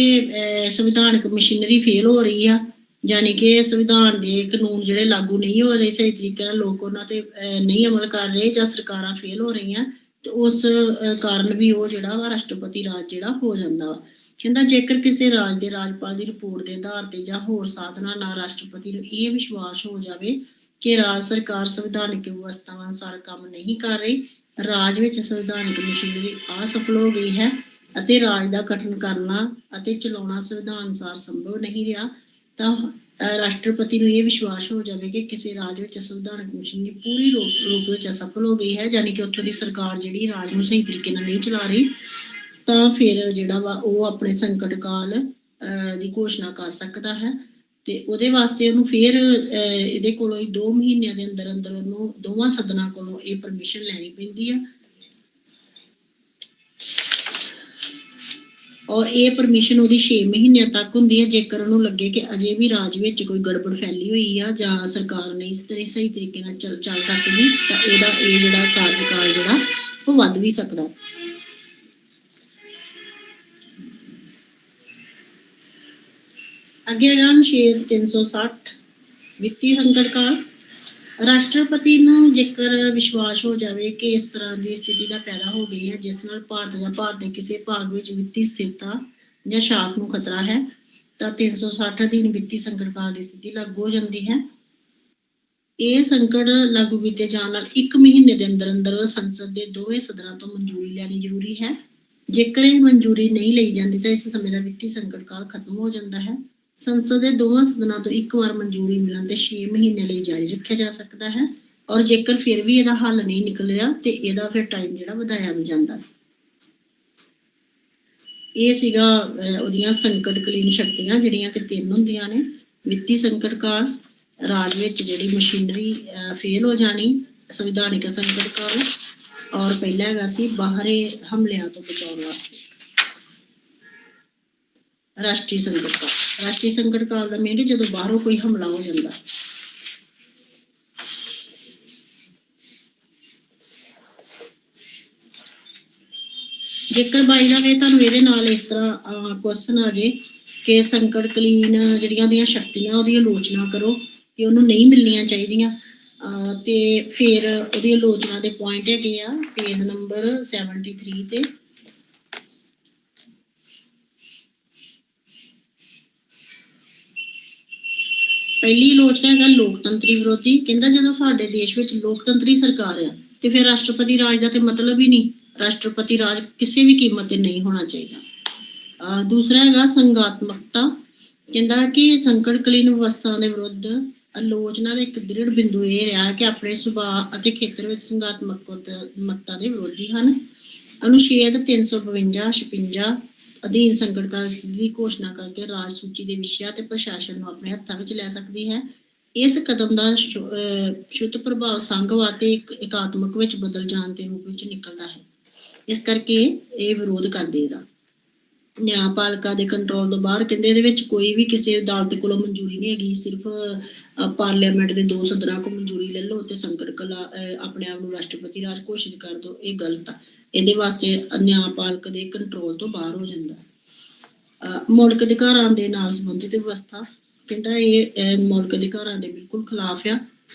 Speaker 1: ਸੰਵਿਧਾਨਕ ਮਸ਼ੀਨਰੀ ਫੇਲ ਹੋ ਰਹੀ ਆ, ਯਾਨੀ ਕਿ ਸੰਵਿਧਾਨ ਦੇ ਕਾਨੂੰਨ ਜਿਹੜੇ ਲਾਗੂ ਨਹੀਂ ਹੋ ਰਹੇ ਸਹੀ ਤਰੀਕੇ ਨਾਲ, ਲੋਕ ਉਹਨਾਂ ਤੇ ਨਹੀਂ ਅਮਲ ਕਰ ਰਹੇ ਜਾਂ ਸਰਕਾਰਾਂ ਫੇਲ ਹੋ ਰਹੀਆਂ ਤੇ ਉਸ ਕਾਰਨ ਵੀ ਉਹ ਜਿਹੜਾ ਵਾ ਰਾਸ਼ਟਰਪਤੀ ਰਾਜ ਜਿਹੜਾ ਹੋ ਜਾਂਦਾ ਵਾ। ਕਹਿੰਦਾ ਜੇਕਰ ਕਿਸੇ ਰਾਜ ਦੇ ਰਾਜਪਾਲ ਦੀ ਰਿਪੋਰਟ ਦੇ ਆਧਾਰ ਤੇ ਜਾਂ ਹੋਰ ਸਾਧਨਾਂ ਨਾਲ ਰਾਸ਼ਟਰਪਤੀ ਨੂੰ ਇਹ ਵਿਸ਼ਵਾਸ ਹੋ ਜਾਵੇ ਕਿ ਰਾਜ ਸਰਕਾਰ ਸੰਵਿਧਾਨਕ ਵਿਵਸਥਾਵਾਂ ਅਨੁਸਾਰ ਕੰਮ ਨਹੀਂ ਕਰ ਰਹੀ, ਰਾਜ ਵਿੱਚ ਸੰਵਿਧਾਨਕ ਮਸ਼ੀਨਰੀ ਅਸਫਲ ਹੋ ਗਈ ਹੈ ਅਤੇ ਰਾਜ ਦਾ ਗਠਨ ਕਰਨਾ ਅਤੇ ਚਲਾਉਣਾ ਸੰਵਿਧਾਨ ਅਨੁਸਾਰ ਸੰਭਵ ਨਹੀਂ ਰਿਹਾ, ਤਾਂ ਰਾਸ਼ਟਰਪਤੀ ਨੂੰ ਇਹ ਵਿਸ਼ਵਾਸ ਹੋ ਜਾਵੇ ਕਿ ਕਿਸੇ ਰਾਜ ਵਿੱਚ ਸੰਵਿਧਾਨਕ ਮਿਸ਼ਨ ਦੀ ਪੂਰੀ ਰੂਪ ਵਿੱਚ ਅਸਫਲ ਹੋ ਗਈ ਹੈ, ਯਾਨੀ ਕਿ ਉੱਥੋਂ ਦੀ ਸਰਕਾਰ ਜਿਹੜੀ ਰਾਜ ਨੂੰ ਸਹੀ ਤਰੀਕੇ ਨਾਲ ਨਹੀਂ ਚਲਾ ਰਹੀ, ਤਾਂ ਫਿਰ ਜਿਹੜਾ ਵਾ ਉਹ ਆਪਣੇ ਸੰਕਟ ਕਾਲ ਦੀ ਘੋਸ਼ਣਾ ਕਰ ਸਕਦਾ ਹੈ। ਤੇ ਉਹਦੇ ਵਾਸਤੇ ਉਹਨੂੰ ਫਿਰ ਇਹਦੇ ਕੋਲੋਂ 2 ਮਹੀਨਿਆਂ ਦੇ ਅੰਦਰ ਅੰਦਰ ਉਹਨੂੰ ਦੋਵਾਂ ਸਦਨਾਂ ਕੋਲੋਂ ਇਹ ਪਰਮਿਸ਼ਨ ਲੈਣੀ ਪੈਂਦੀ ਆ। ਔਰ ਇਹ ਪਰਮਿਸ਼ਨ ਉਹਦੀ 6 ਮਹੀਨਿਆਂ ਤੱਕ ਹੁੰਦੀ ਹੈ। ਜੇਕਰ ਉਹਨੂੰ ਲੱਗੇ ਕਿ ਅਜੇ ਵੀ ਰਾਜ ਵਿੱਚ ਕੋਈ ਗੜਬੜ ਫੈਲੀ ਹੋਈ ਆ ਜਾਂ ਸਰਕਾਰ ਨਹੀਂ ਸਹੀ ਤਰੀਕੇ ਨਾਲ ਚੱਲ ਸਕਦੀ, ਤਾਂ ਇਹ ਜਿਹੜਾ ਕਾਰਜਕਾਲ ਜਿਹੜਾ ਉਹ ਵੱਧ ਵੀ ਸਕਦਾ। ਅੱਗੇ ਹੈਗਾ ਅਨੁਛੇਦ 360 ਵਿੱਤੀ ਸੰਕਟ ਕਾਲ। ਰਾਸ਼ਟਰਪਤੀ ਨੂੰ ਜੇਕਰ ਵਿਸ਼ਵਾਸ ਹੋ ਜਾਵੇ ਕਿ ਇਸ ਤਰ੍ਹਾਂ ਦੀ ਸਥਿਤੀ ਦਾ ਪੈਦਾ ਹੋ ਗਈ ਹੈ ਜਿਸ ਨਾਲ ਭਾਰਤ ਜਾਂ ਭਾਰਤ ਦੇ ਕਿਸੇ ਭਾਗ ਵਿੱਚ ਵਿੱਤੀ ਸਥਿਰਤਾ ਜਾਂ ਸ਼ਾਖ ਨੂੰ ਖਤਰਾ ਹੈ, ਤਾਂ 360 ਅਧੀਨ ਵਿੱਤੀ ਸੰਕਟ ਕਾਲ ਦੀ ਸਥਿਤੀ ਲਾਗੂ ਹੋ ਜਾਂਦੀ ਹੈ। ਇਹ ਸੰਕਟ ਲਾਗੂ ਕੀਤੇ ਜਾਣ ਨਾਲ 1 ਮਹੀਨੇ ਦੇ ਅੰਦਰ ਅੰਦਰ ਸੰਸਦ ਦੇ ਦੋਵੇਂ ਸਦਨਾਂ ਤੋਂ ਮਨਜ਼ੂਰੀ ਲੈਣੀ ਜ਼ਰੂਰੀ ਹੈ। ਜੇਕਰ ਇਹ ਮਨਜ਼ੂਰੀ ਨਹੀਂ ਲਈ ਜਾਂਦੀ ਤਾਂ ਇਸ ਸਮੇਂ ਦਾ ਵਿੱਤੀ ਸੰਕਟ ਕਾਲ ਖਤਮ ਹੋ ਜਾਂਦਾ ਹੈ। ਸੰਸਦ ਦੇ ਦੋਵਾਂ ਸਦਨਾਂ ਤੋਂ ਇੱਕ ਵਾਰ ਮਨਜ਼ੂਰੀ ਮਿਲਣ ਤੇ 6 ਮਹੀਨੇ ਲਈ ਜਾਰੀ ਰੱਖਿਆ ਜਾ ਸਕਦਾ ਹੈ। ਔਰ ਜੇਕਰ ਫਿਰ ਵੀ ਇਹਦਾ ਹੱਲ ਨਹੀਂ ਨਿਕਲਿਆ ਤੇ ਇਹਦਾ ਫਿਰ ਟਾਈਮ ਜਿਹੜਾ ਵਧਾਇਆ ਵੀ ਜਾਂਦਾ। ਇਹ ਸੀਗਾ ਉਹਦੀਆਂ ਸੰਕਟਕਾਲੀਨ ਸ਼ਕਤੀਆਂ ਜਿਹੜੀਆਂ ਕਿ 3 ਹੁੰਦੀਆਂ ਨੇ। ਵਿੱਤੀ ਸੰਕਟ ਕਾਲ, ਰਾਜ ਵਿੱਚ ਜਿਹੜੀ ਮਸ਼ੀਨਰੀ ਫੇਲ ਹੋ ਜਾਣੀ, ਸੰਵਿਧਾਨਿਕ ਸੰਕਟ ਕਾਲ, ਔਰ ਪਹਿਲਾ ਹੈਗਾ ਸੀ ਬਾਹਰੀ ਹਮਲਿਆਂ ਤੋਂ ਬਚਾਉਣ ਵਾਸਤੇ ਰਾਸ਼ਟਰੀ ਸੰਕਟ ਕਾਲ। ਰਾਸ਼ਟਰੀ ਸੰਕਟ ਕਾਲ ਦਾ ਮੀਨਿੰਗ ਜਦੋਂ ਬਾਹਰੋਂ ਕੋਈ ਹਮਲਾ ਹੋ ਜਾਂਦਾ। ਜੇਕਰ ਬਾਈ ਦਾ ਵੇ ਤੁਹਾਨੂੰ ਇਹਦੇ ਨਾਲ ਇਸ ਤਰ੍ਹਾਂ ਕੁਐਸਚਨ ਆ ਜੇ ਕਿ ਸੰਕਟਕਾਲੀਨ ਜਿਹੜੀਆਂ ਉਹਦੀਆਂ ਸ਼ਕਤੀਆਂ ਉਹਦੀ ਆਲੋਚਨਾ ਕਰੋ ਕਿ ਉਹਨੂੰ ਨਹੀਂ ਮਿਲਣੀਆਂ ਚਾਹੀਦੀਆਂ, ਤੇ ਫਿਰ ਉਹਦੀ ਆਲੋਚਨਾ ਦੇ ਪੁਆਇੰਟ ਹੈਗੇ ਆ ਪੇਜ ਨੰਬਰ 73 ਤੇ। ਪਹਿਲੀ ਆਲੋਚਨਾ ਹੈਗਾ ਲੋਕਤੰਤਰੀ ਵਿਰੋਧੀ। ਕਹਿੰਦਾ ਜਦੋਂ ਸਾਡੇ ਦੇਸ਼ ਵਿੱਚ ਲੋਕਤੰਤਰੀ ਸਰਕਾਰ ਆ ਤੇ ਫਿਰ ਰਾਸ਼ਟਰਪਤੀ ਰਾਜ ਦਾ ਤੇ ਮਤਲਬ ਹੀ ਨਹੀਂ। ਰਾਸ਼ਟਰਪਤੀ ਰਾਜ ਕਿਸੇ ਵੀ ਕੀਮਤ ਤੇ ਨਹੀਂ ਹੋਣਾ ਚਾਹੀਦਾ। ਦੂਸਰਾ ਹੈਗਾ ਸੰਘਾਤਮਕਤਾ। ਕਹਿੰਦਾ ਕਿ ਸੰਕਟਕਾਲੀਨ ਅਵਸਥਾ ਦੇ ਵਿਰੁੱਧ ਆਲੋਚਨਾ ਦਾ ਇੱਕ ਦ੍ਰਿੜ ਬਿੰਦੂ ਇਹ ਰਿਹਾ ਕਿ ਆਪਣੇ ਸੁਭਾਅ ਅਤੇ ਖੇਤਰ ਵਿੱਚ ਸੰਘਾਤਮਕਤਾ ਦੇ ਵਿਰੋਧੀ ਹਨ। ਅਨੁਛੇਦ 352-56 ਅਧੀਨ ਸੰਕਟਕਾਲ ਸਥਿਤੀ ਦੀ ਘੋਸ਼ਣਾ ਕਰਕੇ ਰਾਜ ਸੂਚੀ ਦੇ ਵਿਸ਼ਿਆਂ ਤੇ ਪ੍ਰਸ਼ਾਸਨ ਨੂੰ ਆਪਣੇ ਹੱਥਾਂ ਵਿੱਚ ਲੈ ਸਕਦੀ ਹੈ। ਇਸ ਕਦਮ ਦਾ ਸ਼ੁੱਧ ਪ੍ਰਭਾਵ ਸੰਘਵਾਦ ਤੇ ਇਕਾਤਮਕ ਵਿੱਚ ਬਦਲ ਜਾਣ ਦੇ ਰੂਪ ਵਿੱਚ ਨਿਕਲਦਾ ਹੈ। ਇਸ ਕਰਕੇ ਇਹ ਵਿਰੋਧ ਕਰਦੇ ਇਹਦਾ। ਨਿਆਂਪਾਲਿਕਾ ਦੇ ਕੰਟਰੋਲ ਤੋਂ ਬਾਹਰ। ਕਹਿੰਦੇ ਇਹਦੇ ਵਿੱਚ ਕੋਈ ਵੀ ਕਿਸੇ ਅਦਾਲਤ ਕੋਲੋਂ ਮਨਜ਼ੂਰੀ ਨਹੀਂ ਹੈਗੀ, ਸਿਰਫ ਪਾਰਲੀਮੈਂਟ ਦੇ 2 ਸਦਨਾਂ ਕੋਲ ਮਨਜ਼ੂਰੀ ਲੈ ਲਓ ਤੇ ਸੰਕਟ ਕਾਲ ਆਪਣੇ ਆਪ ਨੂੰ ਰਾਸ਼ਟਰਪਤੀ ਰਾਜ ਘੋਸ਼ਿਤ ਕਰ ਦਿਓ। ਇਹ ਗਲਤ ਆ। ਇਹਦੇ ਵਾਸਤੇ ਨਿਆਂਪਾਲਿਕਾ ਦੇ ਕੰਟਰੋਲ ਤੋਂ ਬਾਹਰ ਹੋ ਜਾਂਦਾ। ਮੌਲਿਕ ਅਧਿਕਾਰਾਂ ਦੇ ਨਾਲ ਸੰਬੰਧਿਤ ਵਿਵਸਥਾ। ਕਹਿੰਦਾ ਇਹ ਮੌਲਿਕ ਅਧਿਕਾਰਾਂ ਦੇ ਬਿਲਕੁਲ ਖਿਲਾਫ ਆ,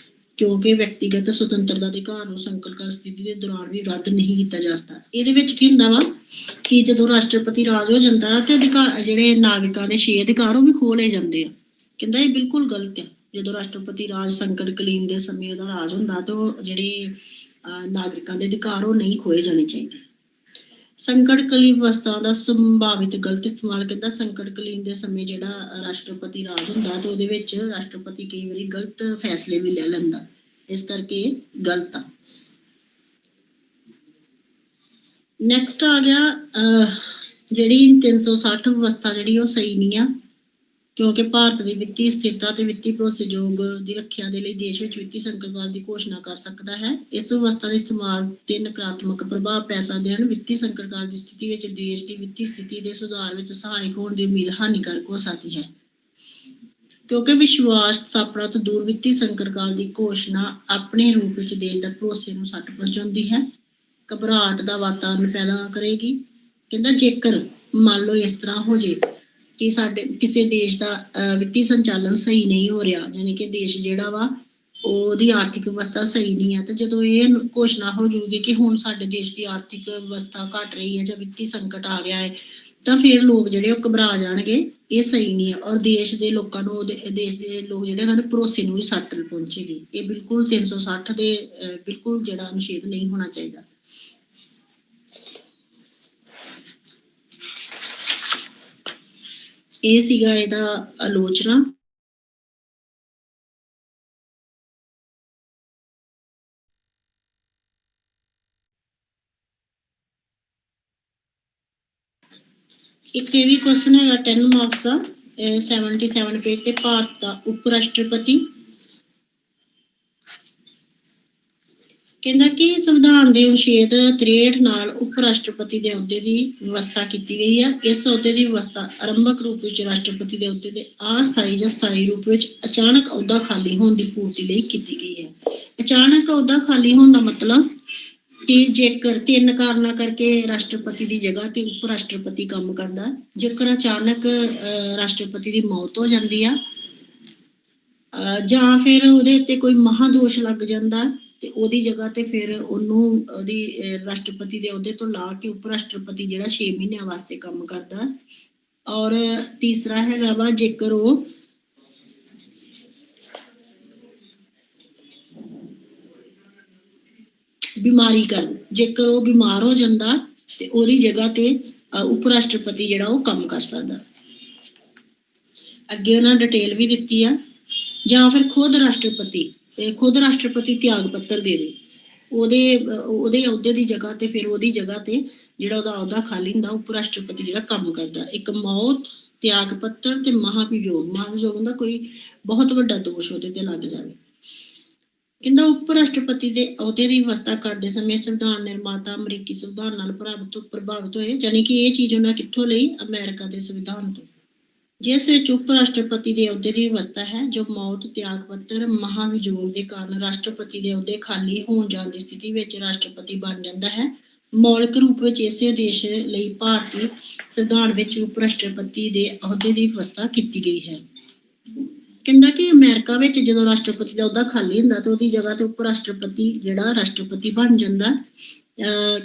Speaker 1: ਕਿਉਂਕਿ ਵਿਅਕਤੀਗਤ ਸੁਤੰਤਰਤਾ ਦੇ ਅਧਿਕਾਰ ਨੂੰ ਸੰਕਟਕਾਲ ਸਥਿਤੀ ਦੇ ਦੌਰਾਨ ਵੀ ਰੱਦ ਨਹੀਂ ਕੀਤਾ ਜਾ ਸਕਦਾ। ਇਹਦੇ ਵਿੱਚ ਕੀ ਹੁੰਦਾ ਵਾ ਕਿ ਜਦੋਂ ਰਾਸ਼ਟਰਪਤੀ ਰਾਜ ਹੋ ਜਾਂਦਾ ਤੇ ਅਧਿਕਾਰ ਜਿਹੜੇ ਨਾਗਰਿਕਾਂ ਦੇ 6 ਅਧਿਕਾਰ ਉਹ ਵੀ ਖੋਹ ਲਏ ਜਾਂਦੇ ਆ। ਕਹਿੰਦਾ ਇਹ ਬਿਲਕੁਲ ਗਲਤ ਹੈ। ਜਦੋਂ ਰਾਸ਼ਟਰਪਤੀ ਰਾਜ ਸੰਕਟਕਾਲੀਨ ਦੇ ਸਮੇਂ ਉਹਦਾ ਰਾਜ ਹੁੰਦਾ ਤਾਂ ਉਹ ਜਿਹੜੇ ਨਾਗਰਿਕਾਂ ਦੇ ਅਧਿਕਾਰ ਉਹ ਨਹੀਂ ਖੋਏ ਜਾਣੇ ਚਾਹੀਦੇ। ਸੰਕਟਕਾਲੀਨ ਅਵਸਥਾ ਦਾ ਸੰਭਾਵਿਤ ਗਲਤ ਇਸਤੇਮਾਲ। ਕਹਿੰਦਾ ਸੰਕਟਕਾਲੀਨ ਦੇ ਸਮੇਂ ਜਿਹੜਾ ਰਾਸ਼ਟਰਪਤੀ ਰਾਜ ਹੁੰਦਾ ਤੇ ਉਹਦੇ ਵਿੱਚ ਰਾਸ਼ਟਰਪਤੀ ਕਈ ਵਾਰੀ ਗਲਤ ਫੈਸਲੇ ਵੀ ਲੈ ਲੈਂਦਾ, ਇਸ ਕਰਕੇ ਗਲਤ ਆ। ਨੈਕਸਟ ਆ ਗਿਆ ਜਿਹੜੀ 360 ਵਿਵਸਥਾ ਜਿਹੜੀ ਉਹ ਸਹੀ ਨਹੀਂ ਆ, ਕਿਉਂਕਿ ਭਾਰਤ ਦੀ ਵਿੱਤੀ ਸਥਿਰਤਾ ਤੇ ਵਿੱਤੀ ਭਰੋਸੇਯੋਗ ਦੀ ਰੱਖਿਆ ਦੇ ਲਈ ਦੇਸ਼ ਵਿੱਚ ਵਿੱਤੀ ਸੰਕਟ ਕਾਲ ਦੀ ਘੋਸ਼ਣਾ ਕਰ ਸਕਦਾ ਹੈ। ਇਸ ਵਿਵਸਥਾ ਦੇ ਇਸਤੇਮਾਲ ਤੇ ਨਕਾਰਾਤਮਕ ਪ੍ਰਭਾਵ ਪੈ ਸਕਦੇ ਹਨ। ਵਿੱਤੀ ਸੰਕਟ ਕਾਲ ਦੀ ਸਥਿਤੀ ਵਿੱਚ ਦੇਸ਼ ਦੀ ਵਿੱਤੀ ਸਥਿਤੀ ਦੇ ਸੁਧਾਰ ਵਿੱਚ ਸਹਾਇਕ ਹੋਣ ਦੀ ਉਮੀਦ ਹਾਨੀਕਾਰਕ ਹੋ ਸਕਦੀ ਹੈ, ਕਿਉਂਕਿ ਵਿਸ਼ਵਾਸ ਸਥਾਪਨਾ ਤੋਂ ਦੂਰ ਵਿੱਤੀ ਸੰਕਟ ਕਾਲ ਦੀ ਘੋਸ਼ਣਾ ਆਪਣੇ ਰੂਪ ਵਿੱਚ ਦੇਸ਼ ਦਾ ਭਰੋਸੇ ਨੂੰ ਸੱਟ ਪਹੁੰਚਾਉਂਦੀ ਹੈ, ਘਬਰਾਹਟ ਦਾ ਵਾਤਾਵਰਨ ਪੈਦਾ ਕਰੇਗੀ। ਕਹਿੰਦਾ ਜੇਕਰ ਮੰਨ ਲਓ ਇਸ ਤਰ੍ਹਾਂ ਹੋ ਜੇ ਕਿ ਸਾਡੇ ਕਿਸੇ ਦੇਸ਼ ਦਾ ਵਿੱਤੀ ਸੰਚਾਲਨ ਸਹੀ ਨਹੀਂ ਹੋ ਰਿਹਾ, ਯਾਨੀ ਕਿ ਦੇਸ਼ ਜਿਹੜਾ ਵਾ ਉਹਦੀ ਆਰਥਿਕ ਵਿਵਸਥਾ ਸਹੀ ਨਹੀਂ ਹੈ, ਤੇ ਜਦੋਂ ਇਹ ਘੋਸ਼ਣਾ ਹੋ ਜਾਊਗੀ ਕਿ ਹੁਣ ਸਾਡੇ ਦੇਸ਼ ਦੀ ਆਰਥਿਕ ਵਿਵਸਥਾ ਘਟ ਰਹੀ ਹੈ ਜਾਂ ਵਿੱਤੀ ਸੰਕਟ ਆ ਗਿਆ ਹੈ, ਤਾਂ ਫਿਰ ਲੋਕ ਜਿਹੜੇ ਉਹ ਘਬਰਾ ਜਾਣਗੇ। ਇਹ ਸਹੀ ਨਹੀਂ ਹੈ ਔਰ ਦੇਸ਼ ਦੇ ਲੋਕਾਂ ਨੂੰ ਦੇਸ਼ ਦੇ ਲੋਕ ਜਿਹੜੇ ਉਹਨਾਂ ਦੇ ਭਰੋਸੇ ਨੂੰ ਵੀ ਸੱਟ ਪਹੁੰਚੇਗੀ। ਇਹ ਬਿਲਕੁਲ 360 ਦੇ ਬਿਲਕੁਲ ਜਿਹੜਾ ਅਨੁਛੇਦ ਨਹੀਂ ਹੋਣਾ ਚਾਹੀਦਾ। ਇਹ ਸੀਗਾ ਇਹਦਾ ਆਲੋਚਨਾ। ਇੱਕ ਇਹ ਵੀ ਕੁਐਸਚਨ ਹੈਗਾ 10 ਮਾਰਕਸ ਦਾ 77 ਪੇਜ ਤੇ, ਭਾਰਤ ਦਾ ਉਪ ਰਾਸ਼ਟਰਪਤੀ। ਕਹਿੰਦਾ ਕਿ ਸੰਵਿਧਾਨ ਦੇ ਅਨੁਛੇਦ 63 ਨਾਲ ਉਪ ਰਾਸ਼ਟਰਪਤੀ ਦੇ ਅਹੁਦੇ ਦੀ ਵਿਵਸਥਾ ਕੀਤੀ ਗਈ ਹੈ। ਇਸ ਅਹੁਦੇ ਦੀ ਵਿਵਸਥਾ ਆਰੰਭਕ ਰੂਪ ਵਿੱਚ ਰਾਸ਼ਟਰਪਤੀ ਦੇ ਅਹੁਦੇ ਦੇ ਅਸਥਾਈ ਜਾਂ ਸਥਾਈ ਰੂਪ ਵਿੱਚ ਅਚਾਨਕ ਅਹੁਦਾ ਖਾਲੀ ਹੋਣ ਦੀ ਪੂਰਤੀ ਲਈ ਕੀਤੀ ਗਈ ਹੈ। ਅਚਾਨਕ ਅਹੁਦਾ ਖਾਲੀ ਹੋਣ ਦਾ ਮਤਲਬ ਕਿ ਜੇਕਰ 3 ਕਾਰਨਾਂ ਕਰਕੇ ਰਾਸ਼ਟਰਪਤੀ ਦੀ ਜਗ੍ਹਾ ਤੇ ਉਪ ਰਾਸ਼ਟਰਪਤੀ ਕੰਮ ਕਰਦਾ, ਜੇਕਰ ਅਚਾਨਕ ਰਾਸ਼ਟਰਪਤੀ ਦੀ ਮੌਤ ਹੋ ਜਾਂਦੀ ਆ, ਜਾਂ ਫਿਰ ਉਹਦੇ ਉੱਤੇ ਕੋਈ ਮਹਾਦੋਸ਼ ਲੱਗ ਜਾਂਦਾ ਤੇ ਉਹਦੀ ਜਗ੍ਹਾ ਤੇ ਫਿਰ ਉਹਨੂੰ ਉਹਦੀ ਰਾਸ਼ਟਰਪਤੀ ਦੇ ਅਹੁਦੇ ਤੋਂ ਲਾ ਕੇ ਉਪ ਰਾਸ਼ਟਰਪਤੀ ਜਿਹੜਾ 6 ਮਹੀਨਿਆਂ ਵਾਸਤੇ ਕੰਮ ਕਰਦਾ। ਔਰ ਤੀਸਰਾ ਹੈਗਾ ਵਾ ਜੇਕਰ ਉਹ ਬਿਮਾਰੀ ਕਾਰਨ, ਜੇਕਰ ਉਹ ਬਿਮਾਰ ਹੋ ਜਾਂਦਾ ਤੇ ਉਹਦੀ ਜਗ੍ਹਾ ਤੇ ਉਪ ਰਾਸ਼ਟਰਪਤੀ ਜਿਹੜਾ ਉਹ ਕੰਮ ਕਰ ਸਕਦਾ। ਅੱਗੇ ਉਹਨਾਂ ਡਿਟੇਲ ਵੀ ਦਿੱਤੀ ਆ। ਜਾਂ ਫਿਰ ਖੁਦ ਰਾਸ਼ਟਰਪਤੀ ਤਿਆਗ ਪੱਤਰ ਦੇ ਦੇ ਉਹਦੇ ਅਹੁਦੇ ਦੀ ਜਗ੍ਹਾ ਤੇ, ਫਿਰ ਉਹਦੀ ਜਗ੍ਹਾ ਤੇ ਜਿਹੜਾ ਉਹਦਾ ਅਹੁਦਾ ਖਾਲੀ ਹੁੰਦਾ ਉਪ ਰਾਸ਼ਟਰਪਤੀ ਜਿਹੜਾ ਕੰਮ ਕਰਦਾ। ਇੱਕ ਮੌਤ, ਤਿਆਗ ਪੱਤਰ ਤੇ ਮਹਾਭਿਯੋਗ ਹੁੰਦਾ ਕੋਈ ਬਹੁਤ ਵੱਡਾ ਦੋਸ਼ ਉਹਦੇ ਤੇ ਲੱਗ ਜਾਵੇ। ਕਹਿੰਦਾ ਉਪ ਰਾਸ਼ਟਰਪਤੀ ਦੇ ਅਹੁਦੇ ਦੀ ਵਿਵਸਥਾ ਕਰਦੇ ਸਮੇਂ ਸੰਵਿਧਾਨ ਨਿਰਮਾਤਾ ਅਮਰੀਕੀ ਸੰਵਿਧਾਨ ਨਾਲ ਪ੍ਰਭਾਵਿਤ ਹੋਏ, ਯਾਨੀ ਕਿ ਇਹ ਚੀਜ਼ ਉਹਨਾਂ ਕਿੱਥੋਂ ਲਈ? ਅਮਰੀਕਾ ਦੇ ਸੰਵਿਧਾਨ ਤੋਂ, ਜਿਸ ਵਿੱਚ ਉਪ ਰਾਸ਼ਟਰਪਤੀ ਦੇ ਅਹੁਦੇ ਦੀ ਵਿਵਸਥਾ ਹੈ ਜੋ ਮੌਤ, ਤਿਆਗ ਪੱਤਰ, ਮਹਾਭਿਯੋਗ ਦੇ ਕਾਰਨ ਰਾਸ਼ਟਰਪਤੀ ਦੇ ਅਹੁਦੇ ਖਾਲੀ ਹੋਣ ਜਾਣ ਦੀ ਸਥਿਤੀ ਵਿੱਚ ਰਾਸ਼ਟਰਪਤੀ ਬਣ ਜਾਂਦਾ ਹੈ। ਮੌਲਿਕ ਰੂਪ ਵਿੱਚ ਇਸੇ ਉਦੇਸ਼ ਲਈ ਭਾਰਤੀ ਸੰਵਿਧਾਨ ਵਿੱਚ ਉਪ ਰਾਸ਼ਟਰਪਤੀ ਦੇ ਅਹੁਦੇ ਦੀ ਵਿਵਸਥਾ ਕੀਤੀ ਗਈ ਹੈ। ਕਹਿੰਦਾ ਕਿ ਅਮਰੀਕਾ ਵਿੱਚ ਜਦੋਂ ਰਾਸ਼ਟਰਪਤੀ ਦਾ ਅਹੁਦਾ ਖਾਲੀ ਹੁੰਦਾ ਤੇ ਉਹਦੀ ਜਗ੍ਹਾ ਤੇ ਉਪ ਰਾਸ਼ਟਰਪਤੀ ਜਿਹੜਾ ਰਾਸ਼ਟਰਪਤੀ ਬਣ ਜਾਂਦਾ।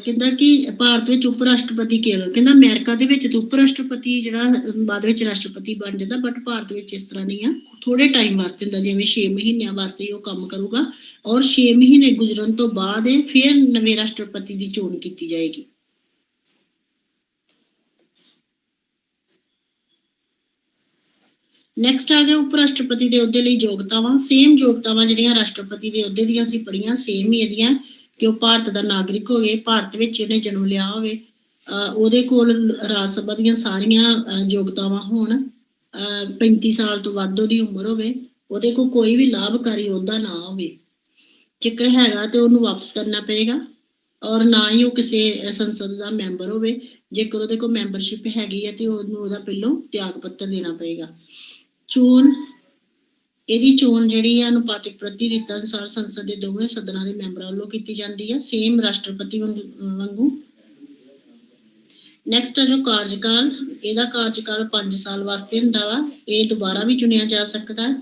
Speaker 1: ਕਹਿੰਦਾ ਕਿ ਭਾਰਤ ਵਿੱਚ ਉਪ ਰਾਸ਼ਟਰਪਤੀ ਕੇਵਲ, ਕਹਿੰਦਾ ਅਮਰੀਕਾ ਦੇ ਵਿੱਚ ਤੇ ਉਪ ਰਾਸ਼ਟਰਪਤੀ ਜਿਹੜਾ ਬਾਅਦ ਵਿੱਚ ਰਾਸ਼ਟਰਪਤੀ ਬਣ ਜਾਂਦਾ, ਬਟ ਭਾਰਤ ਵਿੱਚ ਇਸ ਤਰ੍ਹਾਂ ਨਹੀਂ ਆ, ਥੋੜੇ ਟਾਈਮ ਵਾਸਤੇ ਹੁੰਦਾ, ਜਿਵੇਂ 6 ਮਹੀਨਿਆਂ ਵਾਸਤੇ ਉਹ ਕੰਮ ਕਰੂਗਾ ਔਰ 6 ਮਹੀਨੇ ਗੁਜ਼ਰਨ ਤੋਂ ਬਾਅਦ ਫਿਰ ਨਵੇਂ ਰਾਸ਼ਟਰਪਤੀ ਦੀ ਚੋਣ ਕੀਤੀ ਜਾਏਗੀ। ਨੈਕਸਟ ਆ ਗਿਆ ਉਪ ਰਾਸ਼ਟਰਪਤੀ ਦੇ ਅਹੁਦੇ ਲਈ ਯੋਗਤਾਵਾਂ। ਸੇਮ ਯੋਗਤਾਵਾਂ ਜਿਹੜੀਆਂ ਰਾਸ਼ਟਰਪਤੀ ਦੇ ਅਹੁਦੇ ਦੀਆਂ ਅਸੀਂ ਪੜ੍ਹੀਆਂ, ਸੇਮ ਹੀ ਇਹਦੀਆਂ, ਕਿ ਉਹ ਭਾਰਤ ਦਾ ਨਾਗਰਿਕ ਹੋਵੇ, ਭਾਰਤ ਵਿੱਚ ਇਹਨੇ ਜਨਮ ਲਿਆ ਹੋਵੇ, ਉਹਦੇ ਕੋਲ ਰਾਜ ਸਭਾ ਦੀਆਂ ਸਾਰੀਆਂ ਯੋਗਤਾਵਾਂ ਹੋਣ, 35 ਸਾਲ ਤੋਂ ਵੱਧ ਉਹਦੀ ਉਮਰ ਹੋਵੇ, ਉਹਦੇ ਕੋਲ ਕੋਈ ਵੀ ਲਾਭਕਾਰੀ ਅਹੁਦਾ ਨਾ ਹੋਵੇ, ਜੇਕਰ ਹੈਗਾ ਤੇ ਉਹਨੂੰ ਵਾਪਸ ਕਰਨਾ ਪਏਗਾ, ਔਰ ਨਾ ਹੀ ਉਹ ਕਿਸੇ ਸੰਸਦ ਦਾ ਮੈਂਬਰ ਹੋਵੇ। ਜੇਕਰ ਉਹਦੇ ਕੋਲ ਮੈਂਬਰਸ਼ਿਪ ਹੈਗੀ ਹੈ ਤੇ ਉਹਨੂੰ ਉਹਦਾ ਪਹਿਲੋਂ ਤਿਆਗ ਪੱਤਰ ਦੇਣਾ ਪਏਗਾ। ਚੋਣ, ਇਹਦੀ ਚੋਣ ਜਿਹੜੀ ਹੈ ਅਨੁਪਾਤਿਕ ਪ੍ਰਤੀਨਿਧਤਾ ਅਨੁਸਾਰ ਸੰਸਦ ਦੇ ਦੋਵੇਂ ਸਦਨਾਂ ਦੇ ਮੈਂਬਰਾਂ ਵੱਲੋਂ ਕੀਤੀ ਜਾਂਦੀ ਹੈ, ਸੇਮ ਰਾਸ਼ਟਰਪਤੀ ਵਾਂਗੂ। ਨੈਕਸਟ ਆ ਜੋ ਕਾਰਜਕਾਲ, ਇਹਦਾ ਕਾਰਜਕਾਲ 5 ਸਾਲ ਵਾਸਤੇ ਹੁੰਦਾ ਵਾ। ਇਹ ਦੁਬਾਰਾ ਵੀ ਚੁਣਿਆ ਜਾ ਸਕਦਾ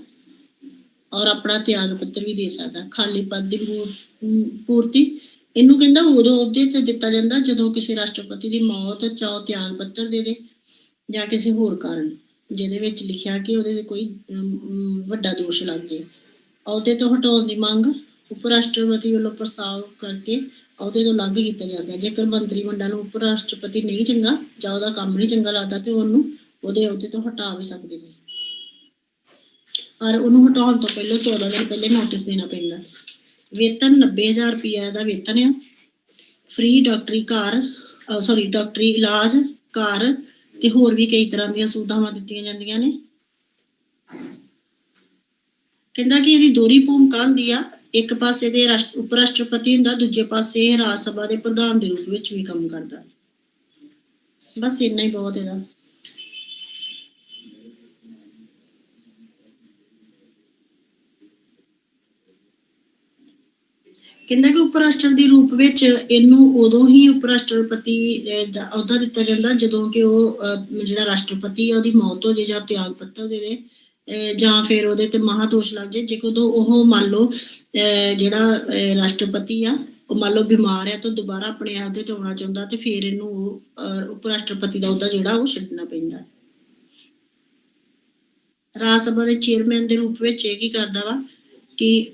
Speaker 1: ਔਰ ਆਪਣਾ ਤਿਆਗ ਪੱਤਰ ਵੀ ਦੇ ਸਕਦਾ। ਖਾਲੀ ਪਦ ਦੀ ਪੂਰਤੀ, ਇਹਨੂੰ ਕਹਿੰਦਾ ਉਦੋਂ ਅਹੁਦੇ ਤੇ ਦਿੱਤਾ ਜਾਂਦਾ ਜਦੋਂ ਕਿਸੇ ਰਾਸ਼ਟਰਪਤੀ ਦੀ ਮੌਤ, ਚਾਹੇ ਤਿਆਗ ਪੱਤਰ ਦੇ ਦੇ ਜਾਂ ਕਿਸੇ ਹੋਰ ਕਾਰਨ ਜਿਹਦੇ ਵਿੱਚ ਲਿਖਿਆ ਕਿ ਉਹਦੇ ਤੇ ਕੋਈ ਵੱਡਾ ਦੋਸ਼ ਲੱਗ ਜੇ। ਅਹੁਦੇ ਤੋਂ ਹਟਾਉਣ ਦੀ ਮੰਗ ਉਪ ਰਾਸ਼ਟਰਪਤੀ ਵੱਲੋਂ ਪ੍ਰਸਤਾਵ ਕਰਕੇ ਅਹੁਦੇ ਤੋਂ ਅਲੱਗ ਕੀਤਾ ਜਾ ਸਕਦਾ। ਜੇਕਰ ਮੰਤਰੀ ਮੰਡਲ ਨੂੰ ਉਪ ਰਾਸ਼ਟਰਪਤੀ ਨਹੀਂ ਚੰਗਾ ਜਾਂ ਉਹਦਾ ਕੰਮ ਨਹੀਂ ਚੰਗਾ ਲੱਗਦਾ ਤੇ ਉਹਨੂੰ ਉਹਦੇ ਅਹੁਦੇ ਤੋਂ ਹਟਾ ਵੀ ਸਕਦੇ ਨੇ, ਪਰ ਉਹਨੂੰ ਹਟਾਉਣ ਤੋਂ ਪਹਿਲਾਂ 14 ਦਿਨ ਪਹਿਲੇ ਨੋਟਿਸ ਦੇਣਾ ਪੈਂਦਾ। ਵੇਤਨ 90,000 ਰੁਪਇਆ ਦਾ ਵੇਤਨ ਆ। ਫ੍ਰੀ ਡਾਕਟਰੀ ਇਲਾਜ, ਘਰ ਤੇ ਹੋਰ ਵੀ ਕਈ ਤਰ੍ਹਾਂ ਦੀਆਂ ਸੁਵਿਧਾਵਾਂ ਦਿੱਤੀਆਂ ਜਾਂਦੀਆਂ ਨੇ। ਕਹਿੰਦਾ ਕਿ ਇਹਦੀ ਦੋਹਰੀ ਭੂਮਿਕਾ ਹੁੰਦੀ ਆ, ਇੱਕ ਪਾਸੇ ਦੇ ਉਪ ਰਾਸ਼ਟਰਪਤੀ ਹੁੰਦਾ, ਦੂਜੇ ਪਾਸੇ ਰਾਜ ਸਭਾ ਦੇ ਪ੍ਰਧਾਨ ਦੇ ਰੂਪ ਵਿੱਚ ਵੀ ਕੰਮ ਕਰਦਾ। ਬਸ ਇੰਨਾ ਹੀ ਬਹੁਤ ਇਹਦਾ। ਕਹਿੰਦਾ ਕਿ ਉਪ ਰਾਸ਼ਟਰ ਦੇ ਰੂਪ ਵਿੱਚ ਇਹਨੂੰ ਉਦੋਂ ਹੀ ਉਪ ਰਾਸ਼ਟਰਪਤੀ ਦਾ ਅਹੁਦਾ ਦਿੱਤਾ ਜਾਂਦਾ ਜਦੋਂ ਕਿ ਉਹ ਜਿਹੜਾ ਰਾਸ਼ਟਰਪਤੀ ਆ ਉਹਦੀ ਮੌਤ ਹੋ ਜਾਏ ਜਾਂ ਤਿਆਗ ਪੱਤਰ ਦੇ ਦੇ, ਜਾਂ ਫਿਰ ਉਹਦੇ ਤੇ ਮਹਾਦੋਸ਼ ਲੱਗ ਜਾਏ। ਜੇ ਉਦੋਂ ਉਹ ਮੰਨ ਲਓ ਜਿਹੜਾ ਰਾਸ਼ਟਰਪਤੀ ਆ ਉਹ ਮੰਨ ਲਓ ਬਿਮਾਰ ਆ ਤਾਂ ਦੁਬਾਰਾ ਆਪਣੇ ਅਹੁਦੇ ਤੇ ਆਉਣਾ ਚਾਹੁੰਦਾ ਤੇ ਫਿਰ ਇਹਨੂੰ ਉਪ ਰਾਸ਼ਟਰਪਤੀ ਦਾ ਅਹੁਦਾ ਜਿਹੜਾ ਉਹ ਛੱਡਣਾ ਪੈਂਦਾ। ਰਾਜ ਸਭਾ ਦੇ ਚੇਅਰਮੈਨ ਦੇ ਰੂਪ ਵਿੱਚ ਇਹ ਕੀ ਕਰਦਾ ਵਾ ਕਿ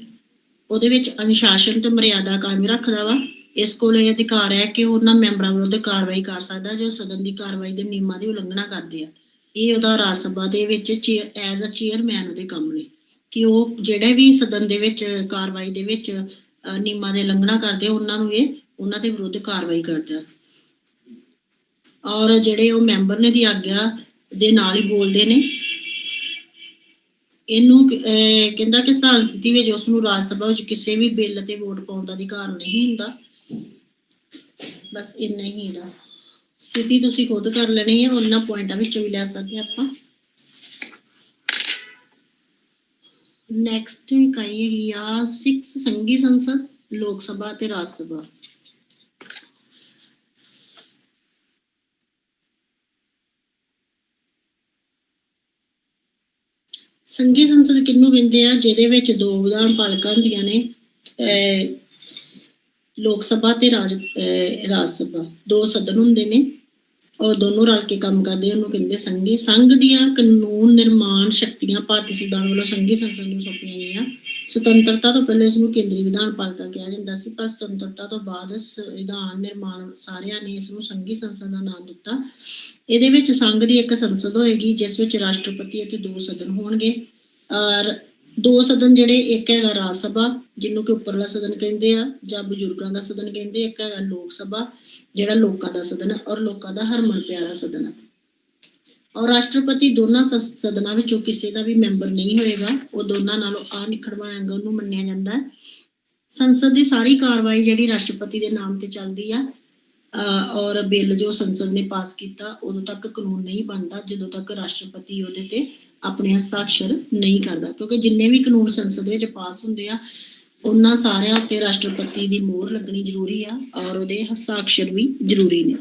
Speaker 1: ਉਹਦੇ ਵਿੱਚ ਅਨੁਸ਼ਾਸਨ ਤੇ ਮਰਿਆਦਾ ਕਾਇਮ ਰੱਖਦਾ ਵਾ। ਇਸ ਕੋਲ ਇਹ ਅਧਿਕਾਰ ਹੈ ਕਿ ਉਹਨਾਂ ਮੈਂਬਰਾਂ ਵਿਰੁੱਧ ਕਾਰਵਾਈ ਕਰ ਸਕਦਾ ਜੋ ਸਦਨ ਦੀ ਕਾਰਵਾਈ ਦੇ ਨਿਯਮਾਂ ਦੀ ਉਲੰਘਣਾ ਕਰਦੇ ਆ। ਇਹ ਉਹਦਾ ਰਾਜ ਸਭਾ ਦੇ ਵਿੱਚ ਐਜ਼ ਅ ਚੇਅਰਮੈਨ ਉਹਦੇ ਕੰਮ ਨੇ ਕਿ ਉਹ ਜਿਹੜੇ ਵੀ ਸਦਨ ਦੇ ਵਿੱਚ ਕਾਰਵਾਈ ਦੇ ਵਿੱਚ ਨਿਯਮਾਂ ਦੀ ਉਲੰਘਣਾ ਕਰਦੇ ਉਹਨਾਂ ਨੂੰ ਇਹ ਉਹਨਾਂ ਦੇ ਵਿਰੁੱਧ ਕਾਰਵਾਈ ਕਰਦਾ। ਔਰ ਜਿਹੜੇ ਉਹ ਮੈਂਬਰ ਨੇ ਦੀ ਆਗਿਆ ਦੇ ਨਾਲ ਹੀ ਬੋਲਦੇ ਨੇ। ਇਹਨੂੰ ਕਹਿੰਦਾ ਕਿ ਸਧਾਰਨ ਸਥਿਤੀ ਵਿੱਚ ਉਸ ਨੂੰ ਰਾਜ ਸਭਾ ਵਿੱਚ ਕਿਸੇ ਵੀ ਬਿੱਲ ਤੇ ਵੋਟ ਪਾਉਣ ਦਾ ਅਧਿਕਾਰ ਨਹੀਂ ਹੁੰਦਾ। ਬਸ ਇੰਨਾ ਹੀ ਇਹਦਾ ਸਥਿਤੀ ਤੁਸੀਂ ਖੁਦ ਕਰ ਲੈਣੀ ਹੈ, ਉਹਨਾਂ ਪੁਆਇੰਟਾਂ ਵਿੱਚੋਂ ਵੀ ਲੈ ਸਕਦੇ ਆਪਾਂ। ਨੈਕਸਟ ਇਕਾਈ ਹੈਗੀ ਆ 6 ਸੰਘੀ ਸੰਸਦ, ਲੋਕ ਸਭਾ ਤੇ ਰਾਜ ਸਭਾ। ਸੰਘੀ ਸੰਸਦ ਕਿਹਨੂੰ ਕਹਿੰਦੇ ਆ? ਜਿਹਦੇ ਵਿੱਚ 2 ਵਿਧਾਨ ਪਾਲਿਕਾ ਹੁੰਦੀਆਂ ਨੇ, ਲੋਕ ਸਭਾ ਤੇ ਰਾਜ ਸਭਾ, 2 ਸਦਨ ਹੁੰਦੇ ਨੇ ਔਰ ਦੋਨੋਂ ਰਲ ਕੇ ਕੰਮ ਕਰਦੇ, ਉਹਨੂੰ ਕਹਿੰਦੇ ਸੰਘੀ। ਸੰਘ ਦੀਆਂ ਕਾਨੂੰਨ ਨਿਰਮਾਣ ਸ਼ਕਤੀਆਂ ਭਾਰਤੀ ਸੰਵਿਧਾਨ ਵੱਲੋਂ ਸੰਘੀ ਸੰਸਦ ਨੂੰ ਸੌਂਪੀਆਂ ਗਈਆਂ। ਸੁਤੰਤਰਤਾ ਤੋਂ ਪਹਿਲਾਂ ਇਸ ਨੂੰ ਕੇਂਦਰੀ ਵਿਧਾਨ ਪਾਲਿਕਾ ਕਿਹਾ ਜਾਂਦਾ ਸੀ, ਪਰ ਸੁਤੰਤਰਤਾ ਤੋਂ ਬਾਅਦ ਸੰਵਿਧਾਨ ਨਿਰਮਾਣ ਸਾਰਿਆਂ ਨੇ ਇਸ ਨੂੰ ਸੰਘੀ ਸੰਸਦ ਦਾ ਨਾਮ ਦਿੱਤਾ। ਇਹਦੇ ਵਿੱਚ ਸੰਘ ਦੀ ਇੱਕ ਸੰਸਦ ਹੋਏਗੀ ਜਿਸ ਵਿੱਚ ਰਾਸ਼ਟਰਪਤੀ ਅਤੇ 2 ਸਦਨ ਹੋਣਗੇ। ਔਰ 2 ਸਦਨ ਜਿਹੜੇ, ਇੱਕ ਹੈਗਾ ਰਾਜ ਸਭਾ ਜਿਹਨੂੰ ਕਿ ਉੱਪਰਲਾ ਸਦਨ ਕਹਿੰਦੇ ਆ ਜਾਂ ਬਜ਼ੁਰਗਾਂ ਦਾ ਸਦਨ ਕਹਿੰਦੇ, ਇੱਕ ਹੈਗਾ ਲੋਕ ਸਭਾ ਜਿਹੜਾ ਲੋਕਾਂ ਦਾ ਸਦਨ ਹੈ ਔਰ ਲੋਕਾਂ ਦਾ ਹਰਮਨ ਪਿਆਰਾ ਸਦਨ ਹੈ। ਔਰ ਰਾਸ਼ਟਰਪਤੀ ਦੋਨਾਂ ਸਦਨਾਂ ਵਿੱਚੋਂ ਕਿਸੇ ਦਾ ਵੀ ਮੈਂਬਰ ਨਹੀਂ ਹੋਏਗਾ, ਉਹ ਦੋਨਾਂ ਨਾਲੋਂ ਅਨਿੱਖੜਵਾਂ ਅੰਗ ਉਹਨੂੰ ਮੰਨਿਆ ਜਾਂਦਾ ਹੈ। ਸੰਸਦ ਦੀ ਸਾਰੀ ਕਾਰਵਾਈ ਜਿਹੜੀ ਰਾਸ਼ਟਰਪਤੀ ਦੇ ਨਾਮ ਤੇ ਚੱਲਦੀ ਆ, ਔਰ ਬਿੱਲ ਜੋ ਸੰਸਦ ਨੇ ਪਾਸ ਕੀਤਾ ਉਦੋਂ ਤੱਕ ਕਾਨੂੰਨ ਨਹੀਂ ਬਣਦਾ ਜਦੋਂ ਤੱਕ ਰਾਸ਼ਟਰਪਤੀ ਉਹਦੇ ਤੇ ਆਪਣੇ ਹਸਤਾਖਰ ਨਹੀਂ ਕਰਦਾ, ਕਿਉਂਕਿ ਜਿੰਨੇ ਵੀ ਕਾਨੂੰਨ ਸੰਸਦ ਵਿੱਚ ਪਾਸ ਹੁੰਦੇ ਆ ਉਹਨਾਂ ਸਾਰਿਆਂ ਉੱਤੇ ਰਾਸ਼ਟਰਪਤੀ ਦੀ ਮੋਹਰ ਲੱਗਣੀ ਜ਼ਰੂਰੀ ਆ ਔਰ ਉਹਦੇ ਹਸਤਾਖਰ ਵੀ ਜ਼ਰੂਰੀ ਨੇ।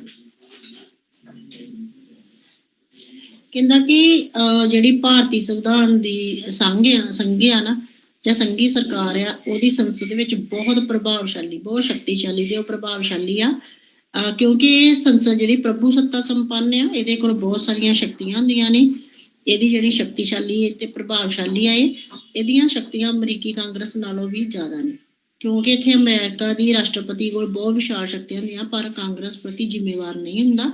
Speaker 1: ਕਹਿੰਦਾ ਕਿ ਜਿਹੜੀ ਭਾਰਤੀ ਸੰਵਿਧਾਨ ਦੀ ਸੰਘ ਆ ਨਾ ਜਾਂ ਸੰਘੀ ਸਰਕਾਰ ਆ, ਉਹਦੀ ਸੰਸਦ ਵਿੱਚ ਬਹੁਤ ਪ੍ਰਭਾਵਸ਼ਾਲੀ, ਬਹੁਤ ਸ਼ਕਤੀਸ਼ਾਲੀ ਤੇ ਉਹ ਪ੍ਰਭਾਵਸ਼ਾਲੀ ਆ, ਕਿਉਂਕਿ ਇਹ ਸੰਸਦ ਜਿਹੜੀ ਪ੍ਰਭੂ ਸੱਤਾ ਸੰਪੰਨ ਆ, ਇਹਦੇ ਕੋਲ ਬਹੁਤ ਸਾਰੀਆਂ ਸ਼ਕਤੀਆਂ ਹੁੰਦੀਆਂ ਨੇ। ਇਹਦੀ ਜਿਹੜੀ ਸ਼ਕਤੀਸ਼ਾਲੀ ਤੇ ਪ੍ਰਭਾਵਸ਼ਾਲੀ ਆ, ਇਹਦੀਆਂ ਸ਼ਕਤੀਆਂ ਅਮਰੀਕੀ ਕਾਂਗਰਸ ਨਾਲੋਂ ਵੀ ਜ਼ਿਆਦਾ ਨੇ, ਕਿਉਂਕਿ ਇੱਥੇ ਅਮਰੀਕਾ ਦੀ ਰਾਸ਼ਟਰਪਤੀ ਕੋਲ ਬਹੁਤ ਵਿਸ਼ਾਲ ਸ਼ਕਤੀਆਂ ਹੁੰਦੀਆਂ ਪਰ ਕਾਂਗਰਸ ਪ੍ਰਤੀ ਜ਼ਿੰਮੇਵਾਰ ਨਹੀਂ ਹੁੰਦਾ।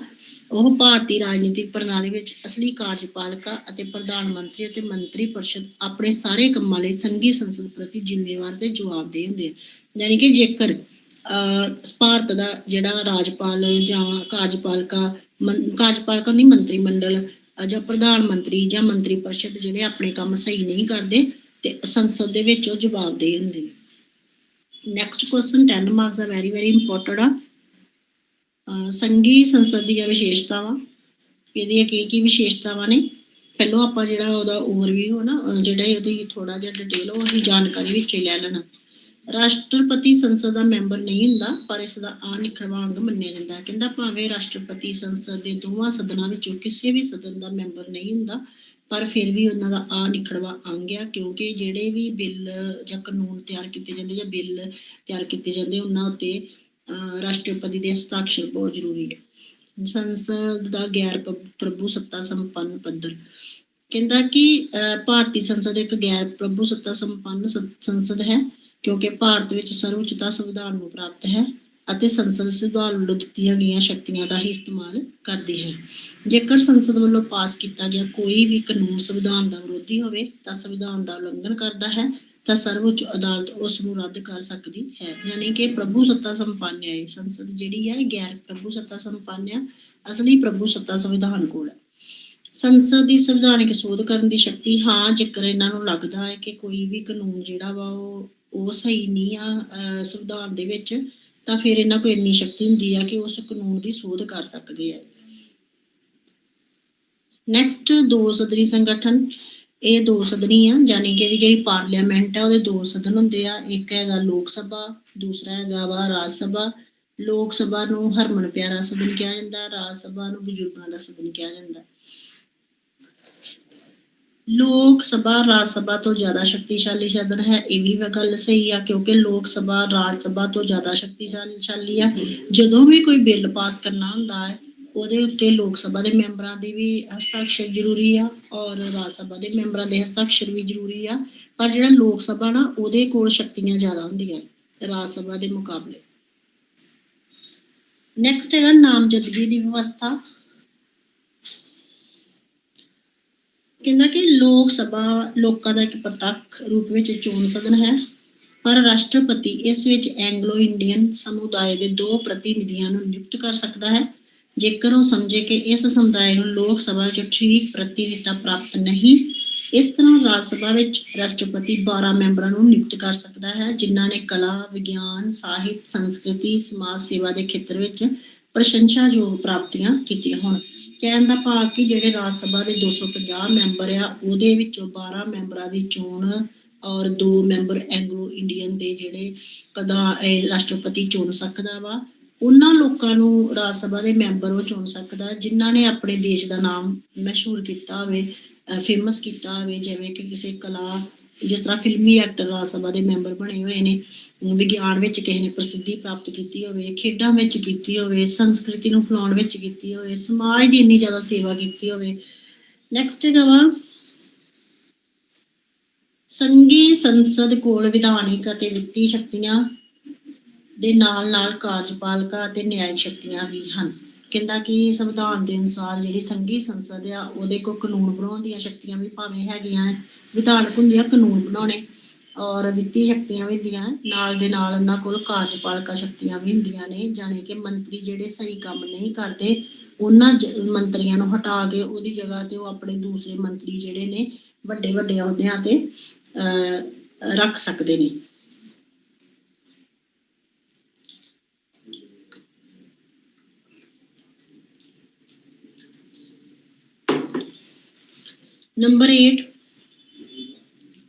Speaker 1: ਉਹ ਭਾਰਤੀ ਰਾਜਨੀਤਿਕ ਪ੍ਰਣਾਲੀ ਵਿੱਚ ਅਸਲੀ ਕਾਰਜਪਾਲਿਕਾ ਅਤੇ ਪ੍ਰਧਾਨ ਮੰਤਰੀ ਅਤੇ ਮੰਤਰੀ ਪਰਿਸ਼ਦ ਆਪਣੇ ਸਾਰੇ ਕੰਮਾਂ ਲਈ ਸੰਘੀ ਸੰਸਦ ਪ੍ਰਤੀ ਜ਼ਿੰਮੇਵਾਰ ਤੇ ਜਵਾਬਦੇਹ ਹੁੰਦੇ ਆ। ਯਾਨੀ ਕਿ ਜੇਕਰ ਭਾਰਤ ਦਾ ਜਿਹੜਾ ਰਾਜਪਾਲ ਜਾਂ ਕਾਰਜਪਾਲਿਕਾ ਦੀ ਮੰਤਰੀ ਮੰਡਲ ਜਾਂ ਪ੍ਰਧਾਨ ਮੰਤਰੀ ਜਾਂ ਮੰਤਰੀ ਪਰਿਸ਼ਦ ਜਿਹੜੇ ਆਪਣੇ ਕੰਮ ਸਹੀ ਨਹੀਂ ਕਰਦੇ ਤੇ ਸੰਸਦ ਦੇ ਵਿੱਚ ਉਹ ਜਵਾਬਦੇਹ ਹੁੰਦੇ ਨੇ। ਨੈਕਸਟ ਕੁਐਸਚਨ 10 ਮਾਰਕਸ ਦਾ ਵੈਰੀ ਵੈਰੀ ਇੰਪੋਰਟੈਂਟ ਆ। ਸੰਘੀ ਸੰਸਦ ਦੀਆਂ ਵਿਸ਼ੇਸ਼ਤਾਵਾਂ, ਇਹਦੀਆਂ ਕੀ ਵਿਸ਼ੇਸ਼ਤਾਵਾਂ ਨੇ? ਪਹਿਲਾਂ ਆਪਾਂ ਜਿਹੜਾ ਉਹਦਾ ਓਵਰਵਿਊ ਹੈ ਨਾ, ਜਿਹੜਾ ਉਹਦੀ ਥੋੜਾ ਜਿਹਾ ਡਿਟੇਲ ਉਹ ਅਸੀਂ ਜਾਣਕਾਰੀ ਵਿੱਚ ਹੀ ਲੈ ਲੈਣਾ। ਰਾਸ਼ਟਰਪਤੀ ਸੰਸਦ ਦਾ ਮੈਂਬਰ ਨਹੀਂ ਹੁੰਦਾ ਪਰ ਇਸ ਦਾ ਅਨਿੱਖੜਵਾਂ ਅੰਗ ਮੰਨਿਆ ਜਾਂਦਾ। ਕਹਿੰਦਾ ਭਾਵੇਂ ਰਾਸ਼ਟਰਪਤੀ ਸੰਸਦ ਦੇ ਦੋਵਾਂ ਸਦਨਾਂ ਵਿੱਚੋਂ ਕਿਸੇ ਵੀ ਸਦਨ ਦਾ ਮੈਂਬਰ ਨਹੀਂ ਹੁੰਦਾ ਪਰ ਫਿਰ ਵੀ ਉਹਨਾਂ ਦਾ ਅਨਿੱਖੜਵਾਂ ਅੰਗ ਆ, ਕਿਉਂਕਿ ਜਿਹੜੇ ਵੀ ਬਿੱਲ ਜਾਂ ਕਾਨੂੰਨ ਤਿਆਰ ਕੀਤੇ ਜਾਂਦੇ ਜਾਂ ਬਿੱਲ ਤਿਆਰ ਕੀਤੇ ਜਾਂਦੇ ਉਹਨਾਂ ਉੱਤੇ ਰਾਸ਼ਟਰਪਤੀ ਦੇ ਹਸਤਾਖਰ ਬਹੁਤ ਜ਼ਰੂਰੀ ਹੈ। ਸੰਸਦ ਦਾ ਗੈਰ ਪ੍ਰਭੂ ਸੱਤਾ ਸੰਪੰਨ ਪੱਧਰ, ਕਹਿੰਦਾ ਕਿ ਭਾਰਤੀ ਸੰਸਦ ਇੱਕ ਗੈਰ ਪ੍ਰਭੂ ਸੱਤਾ ਸੰਪੰਨ ਸੰਸਦ ਹੈ ਕਿਉਂਕਿ ਭਾਰਤ ਵਿੱਚ ਸਰਵਉੱਚਤਾ ਸੰਵਿਧਾਨ ਨੂੰ ਪ੍ਰਾਪਤ ਹੈ ਅਤੇ ਸੰਸਦ ਸੰਵਿਧਾਨ ਵੱਲੋਂ ਦਿੱਤੀਆਂ ਗਈਆਂ ਸ਼ਕਤੀਆਂ ਦਾ ਹੀ ਇਸਤੇਮਾਲ ਕਰਦੀ ਹੈ। ਜੇਕਰ ਸੰਸਦ ਵੱਲੋਂ ਪਾਸ ਕੀਤਾ ਗਿਆ ਕੋਈ ਵੀ ਕਾਨੂੰਨ ਸੰਵਿਧਾਨ ਦਾ ਵਿਰੋਧੀ ਹੋਵੇ ਤਾਂ ਸੰਵਿਧਾਨ ਦਾ ਉਲੰਘਣ ਕਰਦਾ ਹੈ ਤਾਂ ਸਰਵਉੱਚ ਅਦਾਲਤ ਉਸ ਨੂੰ ਰੱਦ ਕਰ ਸਕਦੀ ਹੈ। ਯਾਨੀ ਕਿ ਪ੍ਰਭੂ ਸੱਤਾ ਸੰਪੰਨ ਹੈ ਸੰਸਦ ਜਿਹੜੀ ਹੈ, ਗੈਰ ਪ੍ਰਭੂ ਸੱਤਾ ਸੰਪੰਨ ਆ, ਅਸਲੀ ਪ੍ਰਭੂ ਸੱਤਾ ਸੰਵਿਧਾਨ ਕੋਲ ਹੈ। ਸੰਸਦ ਦੀ ਸੰਵਿਧਾਨਿਕ ਸੋਧ ਕਰਨ ਦੀ ਸ਼ਕਤੀ, ਹਾਂ ਜੇਕਰ ਇਹਨਾਂ ਨੂੰ ਲੱਗਦਾ ਹੈ ਕਿ ਕੋਈ ਵੀ ਕਾਨੂੰਨ ਜਿਹੜਾ ਵਾ ਉਹ ਸਹੀ ਨਹੀਂ ਆ ਸੰਵਿਧਾਨ ਦੇ ਵਿੱਚ ਤਾਂ ਫਿਰ ਇਹਨਾਂ ਕੋਲ ਇੰਨੀ ਸ਼ਕਤੀ ਹੁੰਦੀ ਆ ਕਿ ਉਸ ਕਾਨੂੰਨ ਦੀ ਸੋਧ ਕਰ ਸਕਦੇ ਆ। ਨੈਕਸਟ 2 ਸਦਨੀ ਸੰਗਠਨ, ਇਹ 2 ਸਦਨੀ ਆ, ਯਾਨੀ ਕਿ ਇਹਦੀ ਜਿਹੜੀ ਪਾਰਲੀਮੈਂਟ ਆ ਉਹਦੇ 2 ਸਦਨ ਹੁੰਦੇ ਆ, ਇੱਕ ਹੈਗਾ ਲੋਕ ਸਭਾ, ਦੂਸਰਾ ਹੈਗਾ ਵਾ ਰਾਜ ਸਭਾ। ਲੋਕ ਸਭਾ ਨੂੰ ਹਰਮਨ ਪਿਆਰਾ ਸਦਨ ਕਿਹਾ ਜਾਂਦਾ, ਰਾਜ ਸਭਾ ਨੂੰ ਬਜ਼ੁਰਗਾਂ ਦਾ ਸਦਨ ਕਿਹਾ ਜਾਂਦਾ। ਲੋਕ ਸਭਾ ਰਾਜ ਸਭਾ ਤੋਂ ਜ਼ਿਆਦਾ ਸ਼ਕਤੀਸ਼ਾਲੀ ਸਦਨ ਹੈ, ਇਹ ਵੀ ਗੱਲ ਸਹੀ ਆ ਕਿਉਂਕਿ ਲੋਕ ਸਭਾ ਰਾਜ ਸਭਾ ਤੋਂ ਜ਼ਿਆਦਾ ਸ਼ਕਤੀਸ਼ਾਲੀ ਆ। ਜਦੋਂ ਵੀ ਕੋਈ ਬਿੱਲ ਪਾਸ ਕਰਨਾ ਹੁੰਦਾ ਹੈ ਉਹਦੇ ਉੱਤੇ ਲੋਕ ਸਭਾ ਦੇ ਮੈਂਬਰਾਂ ਦੇ ਵੀ ਹਸਤਾਖਰ ਜ਼ਰੂਰੀ ਆ ਔਰ ਰਾਜ ਸਭਾ ਦੇ ਮੈਂਬਰਾਂ ਦੇ ਹਸਤਾਖਰ ਵੀ ਜ਼ਰੂਰੀ ਆ, ਪਰ ਜਿਹੜਾ ਲੋਕ ਸਭਾ ਨਾ ਉਹਦੇ ਕੋਲ ਸ਼ਕਤੀਆਂ ਜ਼ਿਆਦਾ ਹੁੰਦੀਆਂ ਰਾਜ ਸਭਾ ਦੇ ਮੁਕਾਬਲੇ। ਨੈਕਸਟ ਹੈਗਾ ਨਾਮਜ਼ਦਗੀ ਦੀ ਵਿਵਸਥਾ। ਕਹਿੰਦਾ ਕਿ ਲੋਕ ਸਭਾ ਲੋਕਾਂ ਦਾ ਇੱਕ ਪ੍ਰਤੱਖ ਰੂਪ ਵਿੱਚ ਚੋਣ ਸਦਨ ਹੈ ਪਰ ਰਾਸ਼ਟਰਪਤੀ ਇਸ ਵਿੱਚ ਐਂਗਲੋ ਇੰਡੀਅਨ ਸਮੁਦਾਇ ਦੇ 2 ਪ੍ਰਤੀਨਿਧੀਆਂ ਨੂੰ ਨਿਯੁਕਤ ਕਰ ਸਕਦਾ ਹੈ ਜੇਕਰ ਉਹ ਸਮਝੇ ਕਿ ਇਸ ਸਮੁਦਾਇ ਨੂੰ ਲੋਕ ਸਭਾ ਵਿੱਚ ਠੀਕ ਪ੍ਰਤੀਨਿਧਤਾ ਪ੍ਰਾਪਤ ਨਹੀਂ। ਇਸ ਤਰ੍ਹਾਂ ਰਾਜ ਸਭਾ ਵਿੱਚ ਰਾਸ਼ਟਰਪਤੀ 12 ਮੈਂਬਰਾਂ ਨੂੰ ਨਿਯੁਕਤ ਕਰ ਸਕਦਾ ਹੈ ਜਿਨ੍ਹਾਂ ਨੇ ਕਲਾ, ਵਿਗਿਆਨ, ਸਾਹਿਤ, ਸੰਸਕ੍ਰਿਤੀ, ਸਮਾਜ ਸੇਵਾ ਦੇ ਖੇਤਰ ਵਿੱਚ ਪ੍ਰਸ਼ੰਸਾਯੋਗ ਪ੍ਰਾਪਤੀਆਂ ਕੀਤੀਆਂ ਹੋਣ। ਕਹਿਣ ਦਾ ਭਾਵ ਕਿ ਜਿਹੜੇ ਰਾਜ ਸਭਾ ਦੇ 250 ਮੈਂਬਰ ਆ ਉਹਦੇ ਵਿੱਚੋਂ 12 ਮੈਂਬਰਾਂ ਦੀ ਚੋਣ ਔਰ 2 ਮੈਂਬਰ ਐਂਗਲੋ ਇੰਡੀਅਨ ਦੇ ਜਿਹੜੇ ਰਾਸ਼ਟਰਪਤੀ ਚੁਣ ਸਕਦਾ ਵਾ। ਉਹਨਾਂ ਲੋਕਾਂ ਨੂੰ ਰਾਜ ਸਭਾ ਦੇ ਮੈਂਬਰ ਉਹ ਚੁਣ ਸਕਦਾ ਜਿਨ੍ਹਾਂ ਨੇ ਆਪਣੇ ਦੇਸ਼ ਦਾ ਨਾਮ ਮਸ਼ਹੂਰ ਕੀਤਾ ਹੋਵੇ, ਫੇਮਸ ਕੀਤਾ ਹੋਵੇ, ਜਿਵੇਂ ਕਿ ਕਿਸੇ ਕਲਾ, ਜਿਸ ਤਰ੍ਹਾਂ ਫਿਲਮੀ ਐਕਟਰ ਰਾਜ ਸਭਾ ਦੇ ਮੈਂਬਰ ਬਣੇ ਹੋਏ ਨੇ, ਵਿਗਿਆਨ ਵਿੱਚ ਕਿਸੇ ਨੇ ਪ੍ਰਸਿੱਧੀ ਪ੍ਰਾਪਤ ਕੀਤੀ ਹੋਵੇ, ਖੇਡਾਂ ਵਿੱਚ ਕੀਤੀ ਹੋਵੇ, ਸੰਸਕ੍ਰਿਤੀ ਨੂੰ ਫੈਲਾਉਣ ਵਿੱਚ ਕੀਤੀ ਹੋਵੇ, ਸਮਾਜ ਦੀ ਇੰਨੀ ਜ਼ਿਆਦਾ ਸੇਵਾ ਕੀਤੀ ਹੋਵੇ। ਨੈਕਸਟ ਹੈਗਾ ਵਾ ਸੰਘੀ ਸੰਸਦ ਕੋਲ ਵਿਧਾਨਿਕ ਅਤੇ ਵਿੱਤੀ ਸ਼ਕਤੀਆਂ ਦੇ ਨਾਲ ਕਾਰਜਪਾਲਕ ਅਤੇ ਨਿਆਇਕ ਸ਼ਕਤੀਆਂ ਵੀ ਹਨ। ਕਹਿੰਦਾ ਕਿ ਸੰਵਿਧਾਨ ਦੇ ਅਨੁਸਾਰ ਜਿਹੜੀ ਸੰਘੀ ਸੰਸਦ ਆ ਉਹਦੇ ਕੋਲ ਕਾਨੂੰਨ ਬਣਾਉਣ ਦੀਆਂ ਸ਼ਕਤੀਆਂ ਵੀ ਭਾਵੇਂ ਹੈਗੀਆਂ, ਵਿਧਾਨਕ ਹੁੰਦੀਆਂ ਕਾਨੂੰਨ ਬਣਾਉਣੇ, ਔਰ ਵਿੱਤੀ ਸ਼ਕਤੀਆਂ ਵੀ ਹੁੰਦੀਆਂ, ਨਾਲ ਦੇ ਨਾਲ ਉਹਨਾਂ ਕੋਲ ਕਾਰਜਪਾਲਕਾ ਸ਼ਕਤੀਆਂ ਵੀ ਹੁੰਦੀਆਂ ਨੇ। ਜਾਣੀ ਕਿ ਮੰਤਰੀ ਜਿਹੜੇ ਸਹੀ ਕੰਮ ਨਹੀਂ ਕਰਦੇ ਉਹਨਾਂ ਮੰਤਰੀਆਂ ਨੂੰ ਹਟਾ ਕੇ ਉਹਦੀ ਜਗ੍ਹਾ ਤੇ ਉਹ ਆਪਣੇ ਦੂਸਰੇ ਮੰਤਰੀ ਜਿਹੜੇ ਨੇ ਵੱਡੇ ਵੱਡੇ ਅਹੁਦਿਆਂ ਤੇ ਰੱਖ ਸਕਦੇ ਨੇ। ਨੰਬਰ 8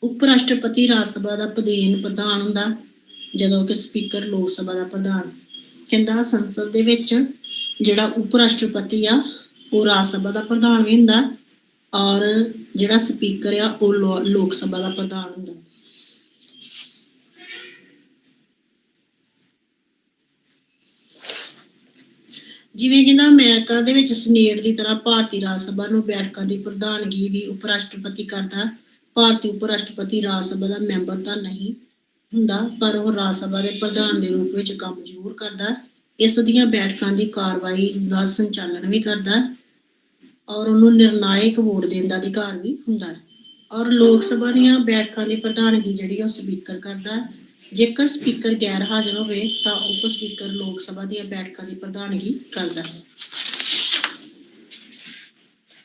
Speaker 1: ਉਪ ਰਾਸ਼ਟਰਪਤੀ ਰਾਜ ਸਭਾ ਦਾ ਪ੍ਰਧਾਨ ਹੁੰਦਾ, ਜਦੋਂ ਕਿ ਸਪੀਕਰ ਲੋਕ ਸਭਾ ਦਾ ਪ੍ਰਧਾਨ। ਕਹਿੰਦਾ ਸੰਸਦ ਦੇ ਵਿੱਚ ਜਿਹੜਾ ਉਪ ਰਾਸ਼ਟਰਪਤੀ ਆ ਉਹ ਰਾਜ ਸਭਾ ਦਾ ਪ੍ਰਧਾਨ ਵੀ ਹੁੰਦਾ ਔਰ ਜਿਹੜਾ ਸਪੀਕਰ ਆ ਉਹ ਲੋਕ ਸਭਾ ਦਾ ਪ੍ਰਧਾਨ ਹੁੰਦਾ। ਜਿਵੇਂ ਕਹਿੰਦਾ ਅਮਰੀਕਾ ਦੇ ਵਿੱਚ ਸੈਨੇਟ ਦੀ ਤਰ੍ਹਾਂ ਭਾਰਤੀ ਰਾਜ ਸਭਾ ਨੂੰ ਬੈਠਕਾਂ ਦੀ ਪ੍ਰਧਾਨਗੀ ਵੀ ਉਪ ਰਾਸ਼ਟਰਪਤੀ ਕਰਦਾ। ਭਾਰਤੀ ਉਪ ਰਾਸ਼ਟਰਪਤੀ ਰਾਜ ਸਭਾ ਦਾ ਮੈਂਬਰ ਤਾਂ ਨਹੀਂ ਹੁੰਦਾ, ਪਰ ਉਹ ਰਾਜ ਸਭਾ ਦੇ ਪ੍ਰਧਾਨ ਦੇ ਰੂਪ ਵਿੱਚ ਕੰਮ ਜ਼ਰੂਰ ਕਰਦਾ। ਇਸ ਦੀਆਂ ਬੈਠਕਾਂ ਦੀ ਕਾਰਵਾਈ ਦਾ ਸੰਚਾਲਨ ਵੀ ਕਰਦਾ ਔਰ ਉਹਨੂੰ ਨਿਰਣਾਇਕ ਵੋਟ ਦੇਣ ਦਾ ਅਧਿਕਾਰ ਵੀ ਹੁੰਦਾ ਹੈ। ਔਰ ਲੋਕ ਸਭਾ ਦੀਆਂ ਬੈਠਕਾਂ ਦੀ ਪ੍ਰਧਾਨਗੀ ਜਿਹੜੀ ਉਹ ਸਪੀਕਰ ਕਰਦਾ। ਜੇਕਰ ਸਪੀਕਰ ਗੈਰ ਹਾਜ਼ਰ ਹੋਵੇ ਤਾਂ ਉਪ ਸਪੀਕਰ ਲੋਕ ਸਭਾ ਦੀਆਂ ਬੈਠਕਾਂ ਦੀ ਪ੍ਰਧਾਨਗੀ ਕਰਦਾ ਹੈ।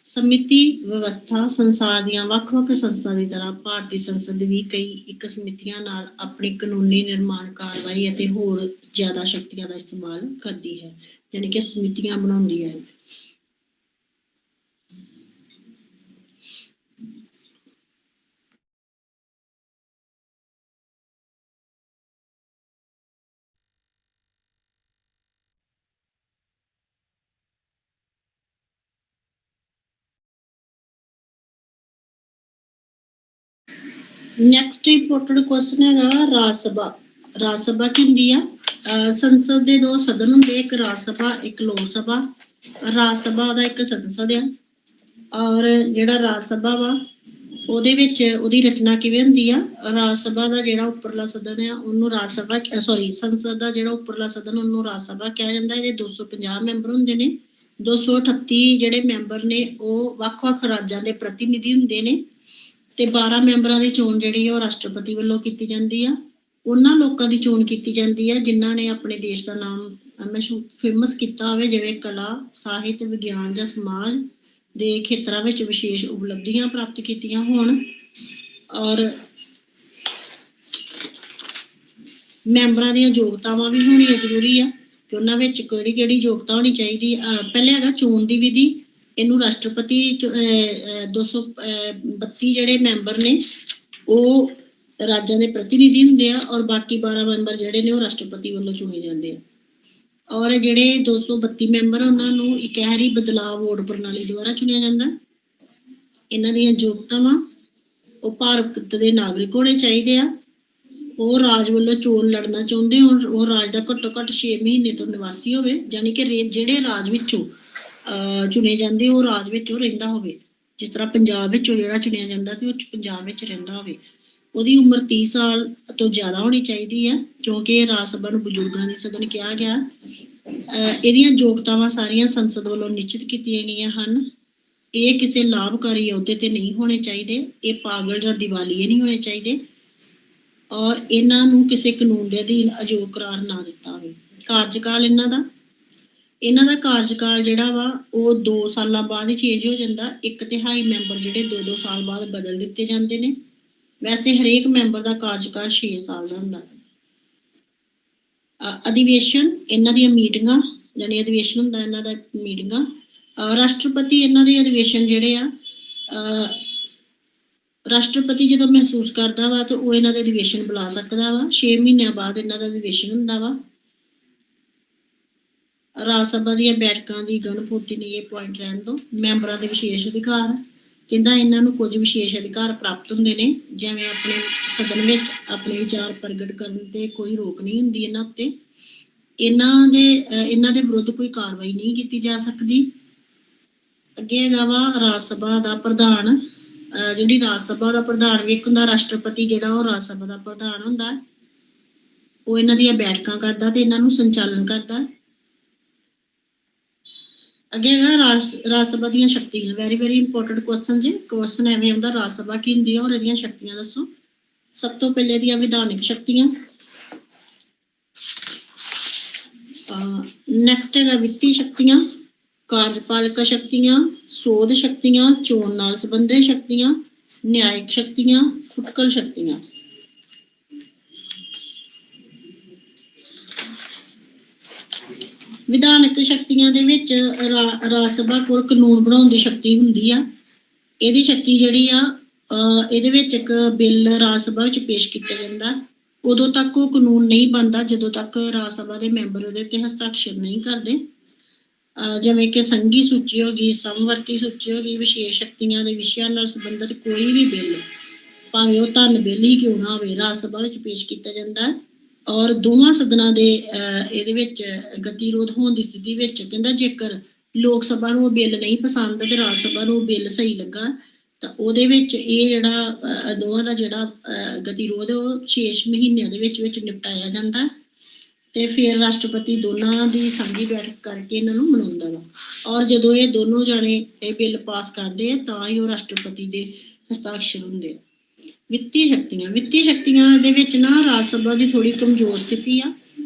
Speaker 1: ਸਮਿਤੀ ਵਿਵਸਥਾ ਸੰਸਾਰ ਦੀਆਂ ਵੱਖ-ਵੱਖ ਸੰਸਥਾ ਦੀ ਤਰ੍ਹਾਂ ਭਾਰਤੀ ਸੰਸਦ ਵੀ ਕਈ ਇੱਕ ਸਮਿਤੀਆਂ ਨਾਲ ਆਪਣੀ ਕਾਨੂੰਨੀ ਨਿਰਮਾਣ ਕਾਰਵਾਈ ਅਤੇ ਹੋਰ ਜ਼ਿਆਦਾ ਸ਼ਕਤੀਆਂ ਦਾ ਇਸਤੇਮਾਲ ਕਰਦੀ ਹੈ, ਯਾਨੀ ਕਿ ਸਮਿਤੀਆਂ ਬਣਾਉਂਦੀ ਹੈ। ਨੈਕਸਟ ਇੰਪੋਰਟੈਂਟ ਕੁਐਸਚਨ ਹੈਗਾ ਰਾਜ ਸਭਾ। ਰਾਜ ਸਭਾ ਕੀ ਹੁੰਦੀ ਆ? ਸੰਸਦ ਦੇ 2 ਸਦਨ ਹੁੰਦੇ, ਇੱਕ ਰਾਜ ਸਭਾ, ਇੱਕ ਲੋਕ ਸਭਾ। ਰਾਜ ਸਭਾ ਦਾ ਇੱਕ ਸੰਸਦ ਆ ਔਰ ਜਿਹੜਾ ਰਾਜ ਸਭਾ ਵਾ ਉਹਦੇ ਵਿੱਚ ਉਹਦੀ ਰਚਨਾ ਕਿਵੇਂ ਹੁੰਦੀ ਆ? ਰਾਜ ਸਭਾ ਦਾ ਜਿਹੜਾ ਉੱਪਰਲਾ ਸਦਨ ਆ ਉਹਨੂੰ ਸੰਸਦ ਦਾ ਜਿਹੜਾ ਉੱਪਰਲਾ ਸਦਨ ਉਹਨੂੰ ਰਾਜ ਸਭਾ ਕਿਹਾ ਜਾਂਦਾ। ਇਹਦੇ 250 ਮੈਂਬਰ ਹੁੰਦੇ ਨੇ। 238 ਜਿਹੜੇ ਮੈਂਬਰ ਨੇ ਉਹ ਵੱਖ-ਵੱਖ ਰਾਜਾਂ ਦੇ ਪ੍ਰਤੀਨਿਧੀ ਹੁੰਦੇ ਨੇ ਤੇ 12 ਮੈਂਬਰਾਂ ਦੀ ਚੋਣ ਜਿਹੜੀ ਉਹ ਰਾਸ਼ਟਰਪਤੀ ਵੱਲੋਂ ਕੀਤੀ ਜਾਂਦੀ ਆ। ਉਹਨਾਂ ਲੋਕਾਂ ਦੀ ਚੋਣ ਕੀਤੀ ਜਾਂਦੀ ਹੈ ਜਿਨ੍ਹਾਂ ਨੇ ਆਪਣੇ ਦੇਸ਼ ਦਾ ਨਾਮ ਫੇਮਸ ਕੀਤਾ ਹੋਵੇ, ਜਿਵੇਂ ਕਲਾ, ਸਾਹਿਤ, ਵਿਗਿਆਨ ਜਾਂ ਸਮਾਜ ਦੇ ਖੇਤਰਾਂ ਵਿੱਚ ਵਿਸ਼ੇਸ਼ ਉਪਲਬਧੀਆਂ ਪ੍ਰਾਪਤ ਕੀਤੀਆਂ ਹੋਣ। ਔਰ ਮੈਂਬਰਾਂ ਦੀਆਂ ਯੋਗਤਾਵਾਂ ਵੀ ਹੋਣੀਆਂ ਜ਼ਰੂਰੀ ਆ ਕਿ ਉਹਨਾਂ ਵਿੱਚ ਕਿਹੜੀ ਯੋਗਤਾ ਹੋਣੀ ਚਾਹੀਦੀ। ਪਹਿਲੇ ਹੈਗਾ ਚੋਣ ਦੀ ਵਿਧੀ। ਇਹਨੂੰ ਰਾਸ਼ਟਰਪਤੀ 232 ਜਿਹੜੇ ਮੈਂਬਰ ਨੇ ਉਹ ਰਾਜਾਂ ਦੇ ਪ੍ਰਤੀਨਿਧੀ ਹੁੰਦੇ ਆ ਔਰ ਬਾਕੀ 12 ਮੈਂਬਰ ਜਿਹੜੇ ਨੇ ਉਹ ਰਾਸ਼ਟਰਪਤੀ ਵੱਲੋਂ ਚੁਣੇ ਜਾਂਦੇ ਆ। ਔਰ ਜਿਹੜੇ 232 ਮੈਂਬਰ ਉਹਨਾਂ ਨੂੰ ਇਕਹਿਰੀ ਬਦਲਾਅ ਵੋਟ ਪ੍ਰਣਾਲੀ ਦੁਆਰਾ ਚੁਣਿਆ ਜਾਂਦਾ। ਇਹਨਾਂ ਦੀਆਂ ਯੋਗਤਾਵਾਂ ਉਹ ਭਾਰਤ ਦੇ ਨਾਗਰਿਕ ਹੋਣੇ ਚਾਹੀਦੇ ਆ, ਉਹ ਰਾਜ ਵੱਲੋਂ ਚੋਣ ਲੜਨਾ ਚਾਹੁੰਦੇ ਹੋਣ, ਉਹ ਰਾਜ ਦਾ ਘੱਟੋ ਘੱਟ 6 ਮਹੀਨੇ ਤੋਂ ਨਿਵਾਸੀ ਹੋਵੇ, ਯਾਨੀ ਕਿ ਜਿਹੜੇ ਰਾਜ ਵਿੱਚੋਂ ਚੁਣੇ ਜਾਂਦੇ ਉਹ ਰਾਜ ਵਿੱਚ ਉਹ ਰਹਿੰਦਾ ਹੋਵੇ। ਜਿਸ ਤਰ੍ਹਾਂ ਪੰਜਾਬ ਵਿੱਚੋਂ ਜਿਹੜਾ ਚੁਣਿਆ ਜਾਂਦਾ ਤੇ ਉਹ ਪੰਜਾਬ ਵਿੱਚ ਰਹਿੰਦਾ ਹੋਵੇ। ਉਹਦੀ ਉਮਰ 30 ਸਾਲ ਤੋਂ ਜ਼ਿਆਦਾ ਹੋਣੀ ਚਾਹੀਦੀ ਹੈ ਕਿਉਂਕਿ ਇਹ ਰਾਜ ਸਭਾ ਨੂੰ ਬਜ਼ੁਰਗਾਂ ਦੀ ਸਦਨ ਕਿਹਾ ਗਿਆ। ਇਹਦੀਆਂ ਯੋਗਤਾਵਾਂ ਸਾਰੀਆਂ ਸੰਸਦ ਵੱਲੋਂ ਨਿਸ਼ਚਿਤ ਕੀਤੀਆਂ ਗਈਆਂ ਹਨ। ਇਹ ਕਿਸੇ ਲਾਭਕਾਰੀ ਅਹੁਦੇ ਤੇ ਨਹੀਂ ਹੋਣੇ ਚਾਹੀਦੇ, ਇਹ ਪਾਗਲ ਜਾਂ ਦਿਵਾਲੀਏ ਨਹੀਂ ਹੋਣੇ ਚਾਹੀਦੇ ਔਰ ਇਹਨਾਂ ਨੂੰ ਕਿਸੇ ਕਾਨੂੰਨ ਦੇ ਅਧੀਨ ਅਯੋਗ ਕਰਾਰ ਨਾ ਦਿੱਤਾ ਹੋਵੇ। ਕਾਰਜਕਾਲ ਇਹਨਾਂ ਦਾ ਇਹਨਾਂ ਦਾ ਕਾਰਜਕਾਲ ਜਿਹੜਾ ਵਾ ਉਹ 2 ਸਾਲਾਂ ਬਾਅਦ ਹੀ ਚੇਂਜ ਹੋ ਜਾਂਦਾ। 1/3 ਮੈਂਬਰ ਜਿਹੜੇ 2-2 ਸਾਲ ਬਾਅਦ ਬਦਲ ਦਿੱਤੇ ਜਾਂਦੇ ਨੇ। ਵੈਸੇ ਹਰੇਕ ਮੈਂਬਰ ਦਾ ਕਾਰਜਕਾਲ 6 ਸਾਲ ਦਾ ਹੁੰਦਾ। ਅਧਿਵੇਸ਼ਨ ਇਹਨਾਂ ਦੀਆਂ ਮੀਟਿੰਗਾਂ, ਯਾਨੀ ਅਧਿਵੇਸ਼ਨ ਹੁੰਦਾ ਇਹਨਾਂ ਦਾ ਮੀਟਿੰਗਾਂ। ਰਾਸ਼ਟਰਪਤੀ ਇਹਨਾਂ ਦੇ ਅਧਿਵੇਸ਼ਨ ਜਿਹੜੇ ਆ ਰਾਸ਼ਟਰਪਤੀ ਜਦੋਂ ਮਹਿਸੂਸ ਕਰਦਾ ਵਾ ਤਾਂ ਉਹ ਇਹਨਾਂ ਦੇ ਅਧਿਵੇਸ਼ਨ ਬੁਲਾ ਸਕਦਾ ਵਾ। 6 ਮਹੀਨਿਆਂ ਬਾਅਦ ਇਹਨਾਂ ਦਾ ਅਧਿਵੇਸ਼ਨ ਹੁੰਦਾ ਵਾ। ਰਾਜ ਸਭਾ ਦੀਆਂ ਬੈਠਕਾਂ ਦੀ ਗਣਪੂਰਤੀ ਨਹੀਂ, ਇਹ ਪੁਆਇੰਟ ਰਹਿਣ ਦਿਓ। ਮੈਂਬਰਾਂ ਦੇ ਵਿਸ਼ੇਸ਼ ਅਧਿਕਾਰ, ਕਹਿੰਦਾ ਇਹਨਾਂ ਨੂੰ ਕੁਝ ਵਿਸ਼ੇਸ਼ ਅਧਿਕਾਰ ਪ੍ਰਾਪਤ ਹੁੰਦੇ ਨੇ, ਜਿਵੇਂ ਆਪਣੇ ਸਦਨ ਵਿੱਚ ਆਪਣੇ ਵਿਚਾਰ ਪ੍ਰਗਟ ਕਰਨ ਤੇ ਕੋਈ ਰੋਕ ਨਹੀਂ ਹੁੰਦੀ ਇਹਨਾਂ ਉੱਤੇ। ਇਹਨਾਂ ਦੇ ਵਿਰੁੱਧ ਕੋਈ ਕਾਰਵਾਈ ਨਹੀਂ ਕੀਤੀ ਜਾ ਸਕਦੀ। ਅੱਗੇ ਹੈਗਾ ਵਾ ਰਾਜ ਸਭਾ ਦਾ ਪ੍ਰਧਾਨ। ਜਿਹੜੀ ਰਾਜ ਸਭਾ ਦਾ ਪ੍ਰਧਾਨ ਵੀ ਇੱਕ ਹੁੰਦਾ, ਰਾਸ਼ਟਰਪਤੀ ਜਿਹੜਾ ਉਹ ਰਾਜ ਸਭਾ ਦਾ ਪ੍ਰਧਾਨ ਹੁੰਦਾ। ਉਹ ਇਹਨਾਂ ਦੀਆਂ ਬੈਠਕਾਂ ਕਰਦਾ ਤੇ ਇਹਨਾਂ ਨੂੰ ਸੰਚਾਲਨ ਕਰਦਾ। ਅੱਗੇ ਹੈਗਾ ਰਾਜ ਸਭਾ ਦੀਆਂ ਸ਼ਕਤੀਆਂ। ਵੈਰੀ ਵੈਰੀ ਇੰਪੋਰਟੈਂਟ ਕੁਐਸਚਨ ਜੀ। ਕੁਐਸਚਨ ਐਵੇਂ ਹੁੰਦਾ, ਰਾਜ ਸਭਾ ਕੀ ਹੁੰਦੀ ਹੈ ਔਰ ਇਹਦੀਆਂ ਸ਼ਕਤੀਆਂ ਦੱਸੋ। ਸਭ ਤੋਂ ਪਹਿਲੇ ਦੀਆਂ ਵਿਧਾਨਿਕ ਸ਼ਕਤੀਆਂ। ਨੈਕਸਟ ਹੈਗਾ ਵਿੱਤੀ ਸ਼ਕਤੀਆਂ, ਕਾਰਜਪਾਲਕ ਸ਼ਕਤੀਆਂ, ਸੋਧ ਸ਼ਕਤੀਆਂ, ਚੋਣ ਨਾਲ ਸੰਬੰਧਿਤ ਸ਼ਕਤੀਆਂ, ਨਿਆਇਕ ਸ਼ਕਤੀਆਂ, ਫੁਟਕਲ ਸ਼ਕਤੀਆਂ। ਵਿਧਾਨਕ ਸ਼ਕਤੀਆਂ ਦੇ ਵਿੱਚ ਰਾਜ ਸਭਾ ਕੋਲ ਕਾਨੂੰਨ ਬਣਾਉਣ ਦੀ ਸ਼ਕਤੀ ਹੁੰਦੀ ਆ। ਇਹਦੀ ਸ਼ਕਤੀ ਜਿਹੜੀ ਆ, ਇਹਦੇ ਵਿੱਚ ਇੱਕ ਬਿੱਲ ਰਾਜ ਸਭਾ ਵਿੱਚ ਪੇਸ਼ ਕੀਤਾ ਜਾਂਦਾ। ਉਦੋਂ ਤੱਕ ਉਹ ਕਾਨੂੰਨ ਨਹੀਂ ਬਣਦਾ ਜਦੋਂ ਤੱਕ ਰਾਜ ਸਭਾ ਦੇ ਮੈਂਬਰ ਉਹਦੇ ਤੇ ਹਸਤਾਖਰ ਨਹੀਂ ਕਰਦੇ। ਜਿਵੇਂ ਕਿ ਸੰਘੀ ਸੂਚੀ ਹੋ ਗਈ, ਸਮਵਰਤੀ ਸੂਚੀ ਹੋ ਗਈ। ਵਿਸ਼ੇਸ਼ ਸ਼ਕਤੀਆਂ ਦੇ ਵਿਸ਼ਿਆਂ ਨਾਲ ਸੰਬੰਧਿਤ ਕੋਈ ਵੀ ਬਿੱਲ, ਭਾਵੇਂ ਉਹ ਧਨ ਬਿੱਲ ਹੀ ਕਿਉਂ ਨਾ ਹੋਵੇ, ਰਾਜ ਸਭਾ ਵਿੱਚ ਪੇਸ਼ ਕੀਤਾ ਜਾਂਦਾ। ਔਰ ਦੋਵਾਂ ਸਦਨਾਂ ਦੇ ਇਹਦੇ ਵਿੱਚ ਗਤੀਰੋਧ ਹੋਣ ਦੀ ਸਥਿਤੀ ਵਿੱਚ, ਕਹਿੰਦਾ ਜੇਕਰ ਲੋਕ ਸਭਾ ਨੂੰ ਉਹ ਬਿੱਲ ਨਹੀਂ ਪਸੰਦ ਤੇ ਰਾਜ ਸਭਾ ਨੂੰ ਉਹ ਬਿੱਲ ਸਹੀ ਲੱਗਾ ਤਾਂ ਉਹਦੇ ਵਿੱਚ ਇਹ ਜਿਹੜਾ ਦੋਵਾਂ ਦਾ ਜਿਹੜਾ ਗਤੀਰੋਧ ਉਹ 6 ਮਹੀਨਿਆਂ ਦੇ ਵਿੱਚ ਨਿਪਟਾਇਆ ਜਾਂਦਾ। ਤੇ ਫਿਰ ਰਾਸ਼ਟਰਪਤੀ ਦੋਨਾਂ ਦੀ ਸਾਂਝੀ ਬੈਠਕ ਕਰਕੇ ਇਹਨਾਂ ਨੂੰ ਮਨਾਉਂਦਾ ਵਾ। ਔਰ ਜਦੋਂ ਇਹ ਦੋਨੋਂ ਜਾਣੇ ਇਹ ਬਿੱਲ ਪਾਸ ਕਰਦੇ ਆ ਤਾਂ ਹੀ ਉਹ ਰਾਸ਼ਟਰਪਤੀ ਦੇ ਹਸਤਾਖਰ ਹੁੰਦੇ ਆ। ਵਿੱਤੀ ਸ਼ਕਤੀਆਂ। ਵਿੱਤੀ ਸ਼ਕਤੀਆਂ ਦੇ ਵਿੱਚ ਨਾ ਰਾਜ ਸਭਾ ਦੀ ਥੋੜੀ ਕਮਜ਼ੋਰ ਸਥਿਤੀ ਆ,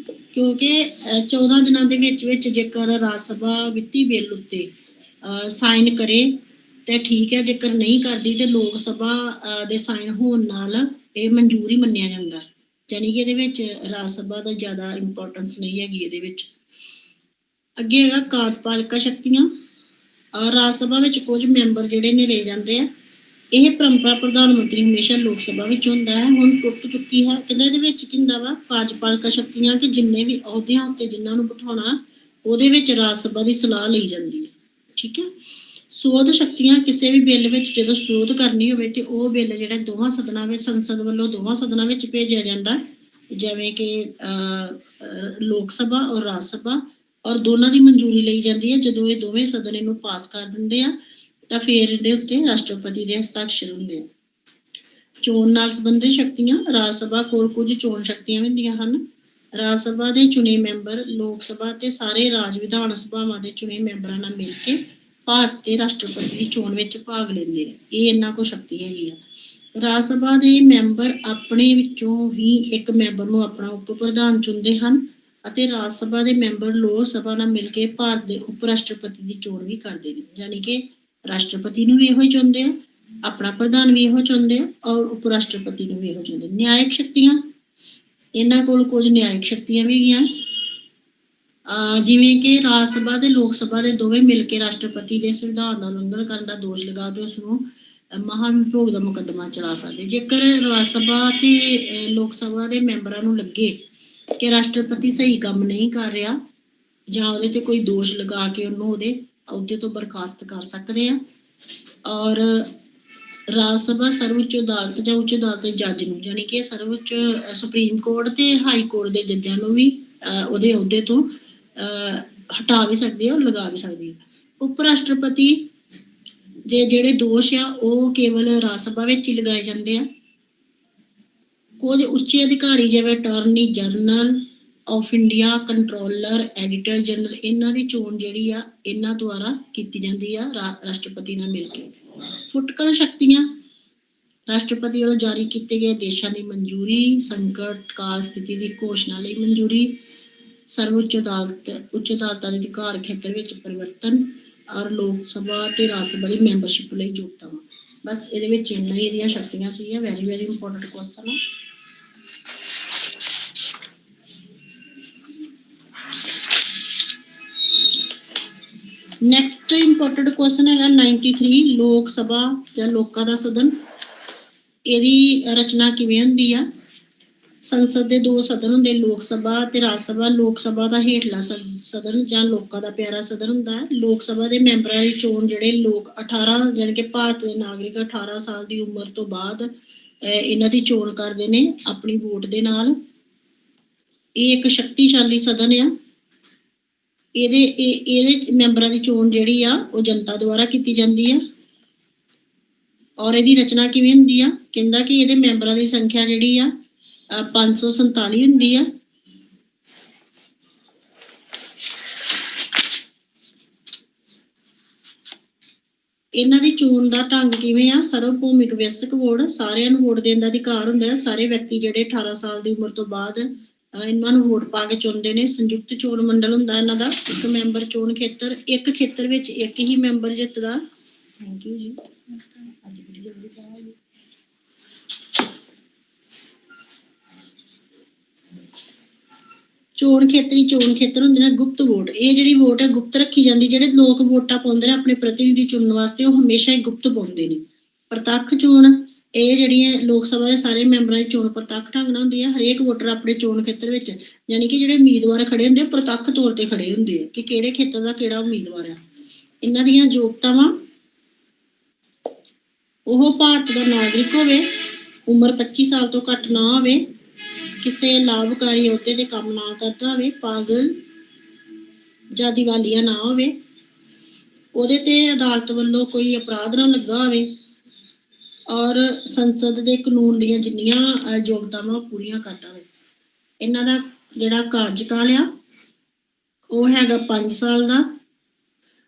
Speaker 1: ਕਿਉਂਕਿ 14 ਦਿਨਾਂ ਦੇ ਵਿੱਚ ਜੇਕਰ ਰਾਜ ਸਭਾ ਵਿੱਤੀ ਬਿੱਲ ਉੱਤੇ ਸਾਈਨ ਕਰੇ ਤੇ ਠੀਕ ਹੈ, ਜੇਕਰ ਨਹੀਂ ਕਰਦੀ ਤੇ ਲੋਕ ਸਭਾ ਦੇ ਸਾਈਨ ਹੋਣ ਨਾਲ ਇਹ ਮਨਜ਼ੂਰ ਹੀ ਮੰਨਿਆ ਜਾਂਦਾ। ਯਾਨੀ ਕਿ ਇਹਦੇ ਵਿੱਚ ਰਾਜ ਸਭਾ ਦਾ ਜ਼ਿਆਦਾ ਇੰਪੋਰਟੈਂਸ ਨਹੀਂ ਹੈਗੀ ਇਹਦੇ ਵਿੱਚ। ਅੱਗੇ ਹੈਗਾ ਕਾਰਜਪਾਲਿਕਾ ਸ਼ਕਤੀਆਂ। ਰਾਜ ਸਭਾ ਵਿੱਚ ਕੁਝ ਮੈਂਬਰ ਜਿਹੜੇ ਨੇ ਲਏ ਜਾਂਦੇ ਆ। ਇਹ ਪਰੰਪਰਾ ਪ੍ਰਧਾਨ ਮੰਤਰੀ ਹਮੇਸ਼ਾ ਲੋਕ ਸਭਾ ਵਿੱਚ ਹੁੰਦਾ ਹੈ, ਹੁਣ ਟੁੱਟ ਚੁੱਕੀ ਹੈ। ਕਹਿੰਦੇ ਇਹਦੇ ਵਿੱਚ ਕੀ ਹੁੰਦਾ ਵਾ, ਕਾਰਜਪਾਲਿਕਾ ਸ਼ਕਤੀਆਂ ਕਿ ਜਿੰਨੇ ਵੀ ਅਹੁਦਿਆਂ ਉੱਤੇ ਜਿਨ੍ਹਾਂ ਨੂੰ ਬਿਠਾਉਣਾ ਉਹਦੇ ਵਿੱਚ ਰਾਜ ਸਭਾ ਦੀ ਸਲਾਹ ਲਈ ਜਾਂਦੀ ਹੈ। ਠੀਕ ਹੈ। ਸੋਧ ਸ਼ਕਤੀਆਂ, ਕਿਸੇ ਵੀ ਬਿੱਲ ਵਿੱਚ ਜਦੋਂ ਸੋਧ ਕਰਨੀ ਹੋਵੇ ਤੇ ਉਹ ਬਿੱਲ ਜਿਹੜਾ ਦੋਵਾਂ ਸਦਨਾਂ ਵਿੱਚ, ਸੰਸਦ ਵੱਲੋਂ ਦੋਵਾਂ ਸਦਨਾਂ ਵਿੱਚ ਭੇਜਿਆ ਜਾਂਦਾ, ਜਿਵੇਂ ਕਿ ਲੋਕ ਸਭਾ ਔਰ ਰਾਜ ਸਭਾ, ਔਰ ਦੋਨਾਂ ਦੀ ਮਨਜ਼ੂਰੀ ਲਈ ਜਾਂਦੀ ਹੈ। ਜਦੋਂ ਇਹ ਦੋਵੇਂ ਸਦਨ ਇਹਨੂੰ ਪਾਸ ਕਰ ਦਿੰਦੇ ਆ ਤਾਂ ਫਿਰ ਇਹਦੇ ਉੱਤੇ ਰਾਸ਼ਟਰਪਤੀ ਦੇ ਹਸਤਾਖਰ ਹੁੰਦੇ ਆ। ਚੋਣ ਨਾਲ ਸੰਬੰਧਿਤ ਸ਼ਕਤੀਆਂ। ਰਾਜ ਸਭਾ ਕੋਲ ਕੁਝ ਚੋਣ ਸ਼ਕਤੀਆਂ ਹੁੰਦੀਆਂ ਹਨ। ਰਾਜ ਸਭਾ ਦੇ ਚੁਣੇ ਮੈਂਬਰ ਲੋਕ ਸਭਾ ਤੇ ਸਾਰੇ ਰਾਜ ਵਿਧਾਨ ਸਭਾਵਾਂ ਦੇ ਚੁਣੇ ਮੈਂਬਰਾਂ ਨਾਲ ਮਿਲ ਕੇ ਭਾਰਤ ਦੇ ਰਾਸ਼ਟਰਪਤੀ ਦੀ ਚੋਣ ਵਿੱਚ ਭਾਗ ਲੈਂਦੇ ਨੇ। ਇਹ ਇਹਨਾਂ ਕੋਲ ਸ਼ਕਤੀ ਹੈਗੀ ਆ। ਰਾਜ ਸਭਾ ਦੇ ਮੈਂਬਰ ਆਪਣੇ ਵਿੱਚੋਂ ਹੀ ਇੱਕ ਮੈਂਬਰ ਨੂੰ ਆਪਣਾ ਉਪ ਪ੍ਰਧਾਨ ਚੁਣਦੇ ਹਨ ਅਤੇ ਰਾਜ ਸਭਾ ਦੇ ਮੈਂਬਰ ਲੋਕ ਸਭਾ ਨਾਲ ਮਿਲ ਕੇ ਭਾਰਤ ਦੇ ਉਪ ਰਾਸ਼ਟਰਪਤੀ ਦੀ ਚੋਣ ਵੀ ਕਰਦੇ ਨੇ। ਯਾਨੀ ਕਿ ਰਾਸ਼ਟਰਪਤੀ ਨੂੰ ਵੀ ਇਹੋ ਹੀ ਚੁਣਦੇ ਆ, ਆਪਣਾ ਪ੍ਰਧਾਨ ਵੀ ਇਹੋ ਚੁਣਦੇ ਆ ਔਰ ਉਪ ਰਾਸ਼ਟਰਪਤੀ ਨੂੰ ਵੀ ਇਹੋ ਚੁਣਦੇ। ਨਿਆਇਕ ਸ਼ਕਤੀਆਂ। ਇਹਨਾਂ ਕੋਲ ਕੁਝ ਨਿਆਇਕ ਸ਼ਕਤੀਆਂ ਵੀ ਹੈਗੀਆਂ, ਜਿਵੇਂ ਕਿ ਰਾਜ ਸਭਾ ਤੇ ਲੋਕ ਸਭਾ ਦੇ ਦੋਵੇਂ ਮਿਲ ਕੇ ਰਾਸ਼ਟਰਪਤੀ ਦੇ ਸੰਵਿਧਾਨ ਦਾ ਉਲੰਘਣ ਕਰਨ ਦਾ ਦੋਸ਼ ਲਗਾ ਕੇ ਉਸਨੂੰ ਮਹਾਭਿਯੋਗ ਦਾ ਮੁਕੱਦਮਾ ਚਲਾ ਸਕਦੇ। ਜੇਕਰ ਰਾਜ ਸਭਾ ਤੇ ਲੋਕ ਸਭਾ ਦੇ ਮੈਂਬਰਾਂ ਨੂੰ ਲੱਗੇ ਕਿ ਰਾਸ਼ਟਰਪਤੀ ਸਹੀ ਕੰਮ ਨਹੀਂ ਕਰ ਰਿਹਾ ਜਾਂ ਉਹਦੇ ਤੇ ਕੋਈ ਦੋਸ਼ ਲਗਾ ਕੇ ਉਹਨੂੰ ਉਹਦੇ ਅਹੁਦੇ ਤੋਂ ਬਰਖਾਸਤ ਕਰ ਸਕਦੇ ਆ। ਔਰ ਰਾਜ ਸਭਾ ਸਰਵਉੱਚ ਅਦਾਲਤ ਜਾਂ ਉੱਚ ਅਦਾਲਤ ਦੇ ਜੱਜ ਨੂੰ, ਯਾਨੀ ਕਿ ਸਰਵਉੱਚ ਸੁਪਰੀਮ ਕੋਰਟ ਤੇ ਹਾਈ ਕੋਰਟ ਦੇ ਜੱਜਾਂ ਨੂੰ ਵੀ ਉਹਦੇ ਅਹੁਦੇ ਤੋਂ ਹਟਾ ਵੀ ਸਕਦੀ ਹੈ ਔਰ ਲਗਾ ਵੀ ਸਕਦੀ ਹੈ। ਉਪ ਰਾਸ਼ਟਰਪਤੀ ਦੇ ਜਿਹੜੇ ਦੋਸ਼ ਆ ਉਹ ਕੇਵਲ ਰਾਜ ਸਭਾ ਵਿੱਚ ਹੀ ਲਗਾਏ ਜਾਂਦੇ ਆ। ਕੁਝ ਉੱਚੇ ਅਧਿਕਾਰੀ ਜਿਵੇਂ attorney general of India, controller, editor general, ਇਹਨਾਂ ਦੀ ਚੋਣ ਜਿਹੜੀ ਆ ਇਹਨਾਂ ਦੁਆਰਾ ਕੀਤੀ ਜਾਂਦੀ ਆ ਰਾਸ਼ਟਰਪਤੀ ਨਾਲ ਮਿਲ ਕੇ। ਫੁਟਕਲ ਸ਼ਕਤੀਆਂ। ਰਾਸ਼ਟਰਪਤੀ ਵੱਲੋਂ ਜਾਰੀ ਕੀਤੇ ਗਏ ਆਦੇਸ਼ਾਂ ਦੀ ਮਨਜ਼ੂਰੀ, ਸੰਕਟ ਕਾਲ ਸਥਿਤੀ ਦੀ ਘੋਸ਼ਣਾ ਲਈ ਮਨਜ਼ੂਰੀ, ਸਰਵਉੱਚ ਅਦਾਲਤਾਂ ਦੇ ਅਧਿਕਾਰ ਖੇਤਰ ਵਿੱਚ ਪਰਿਵਰਤਨ ਔਰ ਲੋਕ ਸਭਾ ਤੇ ਰਾਜ ਸਭਾ ਦੀ ਮੈਂਬਰਸ਼ਿਪ ਲਈ ਯੋਗਤਾਵਾਂ। ਬਸ ਇਹਦੇ ਵਿੱਚ ਇੰਨਾ ਹੀ ਇਹਦੀਆਂ ਸ਼ਕਤੀਆਂ ਸੀਗੀਆਂ। ਵੈਰੀ ਵੈਰੀ ਇੰਪੋਰਟੈਂਟ ਕੁਐਸਚਨ ਆ। ਨੈਕਸਟ ਇੰਪੋਰਟੈਂਟ ਕੁਐਸਚਨ ਹੈਗਾ 93 ਲੋਕ ਸਭਾ ਜਾਂ ਲੋਕਾਂ ਦਾ ਸਦਨ। ਇਹਦੀ ਰਚਨਾ ਕਿਵੇਂ ਹੁੰਦੀ ਆ? ਸੰਸਦ ਦੇ ਦੋ ਸਦਨ ਹੁੰਦੇ, ਲੋਕ ਸਭਾ ਤੇ ਰਾਜ ਸਭਾ। ਲੋਕ ਸਭਾ ਦਾ ਹੇਠਲਾ ਸਦਨ ਜਾਂ ਲੋਕਾਂ ਦਾ ਪਿਆਰਾ ਸਦਨ ਹੁੰਦਾ ਹੈ। ਲੋਕ ਸਭਾ ਦੇ ਮੈਂਬਰਾਂ ਦੀ ਚੋਣ ਜਿਹੜੇ ਲੋਕ 18 ਜਾਣੀ ਕਿ ਭਾਰਤ ਦੇ ਨਾਗਰਿਕ 18 ਸਾਲ ਦੀ ਉਮਰ ਤੋਂ ਬਾਅਦ ਇਹਨਾਂ ਦੀ ਚੋਣ ਕਰਦੇ ਨੇ ਆਪਣੀ ਵੋਟ ਦੇ ਨਾਲ। ਇਹ ਇੱਕ ਸ਼ਕਤੀਸ਼ਾਲੀ ਸਦਨ ਆ। ਇਹਦੇ ਮੈਂਬਰਾਂ ਦੀ ਚੋਣ ਜਿਹੜੀ ਆ ਉਹ ਜਨਤਾ ਦੁਆਰਾ ਕੀਤੀ ਜਾਂਦੀ ਆ। ਔਰ ਇਹਦੀ ਰਚਨਾ ਕਿਵੇਂ ਹੁੰਦੀ ਆ? ਕਹਿੰਦਾ ਕਿ ਇਹਦੇ ਮੈਂਬਰਾਂ ਦੀ ਸੰਖਿਆ ਜਿਹੜੀ ਆ 547 ਹੁੰਦੀ ਆ। ਇਹਨਾਂ ਦੀ ਚੋਣ ਦਾ ਢੰਗ ਕਿਵੇਂ ਆ? ਸਰਵਭੌਮਿਕ ਵਿਅਸਕ ਵੋਟ, ਸਾਰਿਆਂ ਨੂੰ ਵੋਟ ਦੇਣ ਦਾ ਅਧਿਕਾਰ ਹੁੰਦਾ ਹੈ। ਸਾਰੇ ਵਿਅਕਤੀ ਜਿਹੜੇ 18 ਸਾਲ ਦੀ ਉਮਰ ਤੋਂ ਬਾਅਦ ਇਹਨਾਂ ਨੂੰ ਵੋਟ ਪਾ ਕੇ ਚੁਣਦੇ ਨੇ। ਸੰਯੁਕਤ ਚੋਣ ਮੰਡਲ ਹੁੰਦਾ ਇਹਨਾਂ ਦਾ। ਇੱਕ ਮੈਂਬਰ ਚੋਣ ਖੇਤਰ, ਇੱਕ ਖੇਤਰ ਵਿੱਚ ਇੱਕ ਹੀ ਮੈਂਬਰ ਜਿੱਤਦਾ। ਥੈਂਕ ਯੂ ਜੀ। ਚੋਣ ਖੇਤਰ ਹੁੰਦੇ ਨੇ ਗੁਪਤ ਵੋਟ। ਇਹ ਜਿਹੜੀ ਵੋਟ ਹੈ ਗੁਪਤ ਰੱਖੀ ਜਾਂਦੀ। ਜਿਹੜੇ ਲੋਕ ਵੋਟਾਂ ਪਾਉਂਦੇ ਨੇ ਆਪਣੇ ਪ੍ਰਤੀਨਿਧੀ ਚੁਣਨ ਵਾਸਤੇ ਉਹ ਹਮੇਸ਼ਾ ਹੀ ਗੁਪਤ ਪਾਉਂਦੇ ਨੇ। ਪ੍ਰਤੱਖ ਚੋਣ, ਇਹ ਜਿਹੜੀਆਂ ਲੋਕ ਸਭਾ ਦੇ ਸਾਰੇ ਮੈਂਬਰਾਂ ਦੀ ਚੋਣ ਪ੍ਰਤੱਖ ਢੰਗ ਨਾਲ ਹੁੰਦੀ ਹੈ। ਹਰੇਕ ਵੋਟਰ ਆਪਣੇ ਚੋਣ ਖੇਤਰ ਵਿੱਚ ਯਾਨੀ ਕਿ ਜਿਹੜੇ ਉਮੀਦਵਾਰ ਖੜੇ ਹੁੰਦੇ ਪ੍ਰਤੱਖ ਤੌਰ ਤੇ ਖੜੇ ਹੁੰਦੇ ਆ ਕਿ ਕਿਹੜੇ ਖੇਤਰ ਦਾ ਕਿਹੜਾ ਉਮੀਦਵਾਰ ਆ। ਇਹਨਾਂ ਦੀਆਂ ਯੋਗਤਾਵਾਂ, ਉਹ ਭਾਰਤ ਦਾ ਨਾਗਰਿਕ ਹੋਵੇ, ਉਮਰ 25 ਸਾਲ ਤੋਂ ਘੱਟ ਨਾ ਹੋਵੇ, ਕਿਸੇ ਲਾਭਕਾਰੀ ਅਹੁਦੇ ਤੇ ਕੰਮ ਨਾ ਕਰਦਾ ਹੋਵੇ, ਪਾਗਲ ਜਾਂ ਦੀਵਾਲੀਆ ਨਾ ਹੋਵੇ, ਉਹਦੇ ਤੇ ਅਦਾਲਤ ਵੱਲੋਂ ਕੋਈ ਅਪਰਾਧ ਨਾ ਲੱਗਾ ਹੋਵੇ, ਔਰ ਸੰਸਦ ਦੇ ਕਾਨੂੰਨ ਦੀਆਂ ਜਿੰਨੀਆਂ ਯੋਗਤਾਵਾਂ ਪੂਰੀਆਂ ਕਰਦਾ ਹੋਵੇ। ਇਹਨਾਂ ਦਾ ਜਿਹੜਾ ਕਾਰਜਕਾਲ ਆ ਉਹ ਹੈਗਾ 5 ਸਾਲ ਦਾ।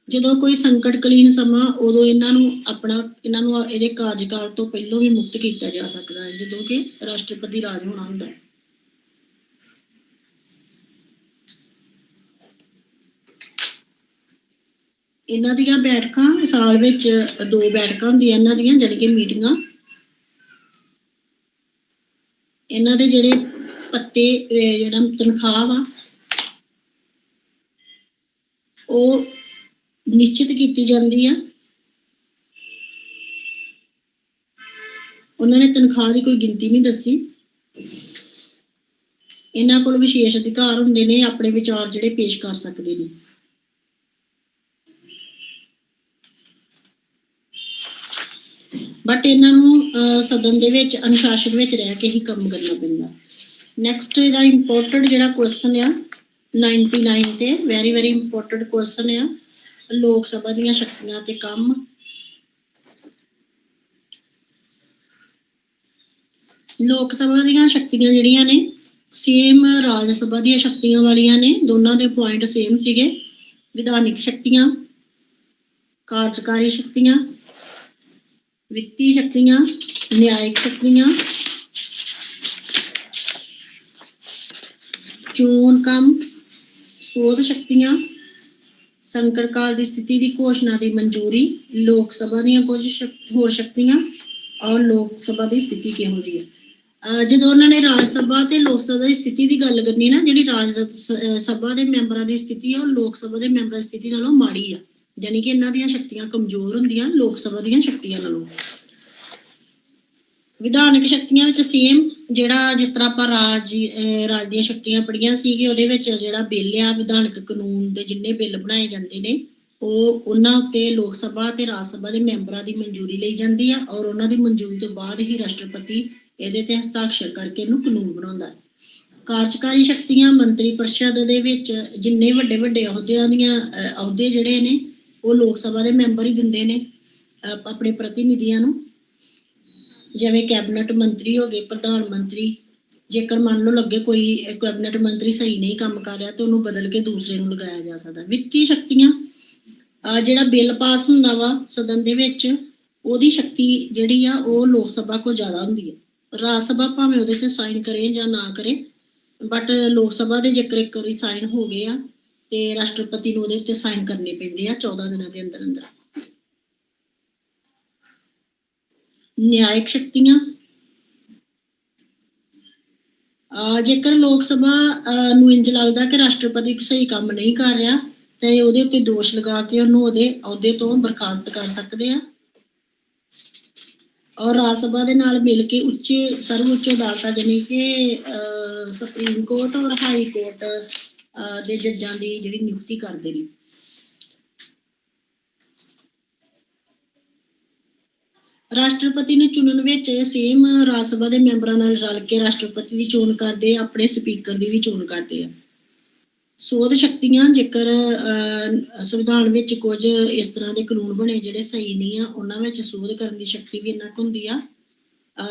Speaker 1: ਜਦੋਂ ਕੋਈ ਸੰਕਟਕਾਲੀਨ ਸਮਾਂ ਉਦੋਂ ਇਹਨਾਂ ਨੂੰ ਇਹਦੇ ਕਾਰਜਕਾਲ ਤੋਂ ਪਹਿਲਾਂ ਵੀ ਮੁਕਤ ਕੀਤਾ ਜਾ ਸਕਦਾ ਹੈ ਜਦੋਂ ਕਿ ਰਾਸ਼ਟਰਪਤੀ ਰਾਜ ਹੋਣਾ ਹੁੰਦਾ ਹੈ। ਇਹਨਾਂ ਦੀਆਂ ਬੈਠਕਾਂ ਸਾਲ ਵਿੱਚ 2 ਬੈਠਕਾਂ ਹੁੰਦੀਆਂ ਇਹਨਾਂ ਦੀਆਂ ਜਾਣੀ ਕਿ ਮੀਟਿੰਗਾਂ। ਇਹਨਾਂ ਦੇ ਜਿਹੜੇ ਭੱਤੇ ਜਿਹੜਾ ਤਨਖਾਹ ਵਾ ਉਹ ਨਿਸ਼ਚਿਤ ਕੀਤੀ ਜਾਂਦੀ ਆ। ਉਹਨਾਂ ਨੇ ਤਨਖਾਹ ਦੀ ਕੋਈ ਗਿਣਤੀ ਨਹੀਂ ਦੱਸੀ। ਇਹਨਾਂ ਕੋਲ ਵਿਸ਼ੇਸ਼ ਅਧਿਕਾਰ ਹੁੰਦੇ ਨੇ, ਆਪਣੇ ਵਿਚਾਰ ਜਿਹੜੇ ਪੇਸ਼ ਕਰ ਸਕਦੇ ਨੇ। ਬਟ ਇਹਨਾਂ ਨੂੰ ਸਦਨ ਦੇ ਵਿੱਚ ਅਨੁਸ਼ਾਸਨ ਵਿੱਚ ਰਹਿ ਕੇ ਹੀ ਕੰਮ ਕਰਨਾ ਪੈਂਦਾ। ਨੈਕਸਟ ਇਹਦਾ ਇੰਪੋਰਟੈਂਟ ਜਿਹੜਾ ਕੁਐਸਚਨ ਆ 99 ਤੇ ਵੈਰੀ ਵੈਰੀ ਇੰਪੋਰਟੈਂਟ ਕੁਐਸਚਨ ਆ ਲੋਕ ਸਭਾ ਦੀਆਂ ਸ਼ਕਤੀਆਂ ਤੇ ਕੰਮ। ਲੋਕ ਸਭਾ ਦੀਆਂ ਸ਼ਕਤੀਆਂ ਜਿਹੜੀਆਂ ਨੇ ਸੇਮ ਰਾਜ ਸਭਾ ਦੀਆਂ ਸ਼ਕਤੀਆਂ ਵਾਲੀਆਂ ਨੇ। ਦੋਨਾਂ ਦੇ ਪੁਆਇੰਟ ਸੇਮ ਸੀਗੇ। ਵਿਧਾਨਿਕ ਸ਼ਕਤੀਆਂ, ਕਾਰਜਕਾਰੀ ਸ਼ਕਤੀਆਂ, ਵਿੱਤੀ ਸ਼ਕਤੀਆਂ, ਨਿਆਇਕ ਸ਼ਕਤੀਆਂ, ਚੋਣ ਕੰਮ, ਸੋਧ ਸ਼ਕਤੀਆਂ, ਸੰਕਟ ਕਾਲ ਦੀ ਸਥਿਤੀ ਦੀ ਘੋਸ਼ਣਾ ਦੀ ਮਨਜ਼ੂਰੀ, ਲੋਕ ਸਭਾ ਦੀਆਂ ਕੁਝ ਹੋਰ ਸ਼ਕਤੀਆਂ ਔਰ ਲੋਕ ਸਭਾ ਦੀ ਸਥਿਤੀ ਕਿਹੋ ਜਿਹੀ ਹੈ। ਜਦੋਂ ਉਹਨਾਂ ਨੇ ਰਾਜ ਸਭਾ ਤੇ ਲੋਕ ਸਭਾ ਦੀ ਸਥਿਤੀ ਦੀ ਗੱਲ ਕਰਨੀ ਨਾ, ਜਿਹੜੀ ਰਾਜ ਸਭਾ ਦੇ ਮੈਂਬਰਾਂ ਦੀ ਸਥਿਤੀ ਆ ਉਹ ਲੋਕ ਸਭਾ ਦੇ ਮੈਂਬਰਾਂ ਦੀ ਸਥਿਤੀ ਨਾਲੋਂ ਮਾੜੀ ਆ। ਯਾਨੀ ਕਿ ਇਹਨਾਂ ਦੀਆਂ ਸ਼ਕਤੀਆਂ ਕਮਜ਼ੋਰ ਹੁੰਦੀਆਂ ਲੋਕ ਸਭਾ ਦੀਆਂ ਸ਼ਕਤੀਆਂ ਨਾਲੋਂ। ਵਿਧਾਨਕ ਸ਼ਕਤੀਆਂ ਵਿੱਚ ਸੇਮ ਜਿਹੜਾ ਜਿਸ ਤਰ੍ਹਾਂ ਆਪਾਂ ਰਾਜ ਦੀਆਂ ਸ਼ਕਤੀਆਂ ਪੜ੍ਹੀਆਂ ਸੀਗੇ, ਉਹਦੇ ਵਿੱਚ ਜਿਹੜਾ ਬਿੱਲ ਆ ਵਿਧਾਨਕ ਕਾਨੂੰਨ ਦੇ ਜਿੰਨੇ ਬਿੱਲ ਬਣਾਏ ਜਾਂਦੇ ਨੇ ਉਹਨਾਂ ਉੱਤੇ ਲੋਕ ਸਭਾ ਤੇ ਰਾਜ ਸਭਾ ਦੇ ਮੈਂਬਰਾਂ ਦੀ ਮਨਜ਼ੂਰੀ ਲਈ ਜਾਂਦੀ ਆ ਔਰ ਉਹਨਾਂ ਦੀ ਮਨਜ਼ੂਰੀ ਤੋਂ ਬਾਅਦ ਹੀ ਰਾਸ਼ਟਰਪਤੀ ਇਹਦੇ ਤੇ ਹਸਤਾਖਰ ਕਰਕੇ ਇਹਨੂੰ ਕਾਨੂੰਨ ਬਣਾਉਂਦਾ ਹੈ। ਕਾਰਜਕਾਰੀ ਸ਼ਕਤੀਆਂ, ਮੰਤਰੀ ਪਰਿਸ਼ਦ ਦੇ ਵਿੱਚ ਜਿੰਨੇ ਵੱਡੇ ਵੱਡੇ ਅਹੁਦੇ ਜਿਹੜੇ ਨੇ ਉਹ ਲੋਕ ਸਭਾ ਦੇ ਮੈਂਬਰ ਹੀ ਦਿੰਦੇ ਨੇ ਆਪਣੇ ਪ੍ਰਤੀਨਿਧੀਆਂ ਨੂੰ। ਜਿਵੇਂ ਕੈਬਨਿਟ ਮੰਤਰੀ ਹੋ ਗਏ, ਪ੍ਰਧਾਨ ਮੰਤਰੀ। ਜੇਕਰ ਮੰਨ ਲਓ ਲੱਗੇ ਕੋਈ ਕੈਬਨਿਟ ਮੰਤਰੀ ਸਹੀ ਨਹੀਂ ਕੰਮ ਕਰ ਰਿਹਾ ਤੇ ਉਹਨੂੰ ਬਦਲ ਕੇ ਦੂਸਰੇ ਨੂੰ ਲਗਾਇਆ ਜਾ ਸਕਦਾ। ਵਿੱਤੀ ਸ਼ਕਤੀਆਂ, ਜਿਹੜਾ ਬਿੱਲ ਪਾਸ ਹੁੰਦਾ ਵਾ ਸਦਨ ਦੇ ਵਿੱਚ ਉਹਦੀ ਸ਼ਕਤੀ ਜਿਹੜੀ ਆ ਉਹ ਲੋਕ ਸਭਾ ਕੋਲ ਜ਼ਿਆਦਾ ਹੁੰਦੀ ਹੈ। ਰਾਜ ਸਭਾ ਭਾਵੇਂ ਉਹਦੇ ਤੇ ਸਾਈਨ ਕਰੇ ਜਾਂ ਨਾ ਕਰੇ ਬਟ ਲੋਕ ਸਭਾ ਦੇ ਜੇਕਰ ਇੱਕ ਵਾਰੀ ਸਾਈਨ ਹੋ ਗਏ ਆ ਤੇ ਰਾਸ਼ਟਰਪਤੀ ਨੂੰ ਉਹਦੇ ਉੱਤੇ ਸਾਈਨ ਕਰਨੇ ਪੈਂਦੇ ਆ 14 ਦਿਨਾਂ ਦੇ ਅੰਦਰ ਅੰਦਰ। ਨਿਆਇਕ ਸ਼ਕਤੀਆਂ, ਜੇਕਰ ਲੋਕ ਸਭਾ ਨੂੰ ਇੰਜ ਲੱਗਦਾ ਕਿ ਰਾਸ਼ਟਰਪਤੀ ਸਹੀ ਕੰਮ ਨਹੀਂ ਕਰ ਰਿਹਾ ਤੇ ਉਹਦੇ ਉੱਤੇ ਦੋਸ਼ ਲਗਾ ਕੇ ਉਹਨੂੰ ਉਹਦੇ ਅਹੁਦੇ ਤੋਂ ਬਰਖਾਸਤ ਕਰ ਸਕਦੇ ਆ। ਔਰ ਰਾਜ ਸਭਾ ਦੇ ਨਾਲ ਮਿਲ ਕੇ ਸਰਵਉੱਚ ਅਦਾਲਤਾਂ ਜਿਵੇਂ ਕਿ ਸੁਪਰੀਮ ਕੋਰਟ ਔਰ ਹਾਈ ਕੋਰਟ ਦੇ ਜੱਜਾਂ ਦੀ ਜਿਹੜੀ ਨਿਯੁਕਤੀ ਕਰਦੇ ਨੇ। ਰਾਸ਼ਟਰਪਤੀ ਨੂੰ ਚੁਣਨ ਵਿੱਚ ਸੇਮ ਰਾਜ ਸਭਾ ਦੇ ਮੈਂਬਰਾਂ ਨਾਲ ਰਲ ਕੇ ਰਾਸ਼ਟਰਪਤੀ ਦੀ ਚੋਣ ਕਰਦੇ ਆ, ਆਪਣੇ ਸਪੀਕਰ ਦੀ ਵੀ ਚੋਣ ਕਰਦੇ ਆ। ਸੋਧ ਸ਼ਕਤੀਆਂ, ਜੇਕਰ ਸੰਵਿਧਾਨ ਵਿੱਚ ਕੁਝ ਇਸ ਤਰ੍ਹਾਂ ਦੇ ਕਾਨੂੰਨ ਬਣੇ ਜਿਹੜੇ ਸਹੀ ਨਹੀਂ ਆ ਉਹਨਾਂ ਵਿੱਚ ਸੋਧ ਕਰਨ ਦੀ ਸ਼ਕਤੀ ਵੀ ਇਹਨਾਂ ਕੋਲ ਹੁੰਦੀ ਆ।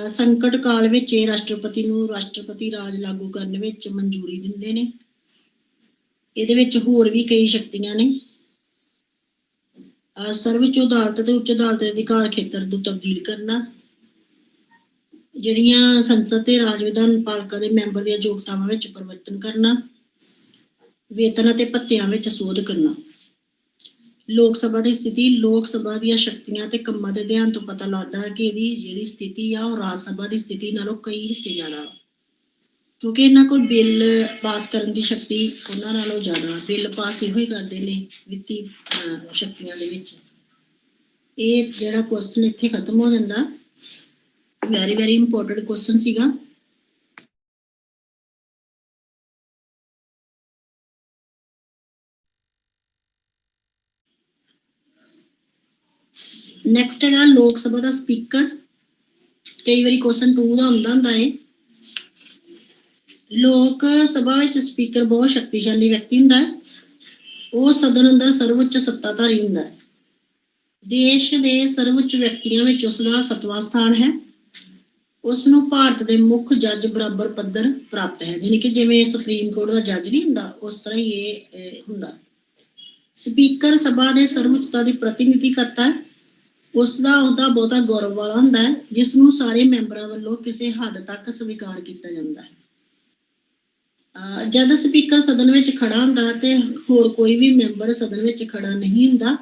Speaker 1: ਸੰਕਟ ਕਾਲ ਵਿੱਚ ਇਹ ਰਾਸ਼ਟਰਪਤੀ ਨੂੰ ਰਾਸ਼ਟਰਪਤੀ ਰਾਜ ਲਾਗੂ ਕਰਨ ਵਿੱਚ ਮਨਜ਼ੂਰੀ ਦਿੰਦੇ ਨੇ। ਇਹਦੇ ਵਿੱਚ ਹੋਰ ਵੀ ਕਈ ਸ਼ਕਤੀਆਂ ਨੇ। ਸਰਵਉੱਚ ਅਦਾਲਤ ਤੇ ਉੱਚ ਅਦਾਲਤ ਦੇ ਅਧਿਕਾਰ ਖੇਤਰ ਨੂੰ ਤਬਦੀਲ ਕਰਨਾ, ਜਿਹੜੀਆਂ ਸੰਸਦ ਤੇ ਰਾਜ ਵਿਧਾਨ ਪਾਲਿਕਾ ਦੇ ਮੈਂਬਰ ਦੀਆਂ ਯੋਗਤਾਵਾਂ ਵਿੱਚ ਪਰਿਵਰਤਨ ਕਰਨਾ, ਵੇਤਨ ਅਤੇ ਭੱਤਿਆਂ ਵਿੱਚ ਸੋਧ ਕਰਨਾ। ਲੋਕ ਸਭਾ ਦੀ ਸਥਿਤੀ, ਲੋਕ ਸਭਾ ਦੀਆਂ ਸ਼ਕਤੀਆਂ ਤੇ ਕੰਮਾਂ ਦੇ ਅਧਿਐਨ ਤੋਂ ਪਤਾ ਲੱਗਦਾ ਹੈ ਕਿ ਇਹਦੀ ਜਿਹੜੀ ਸਥਿਤੀ ਆ ਉਹ ਰਾਜ ਸਭਾ ਦੀ ਸਥਿਤੀ ਨਾਲੋਂ ਕਈ ਹਿੱਸੇ ਜ਼ਿਆਦਾ, ਕਿਉਂਕਿ ਇਹਨਾਂ ਕੋਲ ਬਿੱਲ ਪਾਸ ਕਰਨ ਦੀ ਸ਼ਕਤੀ ਉਹਨਾਂ ਨਾਲੋਂ ਜ਼ਿਆਦਾ। ਬਿੱਲ ਪਾਸ ਇਹੋ ਹੀ ਕਰਦੇ ਨੇ ਵਿੱਤੀ ਸ਼ਕਤੀਆਂ ਦੇ ਵਿੱਚ। ਇਹ ਜਿਹੜਾ ਕੁਐਸਚਨ ਇੱਥੇ ਖਤਮ ਹੋ ਜਾਂਦਾ। ਵੈਰੀ ਵੈਰੀ ਇੰਪੋਰਟੈਂਟ ਕੁਐਸਚਨ ਸੀਗਾ। ਨੈਕਸਟ ਹੈਗਾ ਲੋਕ ਸਭਾ ਦਾ ਸਪੀਕਰ। ਕਈ ਵਾਰੀ ਕੁਐਸਚਨ 2 ਦਾ ਹੁੰਦਾ ਹੈ। ਲੋਕ ਸਭਾ ਵਿੱਚ ਸਪੀਕਰ ਬਹੁਤ ਸ਼ਕਤੀਸ਼ਾਲੀ ਵਿਅਕਤੀ ਹੁੰਦਾ ਹੈ। ਉਹ ਸਦਨ ਅੰਦਰ ਸਰਵਉੱਚ ਸੱਤਾਧਾਰੀ ਹੁੰਦਾ ਹੈ। ਦੇਸ਼ ਦੇ ਸਰਵਉੱਚ ਵਿਅਕਤੀਆਂ ਵਿੱਚ ਉਸ ਦਾ 7ਵਾਂ ਸਥਾਨ ਹੈ। ਉਸ ਨੂੰ ਭਾਰਤ ਦੇ ਮੁੱਖ ਜੱਜ ਬਰਾਬਰ ਪੱਧਰ ਪ੍ਰਾਪਤ ਹੈ, ਜਾਣੀ ਕਿ ਜਿਵੇਂ ਸੁਪਰੀਮ ਕੋਰਟ ਦਾ ਜੱਜ ਨਹੀਂ ਹੁੰਦਾ ਉਸ ਤਰ੍ਹਾਂ ਹੀ ਇਹ ਹੁੰਦਾ। ਸਪੀਕਰ ਸਭਾ ਦੇ ਸਰਵਉੱਚਤਾ ਦੀ ਪ੍ਰਤੀਨਿਧੀ ਕਰਤਾ ਹੈ। ਉਸ ਦਾ ਅਹੁਦਾ ਬਹੁਤਾ ਗੌਰਵ ਵਾਲਾ ਹੁੰਦਾ ਹੈ, ਜਿਸ ਨੂੰ ਸਾਰੇ ਮੈਂਬਰਾਂ ਵੱਲੋਂ ਕਿਸੇ ਹੱਦ ਤੱਕ ਸਵੀਕਾਰ ਕੀਤਾ ਜਾਂਦਾ ਹੈ। ਜਦ ਸਪੀਕਰ ਸਦਨ ਵਿੱਚ ਖੜਾ ਹੁੰਦਾ ਤੇ ਹੋਰ ਕੋਈ ਵੀ ਮੈਂਬਰ ਸਦਨ ਵਿੱਚ ਖੜਾ ਨਹੀਂ ਹੁੰਦਾ।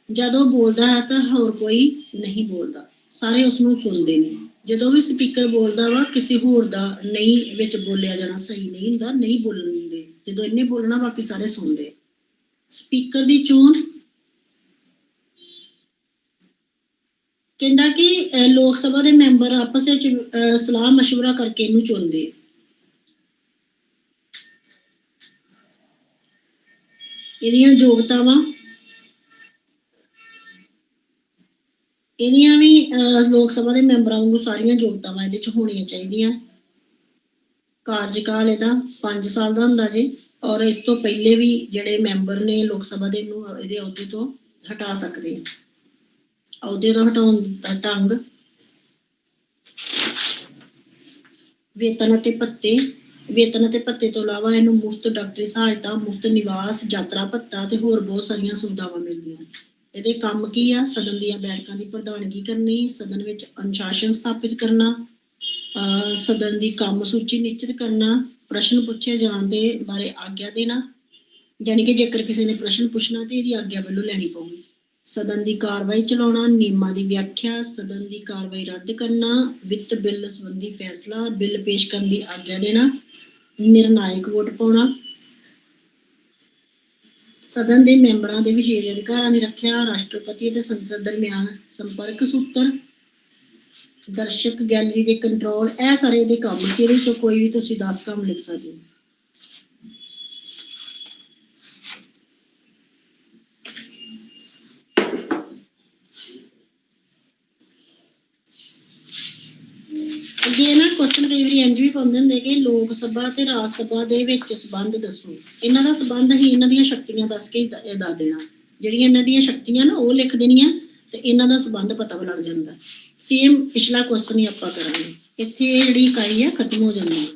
Speaker 1: ਜਦੋਂ ਬੋਲਦਾ ਹੈ ਤਾਂ ਹੋਰ ਕੋਈ ਨਹੀਂ ਬੋਲਦਾ, ਸਾਰੇ ਉਸ ਨੂੰ ਸੁਣਦੇ ਨੇ। ਜਦੋਂ ਵੀ ਸਪੀਕਰ ਬੋਲਦਾ ਵਾ ਕਿਸੇ ਹੋਰ ਦਾ ਨਹੀਂ ਵਿੱਚ ਬੋਲਿਆ ਜਾਣਾ ਸਹੀ ਨਹੀਂ ਹੁੰਦਾ, ਨਹੀਂ ਬੋਲਣ ਦਿੰਦੇ। ਜਦੋਂ ਇਹਨੇ ਬੋਲਣਾ ਬਾਕੀ ਸਾਰੇ ਸੁਣਦੇ। ਸਪੀਕਰ ਦੀ ਚੋਣ, ਕਹਿੰਦਾ ਕਿ ਲੋਕ ਸਭਾ ਦੇ ਮੈਂਬਰ ਆਪਸ ਵਿੱਚ ਸਲਾਹ ਮਸ਼ਵਰਾ ਕਰਕੇ ਇਹਨੂੰ ਚੁਣਦੇ। ਇਹਦੀਆਂ ਯੋਗਤਾਵਾਂ, ਇਹਦੀਆਂ ਵੀ ਲੋਕ ਸਭਾ ਦੇ ਮੈਂਬਰਾਂ ਵਾਂਗੂ ਸਾਰੀਆਂ ਯੋਗਤਾਵਾਂ ਇਹਦੇ 'ਚ ਹੋਣੀਆਂ ਚਾਹੀਦੀਆਂ। ਕਾਰਜਕਾਲ ਇਹਦਾ 5 ਸਾਲ ਦਾ ਹੁੰਦਾ ਜੀ, ਔਰ ਇਸ ਤੋਂ ਪਹਿਲੇ ਵੀ ਜਿਹੜੇ ਮੈਂਬਰ ਨੇ ਲੋਕ ਸਭਾ ਦੇ ਨੂੰ ਇਹਦੇ ਅਹੁਦੇ ਤੋਂ ਹਟਾ ਸਕਦੇ ਆ। ਅਹੁਦੇ ਤੋਂ ਹਟਾਉਣ ਦਾ ਢੰਗ, ਵੇਤਨ ਅਤੇ ਭੱਤੇ। ਵੇਤਨ ਅਤੇ ਭੱਤੇ ਤੋਂ ਇਲਾਵਾ ਇਹਨੂੰ ਮੁਫਤ ਡਾਕਟਰੀ ਸਹਾਇਤਾ, ਮੁਫਤ ਨਿਵਾਸ, ਯਾਤਰਾ ਭੱਤਾ ਤੇ ਹੋਰ ਬਹੁਤ ਸਾਰੀਆਂ ਸੁਵਿਧਾਵਾਂ ਮਿਲਦੀਆਂ। ਇਹਦੇ ਕੰਮ ਕੀ ਆ? ਸਦਨ ਦੀਆਂ ਬੈਠਕਾਂ ਦੀ ਪ੍ਰਧਾਨਗੀ ਕਰਨੀ, ਸਦਨ ਵਿੱਚ ਅਨੁਸ਼ਾਸਨ ਸਥਾਪਿਤ ਕਰਨਾ, ਸਦਨ ਦੀ ਕੰਮ ਸੂਚੀ ਨਿਸ਼ਚਿਤ ਕਰਨਾ, ਪ੍ਰਸ਼ਨ ਪੁੱਛੇ ਜਾਣ ਦੇ ਬਾਰੇ ਆਗਿਆ ਦੇਣਾ, ਜਾਣੀ ਕਿ ਜੇਕਰ ਕਿਸੇ ਨੇ ਪ੍ਰਸ਼ਨ ਪੁੱਛਣਾ ਤੇ ਇਹਦੀ ਆਗਿਆ ਵੱਲੋਂ ਲੈਣੀ ਪਊਗੀ। ਸਦਨ ਦੀ ਕਾਰਵਾਈ ਚਲਾਉਣਾ, ਨਿਯਮਾਂ ਦੀ ਵਿਆਖਿਆ, ਸਦਨ ਦੀ ਕਾਰਵਾਈ ਰੱਦ ਕਰਨਾ, ਵਿੱਤ ਬਿੱਲ ਸੰਬੰਧੀ ਫੈਸਲਾ, ਬਿੱਲ ਪੇਸ਼ ਕਰਨ ਦੀ ਆਗਿਆ ਦੇਣਾ, ਨਿਰਣਾਇਕ ਵੋਟ ਪਾਉਣਾ, ਸਦਨ ਦੇ ਮੈਂਬਰਾਂ ਦੇ ਵਿਸ਼ੇਸ਼ ਅਧਿਕਾਰਾਂ ਦੀ ਰੱਖਿਆ, ਰਾਸ਼ਟਰਪਤੀ ਅਤੇ ਸੰਸਦ ਦਰਮਿਆਨ ਸੰਪਰਕ ਸੂਤਰ, ਦਰਸ਼ਕ ਗੈਲਰੀ ਦੇ ਕੰਟਰੋਲ। ਇਹ ਸਾਰੇ ਇਹਦੇ ਕੰਮ ਸੀ। ਇਹਦੇ ਵਿੱਚੋਂ ਕੋਈ ਵੀ ਤੁਸੀਂ 10 ਕੰਮ ਲਿਖ ਸਕਦੇ ਹੋ। ਅੱਗੇ ਨਾ ਕੁਐਸਚਨ ਕਈ ਵਾਰੀ ਇੰਝ ਵੀ ਪਾਉਂਦੇ ਹੁੰਦੇ ਕਿ ਲੋਕ ਸਭਾ ਤੇ ਰਾਜ ਸਭਾ ਦੇ ਵਿੱਚ ਸੰਬੰਧ ਦੱਸੋ। ਇਹਨਾਂ ਦਾ ਸੰਬੰਧ ਹੀ ਇਹਨਾਂ ਦੀਆਂ ਸ਼ਕਤੀਆਂ ਦੱਸ ਕੇ ਦੱਸ ਦੇਣਾ। ਜਿਹੜੀਆਂ ਇਹਨਾਂ ਦੀਆਂ ਸ਼ਕਤੀਆਂ ਨਾ ਉਹ ਲਿਖ ਦੇਣੀਆਂ ਤੇ ਇਹਨਾਂ ਦਾ ਸੰਬੰਧ ਪਤਾ ਲੱਗ ਜਾਂਦਾ। ਸੇਮ ਪਿਛਲਾ ਕੁਐਸਚਨ ਹੀ ਆਪਾਂ ਕਰਾਂਗੇ। ਇੱਥੇ ਜਿਹੜੀ ਇਕਾਈ ਆ ਖਤਮ ਹੋ ਜਾਂਦੀ ਹੈ।